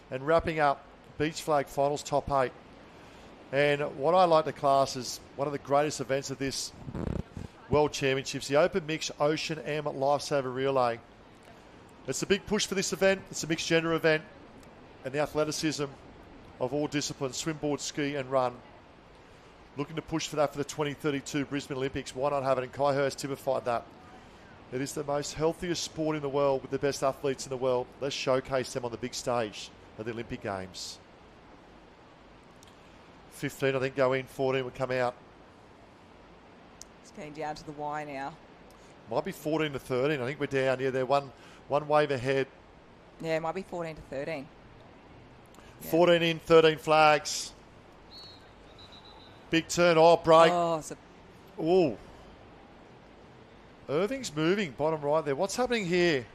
and wrapping up beach flag finals top 8. And what I like to class is one of the greatest events of this World Championships, the Open Mix Ocean M Lifesaver Relay. It's a big push for this event. It's a mixed gender event. And the athleticism of all disciplines, swim, board, ski and run. Looking to push for that for the 2032 Brisbane Olympics. Why not have it? And Kai Hurst typified that. It is the most healthiest sport in the world with the best athletes in the world. Let's showcase them on the big stage of the Olympic Games. 15, I think, go in. 14 would come out. It's getting down to the wire now. Might be 14 to 13. I think we're down. Yeah, they're one wave ahead. Yeah, it might be 14 to 13. 14 in, 13 flags. Big turn. Oh, break. Ooh. Irving's moving, bottom right there. What's happening here?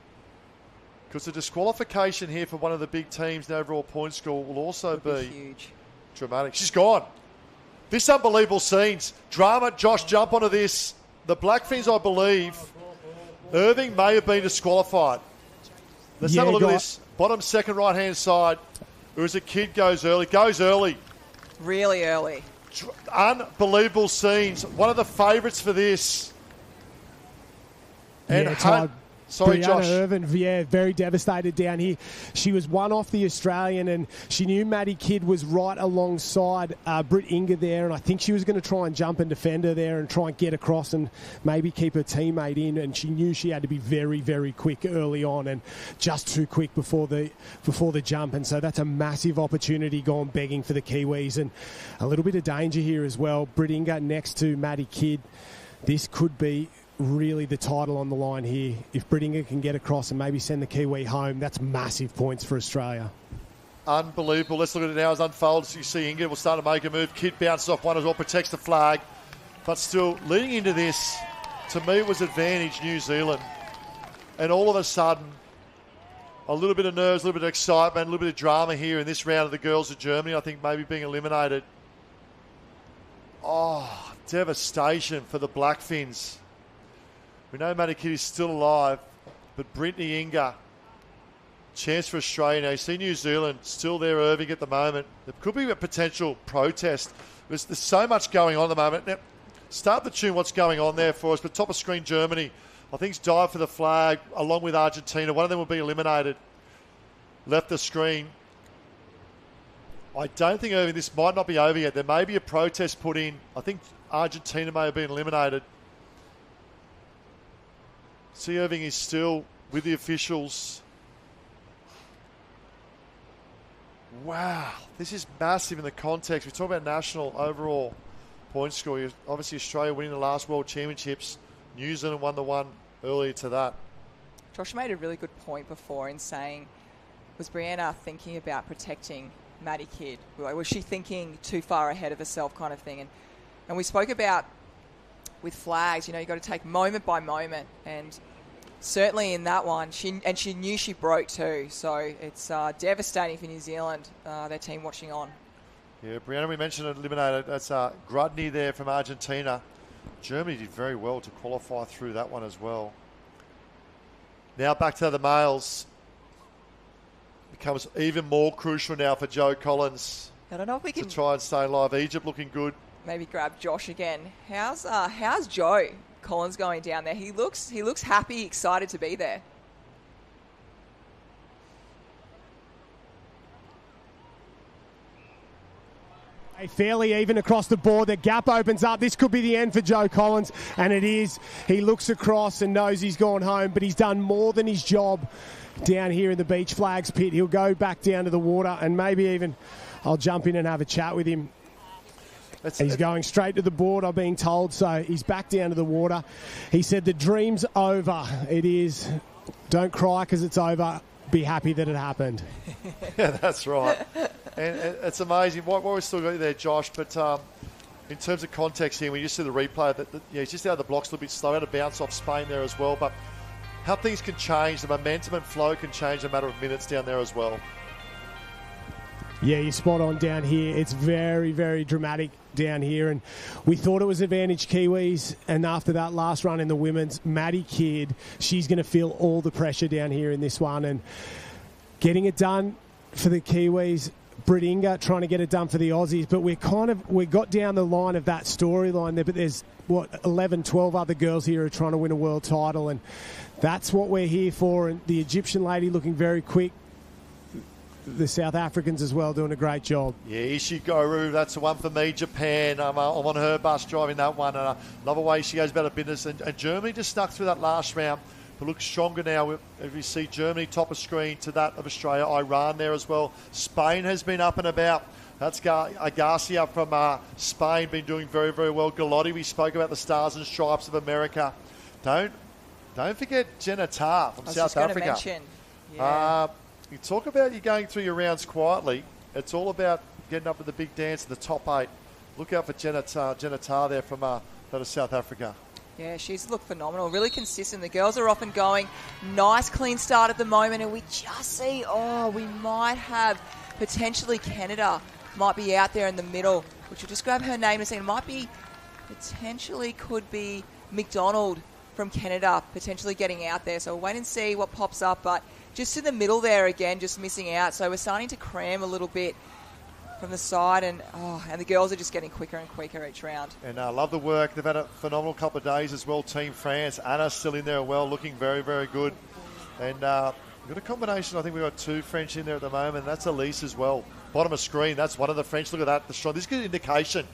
Because the disqualification here for one of the big teams in the overall point score will also be huge. Dramatic. She's gone. This unbelievable scenes. Drama. Josh, jump onto this. The Black Fins, I believe. Irving may have been disqualified. Let's have a look at this. Bottom second right-hand side. Whereas a kid goes early. Goes early. Really early. Unbelievable scenes. One of the favourites for this. And sorry, Brianna Josh. Irvin, very devastated down here. She was one off the Australian, and she knew Maddie Kidd was right alongside Britt Inger there, and I think she was going to try and jump and defend her there and try and get across and maybe keep her teammate in, and she knew she had to be very, very quick early on and just too quick before the jump, and so that's a massive opportunity gone begging for the Kiwis, and a little bit of danger here as well. Britt Inger next to Maddie Kidd. This could be really the title on the line here. If Brittinger can get across and maybe send the Kiwi home, that's massive points for Australia. Unbelievable. Let's look at it now as it unfolds. You see Ingrid will start to make a move. Kidd bounces off one as well, protects the flag. But still, leading into this, to me, it was advantage New Zealand. And all of a sudden, a little bit of nerves, a little bit of excitement, a little bit of drama here in this round of the girls of Germany, I think maybe being eliminated. Oh, devastation for the Black Fins. We know Maddie Kidd is still alive, but Brittany Inger, chance for Australia now. You see New Zealand still there, Irving at the moment. There could be a potential protest. There's so much going on at the moment. Now, start the tune what's going on there for us, but top of screen Germany, I think, dive for the flag along with Argentina. One of them will be eliminated. Left the screen. I don't think, Irving, this might not be over yet. There may be a protest put in. I think Argentina may have been eliminated. See, Irving is still with the officials. Wow, this is massive in the context. We talk about national overall point score. Obviously, Australia winning the last World Championships. New Zealand won the one earlier to that. Josh made a really good point before in saying, was Brianna thinking about protecting Maddie Kidd? Was she thinking too far ahead of herself kind of thing? And we spoke about with flags. You know, you've got to take moment by moment. And certainly in that one, she knew she broke too. So it's devastating for New Zealand, their team watching on. Yeah, Brianna, we mentioned it eliminated. That's Grudny there from Argentina. Germany did very well to qualify through that one as well. Now back to the males. Becomes even more crucial now for Joe Collins. I don't know if we can to try and stay alive. Egypt looking good. Maybe grab Josh again. How's Joe Collins going down there? He looks happy, excited to be there. Fairly even across the board. The gap opens up. This could be the end for Joe Collins, and it is. He looks across and knows he's gone home, but he's done more than his job down here in the beach flags pit. He'll go back down to the water, and maybe even I'll jump in and have a chat with him. He's going straight to the board, I'm being told, so he's back down to the water. He said the dream's over. It is. Don't cry because it's over. Be happy that it happened. Yeah, that's right. And it's amazing. What we still got there, Josh, but in terms of context here, when you see the replay, he's just out of the blocks a little bit slow, out of bounce off Spain there as well. But how things can change, the momentum and flow can change in a matter of minutes down there as well. Yeah, you're spot on down here. It's very, very dramatic down here. And we thought it was advantage Kiwis. And after that last run in the women's, Maddie Kidd, she's going to feel all the pressure down here in this one. And getting it done for the Kiwis. Britt Inga trying to get it done for the Aussies. But we got down the line of that storyline there. But there's, 11, 12 other girls here who are trying to win a world title. And that's what we're here for. And the Egyptian lady looking very quick. The South Africans as well doing a great job. Yeah, Ishigoru, that's the one for me. Japan, I'm on her bus driving that one. And I love the way she goes about her business. And Germany just snuck through that last round, but looks stronger now. If you see Germany top of screen to that of Australia, Iran there as well. Spain has been up and about. That's Garcia from Spain, been doing very, very well. Gallotti, we spoke about the Stars and Stripes of America. Don't forget Jenna Tarr from South Africa. Mention. Yeah. You talk about you going through your rounds quietly. It's all about getting up with the big dance in the top 8. Look out for Jenna Tarr there from out of South Africa. Yeah, she's looked phenomenal, really consistent. The girls are often going. Nice clean start at the moment, and we just see, we might have potentially Canada might be out there in the middle, which will just grab her name and say it might be, potentially could be McDonald from Canada, potentially getting out there. So we'll wait and see what pops up, but just in the middle there again, just missing out. So we're starting to cram a little bit from the side, and the girls are just getting quicker and quicker each round. And I love the work. They've had a phenomenal couple of days as well. Team France, Anna's still in there well, looking very, very good. And we've got a combination. I think we've got 2 French in there at the moment. That's Elise as well. Bottom of screen, that's one of the French. Look at that. This is a good indication.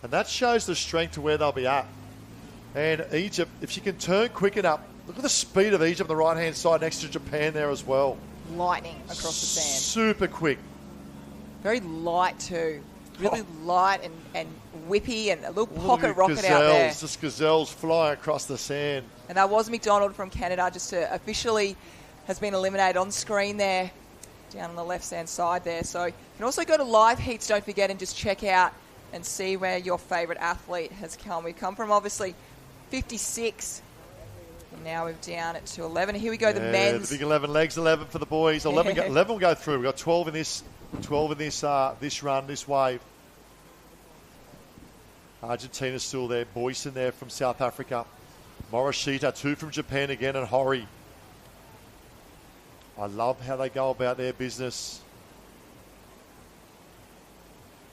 And that shows the strength to where they'll be at. And Egypt, if she can turn quick enough, look at the speed of Egypt on the right-hand side next to Japan there as well. Lightning across the sand. Super quick. Very light too. Really light and whippy, and a little pocket rocket out there. Just gazelles flying across the sand. And that was McDonald from Canada, just to officially has been eliminated on screen there, down on the left-hand side there. So you can also go to live heats, don't forget, and just check out and see where your favourite athlete has come. We've come from obviously 56. And now we're down it to 11. Here we go, the men's. The big 11 legs, 11 for the boys. 11 will go through. We've got 12 in this run, this wave. Argentina's still there. Boyson there from South Africa. Morishita, 2 from Japan again, and Hori. I love how they go about their business.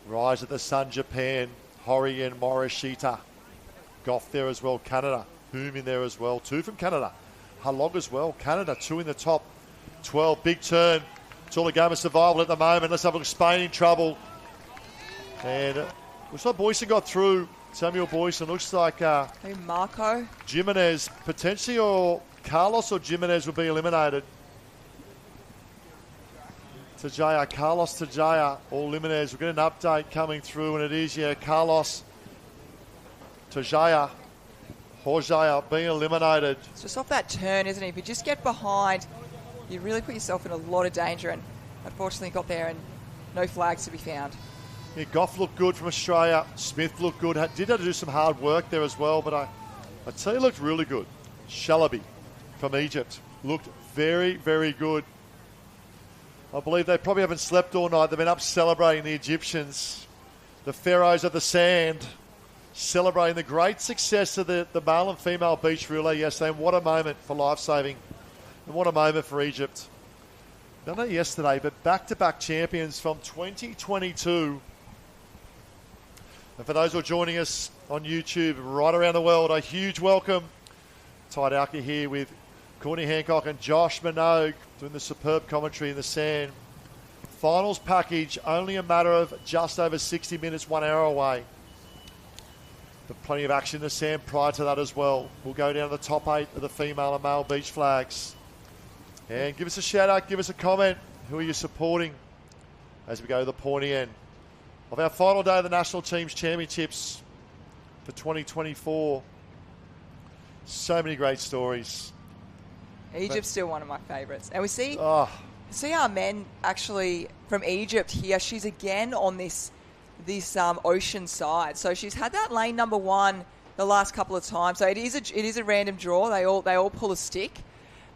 Rise of the Sun, Japan. Hori and Morishita. Goff there as well, Canada. Boom in there as well. 2 from Canada. Halog as well. Canada, 2 in the top 12. Big turn. It's all a game of survival at the moment. Let's have a look. Spain in trouble. And looks like Boyson got through. Samuel Boyson. Looks like Marco Jimenez potentially, or Carlos or Jimenez will be eliminated. Tajaya, Carlos Tajaya or Jimenez. We'll get an update coming through, and it is, Carlos Tajaya. Hojaya being eliminated. It's just off that turn, isn't it? If you just get behind, you really put yourself in a lot of danger, and unfortunately got there and no flags to be found. Yeah, Goff looked good from Australia. Smith looked good. Did have to do some hard work there as well, but I tell you, looked really good. Shalaby from Egypt looked very, very good. I believe they probably haven't slept all night. They've been up celebrating the Egyptians, the pharaohs of the sand, celebrating the great success of the male and female beach relay yesterday. And what a moment for Lifesaving, and what a moment for Egypt. Not only yesterday, but back-to-back champions from 2022. And for those who are joining us on YouTube right around the world, a huge welcome. Ty Dowker here with Courtney Hancock and Josh Minogue doing the superb commentary in the sand. Finals package, only a matter of just over 60 minutes, 1 hour away. But plenty of action in the sand prior to that as well. We'll go down to the top 8 of the female and male beach flags. And give us a shout out, give us a comment. Who are you supporting as we go to the pointy end of our final day of the National Teams Championships for 2024? So many great stories. Egypt's still one of my favourites. And we see our men actually from Egypt here. She's again on this ocean side. So she's had that lane number 1 the last couple of times. So it is a random draw. They all pull a stick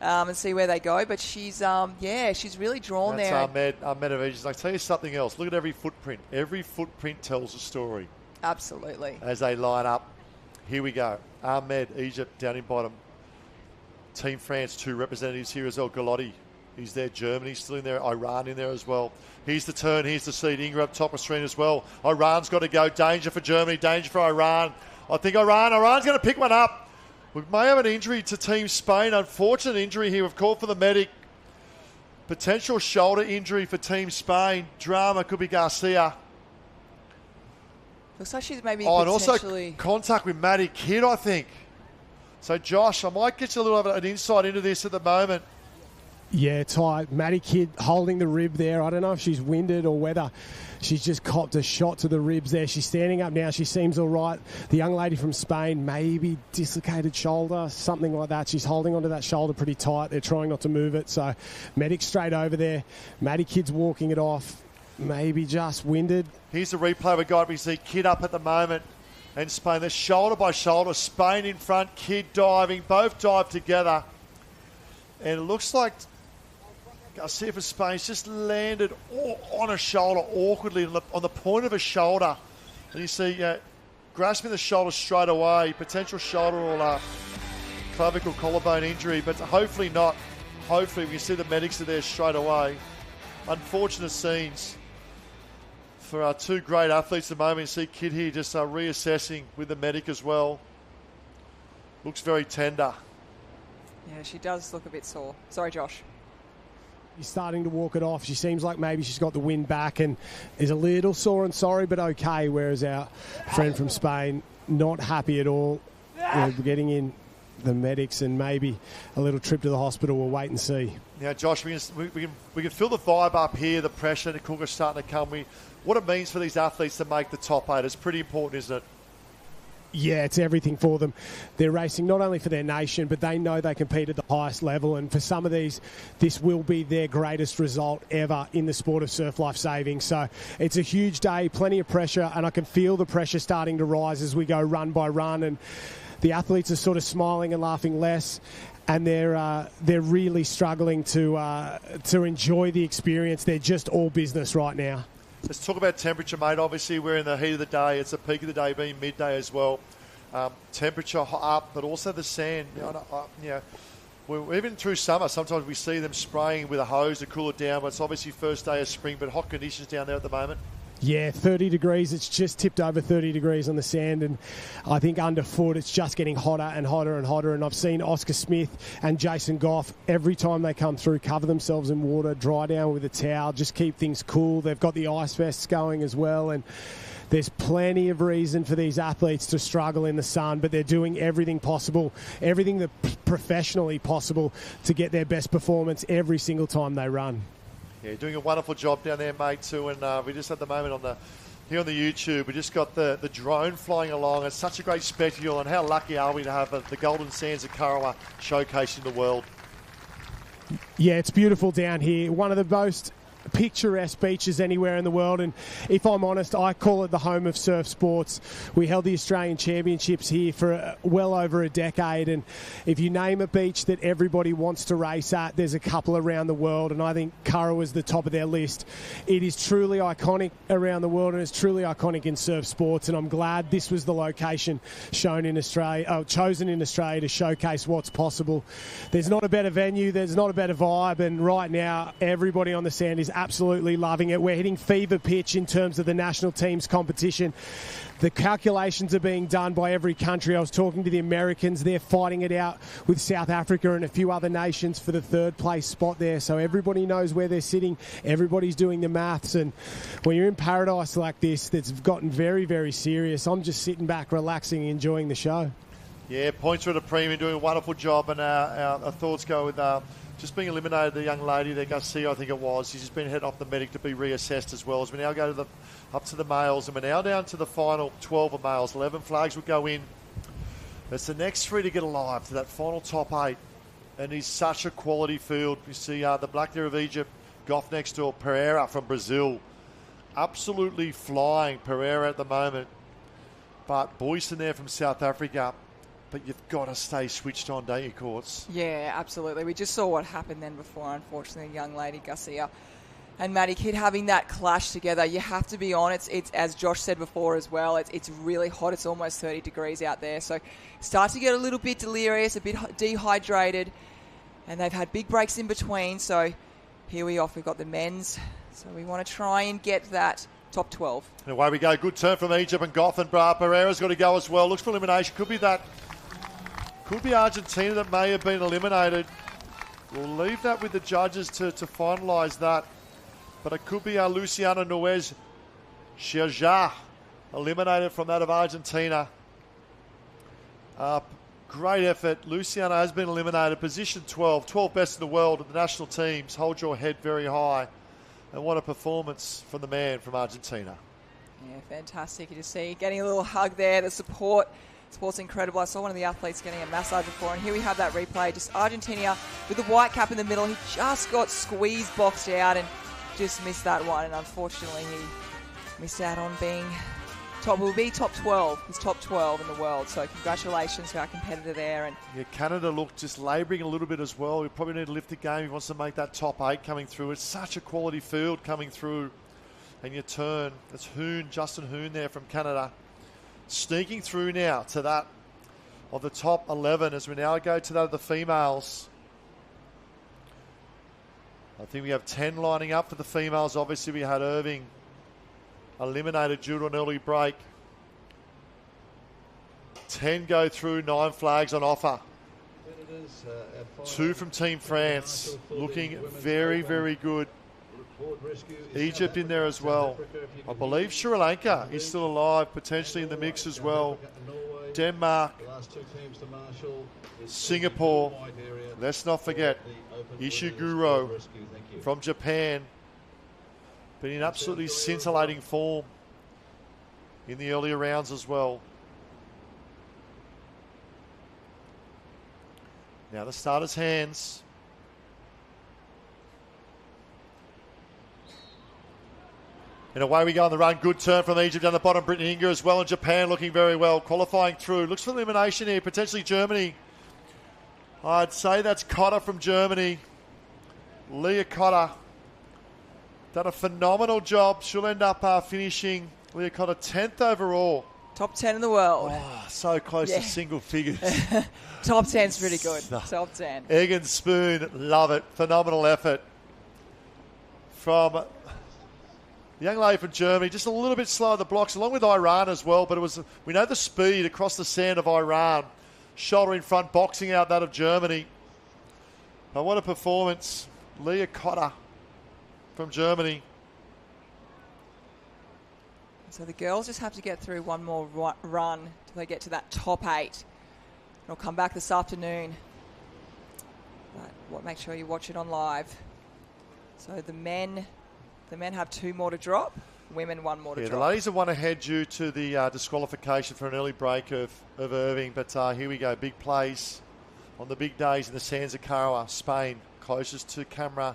and see where they go. But she's really drawn there. That's Ahmed of Egypt. I tell you something else. Look at every footprint. Every footprint tells a story. Absolutely. As they line up. Here we go. Ahmed, Egypt, down in bottom. Team France, 2 representatives here as well. Galotti, he's there. Germany still in there. Iran in there as well. Here's the turn. Here's the seed. Ingram up top of screen as well. Iran's got to go. Danger for Germany. Danger for Iran. I think Iran's going to pick one up. We may have an injury to Team Spain. Unfortunate injury here. We've called for the medic. Potential shoulder injury for Team Spain. Drama could be Garcia. Looks like she's maybe and potentially... also contact with Maddie Kidd, I think. So, Josh, I might get you a little bit of an insight into this at the moment. Yeah, Ty. Maddie Kidd holding the rib there. I don't know if she's winded or whether she's just copped a shot to the ribs there. She's standing up now. She seems all right. The young lady from Spain, maybe dislocated shoulder, something like that. She's holding onto that shoulder pretty tight. They're trying not to move it. So, medic straight over there. Maddie Kidd's walking it off. Maybe just winded. Here's the replay we got. We see Kidd up at the moment. And Spain, they're shoulder by shoulder. Spain in front, Kidd diving. Both dive together. And it looks like Garcia for Spain's just landed on a shoulder awkwardly on the point of a shoulder. And you see grasping the shoulder straight away. Potential shoulder or clavicle collarbone injury, but hopefully not. Hopefully we can see the medics are there straight away. Unfortunate scenes for our 2 great athletes at the moment. You see Kidd here just reassessing with the medic as well. Looks very tender. Yeah, she does look a bit sore. Sorry, Josh. She's starting to walk it off. She seems like maybe she's got the wind back and is a little sore and sorry, but okay. Whereas our friend from Spain, not happy at all. We're getting in the medics and maybe a little trip to the hospital. We'll wait and see. Now, Josh, we can feel the vibe up here, the pressure, the Cookers starting to come. What it means for these athletes to make the top 8 is pretty important, isn't it? Yeah, it's everything for them. They're racing not only for their nation, but they know they compete at the highest level. And for some of these, this will be their greatest result ever in the sport of surf life saving. So it's a huge day, plenty of pressure, and I can feel the pressure starting to rise as we go run by run. And the athletes are sort of smiling and laughing less. And they're really struggling to enjoy the experience. They're just all business right now. Let's talk about temperature, mate. Obviously, we're in the heat of the day. It's the peak of the day being midday as well. Temperature up, but also the sand. Even through summer, sometimes we see them spraying with a hose to cool it down. But it's obviously first day of spring, but hot conditions down there at the moment. Yeah, 30 degrees. It's just tipped over 30 degrees on the sand. And I think underfoot, it's just getting hotter and hotter and hotter. And I've seen Oscar Smith and Jason Goff, every time they come through, cover themselves in water, dry down with a towel, just keep things cool. They've got the ice vests going as well. And there's plenty of reason for these athletes to struggle in the sun, but they're doing everything possible, everything that professionally possible to get their best performance every single time they run. Yeah, doing a wonderful job down there, mate, too. And we just at the moment here on the YouTube, we just got the drone flying along. It's such a great spectacle, and how lucky are we to have the Golden Sands of Kurrawa showcasing the world. Yeah, it's beautiful down here. One of the most picturesque beaches anywhere in the world, and if I'm honest, I call it the home of surf sports. We held the Australian Championships here for well over a decade, and if you name a beach that everybody wants to race at, there's a couple around the world, and I think Curra is the top of their list. It is truly iconic around the world, and it's truly iconic in surf sports, and I'm glad this was the location chosen in Australia to showcase what's possible. There's not a better venue, there's not a better vibe, and right now everybody on the sand is absolutely loving it. We're hitting fever pitch in terms of the national team's competition. The calculations are being done by every country. I was talking to the Americans. They're fighting it out with South Africa and a few other nations for the third place spot there. So everybody knows where they're sitting. Everybody's doing the maths. And when you're in paradise like this, that's gotten very, very serious, I'm just sitting back, relaxing, enjoying the show. Yeah, points are at a premium, doing a wonderful job. And our thoughts go with just being eliminated, the young lady there, Garcia, I think it was. She's just been heading off the medic to be reassessed as well. As we now go to up to the males, and we're now down to the final 12 of males. 11 flags will go in. It's the next 3 to get alive to that final top 8. And he's such a quality field. You see the black there of Egypt, Goff next door, Pereira from Brazil. Absolutely flying, Pereira at the moment. But Boyson there from South Africa. But you've got to stay switched on, don't you, Courts? Yeah, absolutely. We just saw what happened then before, unfortunately, young lady Garcia and Maddie Kidd having that clash together. You have to be on. It's as Josh said before as well, it's really hot. It's almost 30 degrees out there. So start to get a little bit delirious, a bit dehydrated, and they've had big breaks in between. So here we off. We've got the men's. So we want to try and get that top 12. And away we go. Good turn from Egypt, and Goff and Pereira's got to go as well. Looks for elimination. Could be Argentina that may have been eliminated. We'll leave that with the judges to finalise that. But it could be Luciana Nuez Xiaja eliminated from that of Argentina. Great effort. Luciana has been eliminated. Position 12. 12 best in the world of the national teams. Hold your head very high. And what a performance from the man from Argentina. Yeah, fantastic. You just see getting a little hug there. The Sport's incredible. I saw one of the athletes getting a massage before, and here we have that replay. Just Argentina with the white cap in the middle. He just got squeezed, boxed out, and just missed that one. And unfortunately, he missed out on being top. Will be top 12. He's top 12 in the world. So congratulations to our competitor there. And yeah, Canada looked just labouring a little bit as well. We probably need to lift the game. He wants to make that top 8 coming through. It's such a quality field coming through. And your turn. It's Justin Hoon there from Canada. Sneaking through now to that of the top 11 as we now go to that of the females. I think we have 10 lining up for the females. Obviously, we had Irving eliminated due to an early break. 10 go through, 9 flags on offer. 2 from Team France, looking very, very good. Egypt in there as well. I believe Sri Lanka is still alive, potentially in the mix as well. Denmark, Singapore. Let's not forget Ishiguro from Japan. Been in absolutely scintillating form in the earlier rounds as well. Now the starters' hands. And away we go on the run. Good turn from Egypt down the bottom. Brittany Inger as well, and Japan looking very well. Qualifying through. Looks for elimination here. Potentially Germany. I'd say that's Cotter from Germany. Leah Cotter. Done a phenomenal job. She'll end up finishing, Leah Cotter, 10th overall. Top 10 in the world. Oh, so close to single figures. Top 10's pretty good. Top 10. Egg and spoon. Love it. Phenomenal effort from the young lady from Germany, just a little bit slow at the blocks, along with Iran as well. But we know the speed across the sand of Iran. Shoulder in front, boxing out that of Germany. But what a performance. Leah Cotter from Germany. So the girls just have to get through one more run till they get to that top 8. It'll come back this afternoon. But make sure you watch it on live. So the men have 2 more to drop. Women 1 more to drop. The ladies have 1 ahead due to the disqualification for an early break of Irving. But here we go. Big plays on the big days in the sands of Karawa, Spain. Closest to camera,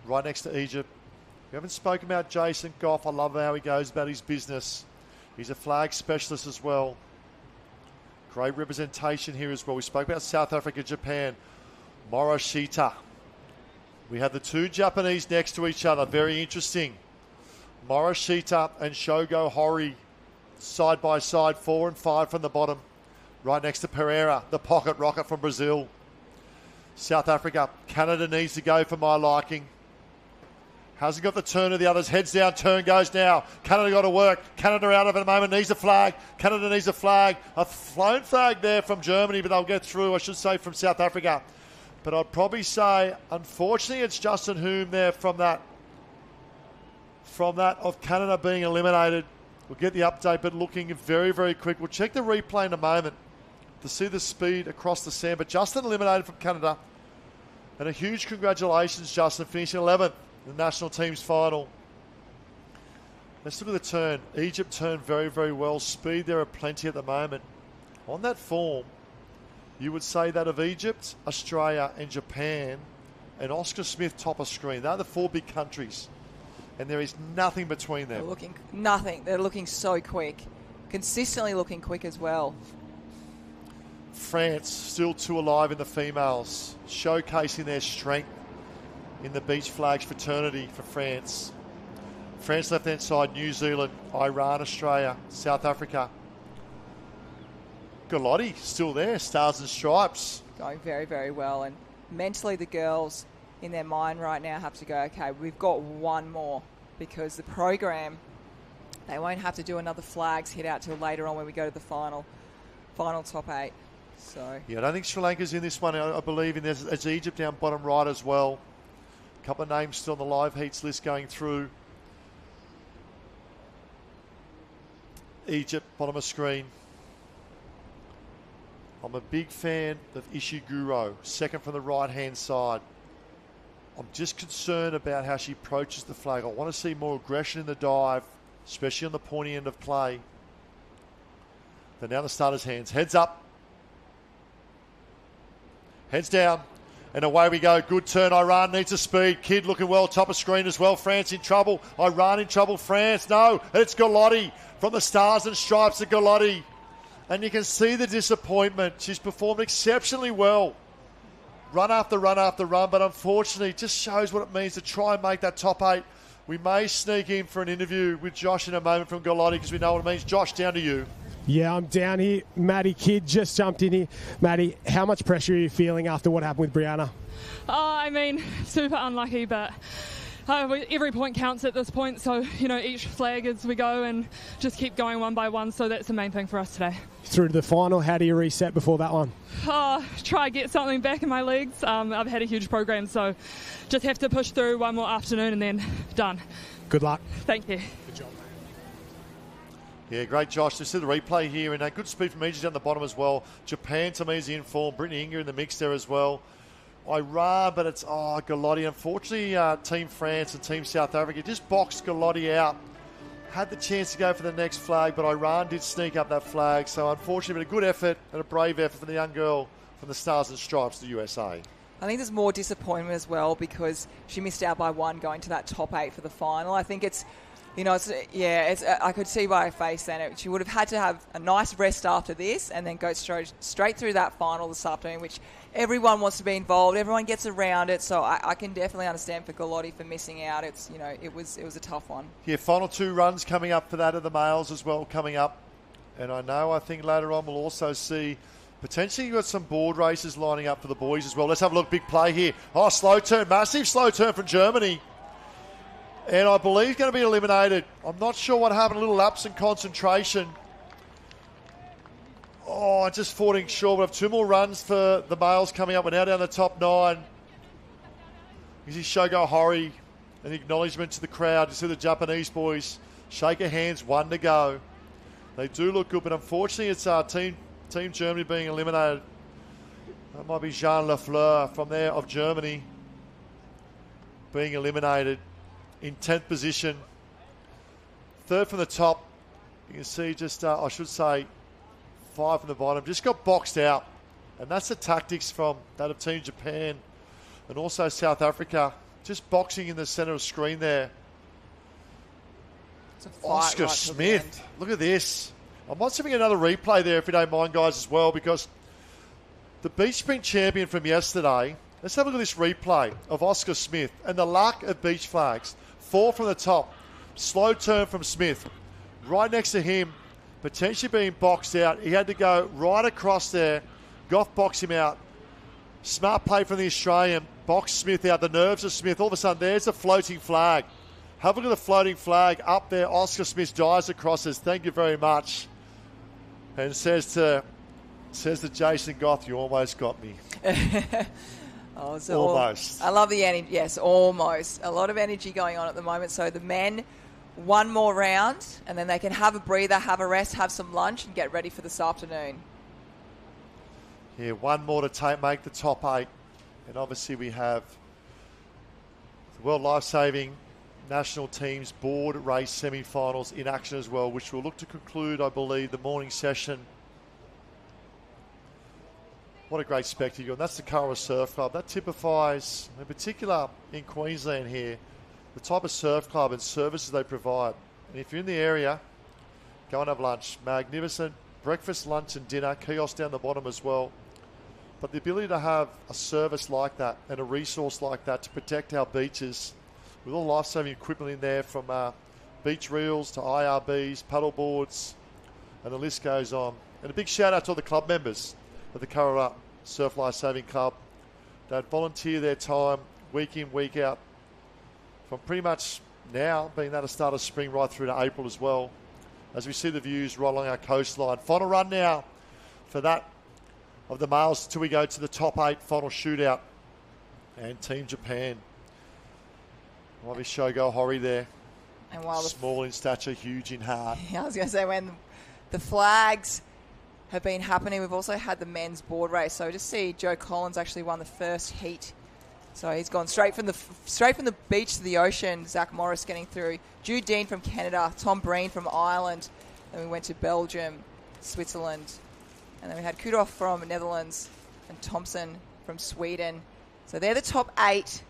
right next to Egypt. haven't spoken about Jason Goff. I love how he goes about his business. He's a flag specialist as well. Great representation here as well. We spoke about South Africa, Japan. Morishita. We have the two Japanese next to each other. Very interesting. Morishita and Shogo Hori side by side, 4 and 5 from the bottom. Right next to Pereira, the pocket rocket from Brazil. South Africa. Canada needs to go for my liking. Hasn't got the turn of the others. Heads down, turn goes now. Canada got to work. Canada out of it at the moment. Needs a flag. Canada needs a flag. A flown flag there from Germany, but they'll get through, I should say, from South Africa. But I'd probably say, unfortunately, it's Justin Hume there from that of Canada being eliminated. We'll get the update, but looking very, very quick. We'll check the replay in a moment to see the speed across the sand. But Justin eliminated from Canada. And a huge congratulations, Justin, finishing 11th in the national team's final. Let's look at the turn. Egypt turned very, very well. Speed there are plenty at the moment. On that form, you would say that of Egypt, Australia and Japan, and Oscar Smith top of screen. They're the 4 big countries. And there is nothing between them. They're looking so quick. Consistently looking quick as well. France still 2 alive in the females, showcasing their strength in the beach flags fraternity for France. France left-hand side, New Zealand, Iran, Australia, South Africa. Galotti still there, stars and stripes. Going very, very well. And mentally the girls in their mind right now have to go, okay, we've got one more, because the program, they won't have to do another flags hit out till later on when we go to the final top 8. So yeah, I don't think Sri Lanka's in this one. I believe in this. It's Egypt down bottom right as well. A couple of names still on the live heats list going through. Egypt, bottom of screen. I'm a big fan of Ishiguro, second from the right-hand side. I'm just concerned about how she approaches the flag. I want to see more aggression in the dive, especially on the pointy end of play. But now the starter's hands. Heads up. Heads down. And away we go. Good turn. Iran needs a speed. Kidd looking well. Top of screen as well. France in trouble. Iran in trouble. France. No. It's Galotti from the Stars and Stripes of Galotti. And you can see the disappointment. She's performed exceptionally well. Run after run after run. But unfortunately, it just shows what it means to try and make that top 8. We may sneak in for an interview with Josh in a moment from Galotti because we know what it means. Josh, down to you. Yeah, I'm down here. Maddie Kidd just jumped in here. Maddie, how much pressure are you feeling after what happened with Brianna? I mean, super unlucky, but every point counts at this point. So, each flag as we go and just keep going one by one. So that's the main thing for us today. Through to the final, how do you reset before that one? Try get something back in my legs. I've had a huge program, so just have to push through one more afternoon and then done. Good luck. Thank you. Good job. Yeah, great, Josh. To see the replay here, and a good speed from Egypt down the bottom as well. Japan, to me, is in form. Brittany Inger in the mix there as well. Iran, but it's Galotti. Unfortunately, Team France and Team South Africa just boxed Galotti out. Had the chance to go for the next flag, but Iran did sneak up that flag. So unfortunately, but a good effort and a brave effort from the young girl from the Stars and Stripes, the USA. I think there's more disappointment as well because she missed out by 1 going to that top 8 for the final. I think it's, I could see by her face then she would have had to have a nice rest after this and then go straight through that final this afternoon, which everyone wants to be involved. Everyone gets around it, so I can definitely understand for Galotti for missing out. It's it was a tough one. Yeah, final 2 runs coming up for that of the males as well coming up, and I think later on we'll also see. Potentially you've got some board races lining up for the boys as well. Let's have a look. Big play here. Slow turn. Massive slow turn from Germany. And I believe going to be eliminated. I'm not sure what happened. A little lapse in concentration. Just falling short. We have 2 more runs for the males coming up. We're now down the top 9. This is Shogo Hori. An acknowledgement to the crowd. You see the Japanese boys shake their hands. 1 to go. They do look good, but unfortunately it's Team Germany being eliminated. That might be Jean Lafleur from there of Germany being eliminated in 10th position. 3rd from the top. You can see just, 5 from the bottom. Just got boxed out. And that's the tactics from that of Team Japan and also South Africa. Just boxing in the centre of screen there. Oscar right till the Smith. end. Look at this. I might see another replay there if you don't mind, guys, as well, because the beach sprint champion from yesterday, let's have a look at this replay of Oscar Smith and the lack of beach flags. 4 from the top. Slow turn from Smith. Right next to him, potentially being boxed out. He had to go right across there. Goff boxed him out. Smart play from the Australian. Boxed Smith out. The nerves of Smith. All of a sudden, there's a floating flag. Have a look at the floating flag up there. Oscar Smith dives across, says, thank you very much. And says to Jason Goff, you almost got me. Almost. I love the energy. Yes, almost. A lot of energy going on at the moment. So the men, one more round, and then they can have a breather, have a rest, have some lunch, and get ready for this afternoon. Yeah, one more to make the top 8. And obviously we have the World Lifesaving National Teams Board Race semi-finals in action as well, which will look to conclude, I believe, the morning session. What a great spectacle. And that's the Curra Surf Club. That typifies, in particular in Queensland here, the type of surf club and services they provide. And if you're in the area, go and have lunch. Magnificent breakfast, lunch and dinner. Kiosk down the bottom as well. But the ability to have a service like that and a resource like that to protect our beaches with all life-saving equipment in there, from beach reels to IRBs, paddle boards, and the list goes on. And a big shout out to all the club members of the Curra Surf Life-Saving Club that volunteer their time week in, week out, from pretty much now, being that a start of spring, right through to April as well, as we see the views right along our coastline. Final run now for that of the males till we go to the top 8 final shootout. And Team Japan. Might be Shogo Hori there. And while small in stature, huge in heart. I was going to say, when the flags have been happening, we've also had the men's board race. So just see Joe Collins actually won the first heat. So he's gone straight from the beach to the ocean. Zach Morris getting through. Jude Dean from Canada. Tom Breen from Ireland. Then we went to Belgium, Switzerland. And then we had Kudov from Netherlands and Thompson from Sweden. So they're the top 8.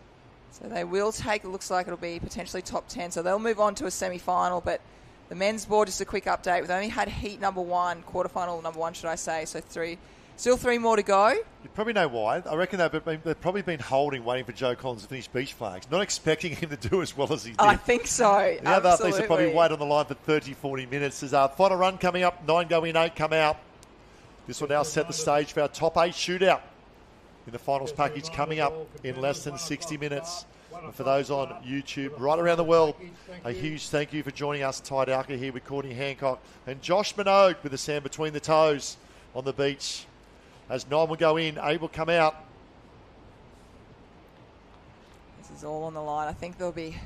So they will take, it looks like it'll be potentially top 10. So they'll move on to a semi-final. But the men's board, just a quick update. We've only had heat number 1, quarterfinal number 1, should I say. So still 3 more to go. You probably know why. I reckon they've probably been holding, waiting for Joe Collins to finish beach flags. Not expecting him to do as well as he did. I think so. The other athletes will probably wait on the line for 30, 40 minutes. There's a final run coming up. 9 go in, 8 come out. This will now set the stage for our top 8 shootout in the finals package coming up in less than 60 minutes. And for those on YouTube right around the world, a huge thank you for joining us. Ty Dowker here with Courtney Hancock and Josh Minogue with the sand between the toes on the beach. As 9 will go in, 8 will come out. This is all on the line. I think they'll be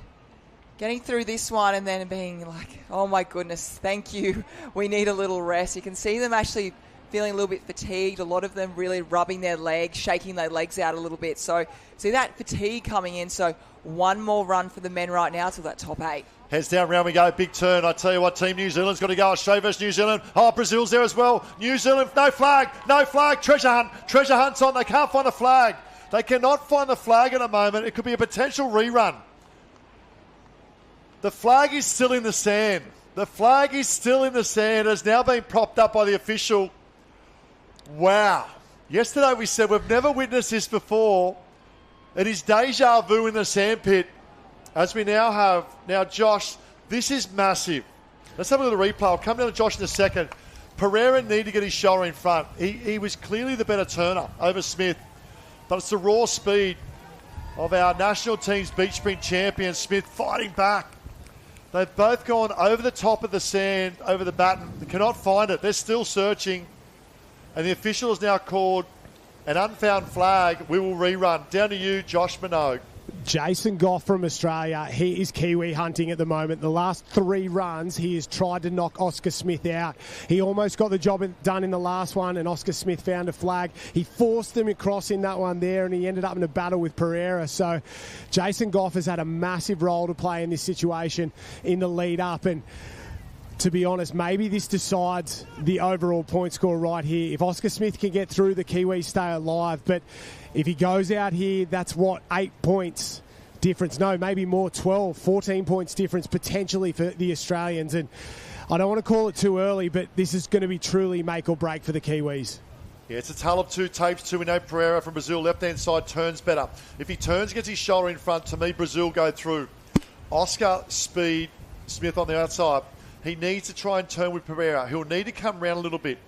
getting through this one and then being like, oh my goodness, thank you. We need a little rest. You can see them actually feeling a little bit fatigued. A lot of them really rubbing their legs, shaking their legs out a little bit. So see that fatigue coming in. So one more run for the men right now to that top 8. Heads down, round we go. Big turn. I tell you what, Team New Zealand's got to go. Australia versus New Zealand. Oh, Brazil's there as well. New Zealand, no flag. No flag. Treasure hunt. Treasure hunt's on. They can't find a flag. They cannot find the flag at the moment. It could be a potential rerun. The flag is still in the sand. The flag is still in the sand. It has now been propped up by the official. Wow. Yesterday we said we've never witnessed this before. It is deja vu in the sandpit. As we now have, Josh, this is massive. Let's have a look at the replay. I'll come down to Josh in a second. Pereira needed to get his shoulder in front. He was clearly the better turner over Smith. But it's the raw speed of our national team's beach sprint champion, Smith, fighting back. They've both gone over the top of the sand, over the batten. They cannot find it. They're still searching. And the official has now called an unfound flag. We will rerun. Down to you, Josh Minogue. Jason Goff from Australia, he is Kiwi hunting at the moment. The last 3 runs, he has tried to knock Oscar Smith out. He almost got the job done in the last one, and Oscar Smith found a flag. He forced them across in that one there, and he ended up in a battle with Pereira. So Jason Goff has had a massive role to play in this situation in the lead up. And to be honest, maybe this decides the overall point score right here. If Oscar Smith can get through, the Kiwis stay alive. But if he goes out here, that's 8 points difference. No, maybe more, 12, 14 points difference potentially for the Australians. And I don't want to call it too early, but this is going to be truly make or break for the Kiwis. Yeah, it's a tale of two tapes too. We know Pereira from Brazil, left-hand side, turns better. If he turns, gets his shoulder in front, to me, Brazil go through. Oscar, speed, Smith on the outside. He needs to try and turn with Pereira. He'll need to come around a little bit.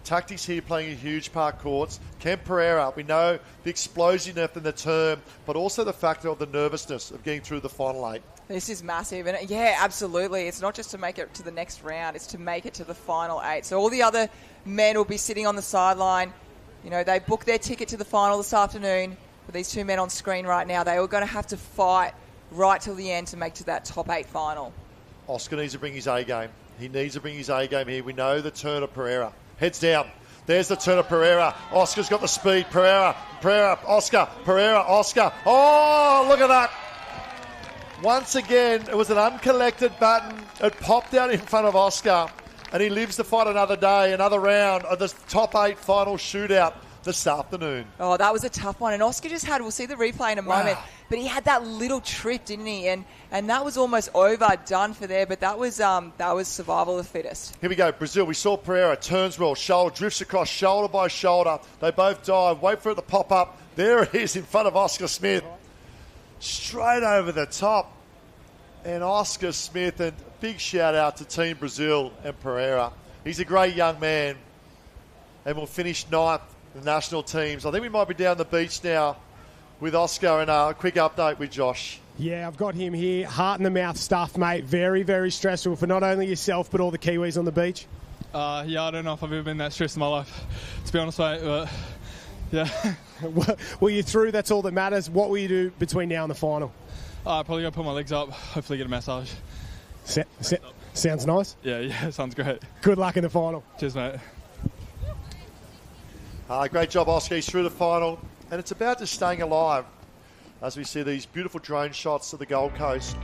Tactics here playing a huge part, courts. Can Pereira, we know the explosiveness in the turn, but also the factor of the nervousness of getting through the final 8. This is massive. And yeah, absolutely. It's not just to make it to the next round, it's to make it to the final 8. So all the other men will be sitting on the sideline. You know, they booked their ticket to the final this afternoon. With these 2 men on screen right now, they are going to have to fight right till the end to make to that top 8 final. Oscar needs to bring his A game. He needs to bring his A game here. We know the turn of Pereira. Heads down. There's the turn of Pereira. Oscar's got the speed. Pereira, Oscar, Pereira, Oscar. Oh, look at that. Once again, it was an uncollected button. It popped out in front of Oscar, and he lives to fight another day, another round of this top 8 final shootout this afternoon. Oh, that was a tough one. And Oscar just had, we'll see the replay in a moment, but he had that little trip, didn't he? And that was almost overdone for there, but that was survival of the fittest. Here we go, Brazil. We saw Pereira, turns well, shoulder, drifts across, shoulder by shoulder. They both dive, wait for it to pop up. There it is in front of Oscar Smith. Straight over the top. And Oscar Smith, and big shout out to Team Brazil and Pereira. He's a great young man, and will finish 9th in the national teams. I think we might be down the beach now with Oscar, and a quick update with Josh. Yeah, I've got him here. Heart in the mouth stuff, mate. Very, very stressful for not only yourself, but all the Kiwis on the beach. Yeah, I don't know if I've ever been that stressed in my life, to be honest, mate, but yeah. Well, you're through. That's all that matters. What will you do between now and the final? I'll probably go put my legs up, hopefully get a massage. Sounds nice. Yeah, sounds great. Good luck in the final. Cheers, mate. Great job, Oscar. He's through the final, and it's about just staying alive as we see these beautiful drone shots of the Gold Coast,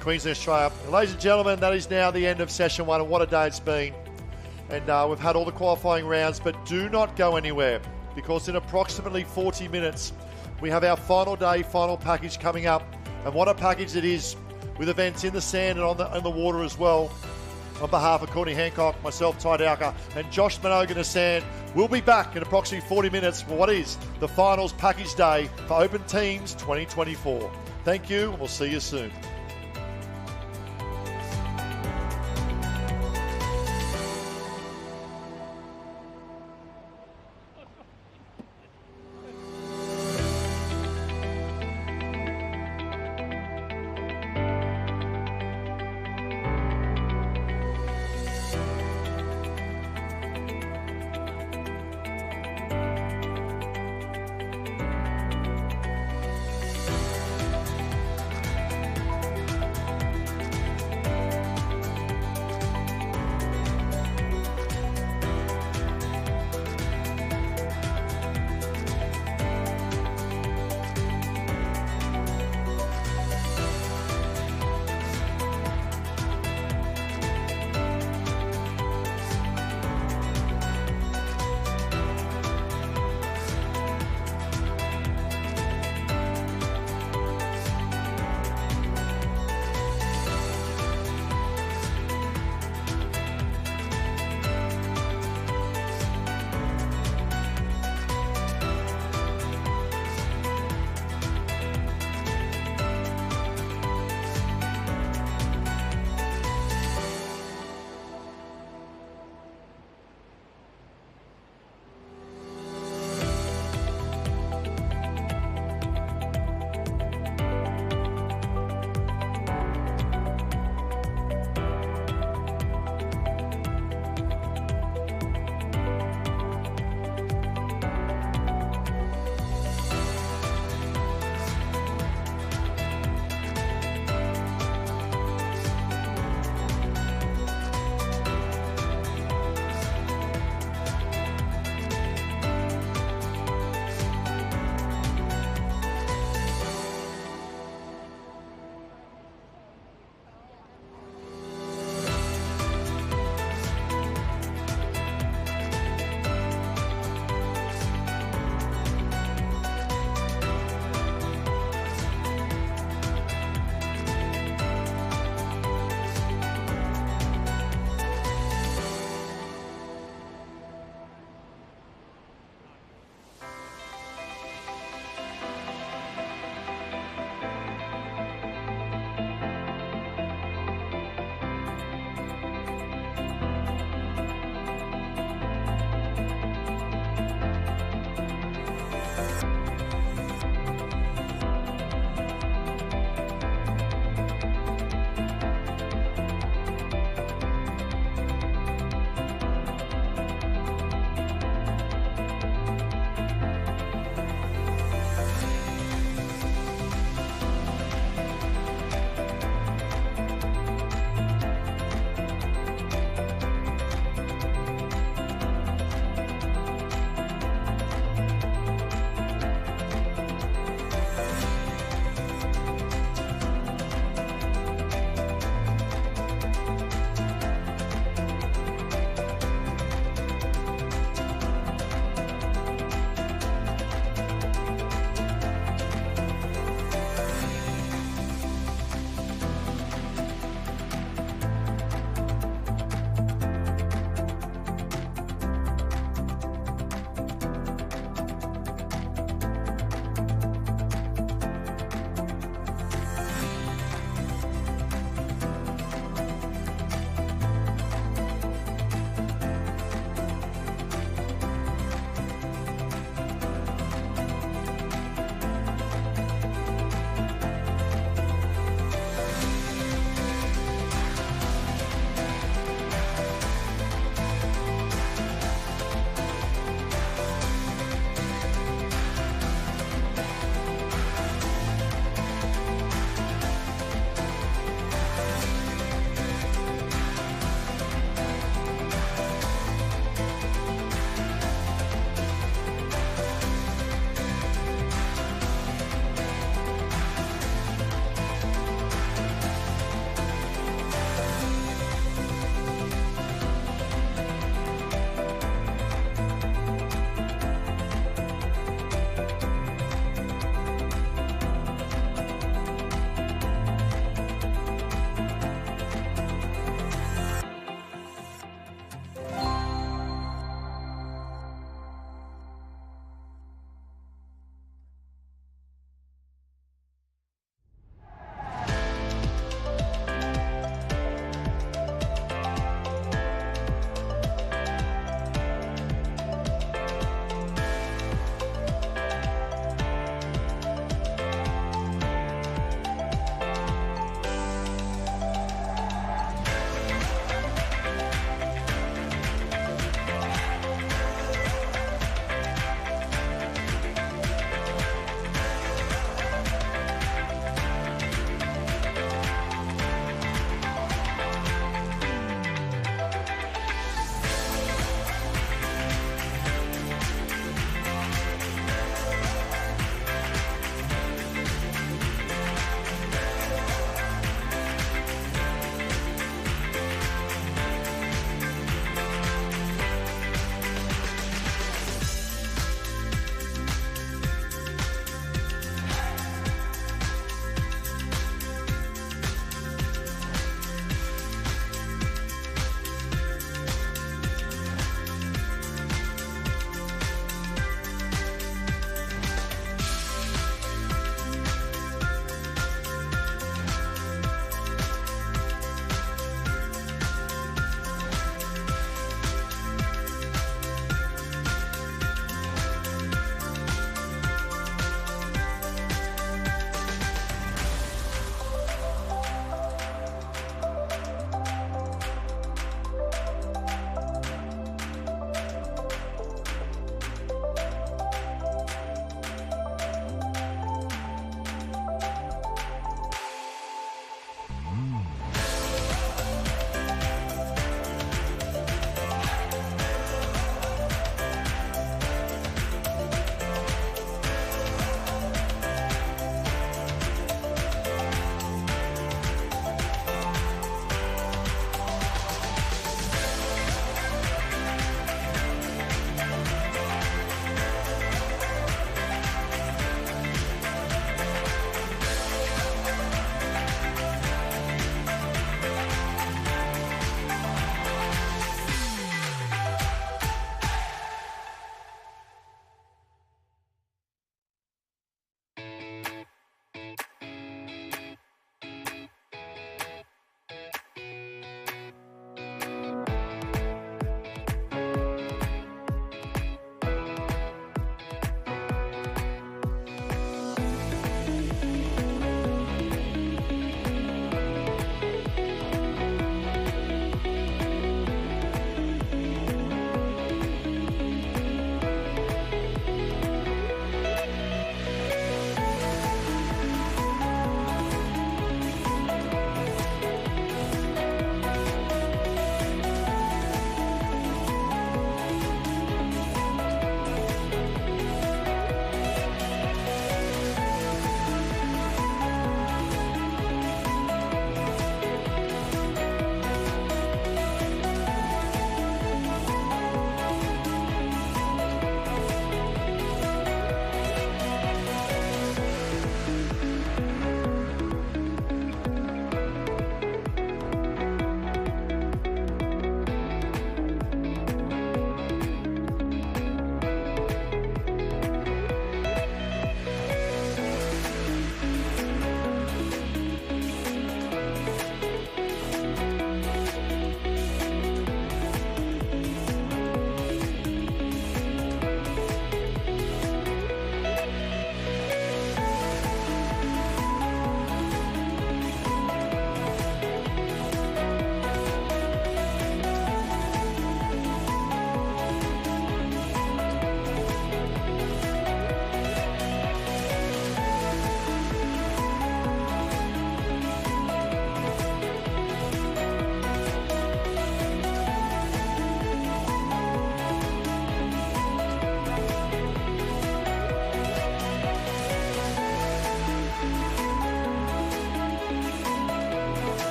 Queensland, Australia. And ladies and gentlemen, that is now the end of session 1, and what a day it's been. And we've had all the qualifying rounds, but do not go anywhere, because in approximately 40 minutes, we have our final day, final package coming up. And what a package it is, with events in the sand and on the water as well. On behalf of Courtney Hancock, myself, Ty Dowker, and Josh Minogue in the sand, we'll be back in approximately 40 minutes for what is the finals package day for Open Teams 2024. Thank you, and we'll see you soon.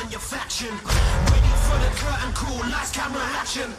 and your faction. Waiting for the curtain call, lights, camera, action.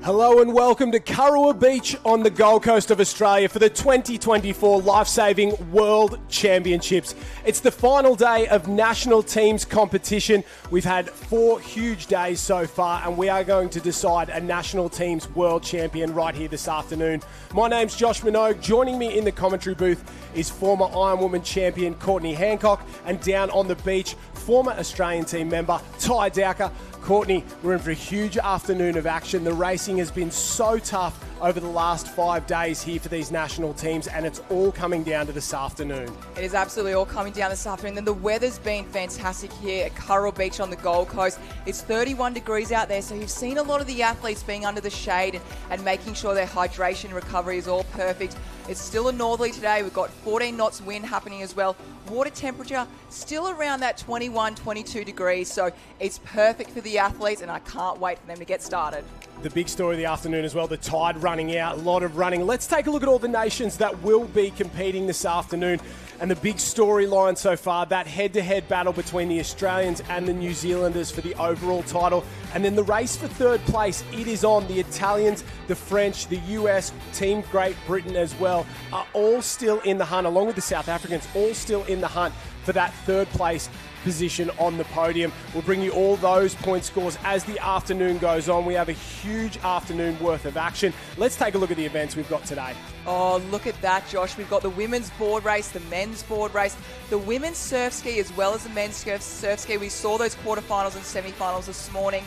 Hello and welcome to Kurrawa Beach on the Gold Coast of Australia for the 2024 Lifesaving World Championships. It's the final day of national teams competition. We've had 4 huge days so far and we are going to decide a national teams world champion right here this afternoon. My name's Josh Minogue. Joining me in the commentary booth is former Iron Woman champion Courtney Hancock, and down on the beach, former Australian team member Ty Dowker. Courtney, we're in for a huge afternoon of action. The racing has been so tough over the last 5 days here for these national teams, and it's all coming down to this afternoon. It is absolutely all coming down this afternoon. And the weather's been fantastic here at Kurrawa Beach on the Gold Coast. It's 31 degrees out there, so you've seen a lot of the athletes being under the shade and making sure their hydration and recovery is all perfect. It's still a northerly today. We've got 14 knots wind happening as well. Water temperature still around that 21, 22 degrees, so it's perfect for the athletes, and I can't wait for them to get started. The big story of the afternoon as well, the tide running out, a lot of running. Let's take a look at all the nations that will be competing this afternoon. And the big storyline so far, that head-to-head battle between the Australians and the New Zealanders for the overall title. And then the race for third place, it is on. The Italians, the French, the US, Team Great Britain as well, are all still in the hunt, along with the South Africans, all still in the hunt for that third place position on the podium. We'll bring you all those point scores as the afternoon goes on. We have a huge afternoon worth of action. Let's take a look at the events we've got today. Oh, look at that, Josh. We've got the women's board race, the men's board race, the women's surf ski as well as the men's surf ski. We saw those quarterfinals and semi-finals this morning.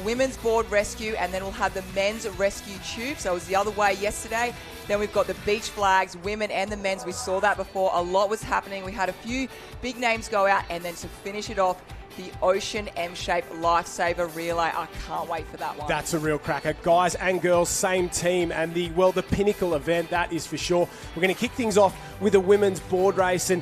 Women's board rescue, and then we'll have the men's rescue tube. So it was the other way yesterday. Then we've got the beach flags, women and the men's. We saw that before. A lot was happening. We had a few big names go out, and then to finish it off, the Ocean M-Shape Lifesaver Relay. I can't wait for that one. That's a real cracker. Guys and girls, same team, and the pinnacle event, that is for sure. We're going to kick things off with a women's board race, and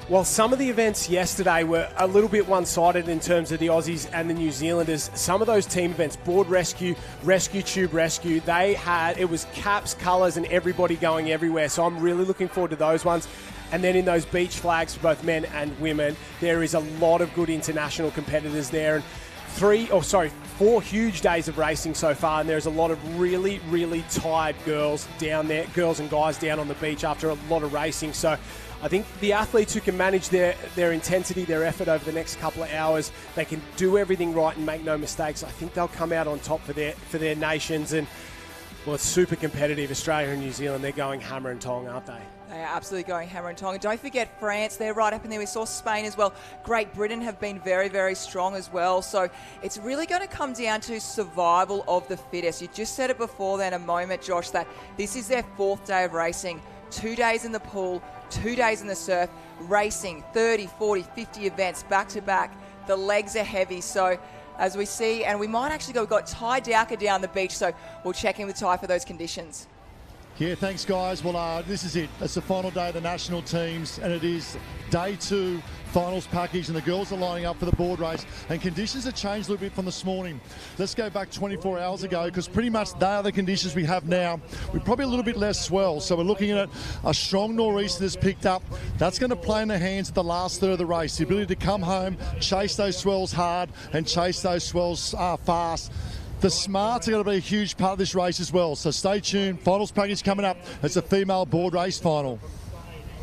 while some of the events yesterday were a little bit one-sided in terms of the Aussies and the New Zealanders, some of those team events, board rescue, rescue tube rescue, it was caps, colours and everybody going everywhere. So I'm really looking forward to those ones. And then in those beach flags for both men and women, there is a lot of good international competitors there. And 4 huge days of racing so far, and there's a lot of really, really tired girls down there, girls and guys down on the beach after a lot of racing. So I think the athletes who can manage their intensity, their effort over the next couple of hours, they can do everything right and make no mistakes. I think they'll come out on top for their nations. And, well, it's super competitive. Australia and New Zealand, they're going hammer and tong, aren't they? They are absolutely going hammer and tong. And don't forget France, they're right up in there. We saw Spain as well. Great Britain have been very, very strong as well. So it's really going to come down to survival of the fittest. You just said it before then a moment, Josh, that this is their 4th day of racing. 2 days in the pool, 2 days in the surf, racing 30, 40, 50 events back to back. The legs are heavy. So as we see, and we might actually we've got Ty Dowker down the beach. So we'll check in with Ty for those conditions. Yeah, thanks, guys. Well, this is it. It's the final day of the national teams, and it is day 2 finals package, and the girls are lining up for the board race. And conditions have changed a little bit from this morning. Let's go back 24 hours ago, because pretty much they are the conditions we have now. We're probably a little bit less swell, so we're looking at a strong nor'easter that's picked up. That's going to play in the hands of the last third of the race. The ability to come home, chase those swells hard, and chase those swells fast. The smarts are going to be a huge part of this race as well. So stay tuned. Finals package coming up. It's a female board race final.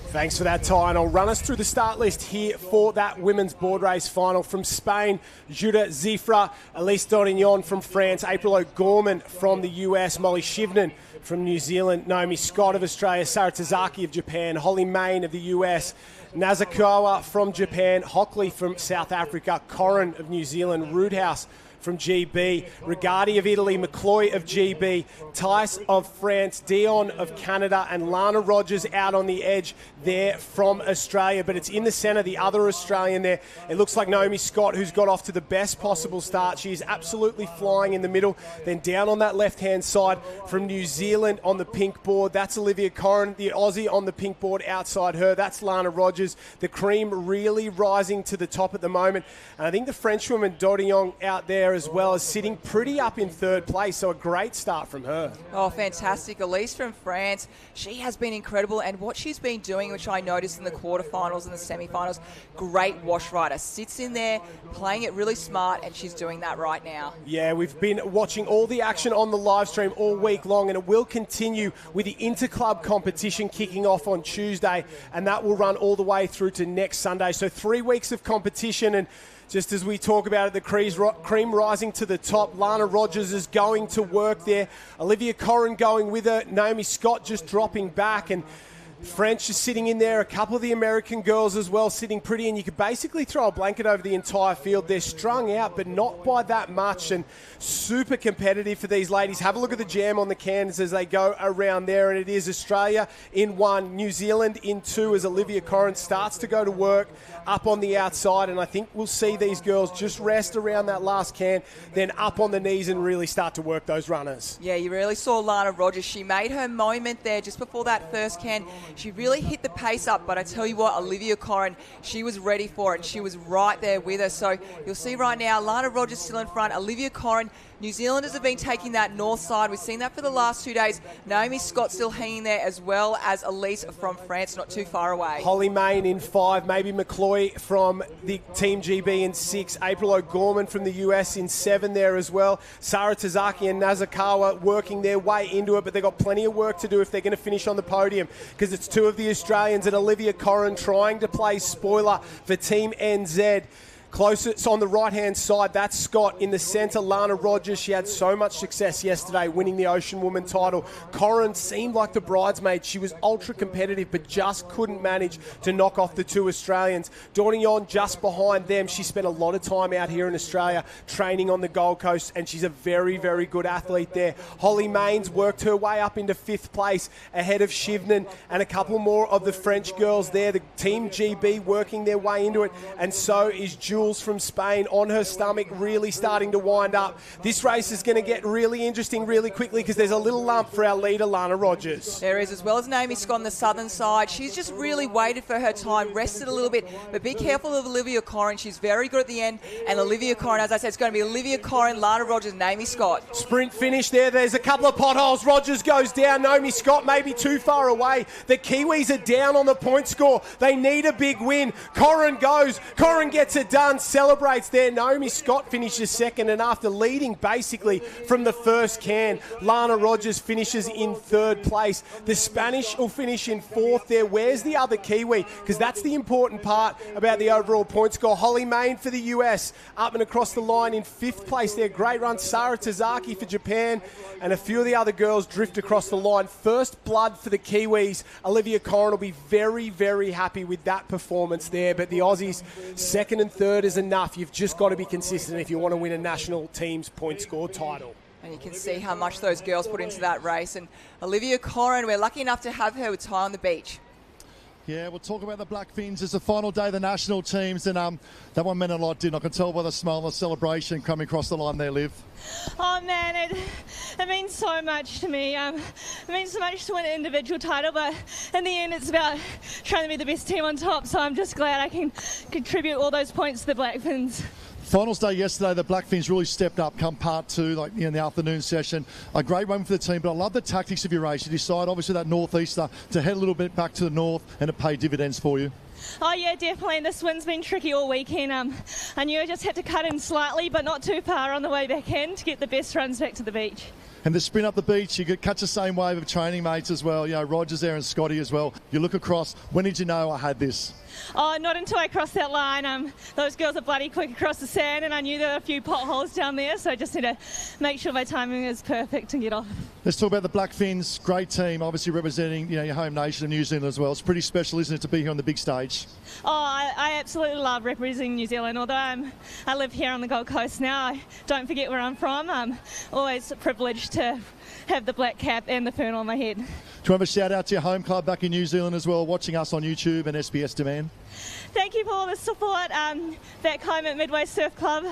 Thanks for that, Ty. And I'll run us through the start list here for that women's board race final. From Spain, Judah Zifra, Elise Dorignon from France, April O'Gorman from the US, Molly Shivnan from New Zealand, Naomi Scott of Australia, Sarah Tazaki of Japan, Holly Main of the US, Nazakawa from Japan, Hockley from South Africa, Corrin of New Zealand, Roodhouse from GB, Rigatti of Italy, McCloy of GB, Tice of France, Dion of Canada, and Lana Rogers out on the edge there from Australia. But it's in the centre, the other Australian there. It looks like Naomi Scott, who's got off to the best possible start. She is absolutely flying in the middle. Then down on that left-hand side from New Zealand on the pink board, that's Olivia Corrin, the Aussie on the pink board outside her. That's Lana Rogers. The cream really rising to the top at the moment. And I think the Frenchwoman Dodion out there as well is sitting pretty up in third place, so a great start from her. Oh, fantastic. Elise from France, she has been incredible, and what she's been doing, which I noticed in the quarterfinals and the semi-finals, great wash rider. Sits in there, playing it really smart, and she's doing that right now. Yeah, we've been watching all the action on the live stream all week long, and it will continue with the interclub competition kicking off on Tuesday, and that will run all the way through to next Sunday. So 3 weeks of competition, and just as we talk about it, the cream rising to the top. Lana Rogers is going to work there. Olivia Corrin going with her. Naomi Scott just dropping back. And French is sitting in there. A couple of the American girls as well sitting pretty. And you could basically throw a blanket over the entire field. They're strung out, but not by that much. And super competitive for these ladies. Have a look at the jam on the cans as they go around there. And it is Australia in 1, New Zealand in 2 as Olivia Corrin starts to go to work up on the outside. And I think we'll see these girls just rest around that last can, then up on the knees and really start to work those runners. Yeah, you really saw Lana Rogers. She made her moment there just before that first can. She really hit the pace up, but I tell you what, Olivia Corrin, she was ready for it, and she was right there with her. So you'll see right now, Lana Rogers still in front, Olivia Corrin. New Zealanders have been taking that north side. We've seen that for the last 2 days. Naomi Scott still hanging there, as well as Elise from France, not too far away. Holly Main in 5, maybe McCloy from the Team GB in 6, April O'Gorman from the US in 7 there as well. Sarah Tazaki and Nazakawa working their way into it, but they've got plenty of work to do if they're going to finish on the podium, because it's 2 of the Australians and Olivia Corrin trying to play spoiler for Team NZ. Closest on the right-hand side, that's Scott. In the centre, Lana Rogers. She had so much success yesterday winning the Ocean Woman title. Corrin seemed like the bridesmaid. She was ultra competitive, but just couldn't manage to knock off the 2 Australians. Dodion just behind them. She spent a lot of time out here in Australia training on the Gold Coast, and she's a very, very good athlete there. Holly Mains worked her way up into 5th place ahead of Shivnan and a couple more of the French girls there. The Team GB working their way into it, and so is Jules from Spain on her stomach, really starting to wind up. This race is going to get really interesting really quickly, because there's a little lump for our leader, Lana Rogers. There is, as well as Naomi Scott on the southern side. She's just really waited for her time, rested a little bit, but be careful of Olivia Corrin. She's very good at the end, and Olivia Corrin, as I said, it's going to be Olivia Corrin, Lana Rogers, Naomi Scott. Sprint finish there. There's a couple of potholes. Rogers goes down. Naomi Scott maybe too far away. The Kiwis are down on the point score. They need a big win. Corrin goes. Corrin gets it done. Celebrates there. Naomi Scott finishes second, and after leading basically from the first can, Lana Rogers finishes in 3rd place. The Spanish will finish in 4th there. Where's the other Kiwi? Because that's the important part about the overall point score. Holly Main for the US up and across the line in 5th place there. Great run. Sarah Tazaki for Japan, and a few of the other girls drift across the line. First blood for the Kiwis. Olivia Corrin will be very, very happy with that performance there, but the Aussies 2nd and 3rd is enough. You've just got to be consistent if you want to win a national team's point score title. And you can see how much those girls put into that race. And Olivia Corrin, we're lucky enough to have her with Ty on the beach. Yeah, we'll talk about the Black Fins. It's the final day of the national teams, and that one meant a lot, didn't I? I can tell by the smile and the celebration coming across the line there, Liv. Oh man, it means so much to me. It means so much to win an individual title, but in the end it's about trying to be the best team on top, so I'm just glad I can contribute all those points to the Black Fins. Finals day yesterday, the Black Fins really stepped up come part 2, like in the afternoon session. A great run for the team, but I love the tactics of your race. You decide, obviously, that northeaster to head a little bit back to the north and to pay dividends for you. Oh yeah, definitely. This wind's been tricky all weekend. I knew I just had to cut in slightly, but not too far on the way back in to get the best runs back to the beach. And the sprint up the beach, you could catch the same wave of training mates as well. You know, Roger's there and Scotty as well. You look across, when did you know I had this? Oh, not until I crossed that line. Those girls are bloody quick across the sand, and I knew there were a few potholes down there, so I just need to make sure my timing is perfect and get off. Let's talk about the Black Fins. Great team, obviously representing your home nation of New Zealand as well. It's pretty special, isn't it, to be here on the big stage? Oh, I absolutely love representing New Zealand. Although I live here on the Gold Coast now, I don't forget where I'm from. I'm always privileged to have the black cap and the fern on my head. Do you have a shout out to your home club back in New Zealand as well, watching us on YouTube and SBS Demand? Thank you for all the support back home at Midway Surf Club.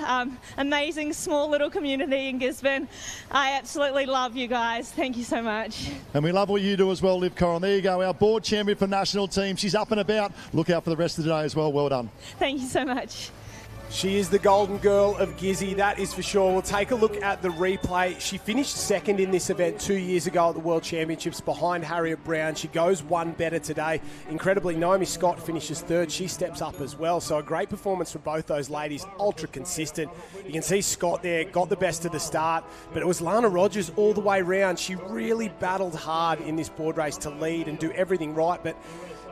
Amazing small little community in Gisborne. I absolutely love you guys. Thank you so much. And we love what you do as well, Liv Corin. There you go, our board champion for national team. She's up and about. Look out for the rest of the day as well. Well done. Thank you so much. She is the golden girl of Gizzy, that is for sure. We'll take a look at the replay. She finished second in this event 2 years ago at the World Championships behind Harriet Brown. She goes one better today. Incredibly, Naomi Scott finishes third. She steps up as well. So a great performance from both those ladies, ultra consistent. You can see Scott there, got the best at the start, but it was Lana Rogers all the way round. She really battled hard in this board race to lead and do everything right, but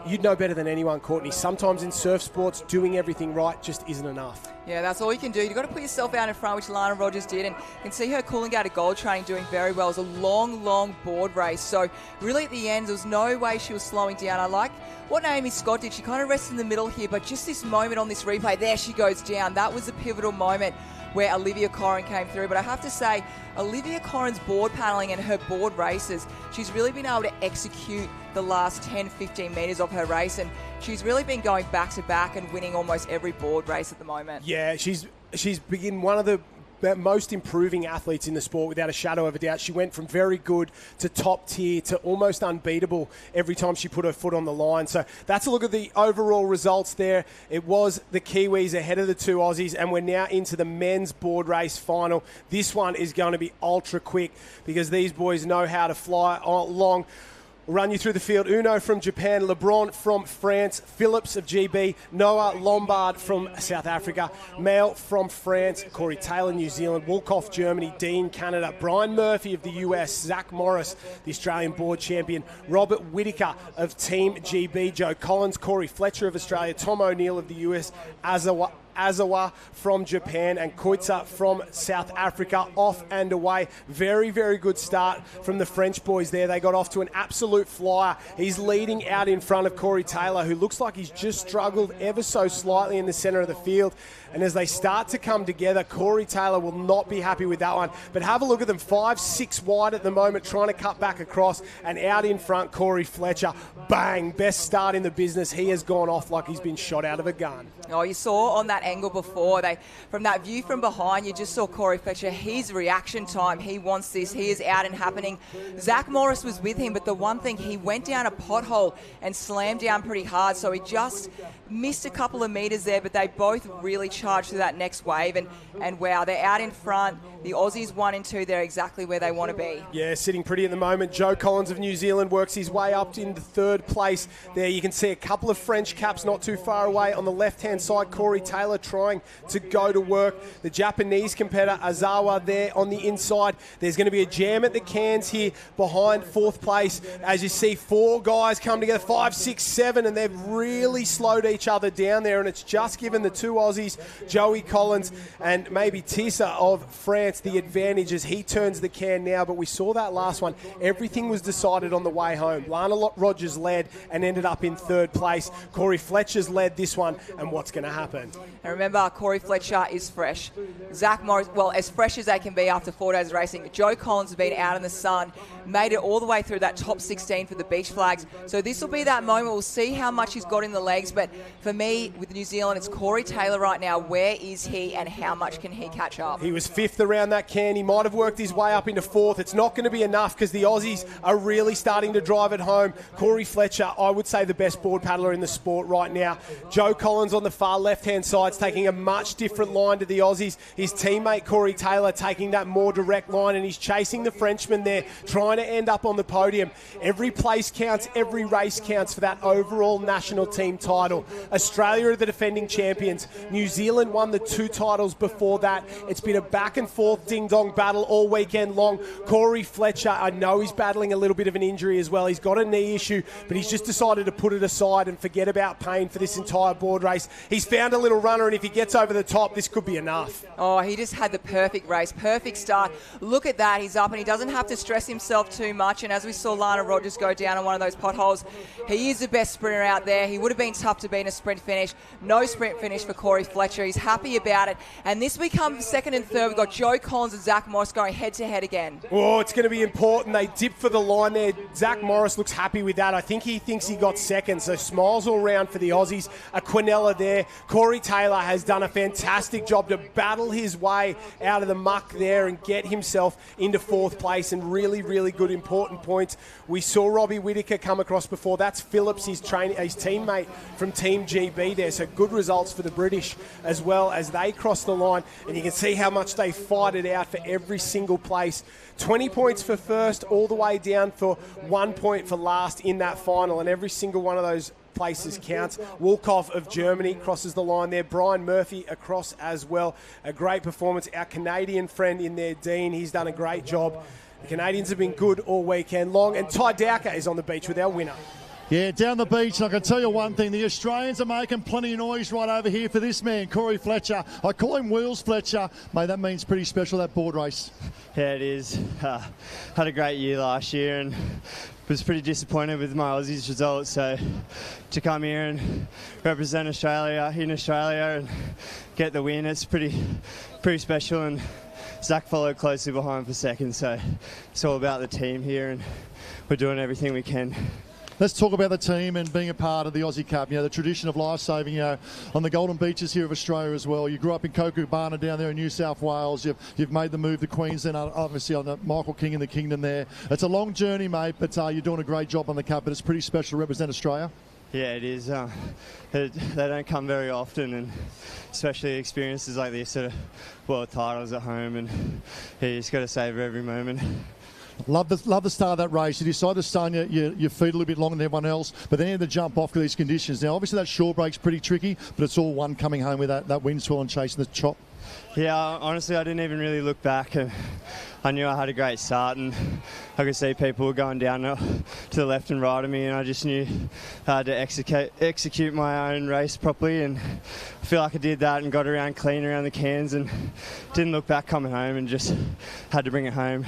you'd know better than anyone, Courtney. Sometimes in surf sports, doing everything right just isn't enough. Yeah, that's all you can do. You've got to put yourself out in front, which Lana Rogers did, and you can see her Coolangatta Gold training doing very well. It was a long, long board race. So really at the end, there was no way she was slowing down. I like what Naomi Scott did. She kind of rested in the middle here, but just this moment on this replay, there she goes down. That was a pivotal moment where Olivia Corin came through. But I have to say, Olivia Corin's board paddling and her board races, she's really been able to execute the last 10, 15 metres of her race, and she's really been going back to back and winning almost every board race at the moment. Yeah, she's been one of the most improving athletes in the sport without a shadow of a doubt. She went from very good to top tier to almost unbeatable every time she put her foot on the line. So that's a look at the overall results there. It was the Kiwis ahead of the two Aussies, and we're now into the men's board race final. This one is going to be ultra quick because these boys know how to fly along. We'll run you through the field. Uno from Japan, LeBron from France, Phillips of GB, Noah Lombard from South Africa, Male from France, Corey Taylor, New Zealand, Wolkoff, Germany, Dean, Canada, Brian Murphy of the US, Zach Morris, the Australian board champion, Robert Whittaker of Team GB, Joe Collins, Corey Fletcher of Australia, Tom O'Neill of the US, Azawa from Japan, and Koitsa from South Africa. Off and away. Very, very good start from the French boys there. They got off to an absolute flyer. He's leading out in front of Corey Taylor, who looks like he's just struggled ever so slightly in the centre of the field. And as they start to come together, Corey Taylor will not be happy with that one. But have a look at them, 5-6 wide at the moment, trying to cut back across. And out in front, Corey Fletcher. Bang! Best start in the business. He has gone off like he's been shot out of a gun. Oh, you saw on that angle before, from that view from behind, you just saw Corey Fletcher. His reaction time, he wants this. He is out and happening. Zach Morris was with him, but the one thing, he went down a pothole and slammed down pretty hard, so he just missed a couple of metres there, but they both really charged through that next wave, and wow, they're out in front. The Aussies 1 and 2, they're exactly where they want to be. Yeah, sitting pretty at the moment. Joe Collins of New Zealand works his way up into third place there. You can see a couple of French caps not too far away. On the left-hand side, Corey Taylor trying to go to work. The Japanese competitor, Azawa, there on the inside. There's going to be a jam at the cans here behind fourth place. As you see, 4 guys come together, 5, 6, 7, and they've really slowed each other down there, and it's just given the two Aussies, Joey Collins and maybe Tissa of France, the advantage as he turns the can now. But we saw that last one. Everything was decided on the way home. Lana Rogers led and ended up in third place. Corey Fletcher's led this one, and what's going to happen? And remember, Corey Fletcher is fresh. Zach Morris, well, as fresh as they can be after 4 days of racing. Joe Collins has been out in the sun, made it all the way through that top 16 for the beach flags. So this will be that moment. We'll see how much he's got in the legs. But for me, with New Zealand, it's Corey Taylor right now. Where is he and how much can he catch up? He was 5th around that can. He might have worked his way up into 4th. It's not going to be enough because the Aussies are really starting to drive it home. Corey Fletcher, I would say the best board paddler in the sport right now. Joe Collins on the far left-hand side. sides, taking a much different line to the Aussies. His teammate Corey Taylor taking that more direct line, and he's chasing the Frenchman there, trying to end up on the podium. Every place counts, every race counts for that overall national team title. Australia are the defending champions. New Zealand won the 2 titles before that. It's been a back and forth ding-dong battle all weekend long. Corey Fletcher, I know he's battling a little bit of an injury as well. He's got a knee issue, but he's just decided to put it aside and forget about pain for this entire board race. He's found a little runner, and if he gets over the top, this could be enough. Oh, he just had the perfect race, perfect start. Look at that, he's up and he doesn't have to stress himself too much. And as we saw Lana Rogers go down on one of those potholes, he is the best sprinter out there. He would have been tough to beat in a sprint finish. No sprint finish for Corey Fletcher. He's happy about it. And this becomes second and third. We've got Joe Collins and Zach Morris going head-to-head again. Oh, it's going to be important. They dip for the line there. Zach Morris looks happy with that. I think he thinks he got second, so smiles all round for the Aussies. A Quinella there. Corey Taylor has done a fantastic job to battle his way out of the muck there and get himself into fourth place, and really, really good important points. We saw Robbie Whittaker come across before. That's Phillips, his teammate from Team GB there. So good results for the British as well as they cross the line, and you can see how much they fight it out for every single place. 20 points for first, all the way down for 1 point for last in that final, and every single one of those places counts. Wolkoff of Germany crosses the line there. Brian Murphy across as well. A great performance. Our Canadian friend in there, Dean, he's done a great job. The Canadians have been good all weekend long, and Ty Dowker is on the beach with our winner. Yeah, down the beach, and I can tell you one thing, the Australians are making plenty of noise right over here for this man, Corey Fletcher. I call him Wheels Fletcher. Mate, that means pretty special, that board race. Yeah, it is. Had a great year last year and was pretty disappointed with my Aussies results, so to come here and represent Australia in Australia and get the win, it's pretty special, and Zach followed closely behind for second, so it's all about the team here and we're doing everything we can. Let's talk about the team and being a part of the Aussie Cup. You know, the tradition of lifesaving, on the golden beaches here of Australia as well. You grew up in Coocoobana down there in New South Wales. You've made the move to Queensland, obviously on the Michael King in the Kingdom there. It's a long journey, mate, but you're doing a great job on the Cup, but it's pretty special to represent Australia. Yeah, it is. They don't come very often, and especially experiences like this at world titles at home, and you just got to savour every moment. Love the start of that race. You decide to start on your feet a little bit longer than everyone else, but then you had to jump off to these conditions. Now, obviously that short break's pretty tricky, but it's all one coming home with that wind swell and chasing the chop. Yeah, honestly, I didn't even really look back. I knew I had a great start, and I could see people were going down to the left and right of me, and I just knew I had to execute my own race properly, and I feel like I did that and got around clean around the cans and didn't look back coming home and just had to bring it home.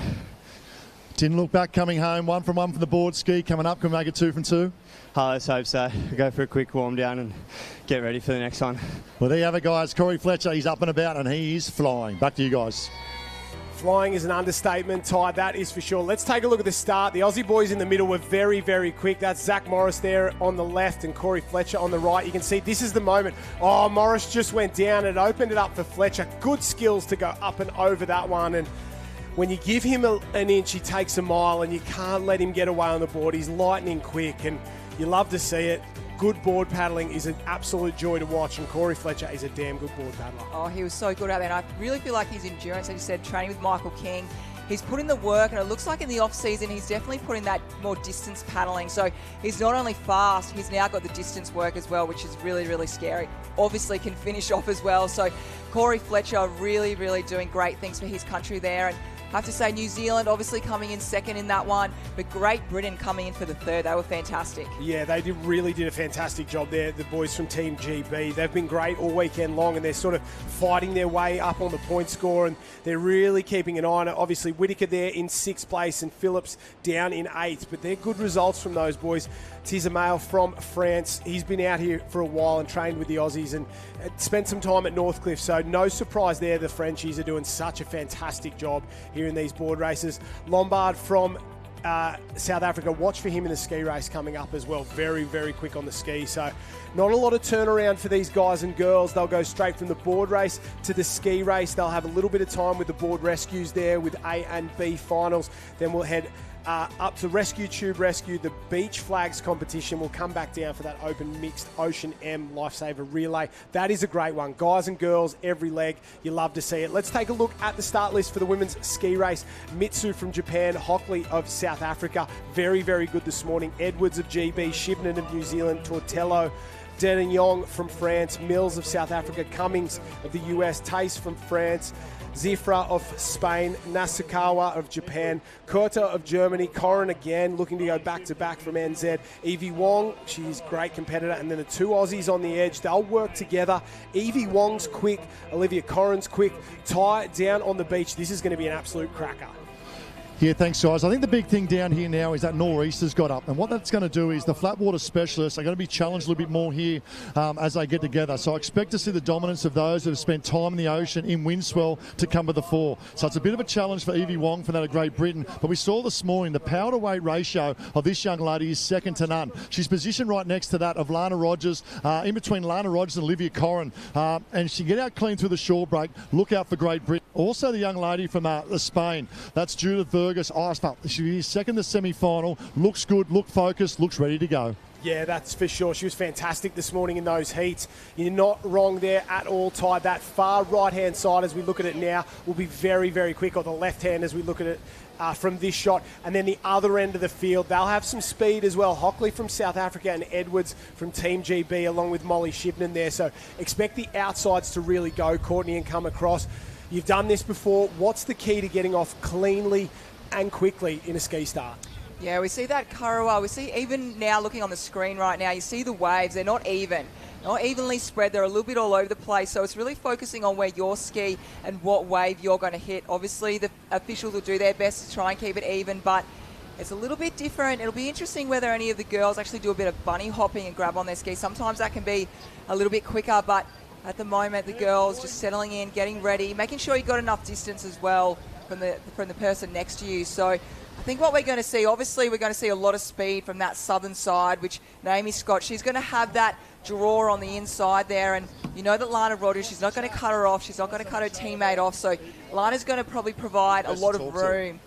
Didn't look back coming home. 1 from 1 from the board ski. Coming up, can we make it 2 from 2? Oh, let's hope so. We'll go for a quick warm down and get ready for the next one. Well, there you have it, guys. Corey Fletcher, he's up and about and he is flying. Back to you guys. Flying is an understatement, Ty, that is for sure. Let's take a look at the start. The Aussie boys in the middle were very, very quick. That's Zach Morris there on the left and Corey Fletcher on the right. You can see this is the moment. Oh, Morris just went down. It opened it up for Fletcher. Good skills to go up and over that one, and when you give him an inch, he takes a mile, and you can't let him get away on the board. He's lightning quick, and you love to see it. Good board paddling is an absolute joy to watch, and Corey Fletcher is a damn good board paddler. Oh, he was so good at that. And I really feel like his endurance, as you said, training with Michael King, he's put in the work, and it looks like in the off-season he's definitely put in that more distance paddling. So he's not only fast, he's now got the distance work as well, which is really, really scary. Obviously can finish off as well. So Corey Fletcher really, really doing great things for his country there. And I have to say New Zealand obviously coming in second in that one, but Great Britain coming in for the third. They were fantastic. Yeah, they really did a fantastic job there, the boys from Team GB. They've been great all weekend long, and they're sort of fighting their way up on the point score, and they're really keeping an eye on it. Obviously, Whittaker there in 6th place and Phillips down in 8th, but they're good results from those boys. Tizamail from France. He's been out here for a while and trained with the Aussies and spent some time at Northcliffe, so no surprise there. The Frenchies are doing such a fantastic job here in these board races. Lombard from South Africa, watch for him in the ski race coming up as well. Very, very quick on the ski, so not a lot of turnaround for these guys and girls. They'll go straight from the board race to the ski race. They'll have a little bit of time with the board rescues there with A and B finals. Then we'll head up to Rescue Tube Rescue. The beach flags competition will come back down for that open mixed Ocean M Lifesaver relay. That is a great one. Guys and girls, every leg. You love to see it. Let's take a look at the start list for the women's ski race. Mitsu from Japan, Hockley of South Africa. Very, very good this morning. Edwards of GB, Shibnan of New Zealand, Tortello, Denignon from France, Mills of South Africa, Cummings of the US, Tace from France, Zifra of Spain, Nasukawa of Japan, Kurta of Germany, Corin again looking to go back-to-back from NZ, Evie Wong, she's a great competitor, and then the two Aussies on the edge, they'll work together. Evie Wong's quick, Olivia Corin's quick, Ty down on the beach. This is going to be an absolute cracker. Yeah, thanks, guys. I think the big thing down here now is that nor'easter's got up. And what that's going to do is the flat water specialists are going to be challenged a little bit more here as they get together. So I expect to see the dominance of those that have spent time in the ocean in wind swell to come to the fore. So it's a bit of a challenge for Evie Wong from that of Great Britain. But we saw this morning the power to weight ratio of this young lady is second to none. She's positioned right next to that of Lana Rogers, in between Lana Rogers and Olivia Corin. And she can get out clean through the shore break. Look out for Great Britain. Also the young lady from Spain, that's Judith Burgess. She's second the semi-final. Looks good, look focused, looks ready to go. Yeah, that's for sure. She was fantastic this morning in those heats. You're not wrong there at all, Ty. That far right-hand side, as we look at it now, will be very, very quick, or the left-hand as we look at it from this shot. And then the other end of the field, they'll have some speed as well. Hockley from South Africa and Edwards from Team GB, along with Molly Shibnan there. So expect the outsides to really go, Courtney, and come across. You've done this before. What's the key to getting off cleanly and quickly in a ski start? Yeah, we see that Karawa. We see even now looking on the screen right now, you see the waves. They're not even, not evenly spread. They're a little bit all over the place. So it's really focusing on where your ski and what wave you're going to hit. Obviously, the officials will do their best to try and keep it even, but it's a little bit different. It'll be interesting whether any of the girls actually do a bit of bunny hopping and grab on their ski. Sometimes that can be a little bit quicker, but at the moment, the girls just settling in, getting ready, making sure you've got enough distance as well from the person next to you. So I think what we're going to see, obviously we're going to see a lot of speed from that southern side, which Naomi Scott, she's going to have that draw on the inside there, and you know that Lana Rogers, she's not going to cut her off, she's not going to cut her teammate off, so Lana's going to probably provide a lot of room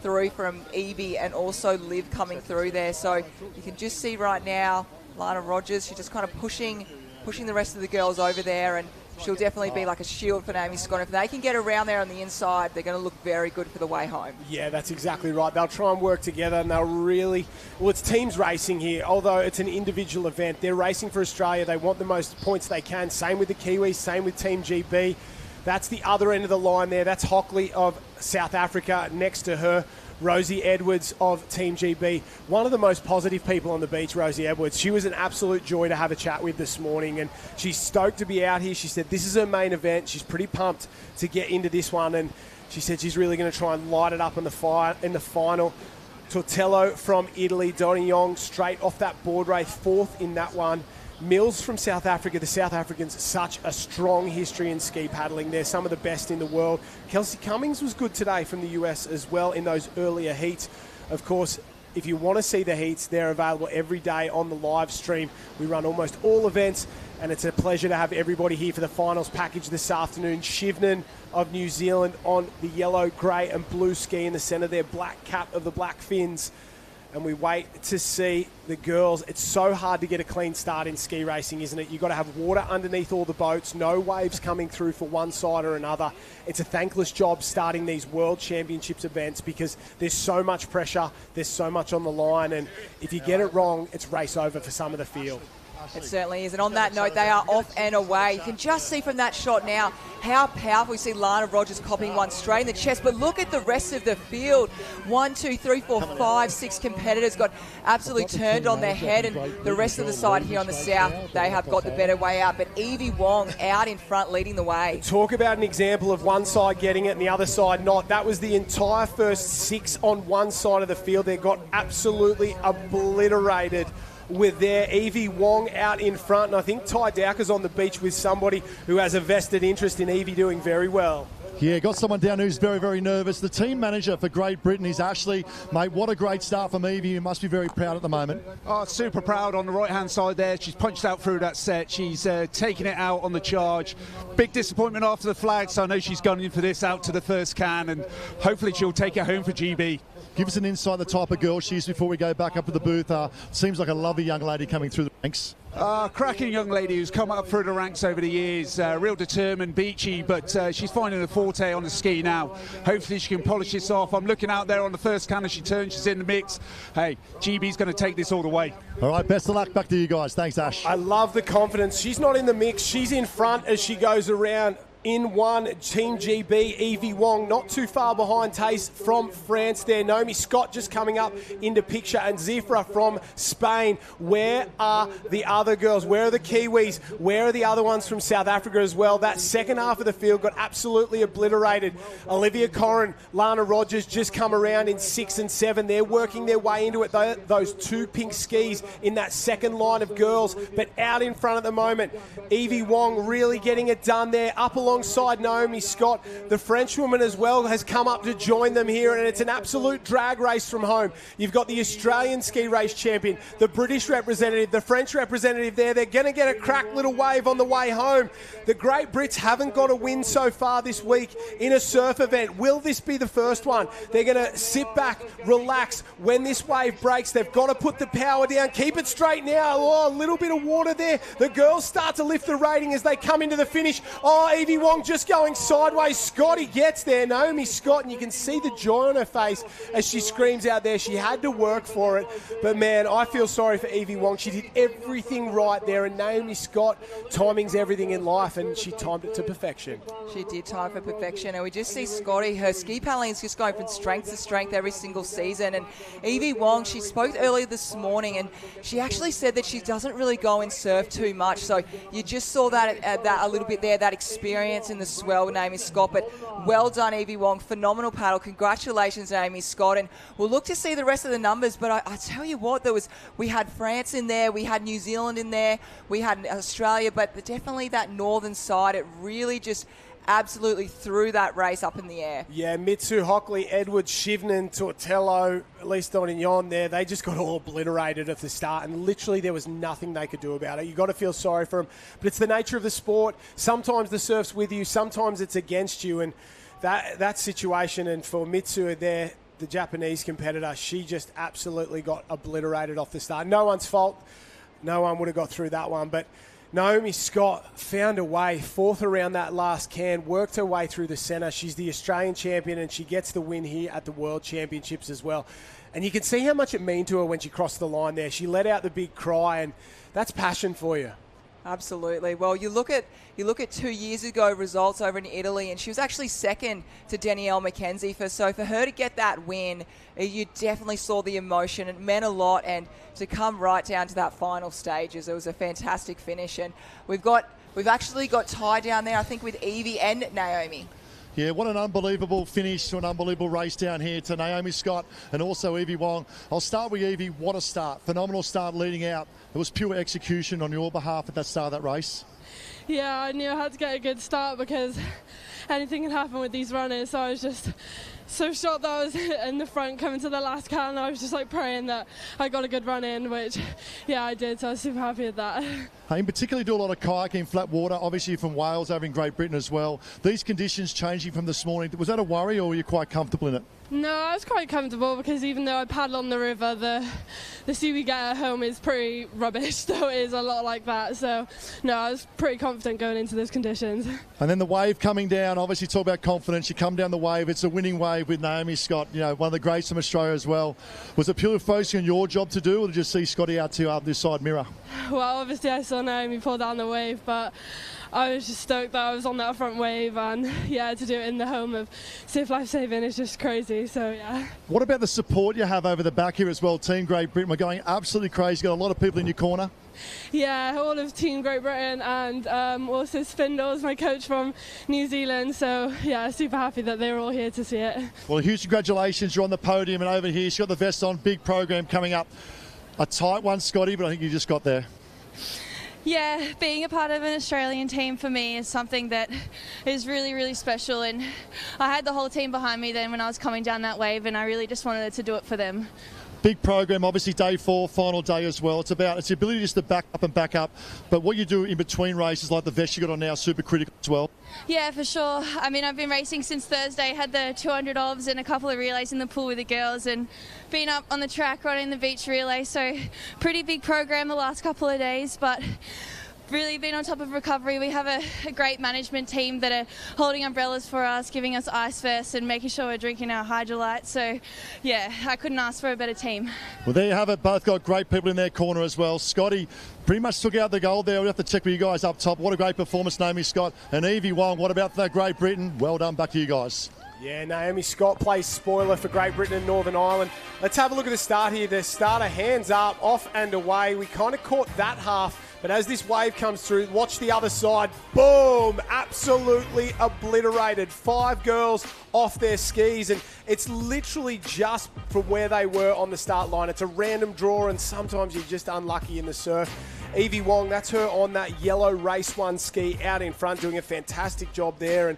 through from Evie and also Liv coming through there. So you can just see right now Lana Rogers, she's just kind of pushing the rest of the girls over there, and she'll definitely be like a shield for Naomi Scott. If they can get around there on the inside, they're going to look very good for the way home. Yeah, that's exactly right. They'll try and work together, and they'll really... Well, it's teams racing here. Although it's an individual event, they're racing for Australia. They want the most points they can. Same with the Kiwis, same with Team GB. That's the other end of the line there. That's Hockley of South Africa next to her. Rosie Edwards of Team GB. One of the most positive people on the beach, Rosie Edwards. She was an absolute joy to have a chat with this morning, and she's stoked to be out here. She said this is her main event. She's pretty pumped to get into this one, and she said she's really going to try and light it up in the final. Tortello from Italy, Donignon straight off that board race, fourth in that one. Mills from South Africa. The South Africans, such a strong history in ski paddling. They're some of the best in the world. Kelsey Cummings was good today from the US as well in those earlier heats. Of course, if you want to see the heats, they're available every day on the live stream. We run almost all events, and it's a pleasure to have everybody here for the finals package this afternoon. Shivnan of New Zealand on the yellow, grey and blue ski in the centre there, black cap of the Black Fins. And we wait to see the girls. It's so hard to get a clean start in ski racing, isn't it? You've got to have water underneath all the boats, no waves coming through for one side or another. It's a thankless job starting these World Championships events because there's so much pressure, there's so much on the line, and if you get it wrong, it's race over for some of the field. It certainly is. And on that note, they are off and away. You can just see from that shot now how powerful. We see Lana Rogers copying one straight in the chest. But look at the rest of the field. 1, 2, 3, 4, 5, 6 competitors got absolutely turned on their head. And the rest of the side here on the south, they have got the better way out. But Evie Wong out in front leading the way. Talk about an example of one side getting it and the other side not. That was the entire first 6 on one side of the field. They got absolutely obliterated with their Evie Wong out in front. And I think Ty Dowker's on the beach with somebody who has a vested interest in Evie doing very well. Yeah, got someone down who's very, very nervous. The team manager for Great Britain is Ashley. Mate, what a great start from Evie. You must be very proud at the moment. Oh, super proud on the right-hand side there. She's punched out through that set. She's taking it out on the charge. Big disappointment after the flag, so I know she's gone in for this out to the first can, and hopefully she'll take it home for GB. Give us an insight the type of girl she is before we go back up to the booth. Seems like a lovely young lady coming through the ranks. Cracking young lady who's come up through the ranks over the years. Real determined, beachy, but she's finding a forte on the ski now. Hopefully she can polish this off. I'm looking out there on the first can as she turns. She's in the mix. Hey, GB's going to take this all the way. All right, best of luck. Back to you guys. Thanks, Ash. I love the confidence. She's not in the mix. She's in front as she goes around. In one, Team GB, Evie Wong, not too far behind Tace from France there. Naomi Scott just coming up into picture, and Zifra from Spain. Where are the other girls? Where are the Kiwis? Where are the other ones from South Africa as well? That second half of the field got absolutely obliterated. Olivia Corrin, Lana Rogers just come around in 6 and 7. They're working their way into it, those two pink skis in that second line of girls, but out in front at the moment. Evie Wong really getting it done there, up alongside Naomi Scott. The Frenchwoman as well has come up to join them here, and it's an absolute drag race from home. You've got the Australian ski race champion, the British representative, the French representative there. They're going to get a crack little wave on the way home. The Great Brits haven't got a win so far this week in a surf event. Will this be the first one? They're going to sit back, relax. When this wave breaks, they've got to put the power down. Keep it straight now. Oh, a little bit of water there. The girls start to lift the rating as they come into the finish. Oh, Evie Wong just going sideways. Scotty gets there. Naomi Scott, and you can see the joy on her face as she screams out there. She had to work for it. But, man, I feel sorry for Evie Wong. She did everything right there, and Naomi Scott, timing's everything in life, and she timed it to perfection. She did time for perfection, and we just see Scotty, her ski paddling is just going from strength to strength every single season. And Evie Wong, she spoke earlier this morning, and she actually said that she doesn't really go and surf too much. So you just saw that a little bit there, that experience in the swell with Naomi Scott. But well done, Evie Wong. Phenomenal paddle. Congratulations, Naomi Scott. And we'll look to see the rest of the numbers. But I tell you what, we had France in there, we had New Zealand in there, we had Australia, but definitely that northern side, it really just absolutely threw that race up in the air. Yeah, Mitsu, Hockley, Edwards, Shivnan, Tortello, at least on and yon there, they just got all obliterated at the start, and literally there was nothing they could do about it. You've got to feel sorry for them, but it's the nature of the sport. Sometimes the surf's with you, sometimes it's against you, and that situation, and for Mitsu there, the Japanese competitor, she just absolutely got obliterated off the start. No one's fault. No one would have got through that one, but Naomi Scott found a way, fourth around that last can, worked her way through the centre. She's the Australian champion, and she gets the win here at the World Championships as well. And you can see how much it meant to her when she crossed the line there. She let out the big cry, and that's passion for you. Absolutely. Well, you look at 2 years ago results over in Italy, and she was actually second to Danielle McKenzie. So for her to get that win, you definitely saw the emotion. It meant a lot, and to come right down to that final stages, it was a fantastic finish. And we've actually got Ty down there, I think, with Evie and Naomi. Yeah, what an unbelievable finish to an unbelievable race down here to Naomi Scott and also Evie Wong. I'll start with Evie. What a start. Phenomenal start leading out. It was pure execution on your behalf at that start of that race. Yeah, I knew I had to get a good start because anything can happen with these runners. So I was just so shocked that I was in the front coming to the last can. I was just like praying that I got a good run in, which, yeah, I did. So I was super happy with that. Hey, in particular, you do a lot of kayaking, flat water, obviously you're from Wales, over in Great Britain as well. These conditions changing from this morning, was that a worry or were you quite comfortable in it? No, I was quite comfortable because even though I paddle on the river, the sea we get at home is pretty rubbish, so it is a lot like that. So, no, I was pretty confident going into those conditions. And then the wave coming down, obviously talk about confidence, you come down the wave, it's a winning wave with Naomi Scott, you know, one of the greats from Australia as well. Was it purely focusing on your job to do, or did you see Scotty out to this side mirror? Well, obviously I saw Naomi pull down the wave, but I was just stoked that I was on that front wave, and yeah, to do it in the home of Surf Lifesaving is just crazy, so yeah. What about the support you have over the back here as well? Team Great Britain, we're going absolutely crazy, got a lot of people in your corner. Yeah, all of Team Great Britain, and also Spindles, my coach from New Zealand, so yeah, super happy that they were all here to see it. Well, huge congratulations, you're on the podium, and over here she's got the vest on, big program coming up. A tight one, Scotty, but I think you just got there. Yeah, being a part of an Australian team for me is something that is really, really special, and I had the whole team behind me then when I was coming down that wave, and I really just wanted to do it for them. Big program, obviously day 4, final day as well. It's the ability just to back up, but what you do in between races, like the vest you got on now, super critical as well. Yeah, for sure. I mean, I've been racing since Thursday, had the 200 ovs and a couple of relays in the pool with the girls, and been up on the track running the beach relay, so pretty big program the last couple of days, but really been on top of recovery. We have a great management team that are holding umbrellas for us, giving us ice vests and making sure we're drinking our hydrolyte. So, yeah, I couldn't ask for a better team. Well, there you have it. Both got great people in their corner as well. Scotty pretty much took out the gold there. We'll have to check with you guys up top. What a great performance, Naomi Scott. And Evie Wong, what about that Great Britain? Well done. Back to you guys. Yeah, Naomi Scott plays spoiler for Great Britain and Northern Ireland. Let's have a look at the start here. The starter, hands up, off and away. We kind of caught that half. But as this wave comes through, watch the other side. Boom! Absolutely obliterated. 5 girls off their skis, and it's literally just from where they were on the start line. It's a random draw, and sometimes you're just unlucky in the surf. Evie Wong, that's her on that yellow Race 1 ski out in front, doing a fantastic job there. And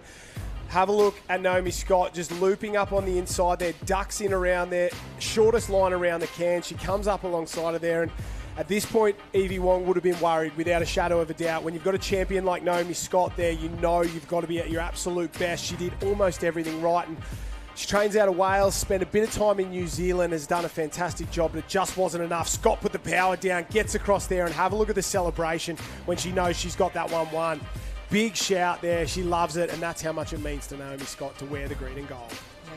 have a look at Naomi Scott just looping up on the inside there, ducks in around there, shortest line around the can. She comes up alongside of there, and at this point, Evie Wong would have been worried without a shadow of a doubt. When you've got a champion like Naomi Scott there, you know you've got to be at your absolute best. She did almost everything right, and she trains out of Wales, spent a bit of time in New Zealand, has done a fantastic job, but it just wasn't enough. Scott put the power down, gets across there, and have a look at the celebration when she knows she's got that 1-1. Big shout there. She loves it, and that's how much it means to Naomi Scott to wear the green and gold.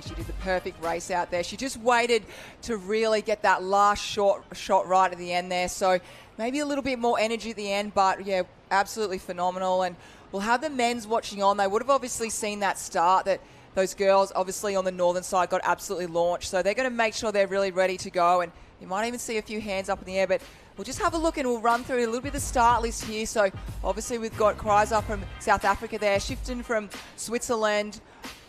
She did the perfect race out there. She just waited to really get that last shot right at the end there. So maybe a little bit more energy at the end, but yeah, absolutely phenomenal. And we'll have the men's watching on. They would have obviously seen that start that those girls obviously on the northern side got absolutely launched. So they're going to make sure they're really ready to go. And you might even see a few hands up in the air, but we'll just have a look and we'll run through a little bit of the start list here. So obviously we've got Kreiser from South Africa there, Shifton from Switzerland,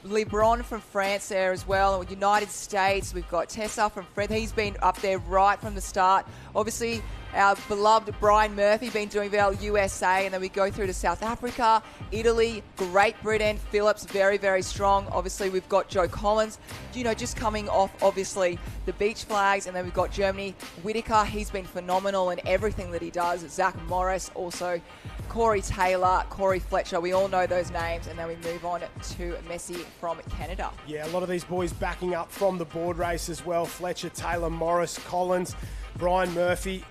LeBron from France there as well. United States, we've got Tessa from France. He's been up there right from the start. Obviously, our beloved Brian Murphy been doing well, USA, and then we go through to South Africa, Italy, Great Britain, Phillips, very, very strong. Obviously, we've got Joe Collins, just coming off, obviously, the beach flags, and then we've got Germany, Whitaker, he's been phenomenal in everything that he does. Zach Morris, also Corey Taylor, Corey Fletcher, we all know those names, and then we move on to Messi from Canada. Yeah, a lot of these boys backing up from the board race as well. Fletcher, Taylor, Morris, Collins, Brian Murphy,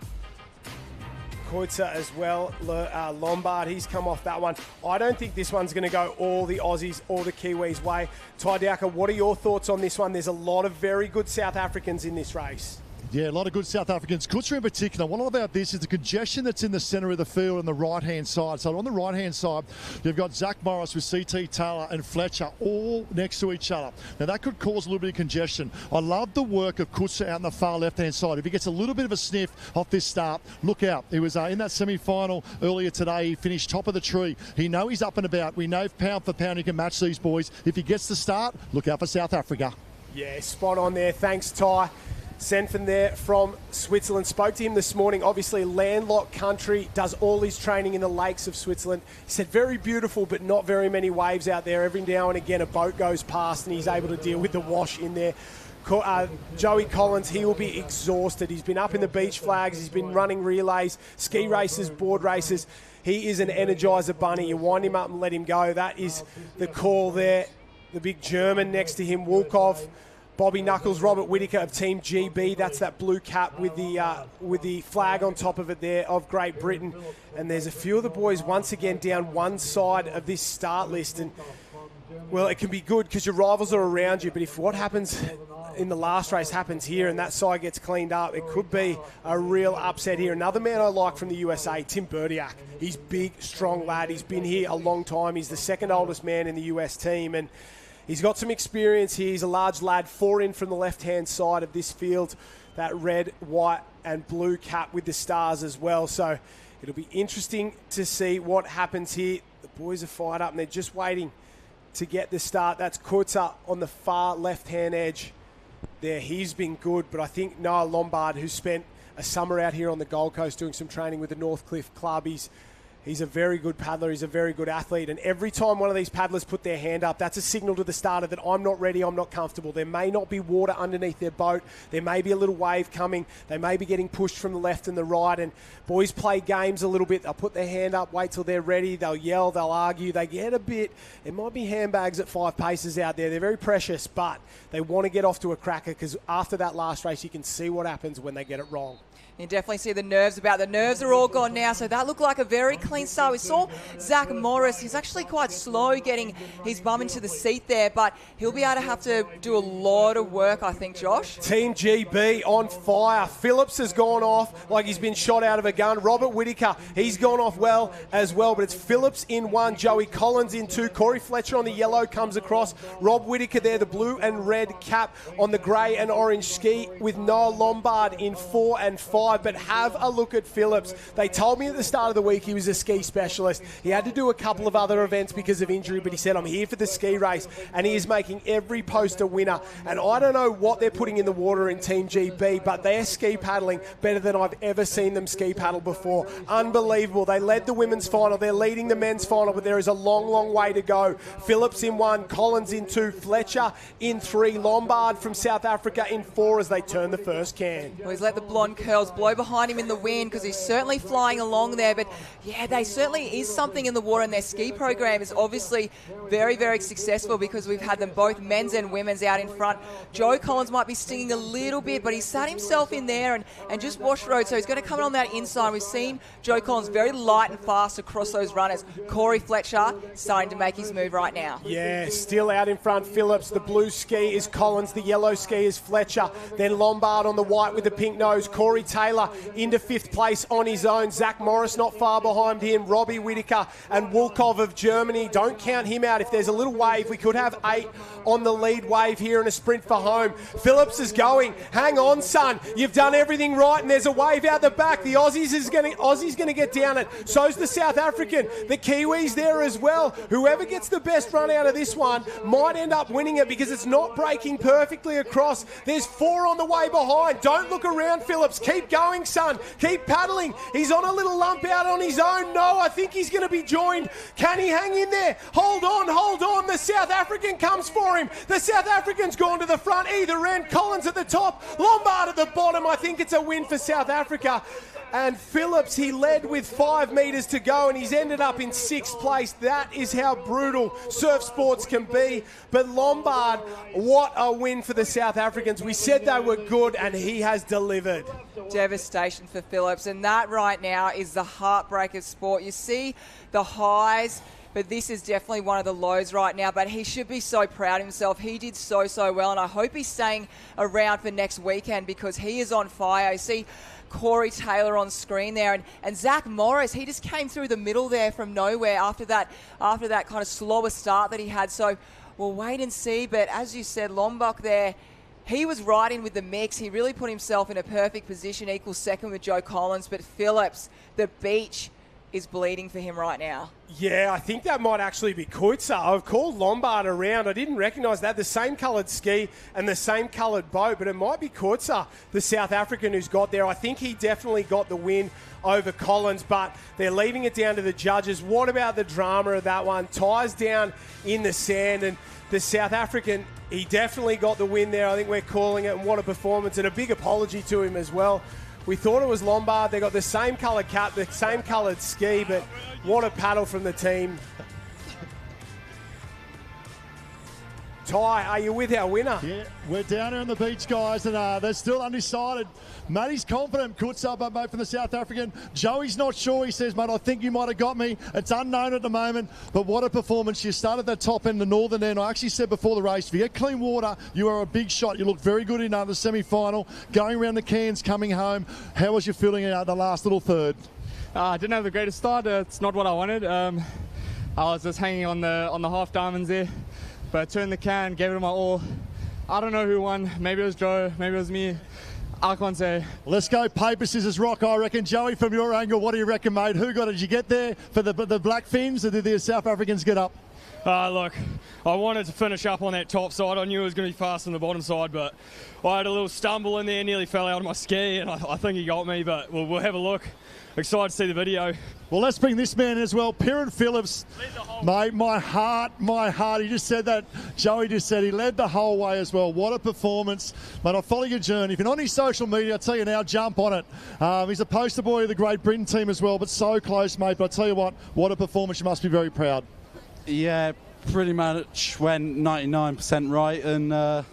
Koitza as well, Lombard, he's come off that one. I don't think this one's going to go all the Aussies or the Kiwis' way. Ty Dowker, what are your thoughts on this one? There's a lot of very good South Africans in this race. Yeah, a lot of good South Africans. Koitza in particular, what I love about this is the congestion that's in the centre of the field on the right-hand side. So on the right-hand side, you've got Zach Morris with CT Taylor and Fletcher all next to each other. Now, that could cause a little bit of congestion. I love the work of Koitza out on the far left-hand side. If he gets a little bit of a sniff off this start, look out. He was in that semi-final earlier today. He finished top of the tree. He know he's up and about. We know pound for pound he can match these boys. If he gets the start, look out for South Africa. Yeah, spot on there. Thanks, Ty. Senfen there from Switzerland. Spoke to him this morning. Obviously, landlocked country, does all his training in the lakes of Switzerland. He said very beautiful, but not very many waves out there. Every now and again, a boat goes past and he's able to deal with the wash in there. Joey Collins, he will be exhausted. He's been up in the beach flags. He's been running relays, ski races, board races. He is an Energizer bunny. You wind him up and let him go. That is the call there. The big German next to him, Wolkov. Bobby Knuckles, Robert Whitaker of Team GB. That's that blue cap with the flag on top of it there of Great Britain. And there's a few of the boys once again down one side of this start list. And, well, it can be good because your rivals are around you. But if what happens in the last race happens here and that side gets cleaned up, it could be a real upset here. Another man I like from the USA, Tim Burdiak. He's big, strong lad. He's been here a long time. He's the second oldest man in the US team. And he's got some experience here. He's a large lad, 4 in from the left-hand side of this field. That red, white, and blue cap with the stars as well. So it'll be interesting to see what happens here. The boys are fired up and they're just waiting to get the start. That's Koitza on the far left-hand edge there. He's been good, but I think Noah Lombard, who spent a summer out here on the Gold Coast doing some training with the Northcliffe Club. He's a very good paddler. He's a very good athlete. And every time one of these paddlers put their hand up, that's a signal to the starter that I'm not ready, I'm not comfortable. There may not be water underneath their boat. There may be a little wave coming. They may be getting pushed from the left and the right. And boys play games a little bit. They'll put their hand up, wait till they're ready. They'll yell, they'll argue. They get a bit. There might be handbags at 5 paces out there. They're very precious, but they want to get off to a cracker because after that last race, you can see what happens when they get it wrong. You definitely see the nerves about. The nerves are all gone now, so that looked like a very clean start. We saw Zach Morris. He's actually quite slow getting his bum into the seat there, but he'll be able to have to do a lot of work, I think, Josh. Team GB on fire. Phillips has gone off like he's been shot out of a gun. Robert Whittaker, he's gone off well as well, but it's Phillips in 1, Joey Collins in 2, Corey Fletcher on the yellow comes across, Rob Whittaker there, the blue and red cap on the grey and orange ski with Noah Lombard in 4 and 5. But have a look at Phillips. They told me at the start of the week he was a ski specialist. He had to do a couple of other events because of injury, but he said, I'm here for the ski race, and he is making every post a winner. And I don't know what they're putting in the water in Team GB, but they're ski paddling better than I've ever seen them ski paddle before. Unbelievable. They led the women's final. They're leading the men's final, but there is a long, long way to go. Phillips in 1, Collins in 2, Fletcher in 3, Lombard from South Africa in 4 as they turn the first can. Well, he's let the blonde curls blow behind him in the wind because he's certainly flying along there. But yeah, they certainly is something in the water, and their ski program is obviously very, very successful because we've had them both men's and women's out in front. Joe Collins might be stinging a little bit, but he sat himself in there and just washed road, so he's going to come in on that inside. We've seen Joe Collins very light and fast across those runners. Corey Fletcher starting to make his move right now. Yeah, still out in front, Phillips. The blue ski is Collins, the yellow ski is Fletcher. Then Lombard on the white with the pink nose. Corey Taylor into 5th place on his own. Zach Morris not far behind him. Robbie Whittaker and Wolkov of Germany. Don't count him out. If there's a little wave, we could have 8 on the lead wave here in a sprint for home. Phillips is going. Hang on, son. You've done everything right, and there's a wave out the back. The Aussie's going to get down it. So's the South African. The Kiwis there as well. Whoever gets the best run out of this one might end up winning it because it's not breaking perfectly across. There's 4 on the way behind. Don't look around, Phillips. Keep going, son. Keep paddling. He's on a little lump out on his own. No, I think he's going to be joined. Can he hang in there? Hold on, hold on. The South African comes for him. The South African's gone to the front either end. Collins at the top, Lombard at the bottom. I think it's a win for South Africa. And Phillips, he led with 5 metres to go and he's ended up in 6th place. That is how brutal surf sports can be. But Lombard, what a win for the South Africans. We said they were good and he has delivered. Devastation for Phillips, and that right now is the heartbreak of sport. You see the highs, but this is definitely one of the lows right now. But he should be so proud of himself. He did so well, and I hope he's staying around for next weekend because he is on fire. You see Corey Taylor on screen there, and Zach Morris, he just came through the middle there from nowhere after that kind of slower start that he had. So we'll wait and see. But as you said, Lombok there, he was right in with the mix. He really put himself in a perfect position, equal second with Joe Collins. But Phillips, the beach is bleeding for him right now. Yeah, I think that might actually be Koitsa. I've called Lombard around. I didn't recognise that. The same coloured ski and the same coloured boat, but it might be Koitsa, the South African who's got there. I think he definitely got the win over Collins, but they're leaving it down to the judges. What about the drama of that one? Tyres down in the sand, and the South African, he definitely got the win there. I think we're calling it, and what a performance, and a big apology to him as well. We thought it was Lombard. They got the same coloured cap, the same coloured ski, but what a paddle from the team. Ty, are you with our winner? Yeah, we're down here on the beach, guys, and they're still undecided. Matty's confident, cuts up a mate from the South African. Joey's not sure. He says, mate, I think you might have got me. It's unknown at the moment, but what a performance. You started that top end, the northern end. I actually said before the race, if you get clean water, you are a big shot. You look very good in the semi-final, going around the cans, coming home. How was your feeling out the last little third? I didn't have the greatest start. It's not what I wanted. I was just hanging on the half diamonds there, but I turned the can, gave it my all. I don't know who won. Maybe it was Joe, maybe it was me. I can't say. Let's go paper, scissors, rock, I reckon. Joey, from your angle, what do you reckon, mate? Who got it? Did you get there for the black fins, or did the South Africans get up? Look, I wanted to finish up on that top side. I knew it was going to be fast on the bottom side, but I had a little stumble in there, nearly fell out of my ski, and I think he got me, but we'll have a look. Excited to see the video. Well, let's bring this man as well, Piran Phillips. Mate, my heart. He just said that. Joey just said he led the whole way as well. What a performance. Mate, I'll follow your journey. If you're on his social media, I'll tell you now, jump on it. He's a poster boy of the Great Britain team as well, but so close, mate. But I tell you what a performance. You must be very proud. Yeah, pretty much went 99% right, and that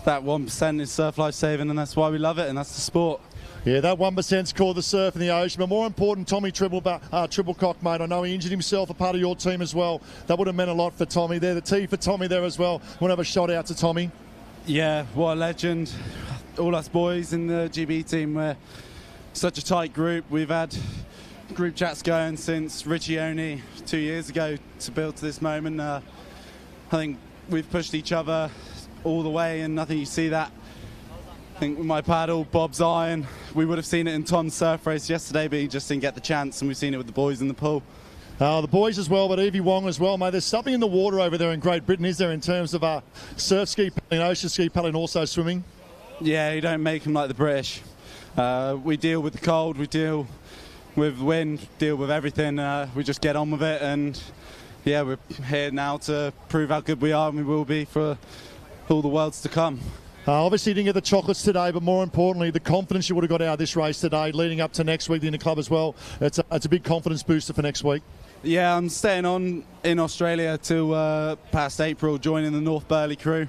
1% is surf life saving, and that's why we love it, and that's the sport. Yeah, that 1%'s called the surf in the ocean. But more important, Tommy Tribblecock, mate. I know he injured himself, a part of your team as well. That would have meant a lot for Tommy there. The T for Tommy there as well. Want to have a shout out to Tommy? Yeah, what a legend. All us boys in the GB team, we're such a tight group. We've had group chats going since Riccione 2 years ago to build to this moment. I think we've pushed each other all the way, and I think you see that. I think with my paddle, Bob's iron, we would have seen it in Tom's surf race yesterday, but he just didn't get the chance, and we've seen it with the boys in the pool. The boys as well, but Evie Wong as well, mate. There's something in the water over there in Great Britain, is there, in terms of surf ski paddling, ocean ski paddling, also swimming? Yeah, you don't make them like the British. We deal with the cold, we deal with wind, deal with everything. We just get on with it, and yeah, we're here now to prove how good we are, and we will be for all the worlds to come. Obviously, you didn't get the chocolates today, but more importantly, the confidence you would have got out of this race today, leading up to next week in the club as well. It's a big confidence booster for next week. Yeah, I'm staying on in Australia till past April, joining the North Burleigh crew.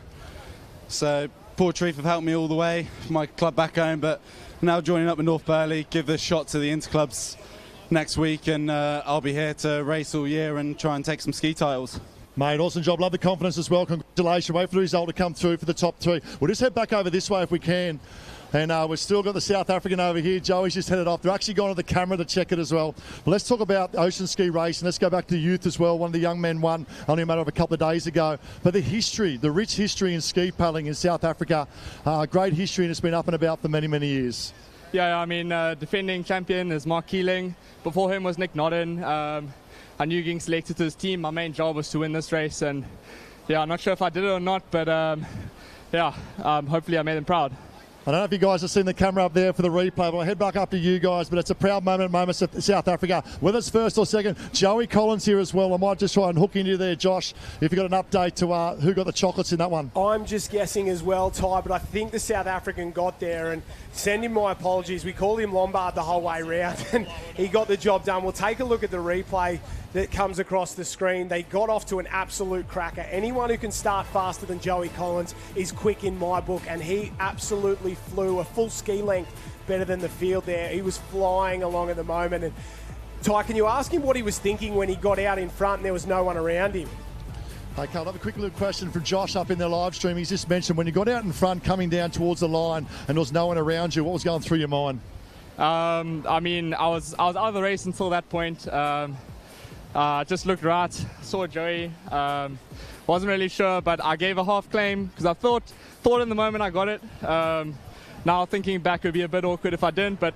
So Portreath have helped me all the way, my club back home, but now joining up with North Burleigh, give the shot to the interclubs next week, and I'll be here to race all year and try and take some ski titles. Mate, awesome job. Love the confidence as well. Congratulations. Wait for the result to come through for the top three. We'll just head back over this way if we can. And we've still got the South African over here. Joey's just headed off. They're actually gone to the camera to check it as well. But let's talk about ocean ski racing. Let's go back to the youth as well. One of the young men won only a matter of a couple of days ago. But the history, the rich history in ski paddling in South Africa, great history, and it's been up and about for many, many years. Yeah, I mean, defending champion is Mark Keeling. Before him was Nick Nodden. I knew getting selected to his team, my main job was to win this race, and yeah, I'm not sure if I did it or not, but hopefully I made them proud. I don't know if you guys have seen the camera up there for the replay, but I'll head back up to you guys. But it's a proud moment of South Africa. Whether it's first or second, Joey Collins here as well. I might just try and hook into you there, Josh, if you've got an update to who got the chocolates in that one. I'm just guessing as well, Ty, but I think the South African got there, and send him my apologies. We called him Lombard the whole way round, and he got the job done. We'll take a look at the replay that comes across the screen. They got off to an absolute cracker. Anyone who can start faster than Joey Collins is quick in my book, and he absolutely flew a full ski length better than the field there. He was flying along at the moment. And Ty, can you ask him what he was thinking when he got out in front and there was no one around him? Okay, I'll have a quick little question from Josh up in their live stream. He's just mentioned when you got out in front coming down towards the line and there was no one around you, what was going through your mind? I mean, I was out of the race until that point. Just looked right, saw Joey, wasn't really sure, but I gave a half claim because I thought in the moment I got it. Now thinking back, it would be a bit awkward if I didn't, but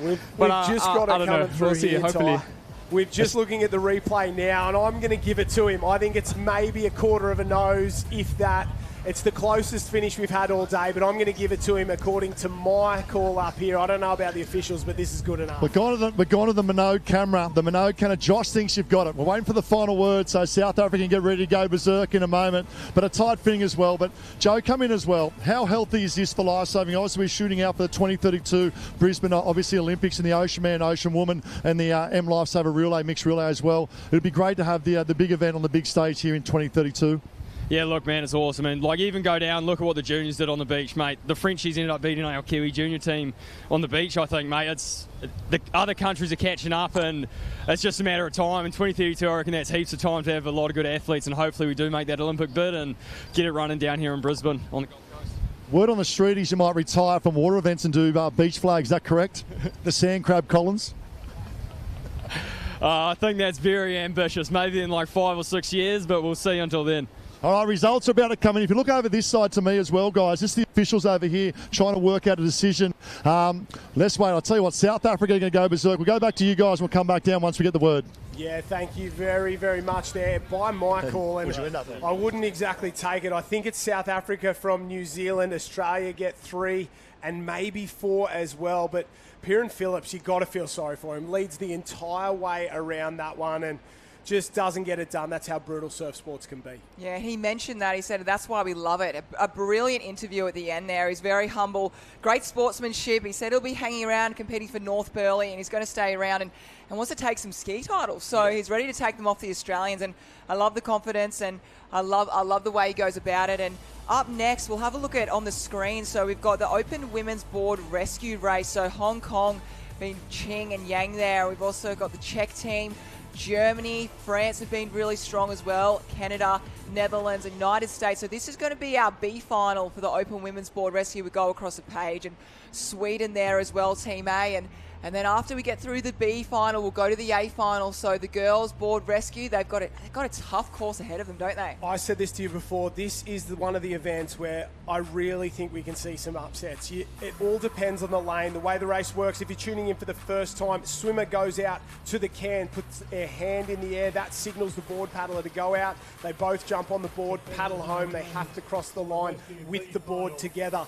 we've just got it coming through. We'll see, here, hopefully. Ty. We're just looking at the replay now, and I'm going to give it to him. I think it's maybe a quarter of a nose, if that. It's the closest finish we've had all day, but I'm going to give it to him according to my call up here. I don't know about the officials, but this is good enough. We're going to the Minode camera. The Minode camera. Josh thinks you've got it. We're waiting for the final word, so South Africa can get ready to go berserk in a moment. But a tight fitting as well. But Joe, come in as well. How healthy is this for Lifesaving? Obviously, we're shooting out for the 2032 Brisbane, obviously Olympics, and the Ocean Man, Ocean Woman, and the M Lifesaver relay, mixed relay as well. It'd be great to have the big event on the big stage here in 2032. Yeah, look, man, it's awesome. And, even go down, look at what the juniors did on the beach, mate. The Frenchies ended up beating our Kiwi junior team on the beach, I think, mate. It's the other countries are catching up, and it's just a matter of time. In 2032, I reckon that's heaps of time to have a lot of good athletes, and hopefully we do make that Olympic bid and get it running down here in Brisbane on the Gold Coast. Word on the street is you might retire from water events and do beach flags. Is that correct? The Sand Crab Collins? I think that's very ambitious. Maybe in 5 or 6 years, but we'll see until then. All right, results are about to come in. If you look over this side to me as well, guys, this is the officials over here trying to work out a decision. Let's wait. I'll tell you what, South Africa are going to go berserk. We'll go back to you guys. We'll come back down once we get the word. Yeah, thank you very, very much there by my call. And I wouldn't exactly take it. I think it's South Africa from New Zealand. Australia get 3 and maybe 4 as well. But Piran Phillips, you got to feel sorry for him. Leads the entire way around that one and just doesn't get it done. That's how brutal surf sports can be. Yeah, he mentioned that. He said that's why we love it. A brilliant interview at the end there. He's very humble, great sportsmanship. He said he'll be hanging around competing for North Burleigh and he's going to stay around and wants to take some ski titles. So he's ready to take them off the Australians. And I love the confidence and I love the way he goes about it. And up next, we'll have a look at on the screen. So we've got the Open Women's Board Rescue Race. So Hong Kong, been Ching and Yang there. We've also got the Czech team. Germany, France have been really strong as well. Canada, Netherlands, United States. So this is going to be our B final for the Open Women's Board Rescue. We go across the page and Sweden there as well, Team A. And then after we get through the B final, we'll go to the A final. So the girls board rescue, they've got a tough course ahead of them, don't they? I said this to you before. This is one of the events where I really think we can see some upsets. It all depends on the lane, the way the race works. If you're tuning in for the first time, swimmer goes out to the can, puts their hand in the air. That signals the board paddler to go out. They both jump on the board, paddle home. They have to cross the line with the board together.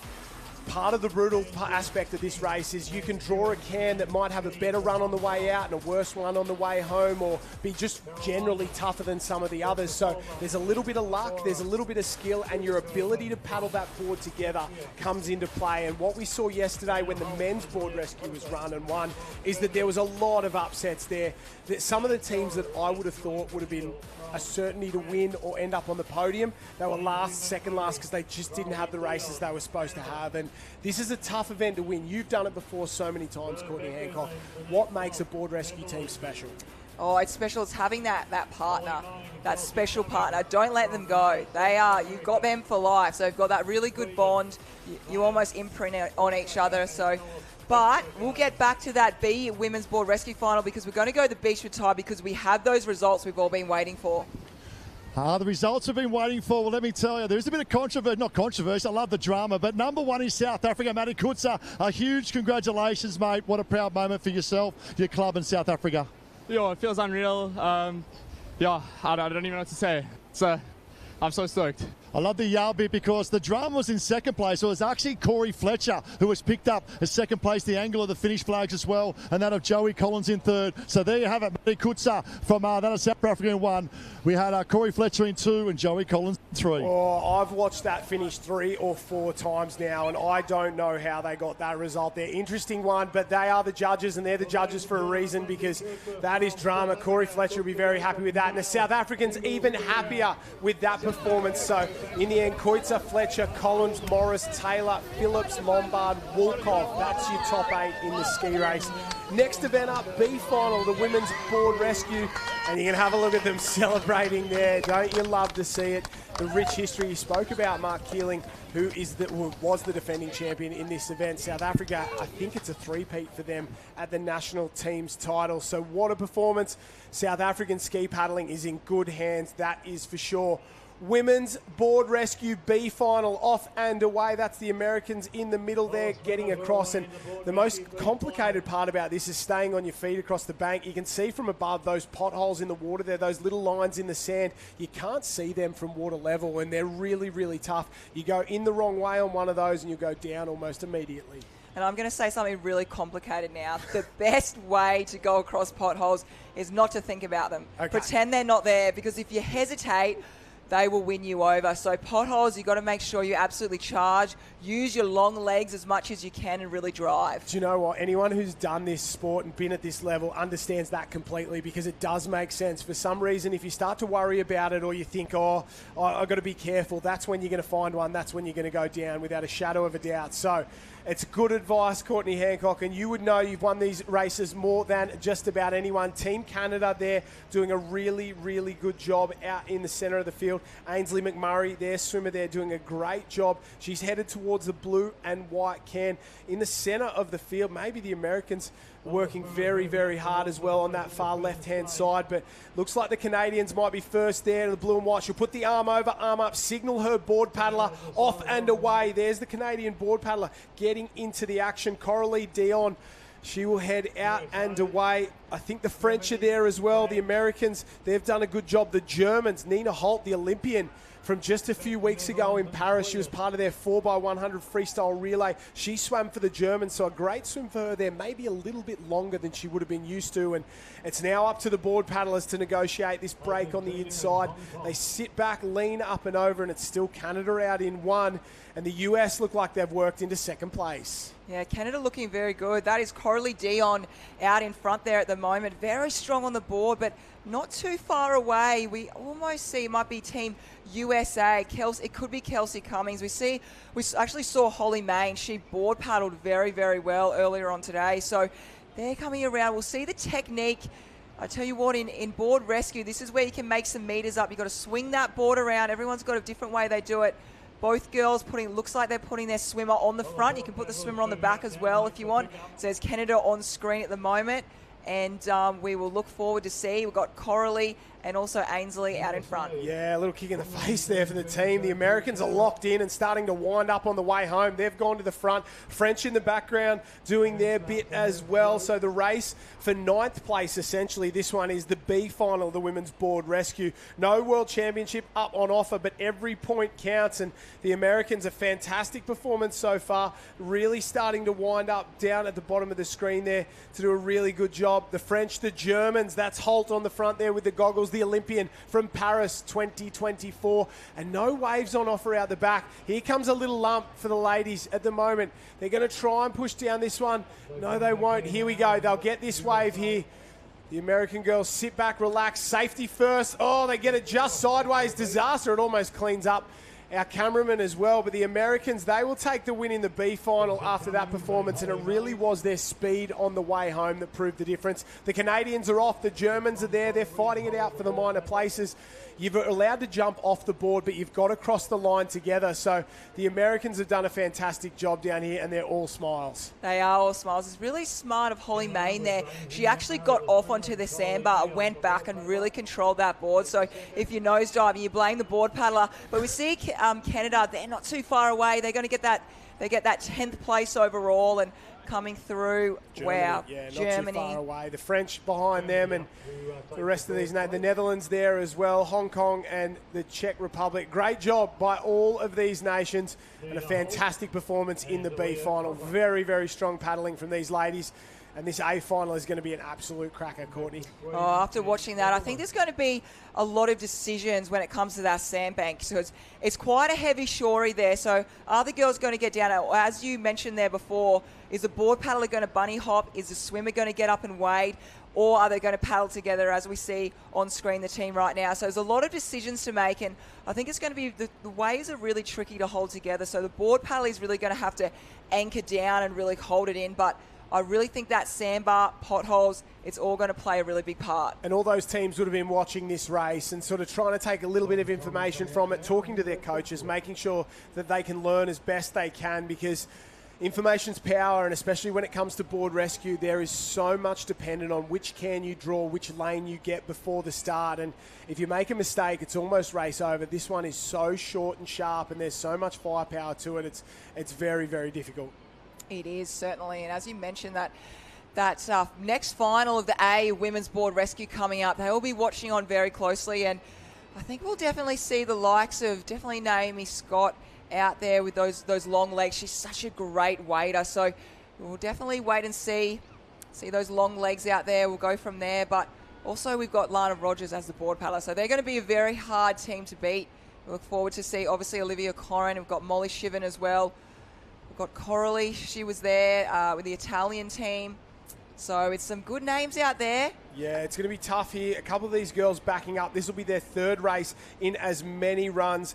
Part of the brutal aspect of this race is you can draw a can that might have a better run on the way out and a worse one on the way home, or be just generally tougher than some of the others. So there's a little bit of luck, there's a little bit of skill, and your ability to paddle that board together comes into play. And what we saw yesterday when the men's board rescue was run and won is that there was a lot of upsets there. That some of the teams that I would have thought would have been a certainty to win or end up on the podium, they were second last, because they just didn't have the races they were supposed to have. And this is a tough event to win. You've done it before so many times, Courtney Hancock. What makes a board rescue team special? Oh, it's special. It's having that partner, that special partner. Don't let them go. You've got them for life. So you've got that really good bond. You almost imprint on each other. But we'll get back to that B Women's Board Rescue Final, because we're going to go to the beach with Ty, because we have those results we've all been waiting for. The results we've been waiting for. Well, let me tell you, there's a bit of controversy. Not controversy, I love the drama. But number 1 is South Africa. Matty Kutsa, a huge congratulations, mate. What a proud moment for yourself, your club in South Africa. It feels unreal. I don't even know what to say. I'm so stoked. I love the yell bit, because the drama was in second place. It was actually Corey Fletcher who was picked up as second place, the angle of the finish flags as well, and that of Joey Collins in third. So there you have it, Matty Kutsa from that of South Africa in 1. We had Corey Fletcher in 2 and Joey Collins in 3. Oh, I've watched that finish 3 or 4 times now, and I don't know how they got that result there. Interesting one, but they are the judges, and they're the judges for a reason, because that is drama. Corey Fletcher will be very happy with that, and the South Africans even happier with that performance. So in the end, Koitza, Fletcher, Collins, Morris, Taylor, Phillips, Lombard, Wolkoff. That's your top 8 in the ski race. Next event up, B final, the Women's Board Rescue. And you can have a look at them celebrating there. Don't you love to see it? The rich history you spoke about, Mark Keeling, who was the defending champion in this event. South Africa, I think it's a three-peat for them at the national team's title. So what a performance. South African ski paddling is in good hands, that is for sure. Women's Board Rescue B final off and away. That's the Americans in the middle there getting across. And the most complicated part about this is staying on your feet across the bank. You can see from above those potholes in the water there, those little lines in the sand. You can't see them from water level, and they're really, really tough. You go in the wrong way on one of those and you go down almost immediately. And I'm going to say something really complicated now. The best way to go across potholes is not to think about them. Okay. Pretend they're not there, because if you hesitate, they will win you over. So potholes, you've got to make sure you absolutely charge. Use your long legs as much as you can and really drive. Do you know what? Anyone who's done this sport and been at this level understands that completely, because it does make sense. For some reason, if you start to worry about it, or you think, I've got to be careful, that's when you're going to find one. That's when you're going to go down without a shadow of a doubt. So it's good advice, Courtney Hancock, and you would know you've won these races more than just about anyone. Team Canada there doing a really, really good job out in the centre of the field. Ainsley McMurray, their swimmer there, doing a great job. She's headed towards the blue and white can. In the centre of the field, maybe the Americans working very, very hard as well on that far left-hand side. But looks like the Canadians might be first there. The blue and white. She'll put the arm over, arm up, signal her board paddler off and away. There's the Canadian board paddler getting into the action. Coralie Dion. She will head out and away. I think the French are there as well. The Americans, they've done a good job. The Germans, Nina Holt, the Olympian from just a few weeks ago in Paris. She was part of their 4x100 freestyle relay. She swam for the Germans, so a great swim for her there. Maybe a little bit longer than she would have been used to. And it's now up to the board paddlers to negotiate this break on the inside. They sit back, lean up and over, and it's still Canada out in one. And the US look like they've worked into second place. Yeah, Canada looking very good. That is Coralie Dion out in front there at the moment. Very strong on the board, but not too far away. We almost see it might be Team USA. It could be Kelsey Cummings. We actually saw Holly Main. She board paddled very, very well earlier on today. So they're coming around. We'll see the technique. I tell you what, in board rescue, this is where you can make some meters up. You've got to swing that board around. Everyone's got a different way they do it. Both girls looks like they're putting their swimmer on the front. You can put the swimmer on the back as well if you want. So there's Canada on screen at the moment. And we will look forward to see. We've got Coralie and also Ainsley out in front. Yeah, a little kick in the face there for the team. The Americans are locked in and starting to wind up on the way home. They've gone to the front. French in the background doing their bit as well. So the race for 9th place, essentially, this one is the B final of the women's board rescue. No World Championship up on offer, but every point counts. And the Americans, a fantastic performance so far. Really starting to wind up down at the bottom of the screen there to do a really good job. The French, the Germans, that's Holt on the front there with the goggles. The Olympian from Paris 2024, and no waves on offer out the back. Here comes a little lump for the ladies at the moment. They're going to try and push down this one. No, they won't. Here we go. They'll get this wave here. The American girls sit back, relax, safety first. Oh, they get it just sideways. Disaster. It almost cleans up our cameraman as well. But the Americans, they will take the win in the B final after that performance, and it really was their speed on the way home that proved the difference. The Canadians are off. The Germans are there. They're fighting it out for the minor places. You're allowed to jump off the board, but you've got to cross the line together. So the Americans have done a fantastic job down here, and they're all smiles. They are all smiles. It's really smart of Holly Main there. She actually got off onto the sandbar, went back and really controlled that board. So if you're nosediving, you blame the board paddler. But we see Canada, they're not too far away. They're going to get that 10th place overall and coming through. Germany, wow, yeah, not Germany. too far away. The French behind them, and the rest of these, the Netherlands there as well, Hong Kong and the Czech Republic. Great job by all of these nations, and a fantastic performance in the B final. Very, very strong paddling from these ladies. And this A final is going to be an absolute cracker, Courtney. Oh, after watching that, I think there's going to be a lot of decisions when it comes to that sandbank. So it's quite a heavy shorey there. So are the girls going to get down? As you mentioned there before, is the board paddler going to bunny hop? Is the swimmer going to get up and wade? Or are they going to paddle together, as we see on screen the team right now? So there's a lot of decisions to make, and I think it's going to be the waves are really tricky to hold together. So the board paddler is really going to have to anchor down and really hold it in. But I really think that sandbar, potholes, it's all going to play a really big part. And all those teams would have been watching this race and sort of trying to take a little bit of information from it, talking to their coaches, making sure that they can learn as best they can, because information's power, and especially when it comes to board rescue, there is so much dependent on which can you draw, which lane you get before the start. And if you make a mistake, it's almost race over. This one is so short and sharp, and there's so much firepower to it. It's very, very difficult. It is, certainly. And as you mentioned, that next final of the A women's board rescue coming up, they will be watching on very closely. And I think we'll definitely see the likes of Naomi Scott out there with those long legs. She's such a great wader. So we'll definitely wait and see those long legs out there. We'll go from there. But also we've got Lana Rogers as the board paddler. So they're going to be a very hard team to beat. We look forward to see, obviously, Olivia Corrin. We've got Molly Shiven as well. We've got Coralie. She was there with the Italian team. So it's some good names out there. Yeah, it's going to be tough here. A couple of these girls backing up. This will be their third race in as many runs.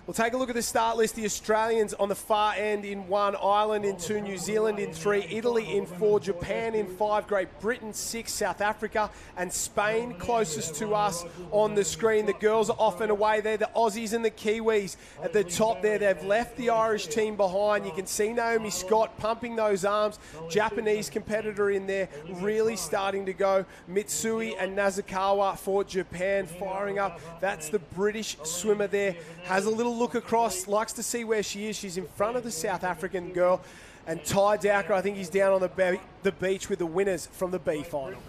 We'll take a look at the start list. The Australians on the far end in 1, Ireland in 2, New Zealand in 3, Italy in 4, Japan in 5, Great Britain 6, South Africa and Spain closest to us on the screen. The girls are off and away there. The Aussies and the Kiwis at the top there. They've left the Irish team behind. You can see Naomi Scott pumping those arms. Japanese competitor in there really starting to go. Mitsui and Nazakawa for Japan firing up. That's the British swimmer there. Has a little look across, likes to see where she is. She's in front of the South African girl. And Ty Dowker, I think he's down on the beach with the winners from the B final.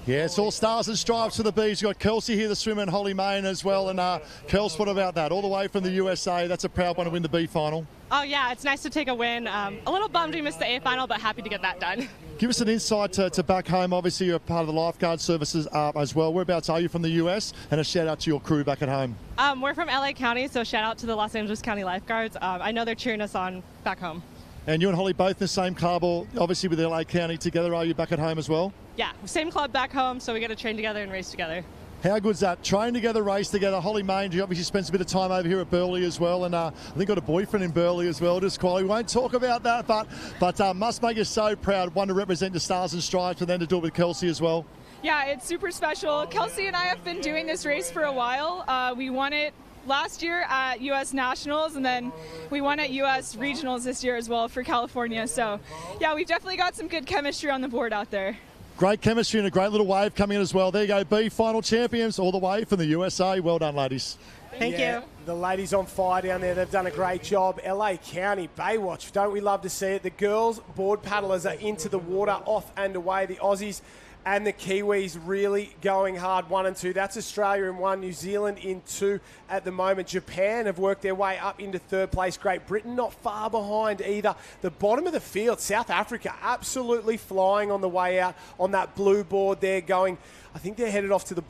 Yeah, it's all stars and stripes for the Bees. You've got Kelsey here, the swimmer, and Holly Main as well. And Kels, what about that? All the way from the USA. That's a proud one to win the B final. Oh, yeah, it's nice to take a win. A little bummed we missed the A final, but happy to get that done. Give us an insight to back home. Obviously, you're part of the lifeguard services as well. Whereabouts are you from the US? And a shout out to your crew back at home. We're from LA County, so shout out to the Los Angeles County Lifeguards. I know they're cheering us on back home. And you and Holly both in the same club, or obviously with LA County together. Are you back at home as well? Yeah, same club back home, so we get to train together and race together. How good's that? Train together, race together. Holly Main, she obviously spends a bit of time over here at Burleigh as well, and I think got a boyfriend in Burleigh as well. Just quite, we won't talk about that, but must make us so proud. One to represent the Stars and Stripes, and then to do it with Kelsey as well. Yeah, it's super special. Kelsey and I have been doing this race for a while. We won it last year at U.S. Nationals, and then we won at U.S. Regionals this year as well for California. So, yeah, we've definitely got some good chemistry on the board out there. Great chemistry and a great little wave coming in as well. There you go, B final champions all the way from the USA. Well done, ladies. Thank you. The ladies on fire down there, they've done a great job. LA County, Baywatch, don't we love to see it? The girls board paddlers are into the water, off and away. The Aussies and the Kiwis really going hard, 1 and 2. That's Australia in 1, New Zealand in 2 at the moment. Japan have worked their way up into 3rd place. Great Britain not far behind either. The bottom of the field, South Africa absolutely flying on the way out on that blue board there going. I think they're headed off to the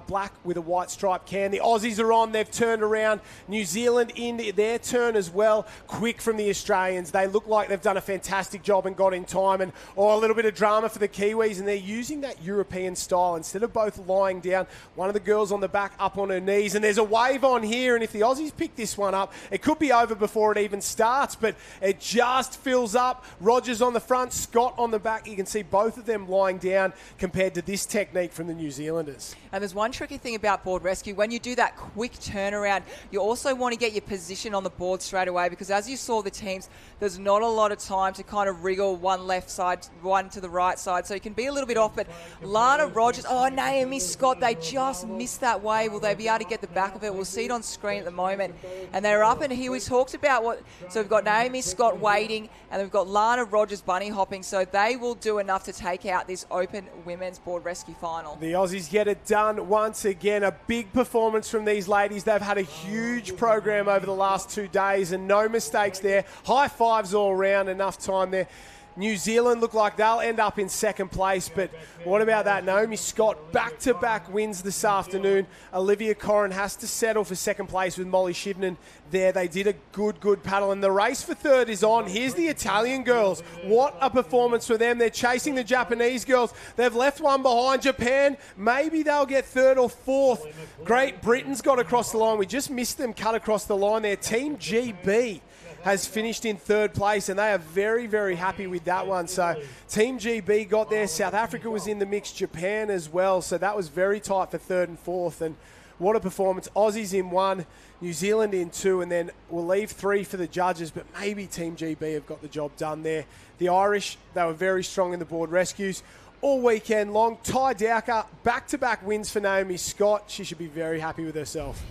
black with a white stripe can. The Aussies are on. They've turned around. New Zealand in their turn as well. Quick from the Australians. They look like they've done a fantastic job and got in time. And a little bit of drama for the Kiwis. And they're using that European style. Instead of both lying down, one of the girls on the back up on her knees. And there's a wave on here. And if the Aussies pick this one up, it could be over before it even starts. But it just fills up. Rogers on the front, Scott on the back. You can see both of them lying down compared to this technique from the New Zealanders. And there's one tricky thing about board rescue. When you do that quick turnaround, you also want to get your position on the board straight away, because as you saw the teams, there's not a lot of time to kind of wriggle one left side, one to the right side. So you can be a little bit off. But Lana Rogers, Naomi Scott, they just missed that wave. Will they be able to get the back of it? We'll see it on screen at the moment. And they're up, and here we talked about so we've got Naomi Scott waiting, and we've got Lana Rogers bunny hopping. So they will do enough to take out this open women's board rescue final. The Aussies get it done once again. A big performance from these ladies. They've had a huge program over the last 2 days and no mistakes there. High fives all around. Enough time there. New Zealand look like they'll end up in 2nd place, but what about that? Naomi Scott back-to-back wins this afternoon. Olivia Corrin has to settle for 2nd place with Molly Shivnan there. They did a good paddle, and the race for 3rd is on. Here's the Italian girls. What a performance for them. They're chasing the Japanese girls. They've left one behind. Japan, maybe they'll get 3rd or 4th. Great Britain's got across the line. We just missed them cut across the line there. Team GB has finished in 3rd place, and they are very, very happy with that one. So Team GB got there. South Africa was in the mix, Japan as well. So that was very tight for 3rd and 4th. And what a performance. Aussies in 1, New Zealand in 2, and then we'll leave 3 for the judges, but maybe Team GB have got the job done there. The Irish, they were very strong in the board rescues all weekend long. Ty Dowker, back-to-back wins for Naomi Scott. She should be very happy with herself.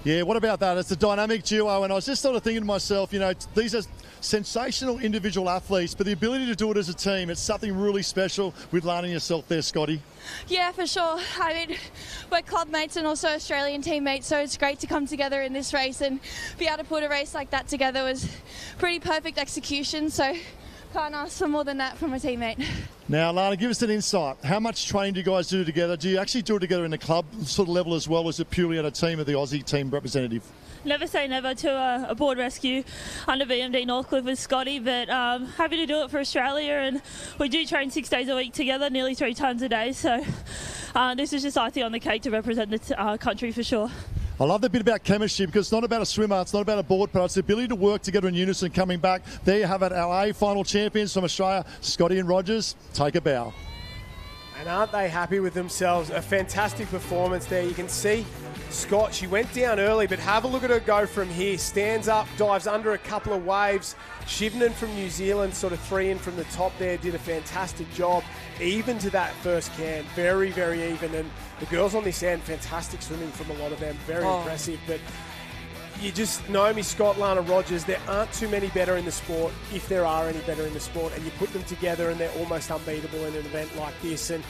Yeah, what about that? It's a dynamic duo, and I was just sort of thinking to myself, these are sensational individual athletes, but the ability to do it as a team, it's something really special with Lana and yourself there, Scotty. Yeah, for sure. I mean, we're club mates and also Australian teammates, so it's great to come together in this race and be able to put a race like that together. Was pretty perfect execution, so can't ask for more than that from a teammate. Now, Lana, give us an insight. How much training do you guys do together? Do you actually do it together in the club sort of level as well, or is it purely on a team of the Aussie team representative? Never say never to a board rescue under BMD Northcliffe with Scotty, but happy to do it for Australia, and we do train 6 days a week together, nearly 3 times a day, so this is just icing on the cake to represent the country for sure. I love the bit about chemistry because it's not about a swimmer, it's not about a board putter, it's the ability to work together in unison coming back. There you have it, our A final champions from Australia, Scotty and Rogers. Take a bow. And aren't they happy with themselves? A fantastic performance there. You can see Scott, she went down early, but have a look at her go from here. Stands up, dives under a couple of waves. Shivnan from New Zealand, sort of 3 in from the top there, did a fantastic job. Even to that first can, very, very even. And the girls on this end, fantastic swimming from a lot of them, very impressive. But you just, Naomi Scott, Lana Rogers, there aren't too many better in the sport, if there are any better in the sport, and you put them together and they're almost unbeatable in an event like this. And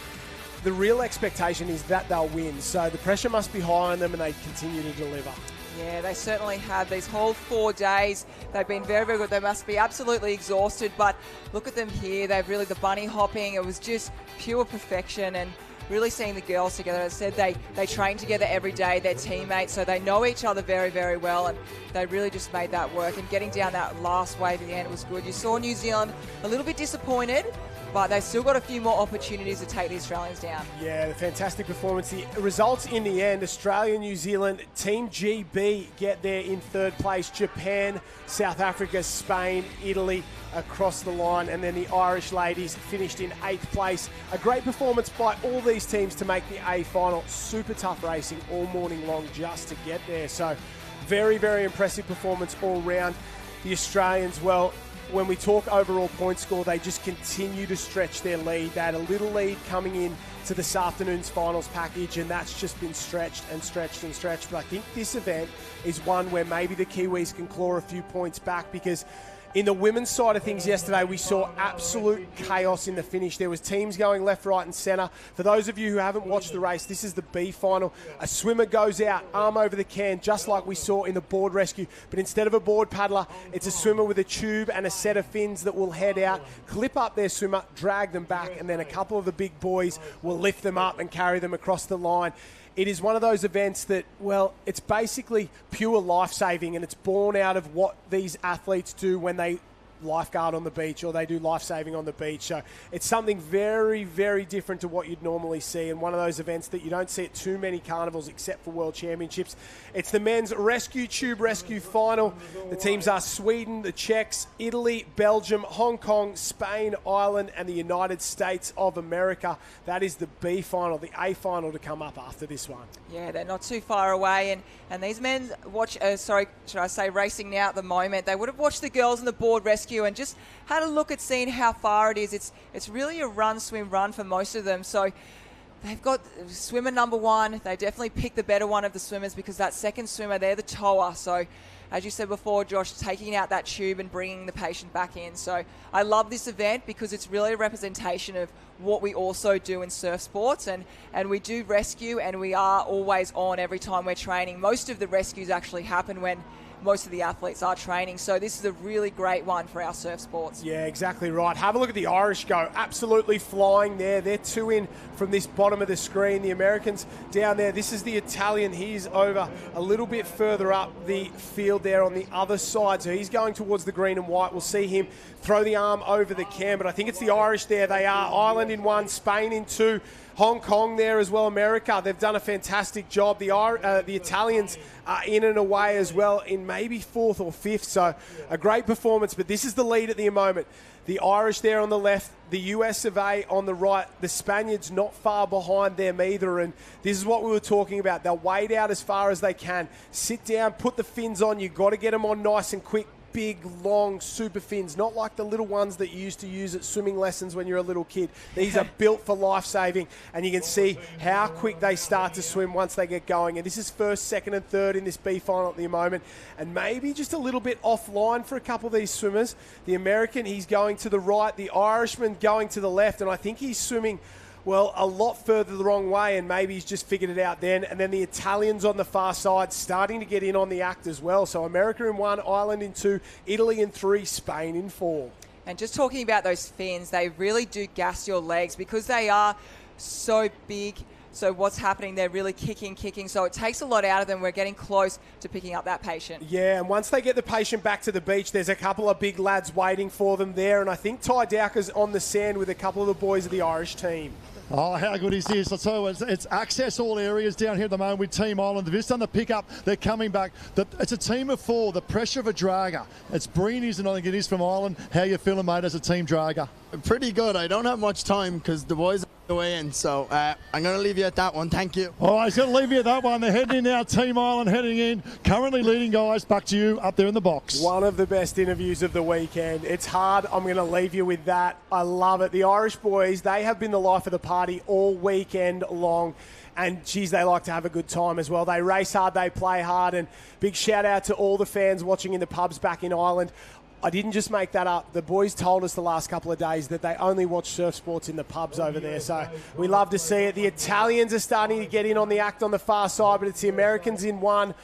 the real expectation is that they'll win. So the pressure must be high on them and they continue to deliver. Yeah, they certainly have. These whole 4 days, they've been very, very good. They must be absolutely exhausted, but look at them here. They've really, the bunny hopping, it was just pure perfection, and really seeing the girls together. As I said, they train together every day. They're teammates, so they know each other very, very well, and they really just made that work. And getting down that last wave at the end was good. You saw New Zealand a little bit disappointed, but they've still got a few more opportunities to take the Australians down. Yeah, the fantastic performance. The results in the end, Australia, New Zealand, Team GB get there in 3rd place. Japan, South Africa, Spain, Italy across the line. And then the Irish ladies finished in 8th place. A great performance by all these teams to make the A final. Super tough racing all morning long just to get there. So very, very impressive performance all round. The Australians, well, when we talk overall point score, they just continue to stretch their lead. They had a little lead coming in to this afternoon's finals package, and that's just been stretched and stretched and stretched. But I think this event is one where maybe the Kiwis can claw a few points back, because in the women's side of things yesterday, we saw absolute chaos in the finish. There was teams going left, right and centre. For those of you who haven't watched the race, this is the B final. A swimmer goes out, arm over the can, just like we saw in the board rescue. But instead of a board paddler, it's a swimmer with a tube and a set of fins that will head out, clip up their swimmer, drag them back, and then a couple of the big boys will lift them up and carry them across the line. It is one of those events that, well, it's basically pure life-saving, and it's born out of what these athletes do when they lifeguard on the beach or they do life-saving on the beach. So it's something very, very different to what you'd normally see, and one of those events that you don't see at too many carnivals except for World Championships. It's the men's rescue tube rescue final. The teams are Sweden, the Czechs, Italy, Belgium, Hong Kong, Spain, Ireland, and the United States of America. That is the B final, the A final to come up after this one. Yeah, they're not too far away, and these men watch, racing now at the moment. They would have watched the girls in the board rescue and just had a look at seeing how far it is. It's really a run, swim, run for most of them. So they've got swimmer number 1. They definitely picked the better one of the swimmers, because that second swimmer, they're the tower. So as you said before, Josh, taking out that tube and bringing the patient back in. So I love this event because it's really a representation of what we also do in surf sports, and we do rescue, and we are always on every time we're training. Most of the rescues actually happen when most of the athletes are training. So this is a really great one for our surf sports. Yeah, exactly right. Have a look at the Irish go. Absolutely flying there. They're 2 in from this bottom of the screen. The Americans down there. This is the Italian. He's over a little bit further up the field there on the other side. So he's going towards the green and white. We'll see him throw the arm over the can. But I think it's the Irish there. They are. Ireland in 1, Spain in 2. Hong Kong there as well, America. They've done a fantastic job. The Italians are in and away as well in maybe 4th or 5th. So a great performance, but this is the lead at the moment. The Irish there on the left, the US of A on the right, the Spaniards not far behind them either. And this is what we were talking about. They'll wade out as far as they can. Sit down, put the fins on. You've got to get them on nice and quick. Big, long, super fins, not like the little ones that you used to use at swimming lessons when you're a little kid. These are built for life-saving, and you can see how quick they start to swim once they get going. And this is 1st, 2nd and 3rd in this B final at the moment, and maybe just a little bit offline for a couple of these swimmers. The American, he's going to the right, the Irishman going to the left, and I think he's swimming, well, a lot further the wrong way, and maybe he's just figured it out then. And then the Italians on the far side starting to get in on the act as well. So America in 1, Ireland in 2, Italy in 3, Spain in 4. And just talking about those fins, they really do gas your legs because they are so big. So what's happening? They're really kicking. So it takes a lot out of them. We're getting close to picking up that patient. Yeah, and once they get the patient back to the beach, there's a couple of big lads waiting for them there. And I think Ty Dowker's on the sand with a couple of the boys of the Irish team. Oh, how good is this? I'll tell you what, it's access all areas down here at the moment with Team Ireland. They've just done the pickup. They're coming back. It's a team of 4. The pressure of a dragger. It's Breeny's and I think it is from Ireland. How you feeling, mate, as a team dragger? Pretty good. I don't have much time because the boys are away in, so I'm going to leave you at that one. Thank you. All right, he's going to leave you at that one. They're heading in now. Team Ireland heading in. Currently leading, guys. Back to you up there in the box. One of the best interviews of the weekend. It's hard. I'm going to leave you with that. I love it. The Irish boys, they have been the life of the party all weekend long. And, geez, they like to have a good time as well. They race hard, they play hard. And big shout out to all the fans watching in the pubs back in Ireland. I didn't just make that up. The boys told us the last couple of days that they only watch surf sports in the pubs over there. So we love to see it. The Italians are starting to get in on the act on the far side, but it's the Americans in one.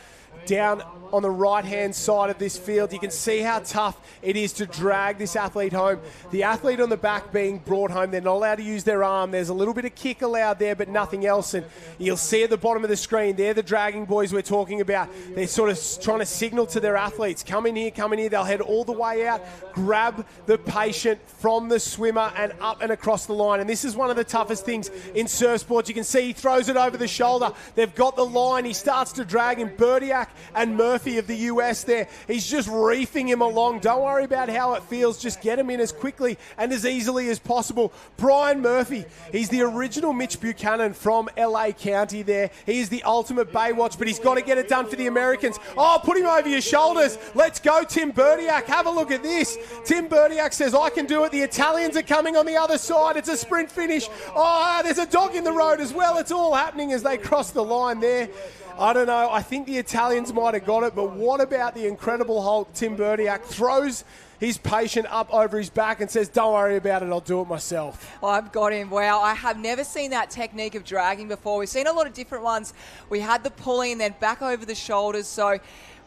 Down on the right-hand side of this field, you can see how tough it is to drag this athlete home. The athlete on the back being brought home, they're not allowed to use their arm. There's a little bit of kick allowed there, but nothing else. And you'll see at the bottom of the screen, they're the dragging boys we're talking about. They're sort of trying to signal to their athletes, come in here, come in here. They'll head all the way out, grab the patient from the swimmer and up and across the line. And this is one of the toughest things in surf sports. You can see he throws it over the shoulder. They've got the line. He starts to drag him. Berdiak and Murphy of the US there. He's just reefing him along. Don't worry about how it feels. Just get him in as quickly and as easily as possible. Brian Murphy, he's the original Mitch Buchanan from LA County there. He is the ultimate Baywatch, but he's got to get it done for the Americans. Oh, put him over your shoulders. Let's go, Tim Berdiak. Have a look at this. Tim Berdiak says, I can do it. The Italians are coming on the other side. It's a sprint finish. Oh, there's a dog in the road as well. It's all happening as they cross the line there. I don't know. I think the Italians might have got it, but what about the incredible Hulk, Tim Berdiak, throws his patient up over his back and says, don't worry about it, I'll do it myself. I've got him. Wow, I have never seen that technique of dragging before. We've seen a lot of different ones. We had the pulling and then back over the shoulders, so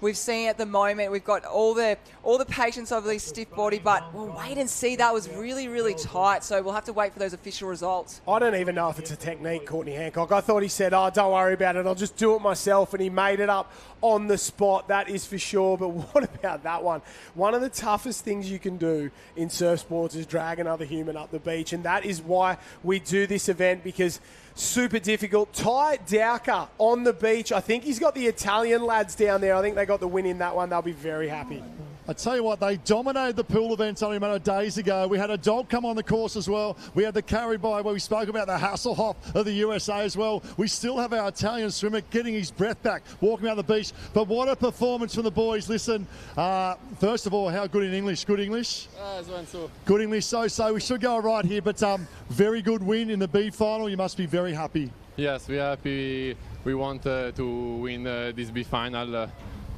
we've seen at the moment, we've got all the patients over the stiff body, but we'll wait and see. That was really, really tight, so we'll have to wait for those official results. I don't even know if it's a technique, Courtney Hancock. I thought he said, oh, don't worry about it, I'll just do it myself, and he made it up on the spot, that is for sure. But what about that one? One of the toughest things you can do in surf sports is drag another human up the beach, and that is why we do this event, because super difficult. Ty Dowker on the beach. I think he's got the Italian lads down there. I think they got the win in that one. They'll be very happy. I tell you what, they dominated the pool events only a matter of days ago. We had a dog come on the course as well. We had the carry by where we spoke about the Hasselhoff of the USA as well. We still have our Italian swimmer getting his breath back, walking around the beach. But what a performance from the boys. Listen, first of all, how good in English? Good English? Good English, so. We should go right here, but very good win in the B final. You must be very happy. Yes, we are happy. We want to win this B final.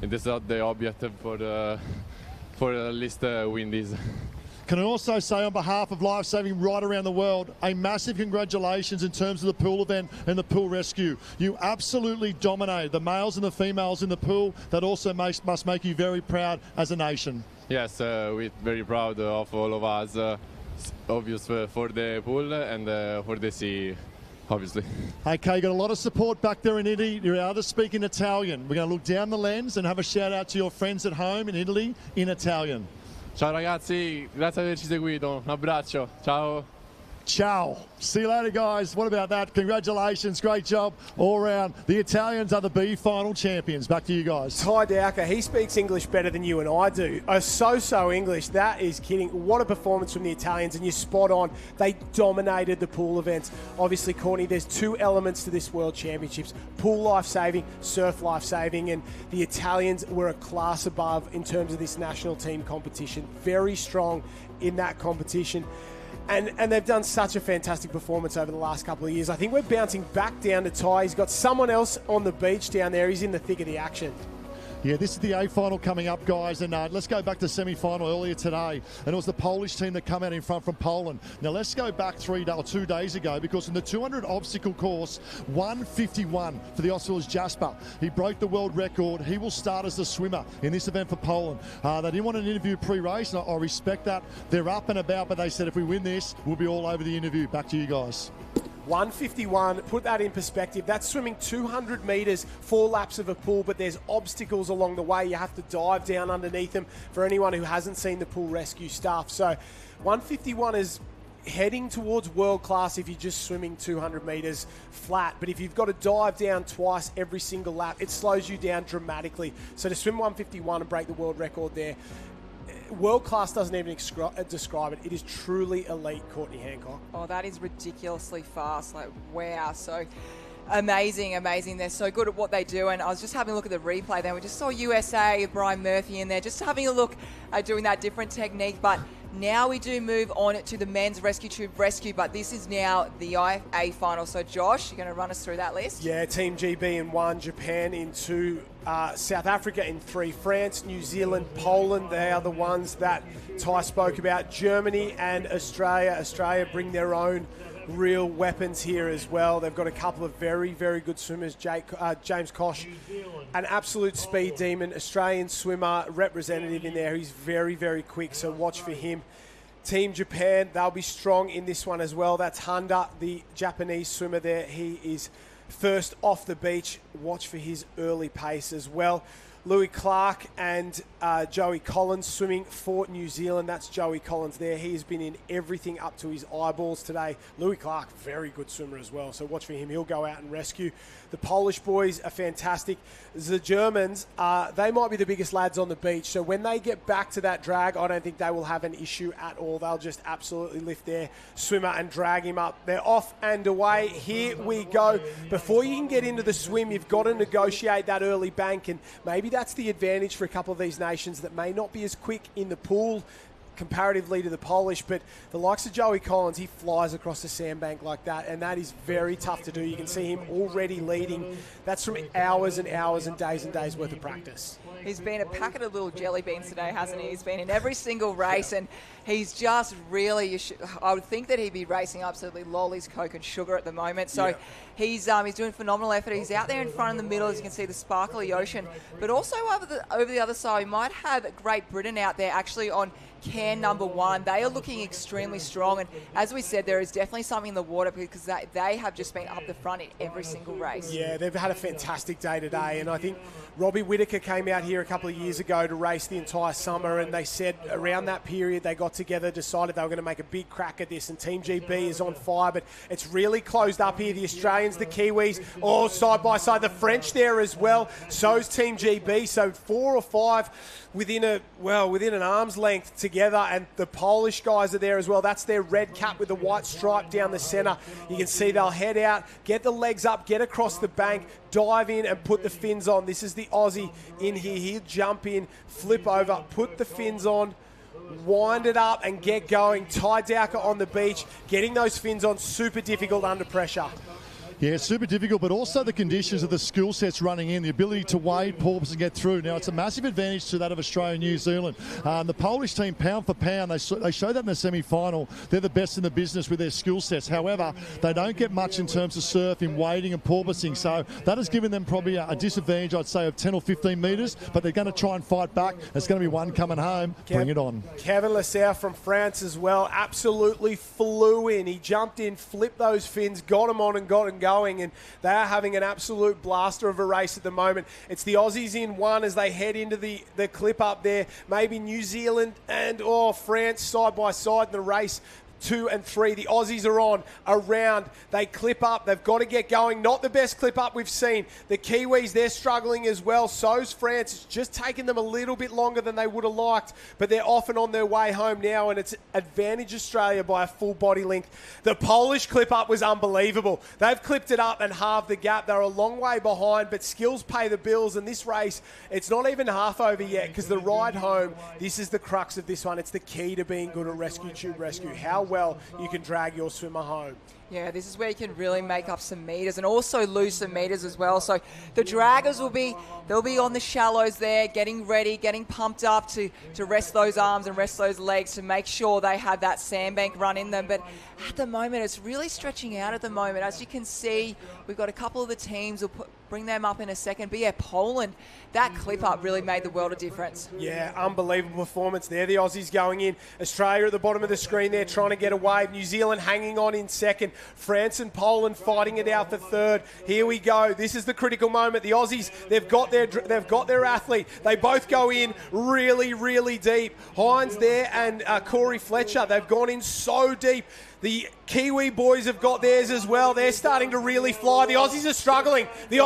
It is not the objective for at least win this. Can I also say on behalf of Lifesaving right around the world, a massive congratulations in terms of the pool event and the pool rescue. You absolutely dominated the males and the females in the pool. That also must make you very proud as a nation. Yes, we're very proud of all of us, obviously for the pool and for the sea. Obviously. Okay, you got a lot of support back there in Italy. You're able to speak in Italian. We're going to look down the lens and have a shout out to your friends at home in Italy in Italian. Ciao ragazzi, grazie di averci seguito. Un abbraccio. Ciao. Ciao. See you later, guys. What about that? Congratulations. Great job all round. The Italians are the B final champions. Back to you guys. Ty Dowker, he speaks English better than you and I do. So English. That is kidding. What a performance from the Italians, and you're spot on. They dominated the pool events. Obviously, Courtney, there's two elements to this World Championships. Pool life-saving, surf life-saving, and the Italians were a class above in terms of this national team competition. Very strong in that competition. And they've done such a fantastic performance over the last couple of years. I think we're bouncing back down to Ty. He's got someone else on the beach down there. He's in the thick of the action. Yeah, this is the A final coming up, guys, and let's go back to semi-final earlier today, and it was the Polish team that come out in front from Poland. Now let's go back 2 days ago, because in the 200 obstacle course, 1:51 for the Austrians Jasper. He broke the world record. He will start as the swimmer in this event for Poland. They didn't want an interview pre-race, and I respect that. They're up and about, but they said if we win this, we'll be all over the interview. Back to you guys. 1:51, put that in perspective. That's swimming 200 metres, 4 laps of a pool, but there's obstacles along the way. You have to dive down underneath them for anyone who hasn't seen the pool rescue stuff. So 1:51 is heading towards world class if you're just swimming 200 metres flat. But if you've got to dive down twice every single lap, it slows you down dramatically. So to swim 151 and break the world record there, world class doesn't even describe it. It is truly elite, Courtney Hancock. Oh, that is ridiculously fast. Like, wow. So amazing. They're so good at what they do. And I was just having a look at the replay there. We just saw USA, Brian Murphy in there, just having a look at doing that different technique. But now we do move on to the men's rescue tube rescue, but this is now the IA final. So, Josh, you're going to run us through that list? Yeah, Team GB in 1, Japan in 2, South Africa in 3, France, New Zealand, Poland. They are the ones that Ty spoke about. Germany and Australia. Australia bring their own real weapons here as well. They've got a couple of very, very good swimmers. James Koch, an absolute speed demon, Australian swimmer, representative in there. He's very, very quick, so watch for him. Team Japan, they'll be strong in this one as well. That's Honda, the Japanese swimmer there. He is first off the beach. Watch for his early pace as well. Louis Clark and Joey Collins swimming for New Zealand. That's Joey Collins there. He has been in everything up to his eyeballs today. Louis Clark, very good swimmer as well, so watch for him. He'll go out and rescue. The Polish boys are fantastic. The Germans, they might be the biggest lads on the beach, so when they get back to that drag, I don't think they will have an issue at all. They'll just absolutely lift their swimmer and drag him up. They're off and away. Here we go. Before you can get into the swim, you've got to negotiate that early bank, and maybe that's the advantage for a couple of these nations that may not be as quick in the pool comparatively to the Polish, but the likes of Joey Collins, he flies across the sandbank like that, and that is very tough to do. You can see him already leading. That's from hours and hours and days worth of practice. He's been a packet of little jelly beans today, hasn't he? He's been in every single race, and he's just really, I would think that he'd be racing absolutely lollies, Coke and sugar at the moment. So he's doing phenomenal effort. He's out there in front in the middle, as you can see, the sparkly ocean. But also over the other side, we might have Great Britain out there actually on can number 1. They are looking extremely strong, and as we said, there is definitely something in the water because they have just been up the front in every single race. Yeah, they've had a fantastic day today, and I think Robbie Whittaker came out here a couple of years ago to race the entire summer, and they said around that period they got together, decided they were going to make a big crack at this, and Team GB is on fire, but it's really closed up here. The Australians, the Kiwis, all side by side, the French there as well. So's Team GB, so 4 or 5 within an arm's length together, and the Polish guys are there as well. That's their red cap with the white stripe down the centre. You can see they'll head out, get the legs up, get across the bank, dive in and put the fins on. This is the Aussie in here. He'll jump in, flip over, put the fins on, wind it up and get going. Ty Dowker on the beach, getting those fins on, super difficult under pressure. Yeah, super difficult, but also the conditions of the skill sets running in, the ability to wade, porpoise and get through. Now, it's a massive advantage to that of Australia and New Zealand. The Polish team, pound for pound, they showed that in the semi-final. They're the best in the business with their skill sets. However, they don't get much in terms of surf, in wading and porpoising, so that has given them probably a disadvantage, I'd say, of 10 or 15 metres, but they're going to try and fight back. There's going to be one coming home. Bring it on. Kevin Lasser from France as well, absolutely flew in. He jumped in, flipped those fins, got them on and got them going, and they are having an absolute blaster of a race at the moment. It's the Aussies in 1 as they head into the clip up there. Maybe New Zealand and France side by side in the race. 2 and 3. The Aussies are on around. They clip up. They've got to get going. Not the best clip up we've seen. The Kiwis, they're struggling as well. So's France. It's just taken them a little bit longer than they would have liked, but they're off and on their way home now, and it's advantage Australia by a full body length. The Polish clip up was unbelievable. They've clipped it up and halved the gap. They're a long way behind, but skills pay the bills, and this race, it's not even half over yet because the ride home, this is the crux of this one. It's the key to being good at rescue tube rescue. How well you can drag your swimmer home. Yeah, this is where you can really make up some metres and also lose some metres as well. So the draggers they'll be on the shallows there, getting ready, getting pumped up to rest those arms and rest those legs to make sure they have that sandbank run in them. But at the moment, it's really stretching out at the moment. As you can see, we've got a couple of the teams. We'll bring them up in a second. But yeah, Poland, that clip up really made the world of difference. Yeah, unbelievable performance there. The Aussies going in. Australia at the bottom of the screen there trying to get a wave. New Zealand hanging on in second. France and Poland fighting it out for third. Here we go. This is the critical moment. The Aussies, they've got their athlete. They both go in really, really deep. Hines there and Corey Fletcher, they've gone in so deep. The Kiwi boys have got theirs as well. They're starting to really fly. The Aussies are struggling. The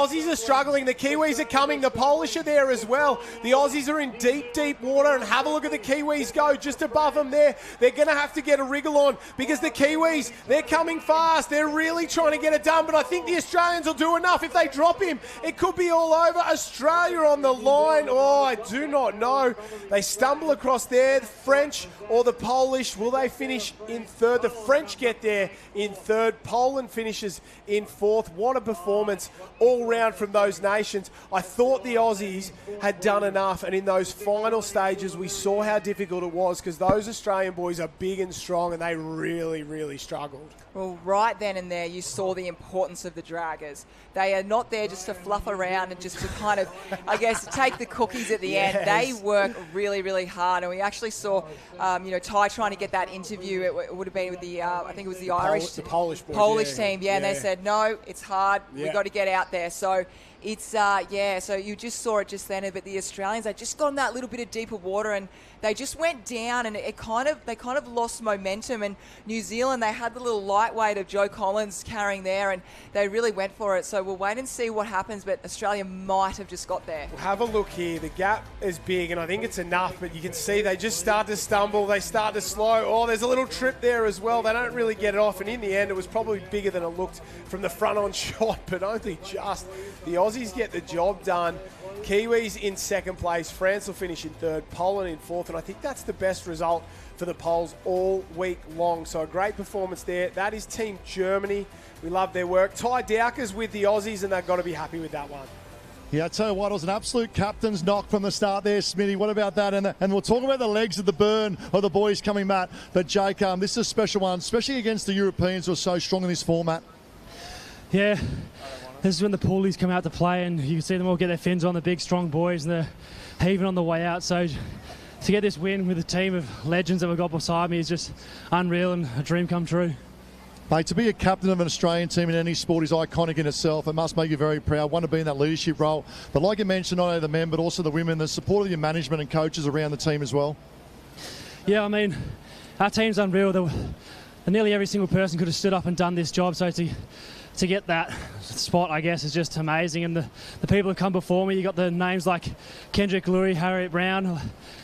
Kiwis are coming. The Polish are there as well. The Aussies are in deep, deep water. And have a look at the Kiwis go just above them there. They're going to have to get a wriggle on because the Kiwis, they're coming fast. They're really trying to get it done. But I think the Australians will do enough. If they drop him, it could be all over. Australia on the line. Oh, I do not know. They stumble across there. The French or the Polish, will they finish in third? The French get there in third. Poland finishes in fourth. What a performance all round from those nations. I thought the Aussies had done enough, and in those final stages we saw how difficult it was because those Australian boys are big and strong and they really, really struggled. Well, right then and there, you saw the importance of the draggers. They are not there just to fluff around and just to kind of, I guess, take the cookies at the end. They work really, really hard. And we actually saw, Ty trying to get that interview. It would have been with the, I think it was the Polish boys, team. And they said, no, it's hard. Yeah. We've got to get out there. So it's, so you just saw it just then. But the Australians, they just got in that little bit of deeper water and they just went down and they kind of lost momentum. And New Zealand, they had the little lightweight of Joe Collins carrying there and they really went for it. So we'll wait and see what happens, but Australia might have just got there. Well, have a look here. The gap is big and I think it's enough, but you can see they just start to stumble. They start to slow. Oh, there's a little trip there as well. They don't really get it off. And in the end, it was probably bigger than it looked from the front-on shot, but only just. The Aussies get the job done. Kiwis in second place. France will finish in third. Poland in fourth. And I think that's the best result for the Poles all week long. So a great performance there. That is Team Germany. We love their work. Ty Dowker's with the Aussies, and they've got to be happy with that one. Yeah, I tell you what, it was an absolute captain's knock from the start there, Smitty. What about that? And we'll talk about the legs of the burn of the boys coming, Matt. But Jake, this is a special one, especially against the Europeans who are so strong in this format. Yeah, this is when the poolies come out to play, and you can see them all get their fins on, the big, strong boys, and they're heaving on the way out. So to get this win with a team of legends that we've got beside me is just unreal and a dream come true. Mate, to be a captain of an Australian team in any sport is iconic in itself. It must make you very proud, one, to be in that leadership role. But like you mentioned, not only the men, but also the women, the support of your management and coaches around the team as well. Yeah, I mean, our team's unreal. Nearly every single person could have stood up and done this job. So to get that spot, I guess, is just amazing. And the people who come before me, you got the names like Kendrick Lurie, Harriet Brown.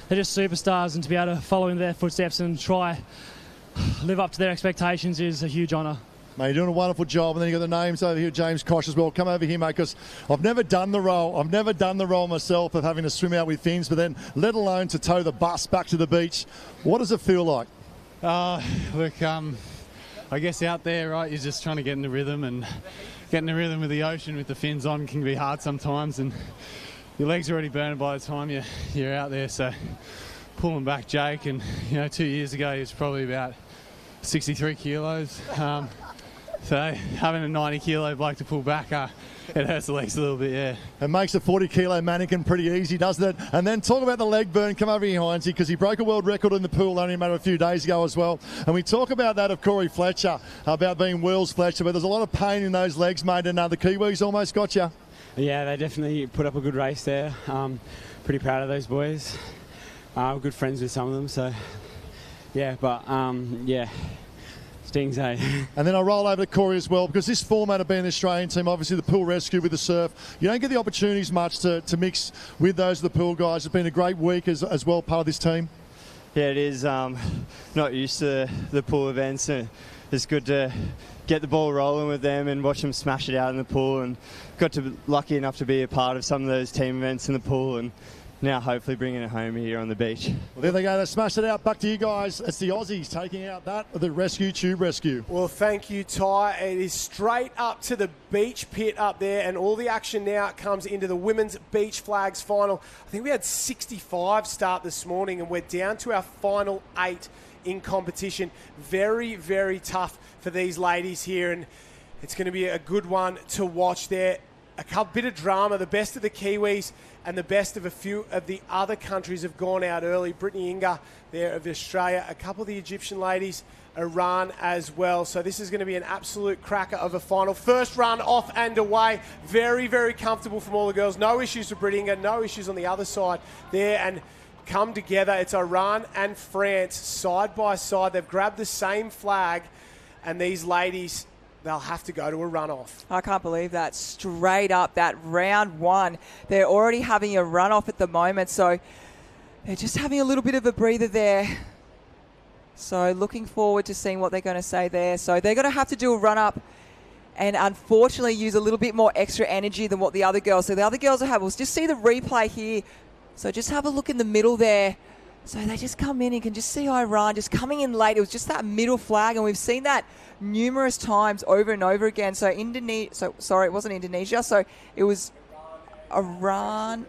They're just superstars, and to be able to follow in their footsteps and try live up to their expectations is a huge honour. Mate, you're doing a wonderful job. And then you've got the names over here, James Koch as well. Come over here, mate, because I've never done the role. I've never done the role myself of having to swim out with fins, but then let alone to tow the bus back to the beach. What does it feel like? Look, I guess out there, right, you're just trying to get in the rhythm, and getting the rhythm with the ocean with the fins on can be hard sometimes, and your legs are already burning by the time you're out there. So pulling back Jake, and 2 years ago he was probably about 63 kilos. So having a 90 kilo bloke to pull back, it hurts the legs a little bit, yeah. It makes a 40 kilo mannequin pretty easy, doesn't it? And then talk about the leg burn. Come over here, Heinzie, because he broke a world record in the pool only a matter of a few days ago as well. And we talk about that of Corey Fletcher, about being Will's Fletcher, but there's a lot of pain in those legs, mate, and the Kiwis almost got you. Yeah, they definitely put up a good race there. Pretty proud of those boys. We're good friends with some of them, so yeah, but yeah. Stings, eh? And then I'll roll over to Corey as well, because this format of being the Australian team, obviously the pool rescue with the surf, you don't get the opportunities much to mix with those of the pool guys. It's been a great week as well, part of this team. Yeah, it is. Not used to the pool events. It's good to get the ball rolling with them and watch them smash it out in the pool, and got to be lucky enough to be a part of some of those team events in the pool, and now hopefully bringing it home here on the beach. Well, there they go. They smashed it out. Back to you guys. It's the Aussies taking out the rescue, tube rescue. Well, thank you, Ty. It is straight up to the beach pit up there, and all the action now comes into the women's beach flags final. I think we had 65 start this morning, and we're down to our final 8 in competition. Very, very tough for these ladies here, and it's going to be a good one to watch there. A bit of drama. The best of the Kiwis and the best of a few of the other countries have gone out early. Brittany Inga there of Australia. A couple of the Egyptian ladies, Iran as well. So this is going to be an absolute cracker of a final. First run off and away. Very, very comfortable from all the girls. No issues for Brittany Inga. No issues on the other side there. And come together. It's Iran and France side by side. They've grabbed the same flag. and these ladies, they'll have to go to a runoff. I can't believe that. Straight up, that round one. They're already having a runoff at the moment, so they're just having a little bit of a breather there. So looking forward to seeing what they're going to say there. So they're going to have to do a run-up and unfortunately use a little bit more extra energy than what the other girls. So the other girls will have, we'll just see the replay here. So just have a look in the middle there. So they just come in, you can just see Iran just coming in late. It was just that middle flag, and we've seen that numerous times over and over again. So sorry, it wasn't Indonesia. So it was Iran.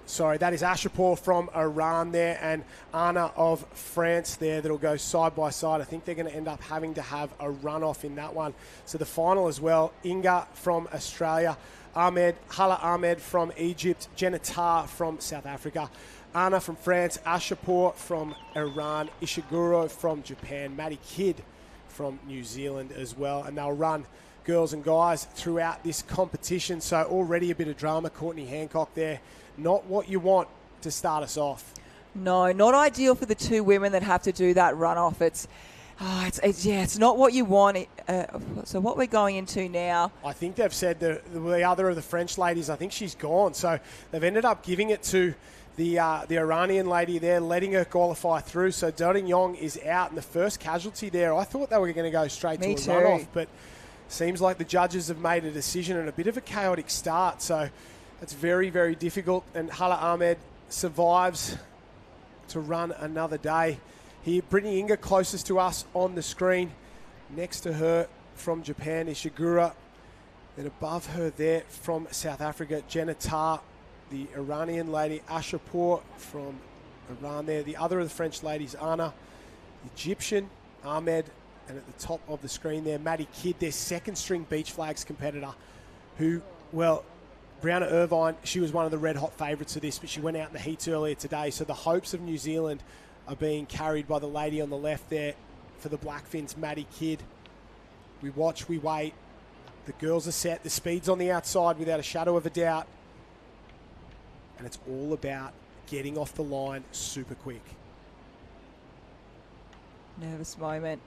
Sorry, that is Ashapur from Iran there, and Anna of France there that'll go side by side. I think they're going to end up having to have a runoff in that one. So the final as well, Inga from Australia, Hala Ahmed from Egypt, Jenna Tarr from South Africa, Anna from France, Ashapur from Iran, Ishiguro from Japan, Maddie Kidd from New Zealand as well. And they'll run girls and guys throughout this competition. So already a bit of drama. Courtney Hancock there. Not what you want to start us off. No, not ideal for the two women that have to do that runoff. It's not what you want. So what we're going into now. I think they've said the other of the French ladies, I think she's gone. So they've ended up giving it to the Iranian lady there, letting her qualify through. So Dorin Yong is out, and the first casualty there. I thought they were going to go straight to a runoff, but seems like the judges have made a decision and a bit of a chaotic start. So it's very, very difficult, and Hala Ahmed survives to run another day. Here, Brittany Inga closest to us on the screen. Next to her from Japan is Shigura. Then above her there from South Africa, Jenna Tarr, the Iranian lady, Ashapur from Iran there. The other of the French ladies, Anna, the Egyptian, Ahmed, and at the top of the screen there, Maddie Kidd, their second string beach flags competitor, who, well, Brianna Irvine, she was one of the red-hot favourites for this, but she went out in the heats earlier today. So the hopes of New Zealand are being carried by the lady on the left there for the Blackfins, Maddie Kidd. We watch, we wait. The girls are set. The speed's on the outside without a shadow of a doubt. And it's all about getting off the line super quick. Nervous moment.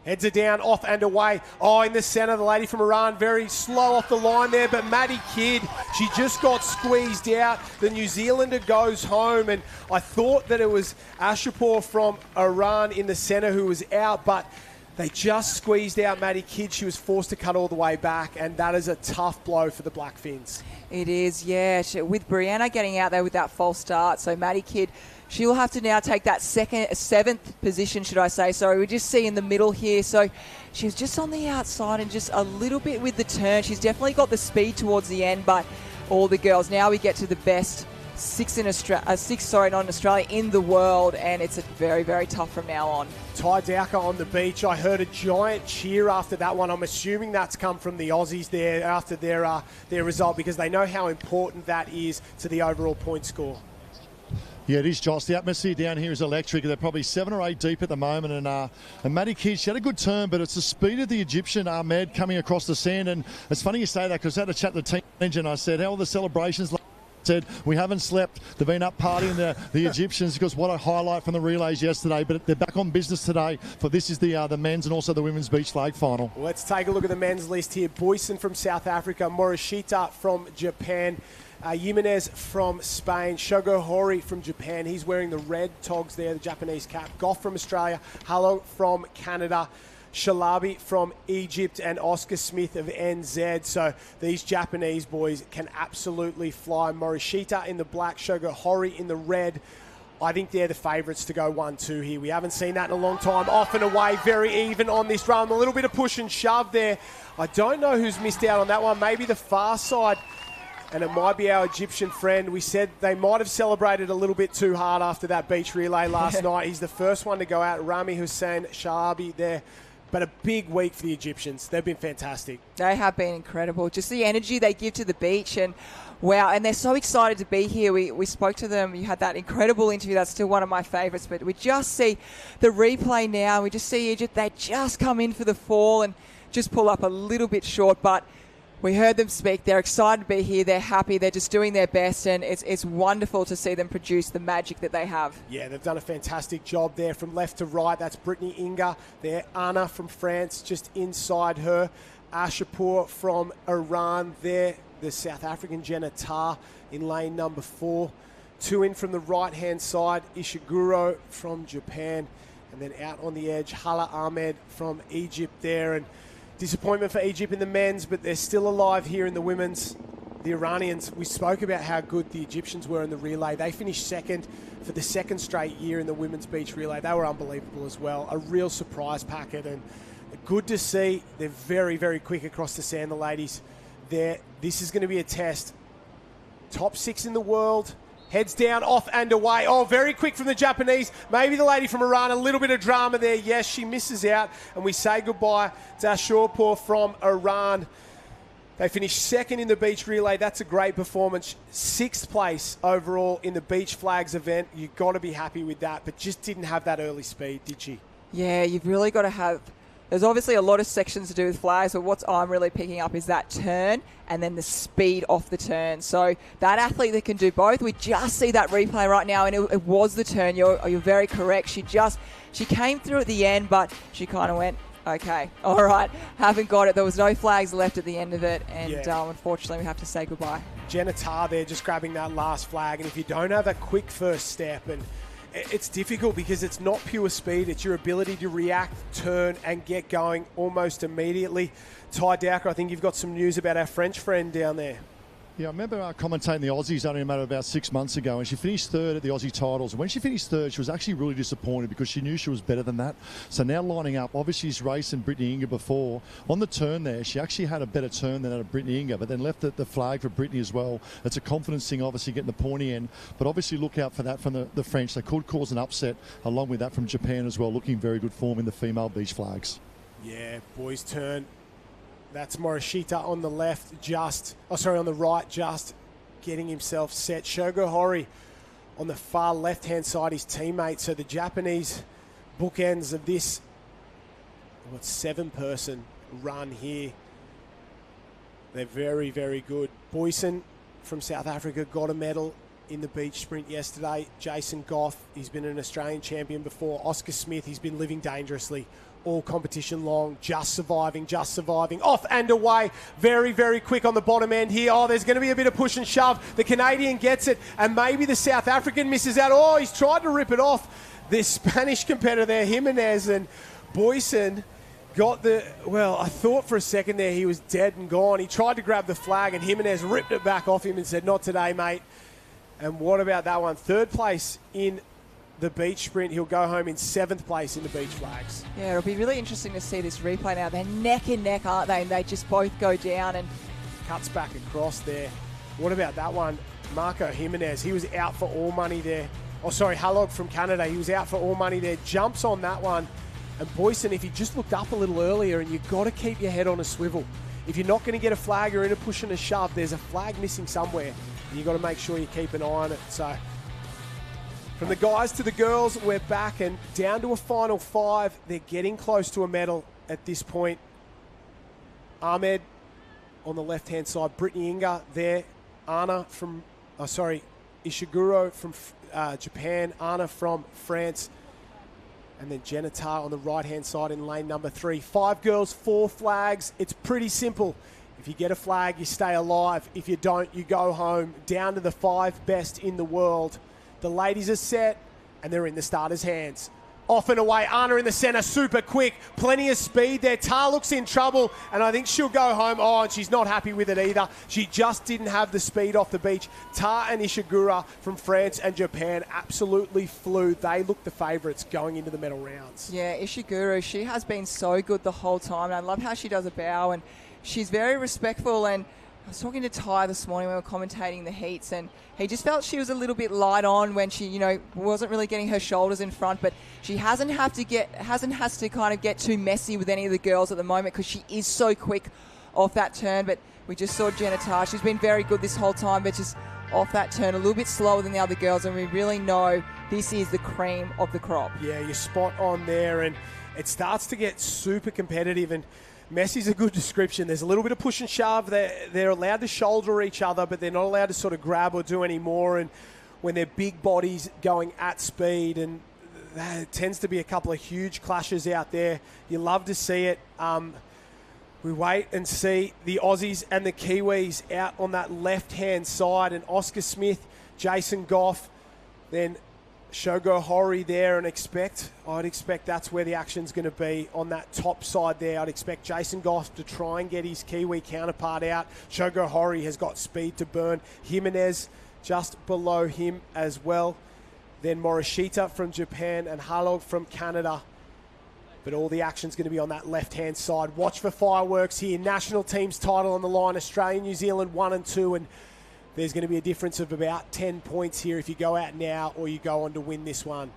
Heads are down, off and away. Oh, in the centre, the lady from Iran, very slow off the line there, but Maddie Kidd, she just got squeezed out. The New Zealander goes home, and I thought that it was Ashapur from Iran in the centre who was out, but they just squeezed out Maddie Kidd. She was forced to cut all the way back, and that is a tough blow for the Blackfins. It is, yeah. With Brianna getting out there with that false start, so Maddie Kidd, she'll have to now take that seventh position, should I say. So we just see in the middle here. So she was just on the outside and just a little bit with the turn. She's definitely got the speed towards the end, but all the girls, now we get to the best six in Australia, in the world, and it's very, very tough from now on. Ty Dowker on the beach. I heard a giant cheer after that one. I'm assuming that's come from the Aussies there after their result, because they know how important that is to the overall point score. Yeah, it is, Josh. The atmosphere down here is electric. They're probably 7 or 8 deep at the moment. And Maddie Kidd, she had a good turn, but it's the speed of the Egyptian Ahmed coming across the sand. And it's funny you say that, because I had a chat to the team manager, and I said, how are the celebrations? Said, we haven't slept. They've been up partying the Egyptians, because what a highlight from the relays yesterday. But they're back on business today for this is the men's and also the women's beach flag final. Let's take a look at the men's list here. Boyson from South Africa, Morishita from Japan, Jimenez from Spain, Shogo Hori from Japan. He's wearing the red togs there, the Japanese cap. Goff from Australia, Halo from Canada, Shalabi from Egypt, and Oscar Smith of NZ. So these Japanese boys can absolutely fly. Morishita in the black, Shogo Hori in the red. I think they're the favourites to go 1-2 here. We haven't seen that in a long time. Off and away, very even on this run. A little bit of push and shove there. I don't know who's missed out on that one. Maybe the far side. And it might be our Egyptian friend. We said they might have celebrated a little bit too hard after that beach relay last night. He's the first one to go out. Rami Hussein Shalabi there. But a big week for the Egyptians. They've been fantastic. They have been incredible. Just the energy they give to the beach. And wow, and they're so excited to be here. We spoke to them. You had that incredible interview. That's still one of my favourites. But we just see the replay now. We just see Egypt. They just come in for the fall and just pull up a little bit short. But We heard them speak. They're excited to be here. They're happy. They're just doing their best, and it's wonderful to see them produce the magic that they have. Yeah, they've done a fantastic job there from left to right. That's Brittany Inga there. Anna from France just inside her. Ashapur from Iran there. The South African Jenna Tar in lane number 4. 2 in from the right-hand side. Ishiguro from Japan. And then out on the edge, Hala Ahmed from Egypt there. And disappointment for Egypt in the men's, but they're still alive here in the women's. The Iranians, we spoke about how good the Egyptians were in the relay. They finished second for the second straight year in the women's beach relay. They were unbelievable as well. A real surprise packet, and good to see. They're very, very quick across the sand, the ladies. This is going to be a test. Top 6 in the world. Heads down, off and away. Oh, very quick from the Japanese. Maybe the lady from Iran, a little bit of drama there. Yes, she misses out. And we say goodbye to Ashapur from Iran. They finished second in the beach relay. That's a great performance. 6th place overall in the beach flags event. You've got to be happy with that, but just didn't have that early speed, did she? Yeah, you've really got to have... There's obviously a lot of sections to do with flags, but what I'm really picking up is that turn and then the speed off the turn. So that athlete that can do both, we just see that replay right now, and it was the turn. You're very correct. She came through at the end, but she kind of went, okay, all right, haven't got it. There was no flags left at the end of it, and unfortunately we have to say goodbye. Jenna Tar there just grabbing that last flag, and if you don't have that quick first step, and it's difficult because it's not pure speed. It's your ability to react, turn, and get going almost immediately. Ty Dowker, I think you've got some news about our French friend down there. Yeah, I remember commentating the Aussies only a matter of about 6 months ago, and she finished third at the Aussie titles. And when she finished third, she was actually really disappointed because she knew she was better than that. So now lining up, obviously she's racing Brittany Inga before. On the turn there, she actually had a better turn than at Brittany Inga, but then left the flag for Brittany as well. It's a confidence thing, obviously, getting the pointy end. But obviously look out for that from the French. They could cause an upset, along with that from Japan as well, looking very good form in the female beach flags. Yeah, boys' turn. That's Morishita on the left, on the right, just getting himself set. Shogo Hori on the far left-hand side, his teammate. So the Japanese bookends of this 7-person run here. They're very, very good. Boyson from South Africa got a medal in the beach sprint yesterday. Jason Goff, he's been an Australian champion before. Oscar Smith, he's been living dangerously all competition long, just surviving. Off and away, very, very quick on the bottom end here. Oh, there's going to be a bit of push and shove. The Canadian gets it, and maybe the South African misses out. Oh, he's tried to rip it off. The Spanish competitor there, Jimenez, and Boyson got I thought for a second there he was dead and gone. He tried to grab the flag, and Jimenez ripped it back off him and said, not today, mate. And what about that one? 3rd place in the beach sprint. He'll go home in 7th place in the beach flags. Yeah, it'll be really interesting to see this replay now. They're neck and neck, aren't they? And they just both go down and... Cuts back across there. What about that one? Marco Jimenez, he was out for all money there. Oh, sorry, Halog from Canada. He was out for all money there. Jumps on that one. And Boyson, if you just looked up a little earlier, and you've got to keep your head on a swivel. If you're not going to get a flag or in a push and a shove, there's a flag missing somewhere. You've got to make sure you keep an eye on it. So... From the guys to the girls, we're back and down to a final 5. They're getting close to a medal at this point. Ahmed on the left-hand side, Brittany Inga there, Ishiguro from Japan, Anna from France, and then Jenna Tar on the right-hand side in lane number 3. 5 girls, 4 flags. It's pretty simple. If you get a flag, you stay alive. If you don't, you go home. Down to the 5 best in the world. The ladies are set, and they're in the starters' hands. Off and away, Anna in the centre, super quick, plenty of speed there. Tar looks in trouble, and I think she'll go home. Oh, and she's not happy with it either. She just didn't have the speed off the beach. Tar and Ishiguro from France and Japan absolutely flew. They look the favourites going into the medal rounds. Yeah, Ishiguro, she has been so good the whole time, and I love how she does a bow, and she's very respectful. And I was talking to Ty this morning when we were commentating the heats, and he just felt she was a little bit light on when she, wasn't really getting her shoulders in front, but she hasn't had to kind of get too messy with any of the girls at the moment because she is so quick off that turn. But we just saw Jenna Tar. She's been very good this whole time, but just off that turn a little bit slower than the other girls, and we really know this is the cream of the crop. Yeah, you're spot on there, and it starts to get super competitive, and Messi's a good description. There's a little bit of push and shove. They're allowed to shoulder each other, but they're not allowed to sort of grab or do any more. And when they're big bodies going at speed, and there tends to be a couple of huge clashes out there. You love to see it. We wait and see the Aussies and the Kiwis out on that left-hand side, and Oscar Smith, Jason Goff, then Shogo Hori there, and I'd expect that's where the action's going to be on that top side there. I'd expect Jason Goff to try and get his Kiwi counterpart out. Shogo Hori has got speed to burn. Jimenez just below him as well. Then Morishita from Japan and Halog from Canada. But all the action's going to be on that left-hand side. Watch for fireworks here. National team's title on the line. Australia, New Zealand 1 and 2, and there's going to be a difference of about 10 points here if you go out now or you go on to win this one.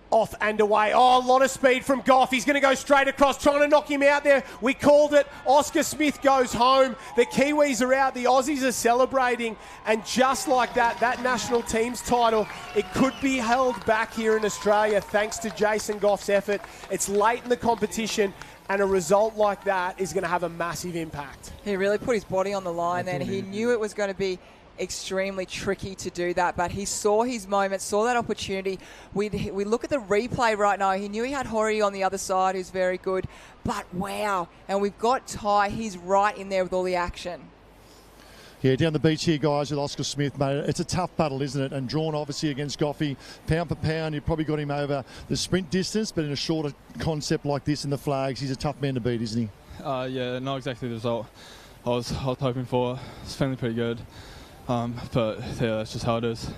Off and away. Oh, a lot of speed from Goff. He's going to go straight across, trying to knock him out there. We called it. Oscar Smith goes home. The Kiwis are out. The Aussies are celebrating. And just like that, that national team's title, it could be held back here in Australia thanks to Jason Goff's effort. It's late in the competition, and a result like that is going to have a massive impact. He really put his body on the line then. He knew it was going to be extremely tricky to do that, but he saw his moment, saw that opportunity. We look at the replay right now. He knew he had Hori on the other side, who's very good, but wow. And we've got Ty. He's right in there with all the action. Yeah, down the beach here, guys, with Oscar Smith, mate. It's a tough battle, isn't it? And drawn, obviously, against Goffey. Pound for pound, you've probably got him over the sprint distance, but in a shorter concept like this in the flags, he's a tough man to beat, isn't he? Yeah, not exactly the result I was hoping for. It's feeling pretty good. But yeah, that's just how it is.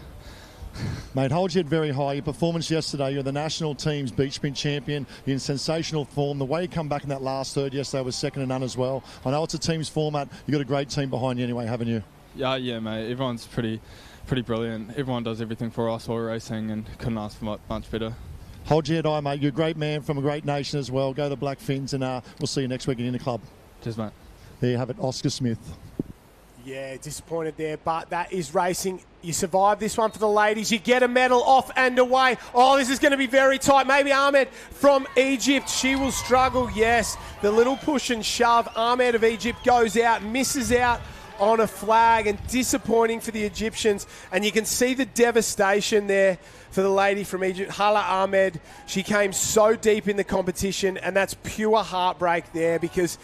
Mate, hold your head very high. Your performance yesterday, you're the national team's beach sprint champion. You're in sensational form. The way you come back in that last third yesterday was second to none as well. I know it's a team's format. You've got a great team behind you anyway, haven't you? Yeah, mate. Everyone's pretty brilliant. Everyone does everything for us while we're racing, and couldn't ask for much better. Hold your head high, mate. You're a great man from a great nation as well. Go the Black Fins, and we'll see you next week in the club. Cheers, mate. There you have it, Oscar Smith. Yeah, disappointed there, but that is racing. You survive this one for the ladies. You get a medal. Off and away. Oh, this is going to be very tight. Maybe Ahmed from Egypt. She will struggle. Yes, the little push and shove. Ahmed of Egypt goes out, misses out on a flag, and disappointing for the Egyptians. And you can see the devastation there for the lady from Egypt, Hala Ahmed. She came so deep in the competition, and that's pure heartbreak there, because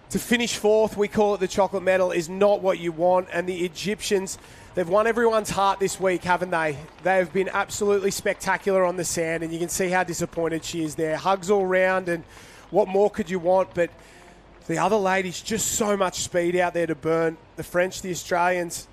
to finish fourth, we call it the chocolate medal, is not what you want. And the Egyptians, they've won everyone's heart this week, haven't they? They have been absolutely spectacular on the sand, and you can see how disappointed she is there. Hugs all round, and what more could you want? But the other ladies, just so much speed out there to burn. The French, the Australians,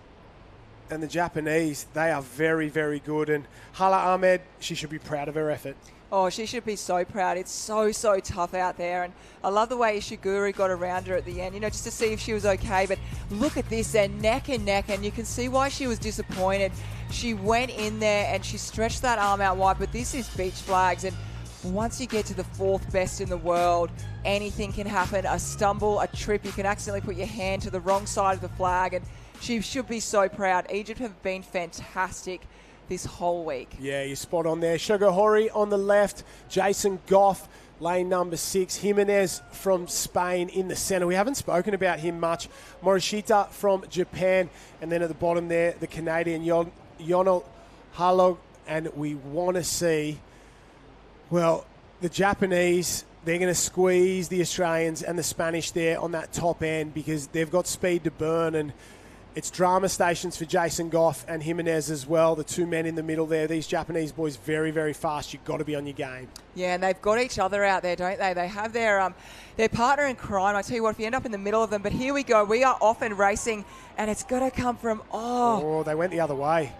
and the Japanese, they are very, very good. And Hala Ahmed, she should be proud of her effort. Oh, she should be so proud. It's so tough out there. And I love the way Ishiguro got around her at the end, just to see if she was okay. But look at this, they're neck and neck, and you can see why she was disappointed. She went in there and she stretched that arm out wide, but this is beach flags. And once you get to the fourth best in the world, anything can happen. A stumble, a trip, you can accidentally put your hand to the wrong side of the flag. And she should be so proud. Egypt have been fantastic this whole week. Yeah, you're spot on there. Shogo Hori on the left, Jason Goff, lane number 6, Jimenez from Spain in the centre. We haven't spoken about him much. Morishita from Japan, and then at the bottom there, the Canadian Yonel Halog, and we want to see, well, the Japanese, they're going to squeeze the Australians and the Spanish there on that top end, because they've got speed to burn, and it's drama stations for Jason Goff and Jimenez as well, the two men in the middle there. These Japanese boys, very, very fast. You've got to be on your game. Yeah, and they've got each other out there, don't they? They have their partner in crime. I tell you what, if you end up in the middle of them. But here we go. We are off and racing, and it's got to come from, Oh, they went the other way.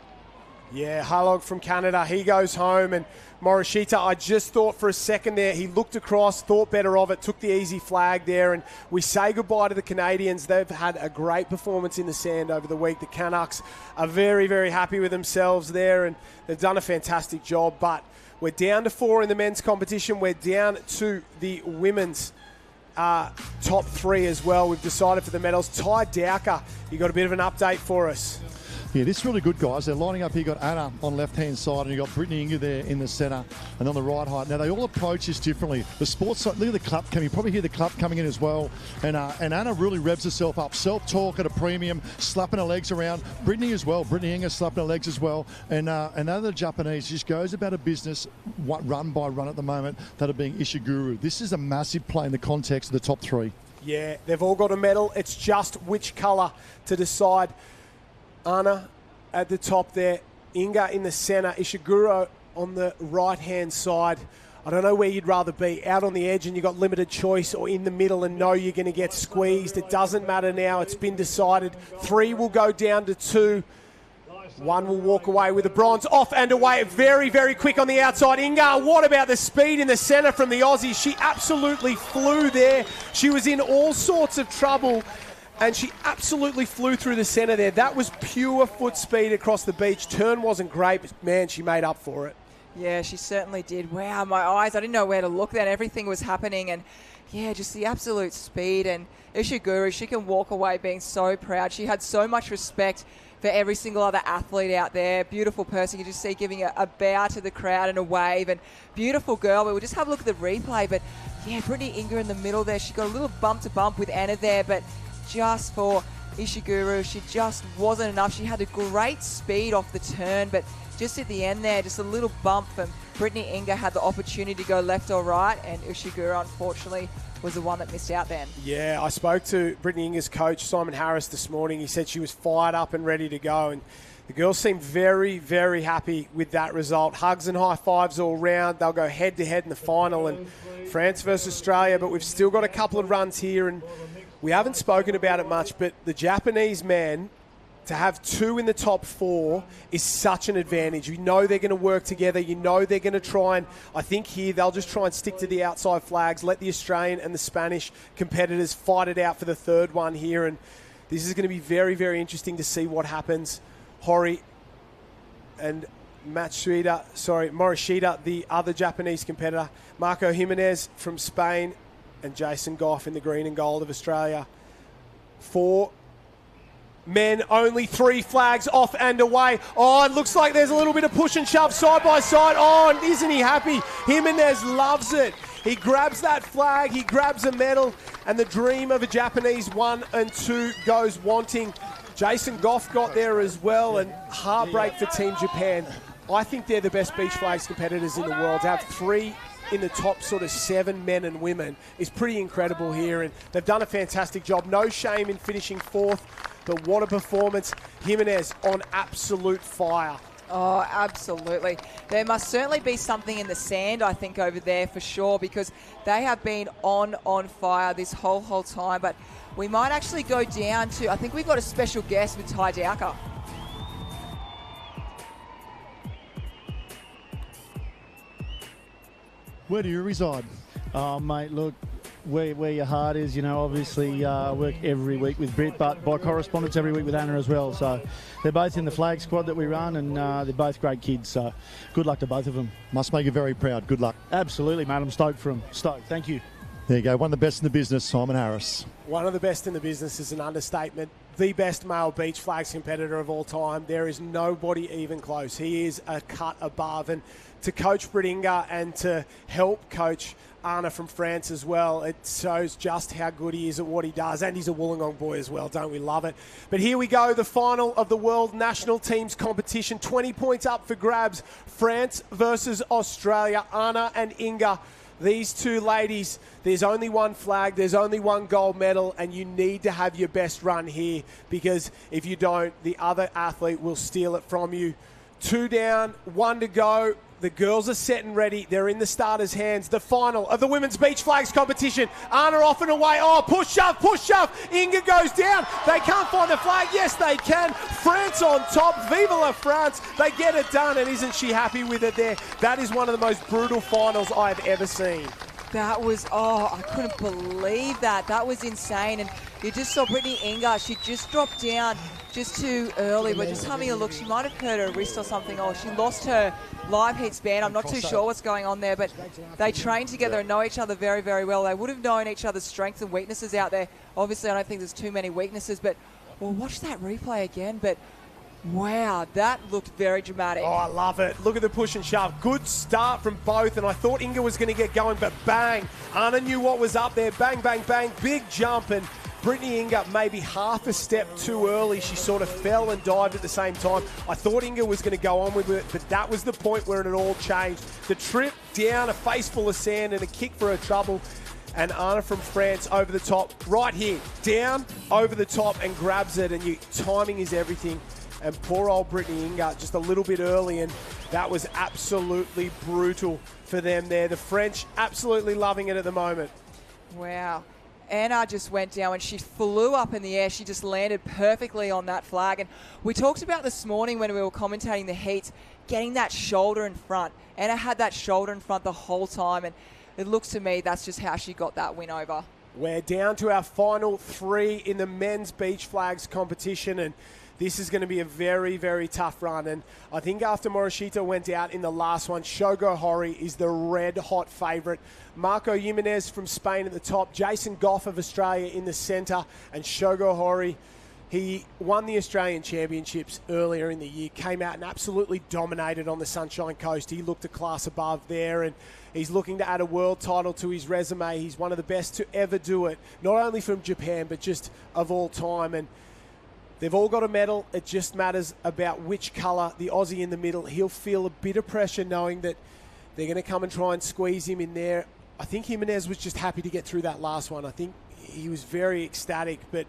Yeah, Halog from Canada, he goes home, and Morishita, I just thought for a second there, he looked across, thought better of it, took the easy flag there, and we say goodbye to the Canadians. They've had a great performance in the sand over the week. The Canucks are very, very happy with themselves there, and they've done a fantastic job, but we're down to 4 in the men's competition. We're down to the women's top 3 as well. We've decided for the medals. Ty Dowker, you got a bit of an update for us. Yeah, this is really good, guys. They're lining up here. You've got Anna on left-hand side, and you've got Brittany Inga there in the centre, and on the right height. Now, they all approach this differently. The sports side, look at the clap coming. You probably hear the clap coming in as well. And Anna really revs herself up. Self-talk at a premium, slapping her legs around. Brittany as well. Brittany Inga slapping her legs as well. And another Japanese just goes about a business run by run at the moment that are being Ishiguro. This is a massive play in the context of the top three. Yeah, they've all got a medal. It's just which colour to decide. Anna at the top there, Inga in the centre, Ishiguro on the right-hand side. I don't know where you'd rather be, out on the edge and you've got limited choice, or in the middle and know you're going to get squeezed. It doesn't matter now. It's been decided. 3 will go down to 2. 1 will walk away with a bronze. Off and away. Very, very quick on the outside. Inga, what about the speed in the centre from the Aussie? She absolutely flew there. She was in all sorts of trouble, and she absolutely flew through the centre there. That was pure foot speed across the beach. Turn wasn't great, but, man, she made up for it. Yeah, she certainly did. Wow, my eyes, I didn't know where to look then. Everything was happening, and, yeah, just the absolute speed. And Ishiguro, she can walk away being so proud. She had so much respect for every single other athlete out there. Beautiful person. You just see giving a bow to the crowd and a wave. And beautiful girl. But we'll just have a look at the replay. But, yeah, Brittany Inga in the middle there. She got a little bump to bump with Anna there, but just for Ishiguro, she just wasn't enough. She had a great speed off the turn, but just at the end there, just a little bump, and Brittany Inga had the opportunity to go left or right, and Ishiguro, unfortunately, was the one that missed out then. Yeah, I spoke to Brittany Inga's coach, Simon Harris, this morning. He said she was fired up and ready to go, and the girls seemed very, very happy with that result. Hugs and high fives all round. They'll go head-to-head in the final, and France versus Australia, but we've still got a couple of runs here, and we haven't spoken about it much, but the Japanese men, to have 2 in the top 4 is such an advantage. You know they're going to work together. You know they're going to try, and I think here they'll just try and stick to the outside flags, let the Australian and the Spanish competitors fight it out for the third one here, and this is going to be very, very interesting to see what happens. Hori and Morishita, the other Japanese competitor, Marco Jimenez from Spain, and Jason Goff in the green and gold of Australia. 4 men, only 3 flags off and away. Oh, it looks like there's a little bit of push and shove side by side. Oh, and isn't he happy? Jimenez loves it. He grabs that flag, he grabs a medal, and the dream of a Japanese 1 and 2 goes wanting. Jason Goff got there as well, and heartbreak for Team Japan. I think they're the best beach flags competitors in the world. To have 3 in the top sort of 7 men and women is pretty incredible here, and they've done a fantastic job. No shame in finishing 4th, but what a performance. Jimenez on absolute fire. Oh, absolutely. There must certainly be something in the sand, I think, over there for sure, because they have been on fire this whole time. But we might actually go down to, I think we've got a special guest with Ty Dowker. Where do you reside? Oh, mate, look, where your heart is, you know, obviously work every week with Britt, but by correspondence every week with Anna as well. So they're both in the flag squad that we run, and they're both great kids. So good luck to both of them. Must make you very proud. Good luck. Absolutely, mate. I'm stoked for them. Stoked. Thank you. There you go. One of the best in the business, Simon Harris. One of the best in the business is an understatement. The best male beach flags competitor of all time. There is nobody even close. He is a cut above. And to coach Britt Inga and to help coach Anna from France as well, it shows just how good he is at what he does. And he's a Wollongong boy as well. Don't we love it? But here we go, the final of the World National Teams competition. 20 points up for grabs. France versus Australia. Anna and Inga. These 2 ladies, there's only 1 flag, there's only 1 gold medal, and you need to have your best run here, because if you don't, the other athlete will steal it from you. 2 down, 1 to go. The girls are set and ready. They're in the starters' hands. The final of the women's beach flags competition. Anna off and away. Oh, push shove. Inga goes down. They can't find the flag. Yes, they can. France on top. Vive la France. They get it done, and isn't she happy with it there? That is one of the most brutal finals I've ever seen. That was, I couldn't believe that. That was insane. And you just saw Brittany Inga. She just dropped down just too early. We're just having a look. She might have hurt her wrist or something, or she lost her live heat band. I'm not too sure what's going on there, but they train together and know each other very, very well. They would have known each other's strengths and weaknesses out there. Obviously, I don't think there's too many weaknesses, but we'll watch that replay again. But Wow, that looked very dramatic. Oh, I love it. Look at the push and shove. Good start from both, and I thought Inga was going to get going, but bang. Anna knew what was up there. Bang, bang, bang. Big jump, and Brittany Inga maybe half a step too early. She sort of fell and dived at the same time. I thought Inga was going to go on with it, but that was the point where it all changed. The trip down, a face full of sand, and a kick for her trouble. And Anna from France over the top, right here, down, over the top, and grabs it, and timing is everything. And poor old Brittany Inga just a little bit early, and that was absolutely brutal for them there. The French absolutely loving it at the moment. Wow. Anna just went down and she flew up in the air. She just landed perfectly on that flag. And we talked about this morning when we were commentating the heats, getting that shoulder in front. Anna had that shoulder in front the whole time, and it looks to me that's just how she got that win over. We're down to our final 3 in the men's beach flags competition, and this is going to be a very, very tough run. And I think after Morishita went out in the last one, Shogo Hori is the red-hot favourite. Marco Jimenez from Spain at the top, Jason Goff of Australia in the centre, and Shogo Hori, he won the Australian Championships earlier in the year, came out and absolutely dominated on the Sunshine Coast. He looked a class above there, and he's looking to add a world title to his resume. He's one of the best to ever do it, not only from Japan, but just of all time. And they've all got a medal. It just matters about which colour. The Aussie in the middle, he'll feel a bit of pressure knowing that they're going to come and try and squeeze him in there. I think Jimenez was just happy to get through that last one. I think he was very ecstatic, but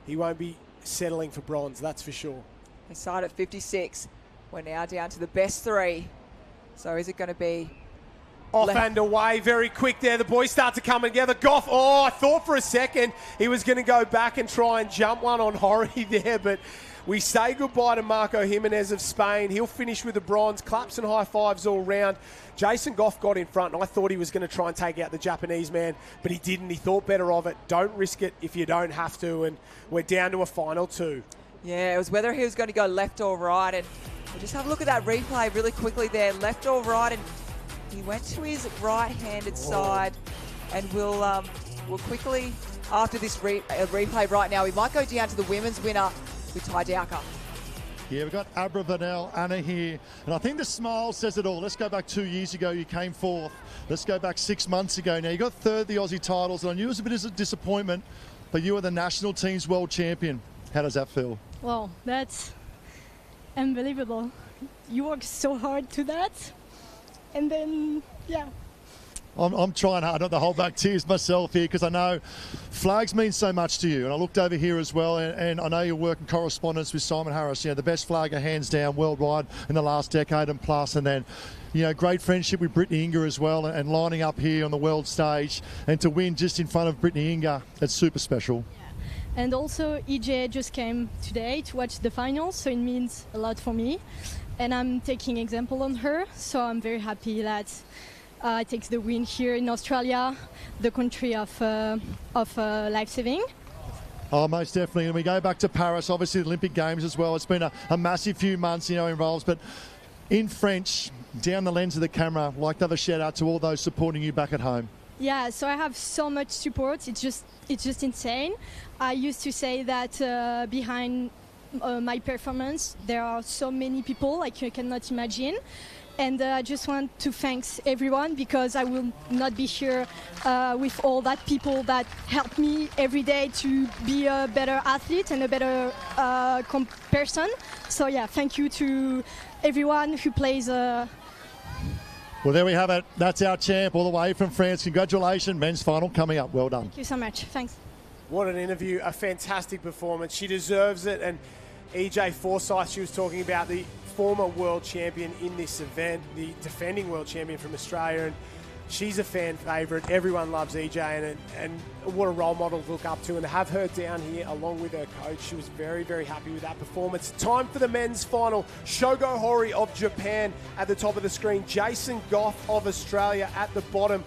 he won't be settling for bronze, that's for sure. They started at 56. We're now down to the best 3. So is it going to be... Off and away, very quick there. The boys start to come together. Goff, I thought for a second he was going to go back and try and jump one on Hori there, but we say goodbye to Marco Jimenez of Spain. He'll finish with the bronze. Claps and high fives all round. Jason Goff got in front, and I thought he was going to try and take out the Japanese man, but he didn't. He thought better of it. Don't risk it if you don't have to, and we're down to a final 2. Yeah, it was whether he was going to go left or right, and we'll just have a look at that replay really quickly there. Left or right, and he went to his right-handed side, and we'll quickly, after this replay right now, we might go down to the women's winner with Ty Dowker. Yeah, we've got Abra Vanel, Anna here, and I think the smile says it all. Let's go back 2 years ago, you came 4th. Let's go back 6 months ago. Now, you got 3rd the Aussie titles, and I knew it was a bit of a disappointment, but you were the national team's world champion. How does that feel? Well, that's unbelievable. You work so hard to that, and then, yeah. I'm trying hard not to hold back tears myself here because I know flags mean so much to you. And I looked over here as well, and I know you're working correspondence with Simon Harris, you know, the best flagger hands down worldwide in the last decade and plus. And then, you know, great friendship with Brittany Inga as well, and lining up here on the world stage. And to win just in front of Brittany Inga, that's super special. Yeah. And also, EJ just came today to watch the finals, so it means a lot for me. And I'm taking example on her, so I'm very happy that takes the win here in Australia, the country of Lifesaving. Oh, most definitely. And we go back to Paris, obviously the Olympic Games as well. It's been a massive few months, you know, involved. But in French, down the lens of the camera, like to have a shout out to all those supporting you back at home. Yeah, so I have so much support. It's just insane. I used to say that behind my performance, there are so many people like you cannot imagine. And I just want to thank everyone because I will not be here with all that people that help me every day to be a better athlete and a better person. So yeah, thank you to everyone who plays. Well, there we have it. That's our champ all the way from France. Congratulations. Men's final coming up. Well done. Thank you so much. Thanks. What an interview. A fantastic performance. She deserves it. And EJ Forsyth, she was talking about the former world champion in this event, the defending world champion from Australia, and she's a fan favourite. Everyone loves EJ, and what a role model to look up to, and to have her down here along with her coach, she was very, very happy with that performance. Time for the men's final. Shogo Hori of Japan at the top of the screen, Jason Goff of Australia at the bottom.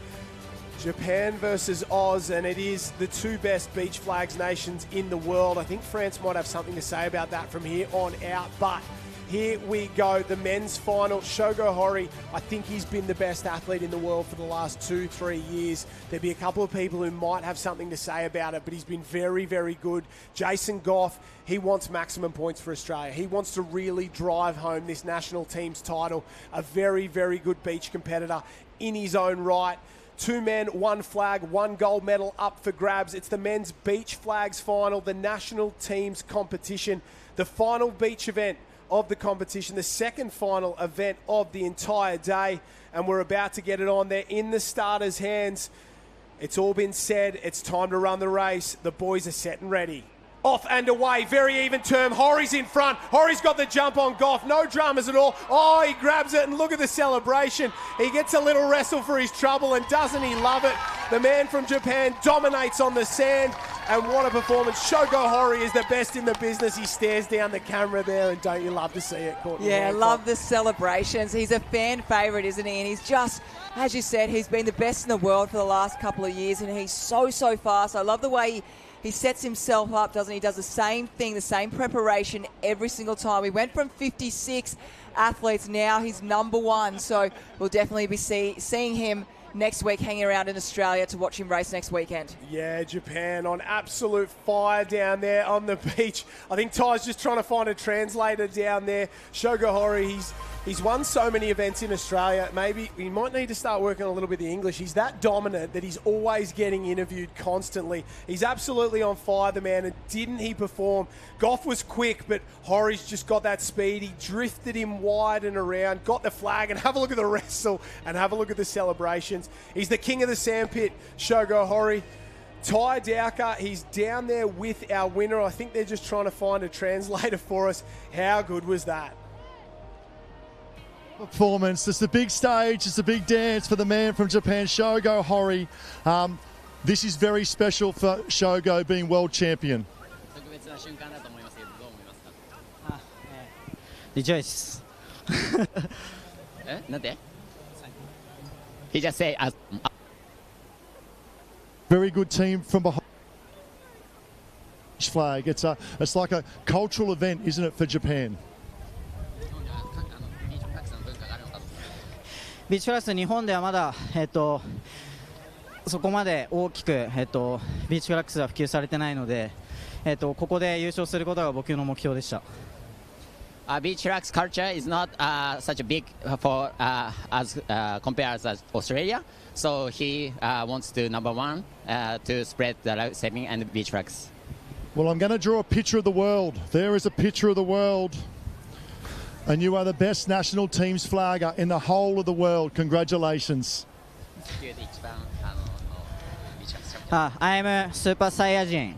Japan versus Oz, and it is the 2 best beach flags nations in the world. I think France might have something to say about that from here on out, but Here we go, the men's final. Shogo Hori, I think he's been the best athlete in the world for the last 2-3 years. There'll be a couple of people who might have something to say about it, but he's been very, very good. Jason Goff, he wants maximum points for Australia. He wants to really drive home this national team's title. A very, very good beach competitor in his own right. 2 men, 1 flag, 1 gold medal up for grabs. It's the men's beach flags final, the national team's competition, the final beach event of the competition, the second final event of the entire day, and we're about to get it on. They're in the starters' hands. It's all been said. It's time to run the race. The boys are set and ready. Off and away, very even term. Hori's in front. Hori's got the jump on Goff. No dramas at all. Oh, he grabs it, and look at the celebration. He gets a little wrestle for his trouble, and doesn't he love it? The man from Japan dominates on the sand, and what a performance. Shogo Hori is the best in the business. He stares down the camera there, and don't you love to see it, Courtney? Yeah, Hancock? love the celebrations. He's a fan favourite, isn't he? And he's just, as you said, he's been the best in the world for the last couple of years, and he's so fast. I love the way he sets himself up, doesn't he? He does the same thing, the same preparation every single time. We went from 56 athletes, now he's number 1. So we'll definitely be seeing him next week, hanging around in Australia to watch him race next weekend. Yeah, Japan on absolute fire down there on the beach. I think Ty's just trying to find a translator down there. Shogo Hori, he's won so many events in Australia. Maybe he might need to start working a little bit of the English. He's that dominant that he's always getting interviewed constantly. He's absolutely on fire, the man, and didn't he perform? Goff was quick, but Hori's just got that speed. He drifted him wide and around, got the flag, and have a look at the wrestle and have a look at the celebrations. He's the king of the sandpit, Shogo Hori. Ty Dowker, he's down there with our winner. I think they're just trying to find a translator for us. How good was that? Performance. It's the big stage. It's a big dance for the man from Japan, Shogo Hori. This is very special for Shogo being world champion. Rejoice. He just said, very good team from behind. Flag. It's like a cultural event, isn't it, for Japan? ビーチフラッグ日本ではまだ、そこまで大きく、ビーチフラッグスは普及されてないので、ここで優勝することが僕の目標でした。Beach flags culture is not such a big for as compared as Australia, so he wants to number 1 to spread the lifesaving and beach flags. Well, I'm going to draw a picture of the world. There is a picture of the world. And you are the best national team's flagger in the whole of the world. Congratulations. I'm a Super Saiyajin.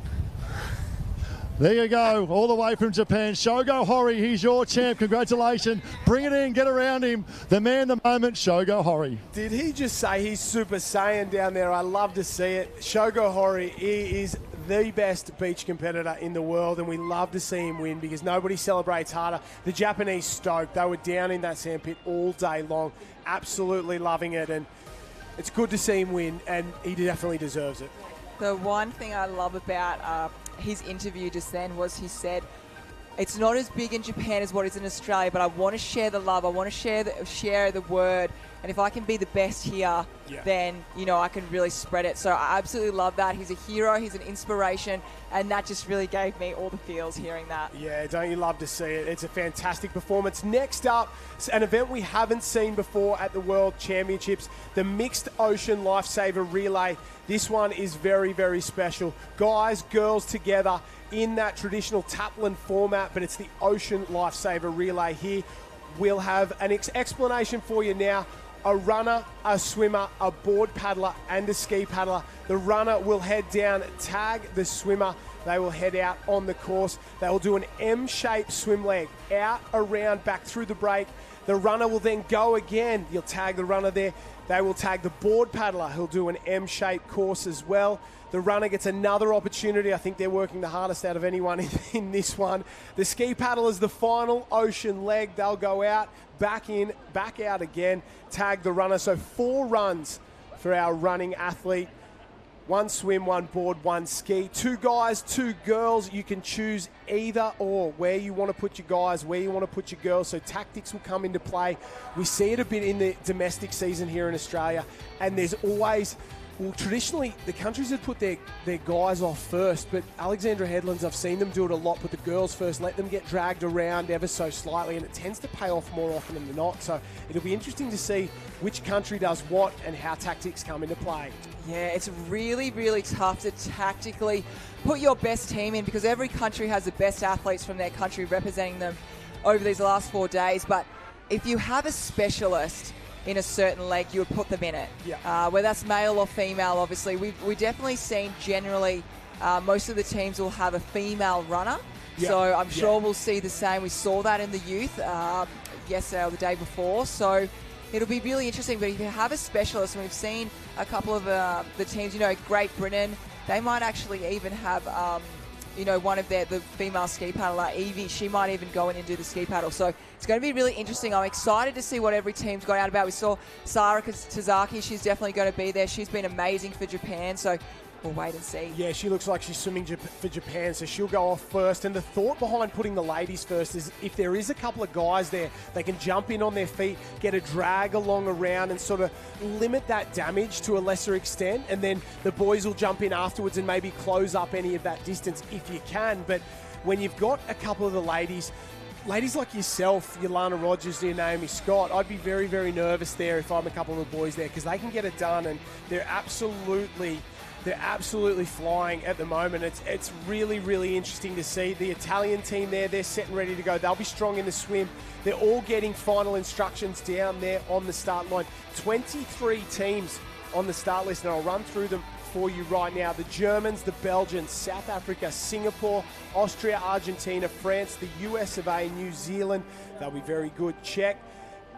There you go, all the way from Japan. Shogo Hori, he's your champ. Congratulations. Bring it in, get around him. The man, the moment, Shogo Hori. Did he just say he's Super Saiyan down there? I love to see it. Shogo Hori, he is the best beach competitor in the world, and we love to see him win because nobody celebrates harder. The Japanese stoked. They were down in that sandpit all day long, absolutely loving it, and it's good to see him win, and he definitely deserves it. The one thing I love about his interview just then was he said, it's not as big in Japan as what is in Australia, but I want to share the love. I want to share the word. And if I can be the best here, then, you know, I can really spread it. So I absolutely love that. He's a hero. He's an inspiration. And that just really gave me all the feels hearing that. Yeah, don't you love to see it? It's a fantastic performance. Next up, an event we haven't seen before at the World Championships, the Mixed Ocean Lifesaver Relay. This one is very, very special. Guys, girls together in that traditional Tapland format, but it's the Ocean Lifesaver Relay here. We'll have an explanation for you now. A runner, a swimmer, a board paddler, and a ski paddler. The runner will head down, tag the swimmer. They will head out on the course. They will do an M-shaped swim leg, out, around, back through the break. The runner will then go again. You'll tag the runner there. They will tag the board paddler, who'll do an M-shaped course as well. The runner gets another opportunity. I think they're working the hardest out of anyone in this one. The ski paddler is the final ocean leg. They'll go out, back in, back out again, tag the runner. So 4 runs for our running athlete. 1 swim, 1 board, 1 ski. 2 guys, 2 girls. You can choose either or where you want to put your guys, where you want to put your girls. So tactics will come into play. We see it a bit in the domestic season here in Australia. And there's always... Well, traditionally, the countries had put their guys off first, but Alexandra Headlands, I've seen them do it a lot, put the girls first, let them get dragged around ever so slightly, and it tends to pay off more often than not. So it'll be interesting to see which country does what and how tactics come into play. Yeah, it's really, really tough to tactically put your best team in because every country has the best athletes from their country representing them over these last 4 days. But if you have a specialist in a certain leg, you would put them in it. Yeah. Whether that's male or female, obviously. We've definitely seen generally most of the teams will have a female runner. Yeah. So I'm sure we'll see the same. We saw that in the youth yesterday or the day before. So it'll be really interesting. But if you have a specialist, and we've seen a couple of the teams, Great Britain, they might actually even have... one of the female ski paddler, Evie, she might even go in and do the ski paddle. So it's going to be really interesting. I'm excited to see what every team's got out about. We saw Sara Tazaki. She's definitely going to be there. She's been amazing for Japan. So we'll wait and see. Yeah, she looks like she's swimming for Japan, so she'll go off first. And the thought behind putting the ladies first is if there is a couple of guys there, they can jump in on their feet, get a drag along around and sort of limit that damage to a lesser extent. And then the boys will jump in afterwards and maybe close up any of that distance if you can. But when you've got a couple of the ladies like yourself, Yolana Rogers, your Naomi Scott, I'd be very, very nervous there if I'm a couple of the boys there because they can get it done and they're absolutely flying at the moment. It's really, really interesting to see. The Italian team there, they're set and ready to go. They'll be strong in the swim. They're all getting final instructions down there on the start line. 23 teams on the start list, and I'll run through them for you right now. The Germans, the Belgians, South Africa, Singapore, Austria, Argentina, France, the US of A, New Zealand. They'll be very good. Czech,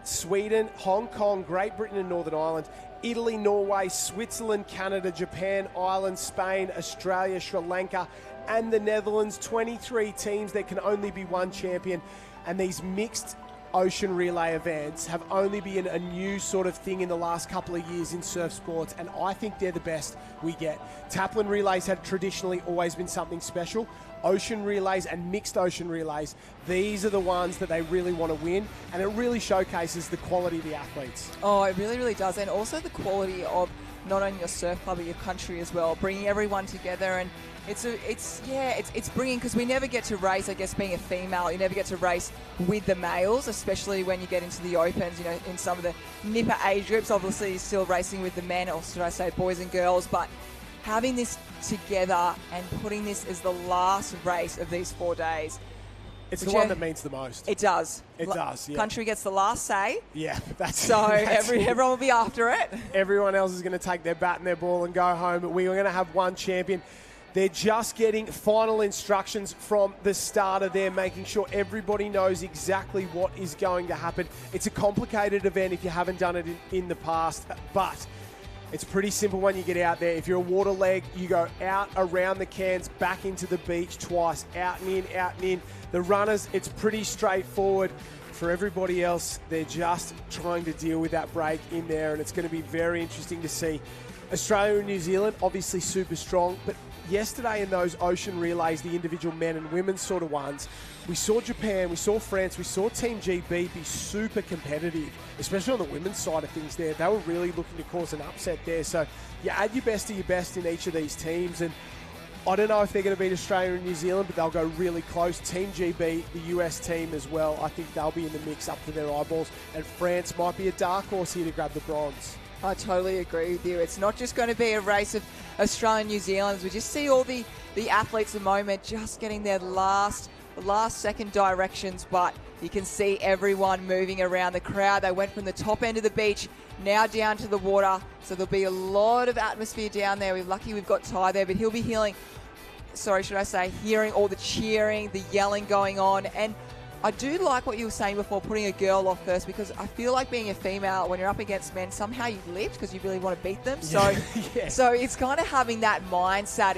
Sweden, Hong Kong, Great Britain and Northern Ireland, Italy, Norway, Switzerland, Canada, Japan, Ireland, Spain, Australia, Sri Lanka, and the Netherlands. 23 teams. There can only be one champion. And these mixed ocean relay events have only been a new sort of thing in the last couple of years in surf sports, and I think they're the best we get. Taplin relays have traditionally always been something special. Ocean relays and mixed ocean relays, these are the ones that they really want to win, and it really showcases the quality of the athletes. Oh, it really, really does. And also the quality of not only your surf club but your country as well, bringing everyone together. And it's bringing, because we never get to race, I guess, being a female, you never get to race with the males, especially when you get into the opens, in some of the nipper age groups. Obviously you're still racing with the men, or should I say boys and girls, but having this together and putting this as the last race of these 4 days, it's the one that means the most. It does. It does, yeah. Country gets the last say. Yeah, that's so everyone will be after it. Everyone else is going to take their bat and their ball and go home. But we are going to have one champion. They're just getting final instructions from the starter there, making sure everybody knows exactly what is going to happen. It's a complicated event if you haven't done it in the past, but it's pretty simple when you get out there. If you're a water leg, you go out around the cans, back into the beach twice, out and in, out and in. The runners, it's pretty straightforward. For everybody else, they're just trying to deal with that break in there, and it's going to be very interesting to see. Australia and New Zealand, obviously super strong, but yesterday in those ocean relays, the individual men and women sort of ones, we saw Japan, we saw France, we saw Team GB be super competitive, especially on the women's side of things there. They were really looking to cause an upset there. So you add your best of your best in each of these teams, and I don't know if they're going to beat Australia and New Zealand, but they'll go really close. Team GB, the US team as well, I think they'll be in the mix up to their eyeballs, and France might be a dark horse here to grab the bronze. I totally agree with you. It's not just going to be a race of Australia and New Zealand. We just see all the athletes at the moment just getting their last second directions, but you can see everyone moving around the crowd. They went from the top end of the beach now down to the water, so there'll be a lot of atmosphere down there. We're lucky we've got Ty there, but he'll be hearing all the cheering, the yelling going on. And I do like what you were saying before, putting a girl off first, because I feel like being a female, when you're up against men, somehow you lift because you really want to beat them. So, so it's kind of having that mindset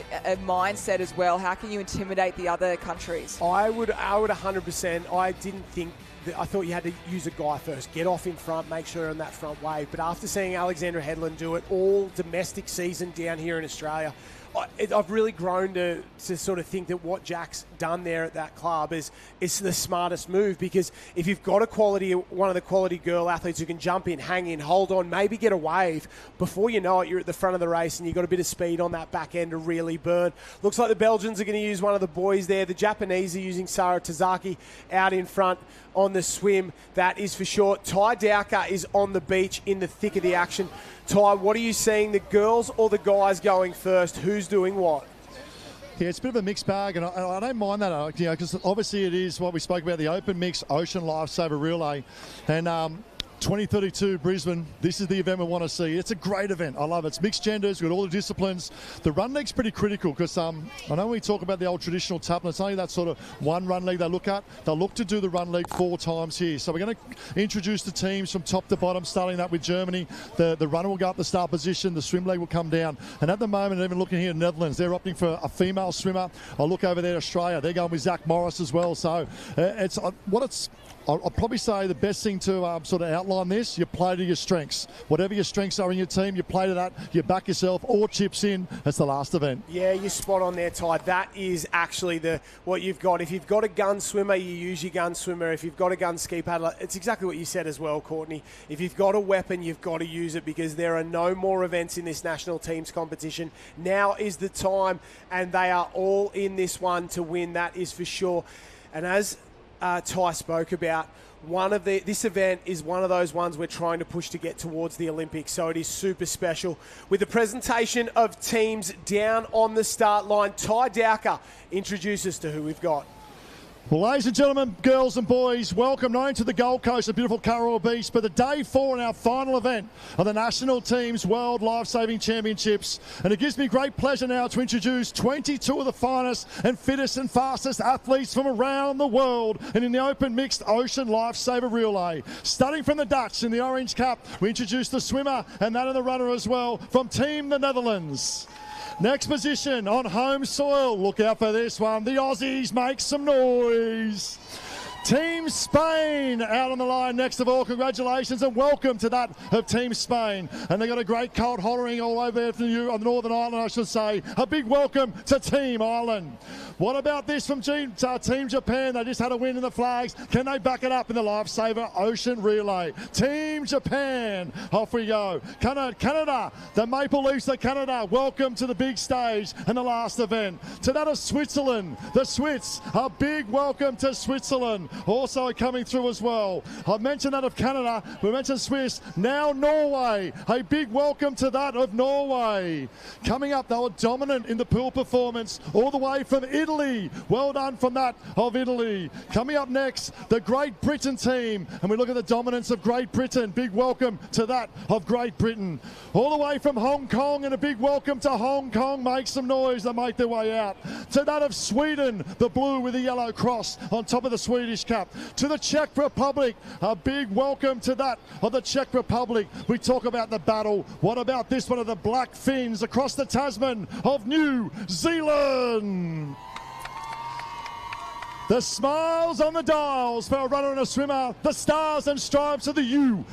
as well. How can you intimidate the other countries? I would 100%. I didn't think. I thought you had to use a guy first, get off in front, make sure you're on that front wave. But after seeing Alexandra Headland do it all domestic season down here in Australia, I've really grown to sort of think that what Jack's done there at that club is the smartest move, because if you've got one of the quality girl athletes who can jump in, hang in, hold on, maybe get a wave, before you know it, you're at the front of the race and you've got a bit of speed on that back end to really burn. Looks like the Belgians are going to use one of the boys there. The Japanese are using Sara Tazaki out in front on the swim, that is for sure. Ty Dowker is on the beach in the thick of the action. Ty, what are you seeing, the girls or the guys going first? Who's doing what? Yeah, it's a bit of a mixed bag, and I don't mind that, because obviously it is what we spoke about, the open mix ocean lifesaver relay. And 2032 Brisbane, this is the event we want to see. It's a great event. I love it. It's mixed genders, we've got all the disciplines. The run league's pretty critical, because I know we talk about the old traditional tuple, it's only that sort of one run league they look at. They'll look to do the run league 4 times here. So we're going to introduce the teams from top to bottom, starting that with Germany. The runner will go up the start position, the swim leg will come down. And at the moment, even looking here in the Netherlands, they're opting for a female swimmer. I'll look over there to Australia. They're going with Zach Morris as well. So I'll probably say the best thing to sort of outline this, you play to your strengths. Whatever your strengths are in your team, you play to that, you back yourself, or chips in. That's the last event. Yeah, you're spot on there, Ty. That is actually what you've got. If you've got a gun swimmer, you use your gun swimmer. If you've got a gun ski paddler, it's exactly what you said as well, Courtney. If you've got a weapon, you've got to use it, because there are no more events in this national teams competition. Now is the time, and they are all in this one to win, that is for sure. And as Ty spoke about, this event is one of those ones we're trying to push to get towards the Olympics, so it is super special. With the presentation of teams down on the start line, Ty Dowker, introduce us to who we've got. Well, ladies and gentlemen, girls and boys, welcome not only to the Gold Coast, the beautiful Kurrawa Beach, but the day 4 in our final event of the National Teams World Lifesaving Championships. And it gives me great pleasure now to introduce 22 of the finest and fittest and fastest athletes from around the world and in the open mixed ocean lifesaver relay. Starting from the Dutch in the orange cap, we introduce the swimmer and that of the runner as well from Team the Netherlands. Next position on home soil. Look out for this one. The Aussies make some noise. Team Spain out on the line next of all. Congratulations and welcome to that of Team Spain. And they got a great cold hollering all over there from you on the Northern Ireland, I should say. A big welcome to Team Ireland. What about this from Team Japan? They just had a win in the flags. Can they back it up in the Lifesaver Ocean Relay? Team Japan, off we go. Canada, the Maple Leafs of Canada, welcome to the big stage and the last event. To that of Switzerland, the Swits, a big welcome to Switzerland. Also coming through as well. I mentioned that of Canada, we mentioned Swiss, now Norway. A big welcome to that of Norway. Coming up, they were dominant in the pool performance all the way from Italy. Well done from that of Italy. Coming up next, the Great Britain team. And we look at the dominance of Great Britain. Big welcome to that of Great Britain. All the way from Hong Kong, and a big welcome to Hong Kong. Make some noise, they make their way out. To that of Sweden, the blue with the yellow cross on top of the Swedish cap. To the Czech Republic, a big welcome to that of the Czech Republic. We talk about the battle. What about this one of the Black Finns across the Tasman of New Zealand? The smiles on the dials for a runner and a swimmer. The stars and stripes of the USA.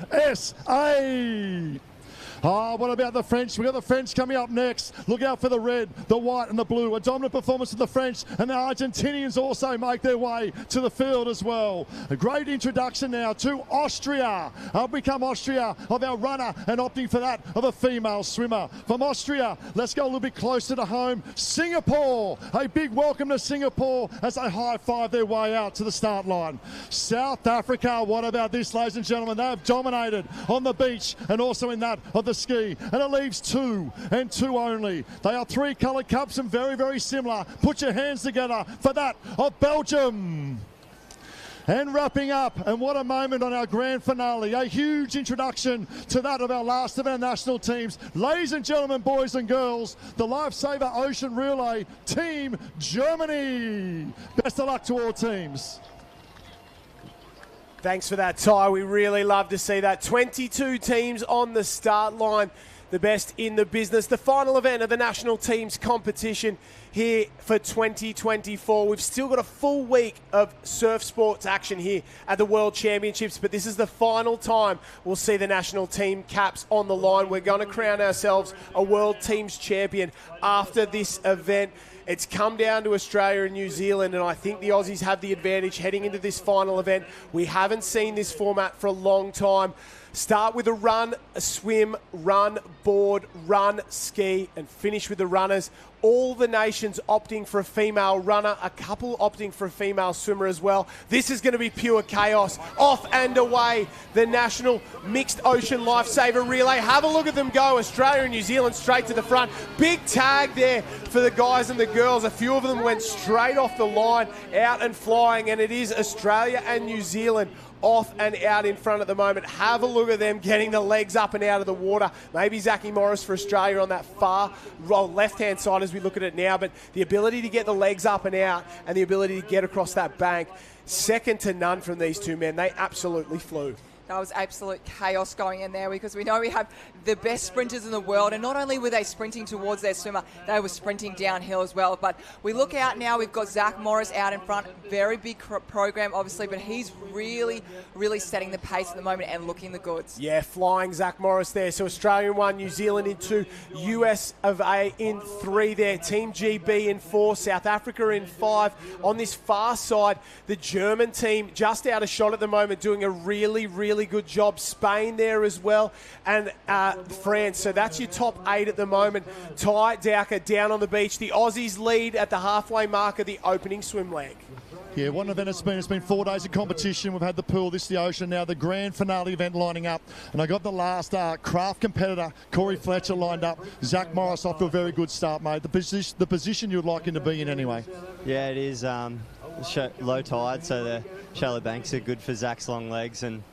What about the French? We've got the French coming up next. Look out for the red, the white and the blue. A dominant performance of the French, and the Argentinians also make their way to the field as well. A great introduction now to Austria. We come Austria of our runner and opting for that of a female swimmer. From Austria, let's go a little bit closer to home. Singapore, a big welcome to Singapore as they high-five their way out to the start line. South Africa, what about this, ladies and gentlemen? They have dominated on the beach and also in that of the ski, and it leaves 2 and 2 only. They are 3 coloured cups and very, very similar. Put your hands together for that of Belgium. And wrapping up, and what a moment on our grand finale. A huge introduction to that of our last of our national teams. Ladies and gentlemen, boys and girls, the Lifesaver Ocean Relay, Team Germany. Best of luck to all teams. Thanks for that, Ty. We really love to see that. 22 teams on the start line, the best in the business. The final event of the national teams competition here for 2024. We've still got a full week of surf sports action here at the World Championships, but this is the final time we'll see the national team caps on the line. We're going to crown ourselves a World Teams champion after this event. It's come down to Australia and New Zealand, and I think the Aussies have the advantage heading into this final event. We haven't seen this format for a long time. Start with a run, a swim, run, board, run, ski, and finish with the runners. All the nations opting for a female runner, a couple opting for a female swimmer as well. This is going to be pure chaos. Off and away, the national mixed ocean lifesaver relay. Have a look at them go. Australia and New Zealand straight to the front. Big tag there for the guys and the girls. A few of them went straight off the line, out and flying, and it is Australia and New Zealand off and out in front at the moment. Have a look at them getting the legs up and out of the water. Maybe Zachy Morris for Australia on that far left-hand side as we look at it now, but the ability to get the legs up and out and the ability to get across that bank, second to none from these two men. They absolutely flew. That was absolute chaos going in there because we know we have the best sprinters in the world, and not only were they sprinting towards their swimmer, they were sprinting downhill as well. But we look out now, we've got Zach Morris out in front. Very big program, obviously, but he's really, really setting the pace at the moment and looking the goods. Yeah, flying Zach Morris there. So Australia in 1, New Zealand in 2, US of A in 3 there. Team GB in 4, South Africa in 5. On this far side, the German team just out of shot at the moment, doing a really, really good job. Spain there as well, and France. So that's your top 8 at the moment. Ty Dowker down on the beach. The Aussies lead at the halfway mark of the opening swim leg. Yeah, what an event it's been. It's been 4 days of competition. We've had the pool, this the ocean, now the grand finale event lining up. And I got the last craft competitor, Corey Fletcher, lined up. Zach Morris off to a very good start, mate. The position you'd like him to be in anyway. Yeah, it is low tide, so the shallow banks are good for Zach's long legs, and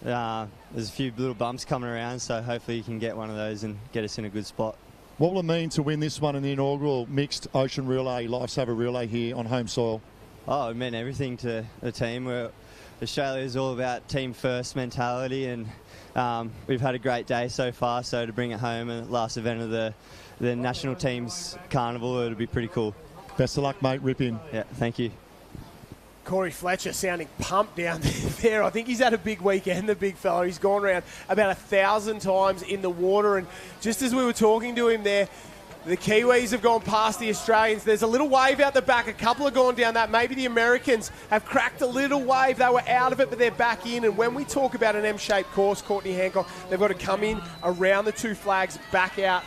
there's a few little bumps coming around, so hopefully you can get one of those and get us in a good spot. What will it mean to win this one in the inaugural mixed ocean relay, lifesaver relay here on home soil? Oh, it meant everything to the team. Australia is all about team first mentality, and we've had a great day so far, so to bring it home and last event of the national team's carnival, it'll be pretty cool. Best of luck, mate. Rip in. Yeah, thank you. Corey Fletcher sounding pumped down there. I think he's had a big weekend, the big fella. He's gone around about 1,000 times in the water, and just as we were talking to him there, the Kiwis have gone past the Australians. There's a little wave out the back. A couple have gone down that. Maybe the Americans have cracked a little wave. They were out of it, but they're back in. And when we talk about an M-shaped course, Courtney Hancock, they've got to come in around the 2 flags, back out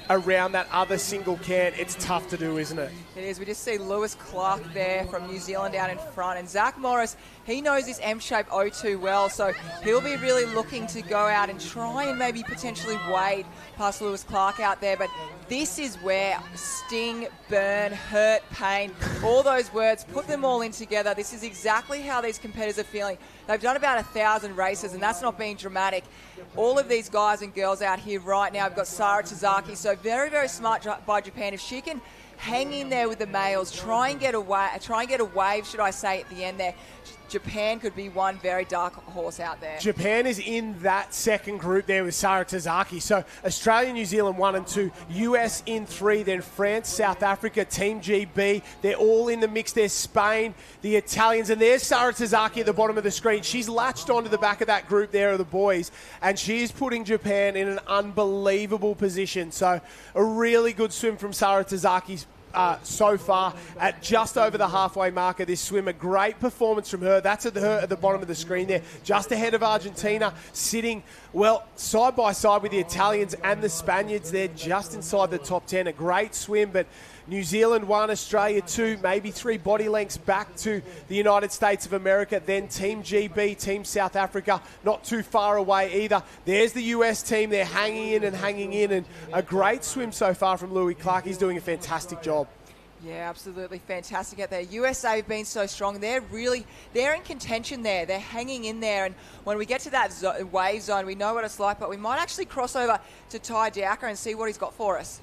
around that other single can. It's tough to do, isn't it? It is. We just see Lewis Clark there from New Zealand out in front. And Zach Morris, he knows this M-shape O2 well, so he'll be really looking to go out and try and maybe potentially wade past Lewis Clark out there. But this is where sting, burn, hurt, pain, all those words, put them all in together. This is exactly how these competitors are feeling. They've done about 1,000 races, and that's not being dramatic. All of these guys and girls out here right now have got Sara Tazaki, so very, very smart by Japan. If she can hang in there with the males, try and get a wave, should I say, at the end there. Japan could be one very dark horse out there. Japan is in that second group there with Sara Tazaki. So Australia, New Zealand 1 and 2, US in 3, then France, South Africa, Team GB. They're all in the mix. There's Spain, the Italians, and there's Sara Tazaki at the bottom of the screen. She's latched onto the back of that group there of the boys, and she is putting Japan in an unbelievable position. So a really good swim from Sara Tazaki's so far at just over the halfway mark of this swim. A great performance from her. That's her at the bottom of the screen there, just ahead of Argentina, sitting, well, side by side with the Italians and the Spaniards there, just inside the top 10. A great swim, but New Zealand 1, Australia 2, maybe 3 body lengths back to the United States of America. Then Team GB, Team South Africa, not too far away either. There's the US team. They're hanging in, and a great swim so far from Louis Clark. He's doing a fantastic job. Yeah, absolutely fantastic out there. USA have been so strong. They're in contention there. They're hanging in there. And when we get to that wave zone, we know what it's like, but we might actually cross over to Ty Dowker and see what he's got for us.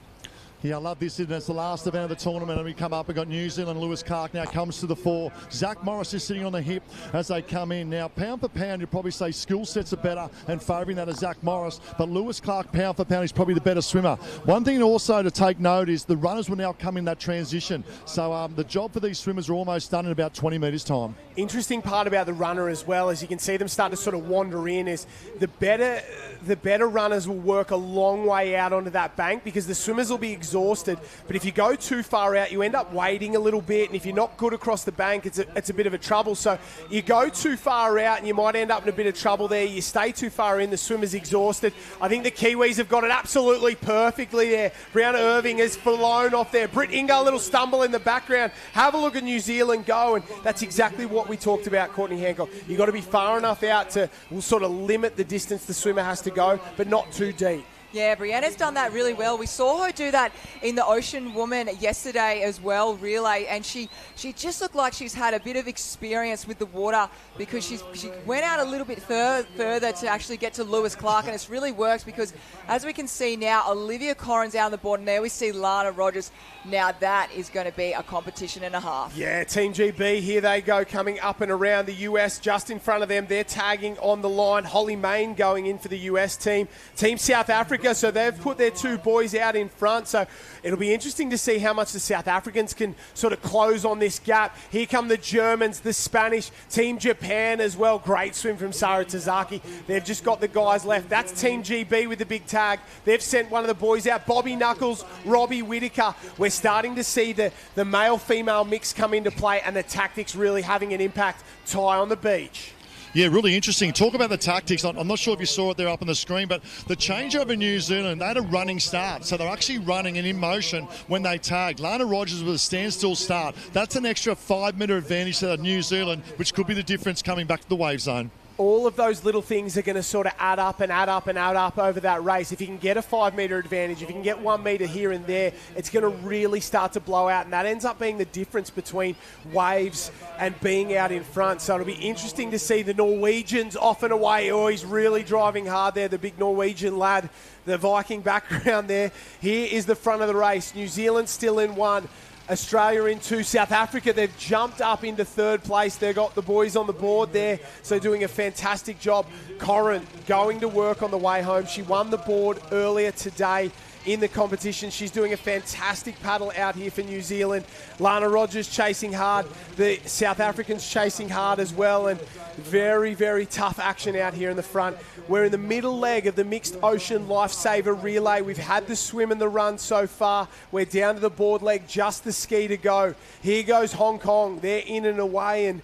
Yeah, I love this, isn't it? It's the last event of the tournament, and we come up. We've got New Zealand. Lewis Clark now comes to the fore. Zach Morris is sitting on the hip as they come in. Now, pound for pound, you'd probably say skill sets are better and favouring that of Zach Morris, but Lewis Clark, pound for pound, is probably the better swimmer. One thing also to take note is the runners will now come in that transition. So the job for these swimmers are almost done in about 20 metres time. Interesting part about the runner as well, as you can see them start to sort of wander in, is the better runners will work a long way out onto that bank because the swimmers will be exhausted. But if you go too far out, you end up wading a little bit, and if you're not good across the bank, it's a bit of a trouble. So you go too far out and you might end up in a bit of trouble there. You stay too far in, the swimmer's exhausted. I think the Kiwis have got it absolutely perfectly there. Brianna Irving has flown off there. Britt Inga, a little stumble in the background. Have a look at New Zealand go, and that's exactly what we talked about, Courtney Hancock. You've got to be far enough out to sort of limit the distance the swimmer has to go, but not too deep. Yeah, Brianna's done that really well. We saw her do that in the Ocean Woman yesterday as well, relay, and she just looked like she's had a bit of experience with the water because she went out a little bit further to actually get to Lewis Clark, and it's really worked because, as we can see now, Olivia Corrin's out on the board, and there we see Lana Rogers. Now that is going to be a competition and a half. Yeah, Team GB, here they go, coming up and around the US. Just in front of them, they're tagging on the line. Holly Main going in for the US team. Team South Africa, so they've put their two boys out in front. So it'll be interesting to see how much the South Africans can sort of close on this gap. Here come the Germans, the Spanish, Team Japan as well. Great swim from Sara Tazaki. They've just got the guys left. That's Team GB with the big tag. They've sent one of the boys out. Bobby Knuckles, Robbie Whitaker. We're starting to see the male-female mix come into play and the tactics really having an impact. Ty on the beach. Yeah, really interesting. Talk about the tactics. I'm not sure if you saw it there up on the screen, but the changeover in New Zealand, they had a running start. So they're actually running and in motion when they tagged. Lana Rogers with a standstill start. That's an extra 5-metre advantage to New Zealand, which could be the difference coming back to the wave zone. All of those little things are going to sort of add up and add up and add up over that race. If you can get a 5-metre advantage, if you can get 1 metre here and there, it's going to really start to blow out, and that ends up being the difference between waves and being out in front. So it'll be interesting to see the Norwegians off and away. Oh, he's really driving hard there, the big Norwegian lad, the Viking background there. Here is the front of the race. New Zealand still in 1. Australia in 2. South Africa, they've jumped up into 3rd place. They've got the boys on the board there, so doing a fantastic job. Corrin going to work on the way home. She won the board earlier today in the competition. She's doing a fantastic paddle out here for New Zealand. Lana Rogers chasing hard. The South Africans chasing hard as well, and very, very tough action out here in the front. We're in the middle leg of the mixed ocean lifesaver relay. We've had the swim and the run so far. We're down to the board leg, just the ski to go. Here goes Hong Kong. They're in and away, and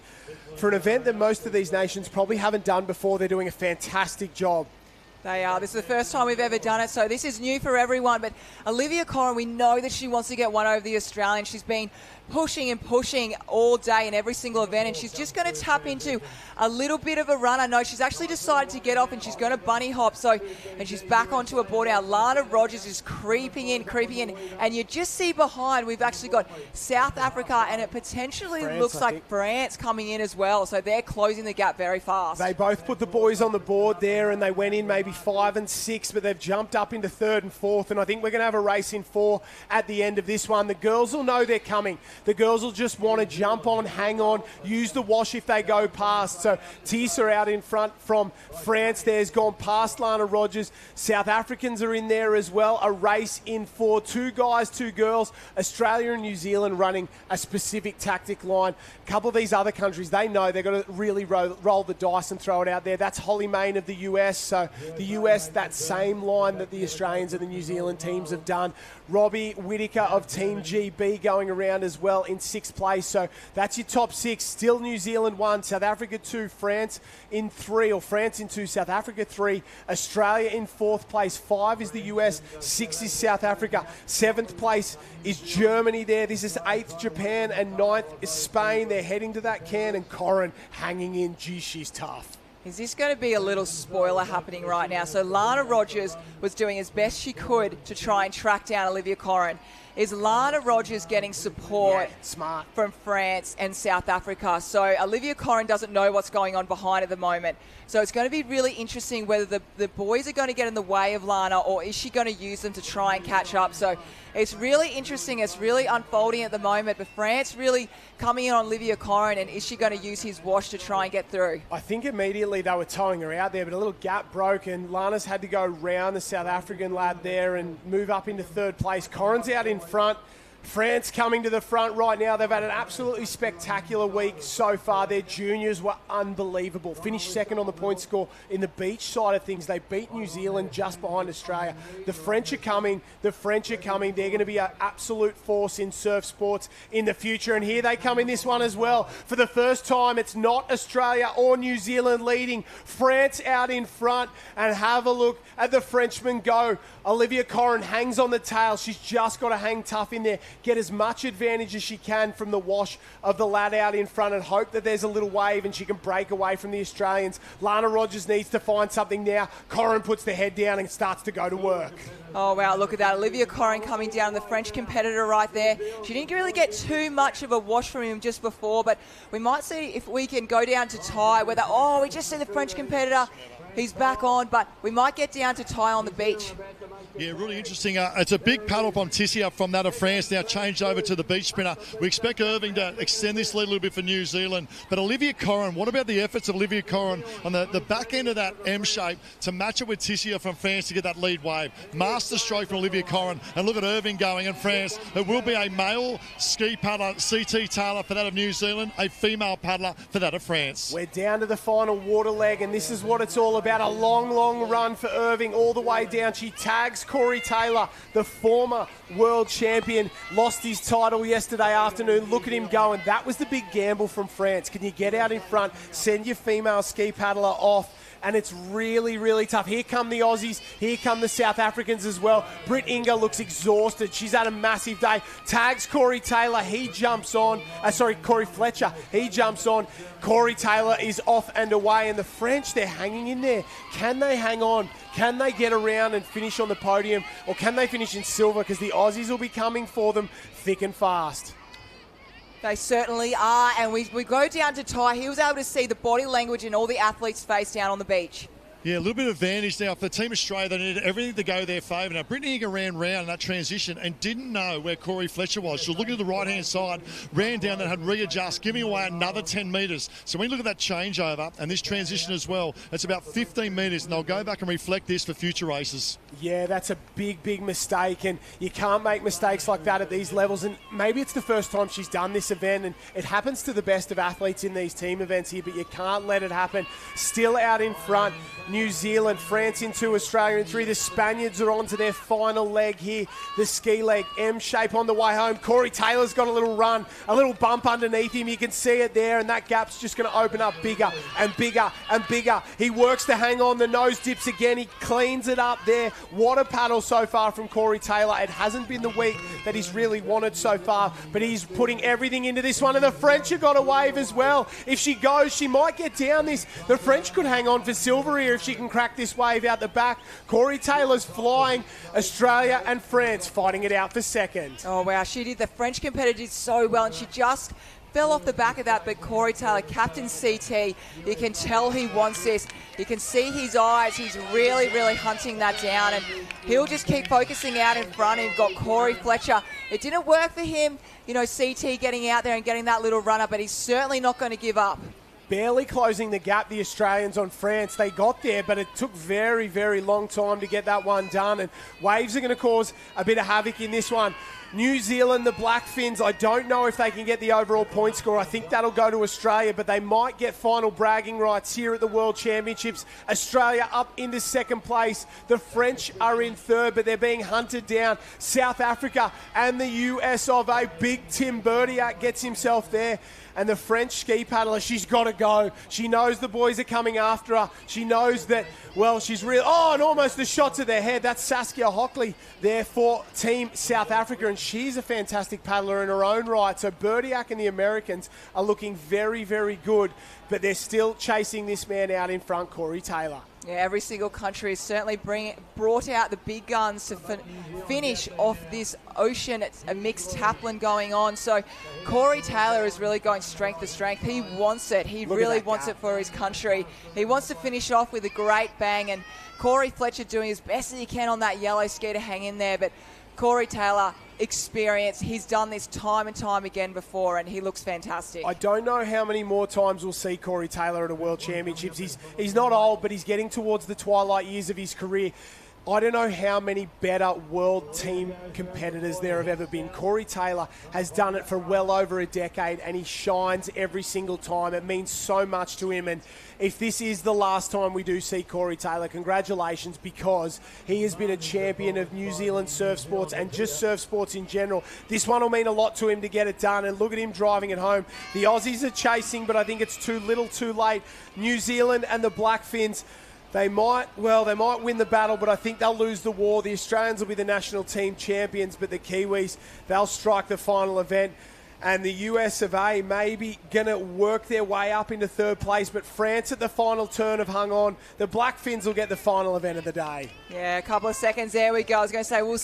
for an event that most of these nations probably haven't done before, they're doing a fantastic job. They are. This is the first time we've ever done it, so this is new for everyone. But Olivia Corrin, we know that she wants to get one over the Australian. She's been pushing and pushing all day in every single event, and she's just going to tap into a little bit of a run. I know she's actually decided to get off, and she's going to bunny hop. And she's back onto a board now. Lana Rogers is creeping in, and you just see behind we've actually got South Africa, and it potentially looks like France coming in as well. So they're closing the gap very fast. They both put the boys on the board there, and they went in maybe 5 and 6, but they've jumped up into 3rd and 4th, and I think we're going to have a race in 4 at the end of this one. The girls will know they're coming. The girls will just want to jump on, hang on, use the wash if they go past. So Tisa out in front from France there's gone past Lana Rogers. South Africans are in there as well. A race in 4. 2 guys, 2 girls. Australia and New Zealand running a specific tactic line. A couple of these other countries, they know they've got to really roll the dice and throw it out there. That's Holly Main of the US. So the US, that same line that the Australians and the New Zealand teams have done. Robbie Whitaker of Team GB going around as well in 6th place. So that's your top 6. Still New Zealand 1, South Africa 2, France in 3, or France in 2, South Africa 3, Australia in 4th place. 5 is the US, 6 is South Africa. 7th place is Germany there. This is 8th Japan, and 9th is Spain. They're heading to that can, and Corrin hanging in. Gee, she's tough. Is this going to be a little spoiler happening right now? So Lana Rogers was doing as best she could to try and track down Olivia Corrin. is Lana Rogers getting support smart from France and South Africa. So Olivia Corrin doesn't know what's going on behind at the moment. So it's going to be really interesting whether the boys are going to get in the way of Lana, or is she going to use them to try and catch up. So it's really interesting. It's really unfolding at the moment. But France really coming in on Olivia Corrin, and is she going to use his wash to try and get through? I think immediately they were towing her out there, but a little gap broke, and Lana's had to go round the South African lad there and move up into third place. Corrin's out in front. France coming to the front right now. They've had an absolutely spectacular week so far. Their juniors were unbelievable. Finished second on the point score in the beach side of things. They beat New Zealand just behind Australia. The French are coming. They're going to be an absolute force in surf sports in the future. And here they come in this one as well. For the first time, it's not Australia or New Zealand leading. France out in front, and have a look at the Frenchman go. Olivia Corrin hangs on the tail. She's just got to hang tough in there. Get as much advantage as she can from the wash of the lad out in front, and hope that there's a little wave and she can break away from the Australians. Lana Rogers needs to find something now. Corrin puts the head down and starts to go to work. Oh, wow, look at that. Olivia Corrin coming down, the French competitor right there. She didn't really get too much of a wash from him just before, but we might see if we can go down to tie, whether, we just see the French competitor. He's back on, but we might get down to tie on the beach. Yeah, really interesting. It's a big paddle from Tissia from that of France, now changed over to the beach spinner. We expect Irving to extend this lead a little bit for New Zealand. But Olivia Corrin, what about the efforts of Olivia Corrin on the back end of that M shape to match it with Tissia from France to get that lead wave? Master stroke from Olivia Corrin. And look at Irving going in France. It will be a male ski paddler, CT Taylor, for that of New Zealand, a female paddler for that of France. We're down to the final water leg, and this is what it's all about. A long, long run for Irving all the way down. She tags Corey Taylor, the former world champion, lost his title yesterday afternoon. Look at him going. That was the big gamble from France. Can you get out in front, send your female ski paddler off? And it's really, really tough. Here come the Aussies. Here come the South Africans as well. Britt Inga looks exhausted. She's had a massive day. Tags Corey Taylor. He jumps on. Corey Fletcher. He jumps on. Corey Taylor is off and away. And the French, they're hanging in there. Can they hang on? Can they get around and finish on the podium? Or can they finish in silver? Because the Aussies will be coming for them thick and fast. They certainly are, and we go down to Ty. He was able to see the body language in all the athletes' face down on the beach. Yeah, a little bit of advantage now for Team Australia. They needed everything to go their favour. Now, Brittany Inga ran round in that transition and didn't know where Corey Fletcher was. She was looking to the right-hand side, ran down and had readjust, giving away another 10 metres. So when you look at that changeover and this transition as well, it's about 15 metres, and they'll go back and reflect this for future races. Yeah, that's a big, big mistake, and you can't make mistakes like that at these levels. And maybe it's the first time she's done this event, and it happens to the best of athletes in these team events here, but you can't let it happen. Still out in front, New Zealand, France in 2, Australia in 3. The Spaniards are on to their final leg here, the ski leg, M shape on the way home. Corey Taylor's got a little run, a little bump underneath him. You can see it there, and that gap's just going to open up bigger and bigger and bigger. He works to hang on, the nose dips again. He cleans it up there. What a paddle so far from Corey Taylor. It hasn't been the week that he's really wanted so far, but he's putting everything into this one, and the French have got a wave as well. If she goes, she might get down this. The French could hang on for silver here if she can crack this wave out the back. Corey Taylor's flying. Australia and France fighting it out for second. Oh, wow. She did. The French competitor did so well, and she just fell off the back of that. But Corey Taylor, captain CT, you can tell he wants this. You can see his eyes. He's really, really hunting that down, and he'll just keep focusing out in front. You've got Corey Fletcher. It didn't work for him, CT getting out there and getting that little runner, but he's certainly not going to give up. Barely closing the gap, the Australians on France. They got there, but it took very, very long time to get that one done. And waves are going to cause a bit of havoc in this one. New Zealand, the Black Fins, I don't know if they can get the overall point score. I think that'll go to Australia, but they might get final bragging rights here at the World Championships. Australia up into second place. The French are in third, but they're being hunted down. South Africa and the US of A. Big Tim Birdiak gets himself there. And the French ski paddler, she's got to go. She knows the boys are coming after her. She knows that, she's real. Oh, and almost the shot to their head. That's Saskia Hockley there for Team South Africa. And she's a fantastic paddler in her own right. So Berdiak and the Americans are looking very, very good, but they're still chasing this man out in front, Corey Taylor. Yeah, every single country has certainly brought out the big guns to finish off this ocean. It's a mixed taplin going on. So Corey Taylor is really going strength to strength. He wants it. He really wants it for his country. He wants to finish off with a great bang. And Corey Fletcher doing as best as he can on that yellow ski to hang in there. But Corey Taylor, experience. He's done this time and time again before, and he looks fantastic. I don't know how many more times we'll see Corey Taylor at a World Championships. He's not old, but he's getting towards the twilight years of his career. I don't know how many better world team competitors there have ever been. Corey Taylor has done it for well over a decade, and he shines every single time. It means so much to him, and if this is the last time we do see Corey Taylor, congratulations, because he has been a champion of New Zealand surf sports and just surf sports in general. This one will mean a lot to him to get it done, and look at him driving it home. The Aussies are chasing, but I think it's too little too late. New Zealand and the Blackfins, they might win the battle, but I think they'll lose the war. The Australians will be the national team champions, but the Kiwis, they'll strike the final event. And the US of A maybe going to work their way up into third place, but France at the final turn have hung on. The Blackfins will get the final event of the day. Yeah, a couple of seconds. There we go. I was going to say, we'll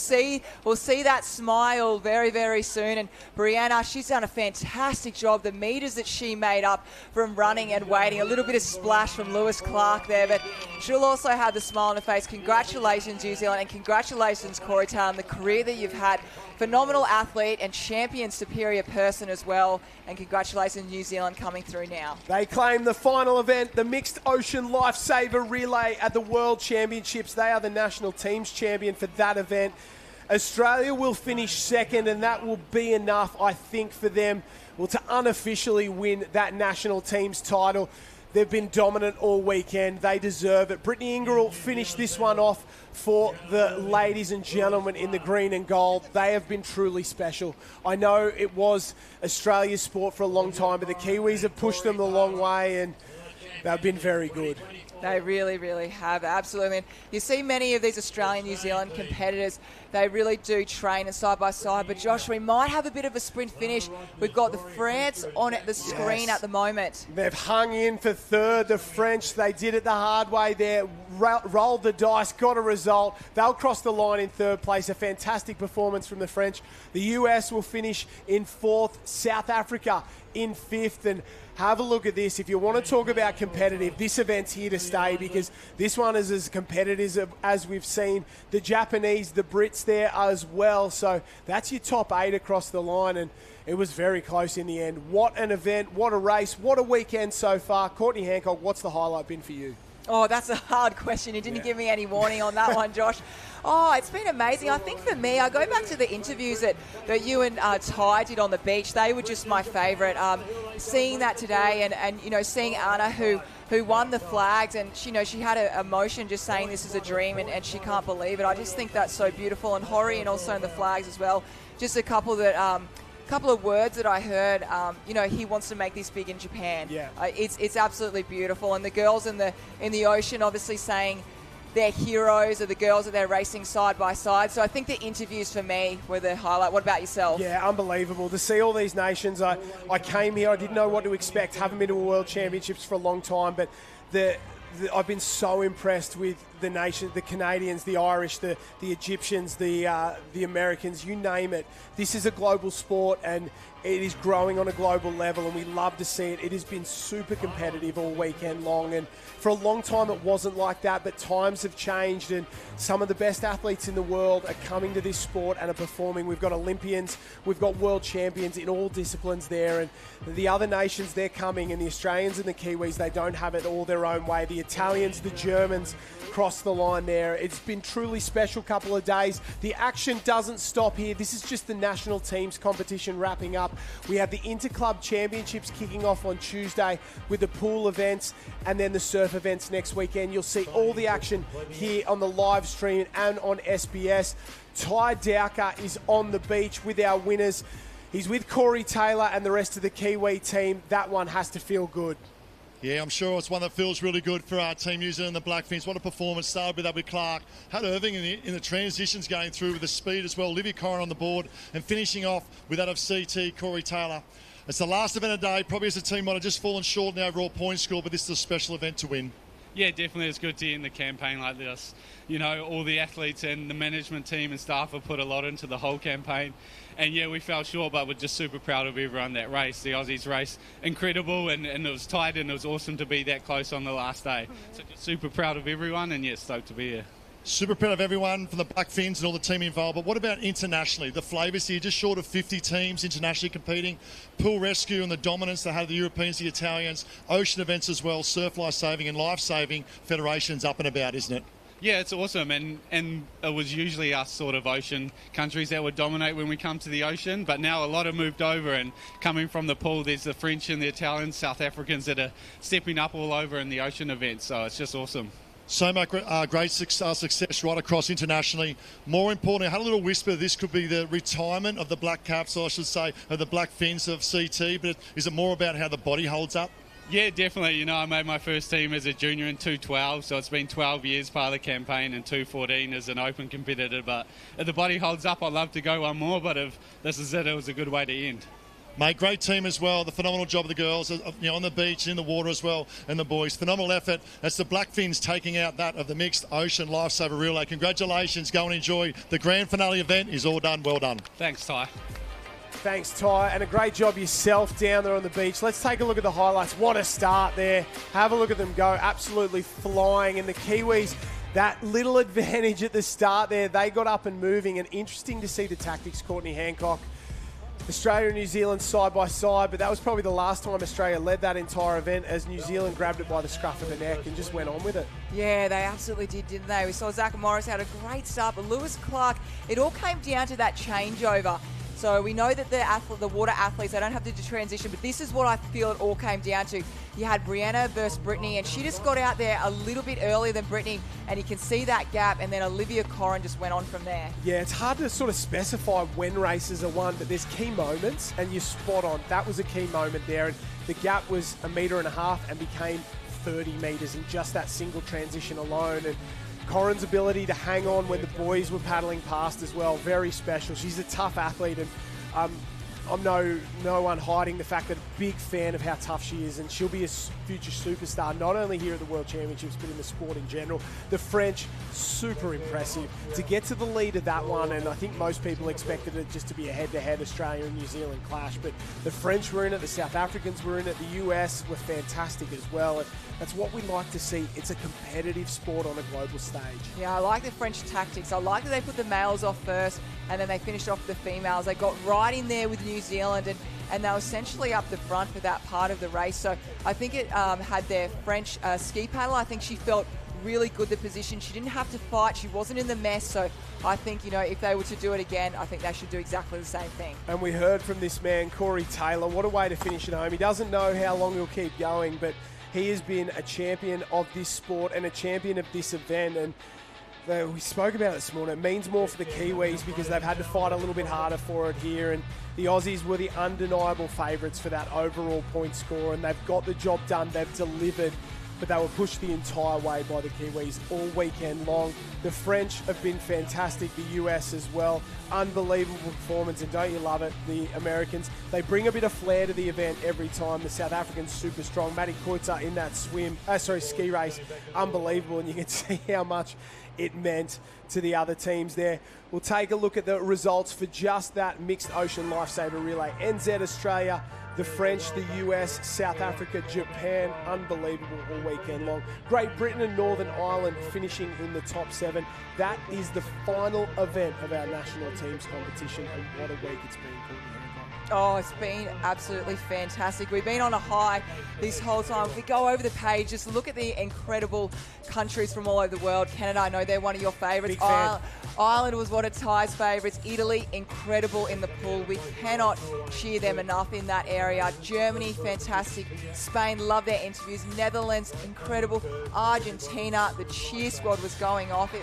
see that smile very, very soon. And Brianna, she's done a fantastic job. The metres that she made up from running and waiting, a little bit of splash from Lewis Clark there, but she'll also have the smile on her face. Congratulations, New Zealand, and congratulations, Corey Taylor, on the career that you've had. Phenomenal athlete and champion superior person as well. And congratulations, New Zealand, coming through now. They claim the final event, the Mixed Ocean Lifesaver Relay at the World Championships. They are the national teams champion for that event. Australia will finish second, and that will be enough, I think, for them to unofficially win that national teams title. They've been dominant all weekend. They deserve it. Brittany Ingram finished this one off for the ladies and gentlemen in the green and gold. They have been truly special. I know it was Australia's sport for a long time, but the Kiwis have pushed them a long way, and they've been very good. They really, really have, absolutely. And you see many of these Australian, New Zealand competitors, they really do train and side by side. But Josh, we might have a bit of a sprint finish. We've got the France on the screen at the moment. They've hung in for third. The French, they did it the hard way there, rolled the dice, got a result. They'll cross the line in third place. A fantastic performance from the French. The US will finish in fourth. South Africa in fifth. And have a look at this. If you want to talk about competitive, this event's here to stay, because this one is as competitive as we've seen. The Japanese, the Brits there as well. So that's your top 8 across the line, and it was very close in the end. What an event, what a race, what a weekend so far. Courtney Hancock, what's the highlight been for you? Oh, that's a hard question. You didn't give me any warning on that one, Josh. Oh, it's been amazing. I think for me, I go back to the interviews that you and Ty did on the beach. They were just my favourite. Seeing that today and you know, seeing Anna who won the flags, and she had an emotion just saying this is a dream and she can't believe it. I just think that's so beautiful. And Hori, and also in the flags as well. Just a couple of words that I heard. He wants to make this big in Japan. Yeah. It's absolutely beautiful. And the girls in the ocean obviously saying their heroes are the girls that they're racing side by side. So I think the interviews for me were the highlight. What about yourself? Yeah, unbelievable. To see all these nations, I came here, I didn't know what to expect. Haven't been to a World Championships for a long time, but I've been so impressed with the nation, the Canadians, the Irish, the Egyptians, the Americans, you name it. This is a global sport, and it is growing on a global level, and we love to see it. It has been super competitive all weekend long, and for a long time it wasn't like that, but times have changed, and some of the best athletes in the world are coming to this sport and are performing. We've got Olympians, we've got world champions in all disciplines there, and the other nations, they're coming, and the Australians and the Kiwis, they don't have it all their own way. The Italians, the Germans cross the line there. It's been truly special couple of days. The action doesn't stop here. This is just the national teams competition wrapping up. We have the Interclub Championships kicking off on Tuesday with the pool events and then the surf events next weekend. You'll see all the action here on the live stream and on SBS. Ty Dowker is on the beach with our winners. He's with Corey Taylor and the rest of the Kiwi team. That one has to feel good. Yeah, I'm sure it's one that feels really good for our Team New Zealand, the Black Ferns. What a performance. Started with that with Clark. Had Irving in the transitions going through with the speed as well. Olivia Corrin on the board and finishing off with that of CT, Corey Taylor. It's the last event of the day. Probably as a team might have just fallen short in the overall point score, but this is a special event to win. Yeah, definitely. It's good to end the campaign like this. You know, all the athletes and the management team and staff have put a lot into the whole campaign. And yeah, we fell short, but we're just super proud of everyone that race. The Aussies race incredible, and it was tight, and it was awesome to be that close on the last day. So just super proud of everyone, and yeah, stoked to be here. Super proud of everyone from the Black Ferns and all the team involved. But what about internationally? The flavours here, just short of 50 teams internationally competing. Pool rescue and the dominance they had the Europeans, the Italians, ocean events as well, surf lifesaving and lifesaving federations up and about, isn't it? Yeah, it's awesome, and it was usually us sort of ocean countries that would dominate when we come to the ocean, but now a lot have moved over, and coming from the pool, there's the French and the Italians, South Africans that are stepping up all over in the ocean events, so it's just awesome. So much great success right across internationally. More importantly, I had a little whisper this could be the retirement of the Black Caps, or I should say, of the Black Ferns of CT, but is it more about how the body holds up? Yeah, definitely. You know, I made my first team as a junior in 212, so it's been 12 years part of the campaign, and 214 as an open competitor. But if the body holds up, I'd love to go one more, but if this is it, it was a good way to end. Mate, great team as well. The phenomenal job of the girls, you know, on the beach, in the water as well, and the boys. Phenomenal effort. That's the Black Ferns taking out that of the mixed ocean lifesaver relay. Congratulations. Go and enjoy the grand finale event. Is all done. Well done. Thanks, Ty. Thanks, Ty, and a great job yourself down there on the beach. Let's take a look at the highlights. What a start there. Have a look at them go, absolutely flying. And the Kiwis, that little advantage at the start there, they got up and moving, and interesting to see the tactics, Courtney Hancock. Australia and New Zealand side by side, but that was probably the last time Australia led that entire event, as New Zealand grabbed it by the scruff of the neck and just went on with it. Yeah, they absolutely did, didn't they? We saw Zach Morris had a great start, but Lewis Clark, it all came down to that changeover. So we know that the water athletes, they don't have to do transition, but this is what I feel it all came down to. You had Brianna versus Brittany, and she just got out there a little bit earlier than Brittany, and you can see that gap, and then Olivia Corrin just went on from there. Yeah, it's hard to sort of specify when races are won, but there's key moments, and you're spot on. That was a key moment there, and the gap was 1.5 meters and became 30 metres in just that single transition alone. And Corrin's ability to hang on when the boys were paddling past as well, very special. She's a tough athlete, and I'm no one hiding the fact that I'm a big fan of how tough she is, and she'll be a future superstar, not only here at the World Championships, but in the sport in general. The French, super impressive. To get to the lead of that one, and I think most people expected it just to be a head-to-head Australia and New Zealand clash, but the French were in it, the South Africans were in it, the US were fantastic as well, and that's what we like to see. It's a competitive sport on a global stage. Yeah, I like the French tactics. I like that they put the males off first, and then they finished off the females. They got right in there with New Zealand, and they were essentially up the front for that part of the race. So I think it had their French ski paddler. I think she felt really good, the position. She didn't have to fight. She wasn't in the mess. So I think, you know, if they were to do it again, I think they should do exactly the same thing. And we heard from this man, Corey Taylor. What a way to finish it home. He doesn't know how long he'll keep going, but he has been a champion of this sport and a champion of this event. And we spoke about it this morning. It means more for the Kiwis because they've had to fight a little bit harder for it here. And the Aussies were the undeniable favourites for that overall point score. And they've got the job done. They've delivered. But they were pushed the entire way by the Kiwis all weekend long. The French have been fantastic, the US as well. Unbelievable performance, and don't you love it, the Americans. They bring a bit of flair to the event every time. The South Africans super strong. Maddie Koitzer in that ski race, unbelievable, and you can see how much it meant to the other teams there. We'll take a look at the results for just that mixed ocean lifesaver relay. NZ Australia, the French, the US, South Africa, Japan, unbelievable all weekend long. Great Britain and Northern Ireland finishing in the top 7. That is the final event of our national teams competition, and what a week it's been, Courtney Hancock. Oh, it's been absolutely fantastic. We've been on a high this whole time. If we go over the page, just look at the incredible countries from all over the world. Canada, I know they're one of your favourites. Ireland was one of Ty's favourites. Italy, incredible in the pool. We cannot cheer them enough in that area. Germany, fantastic. Spain, love their interviews. Netherlands, incredible. Argentina, the cheer squad was going off.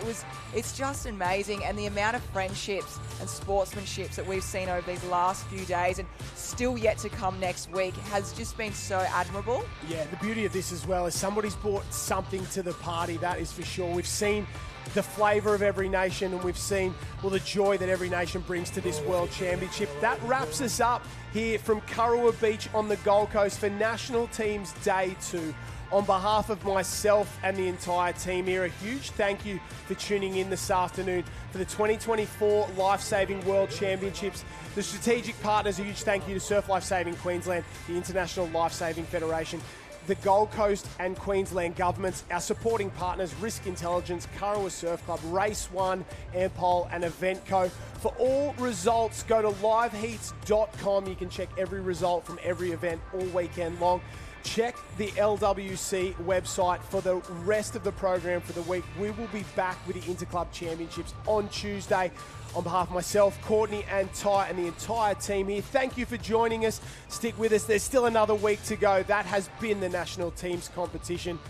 It's just amazing. And the amount of friendships and sportsmanships that we've seen over these last few days. days and still yet to come next week has just been so admirable. Yeah, the beauty of this as well is somebody's brought something to the party, that is for sure. We've seen the flavour of every nation, and we've seen, well, the joy that every nation brings to this World Championship. That wraps us up here from Kurrawa Beach on the Gold Coast for National Teams Day 2. On behalf of myself and the entire team here, a huge thank you for tuning in this afternoon for the 2024 Lifesaving World Championships. The strategic partners, a huge thank you to Surf Lifesaving Queensland, the International Lifesaving Federation, the Gold Coast and Queensland governments, our supporting partners, Risk Intelligence, Kurrawa Surf Club, Race One, Ampol and Eventco. For all results, go to liveheats.com. You can check every result from every event all weekend long. Check the LWC website for the rest of the program for the week. We will be back with the Interclub Championships on Tuesday. On behalf of myself, Courtney and Ty and the entire team here, thank you for joining us. Stick with us. There's still another week to go. That has been the National Teams competition.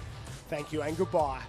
Thank you and goodbye.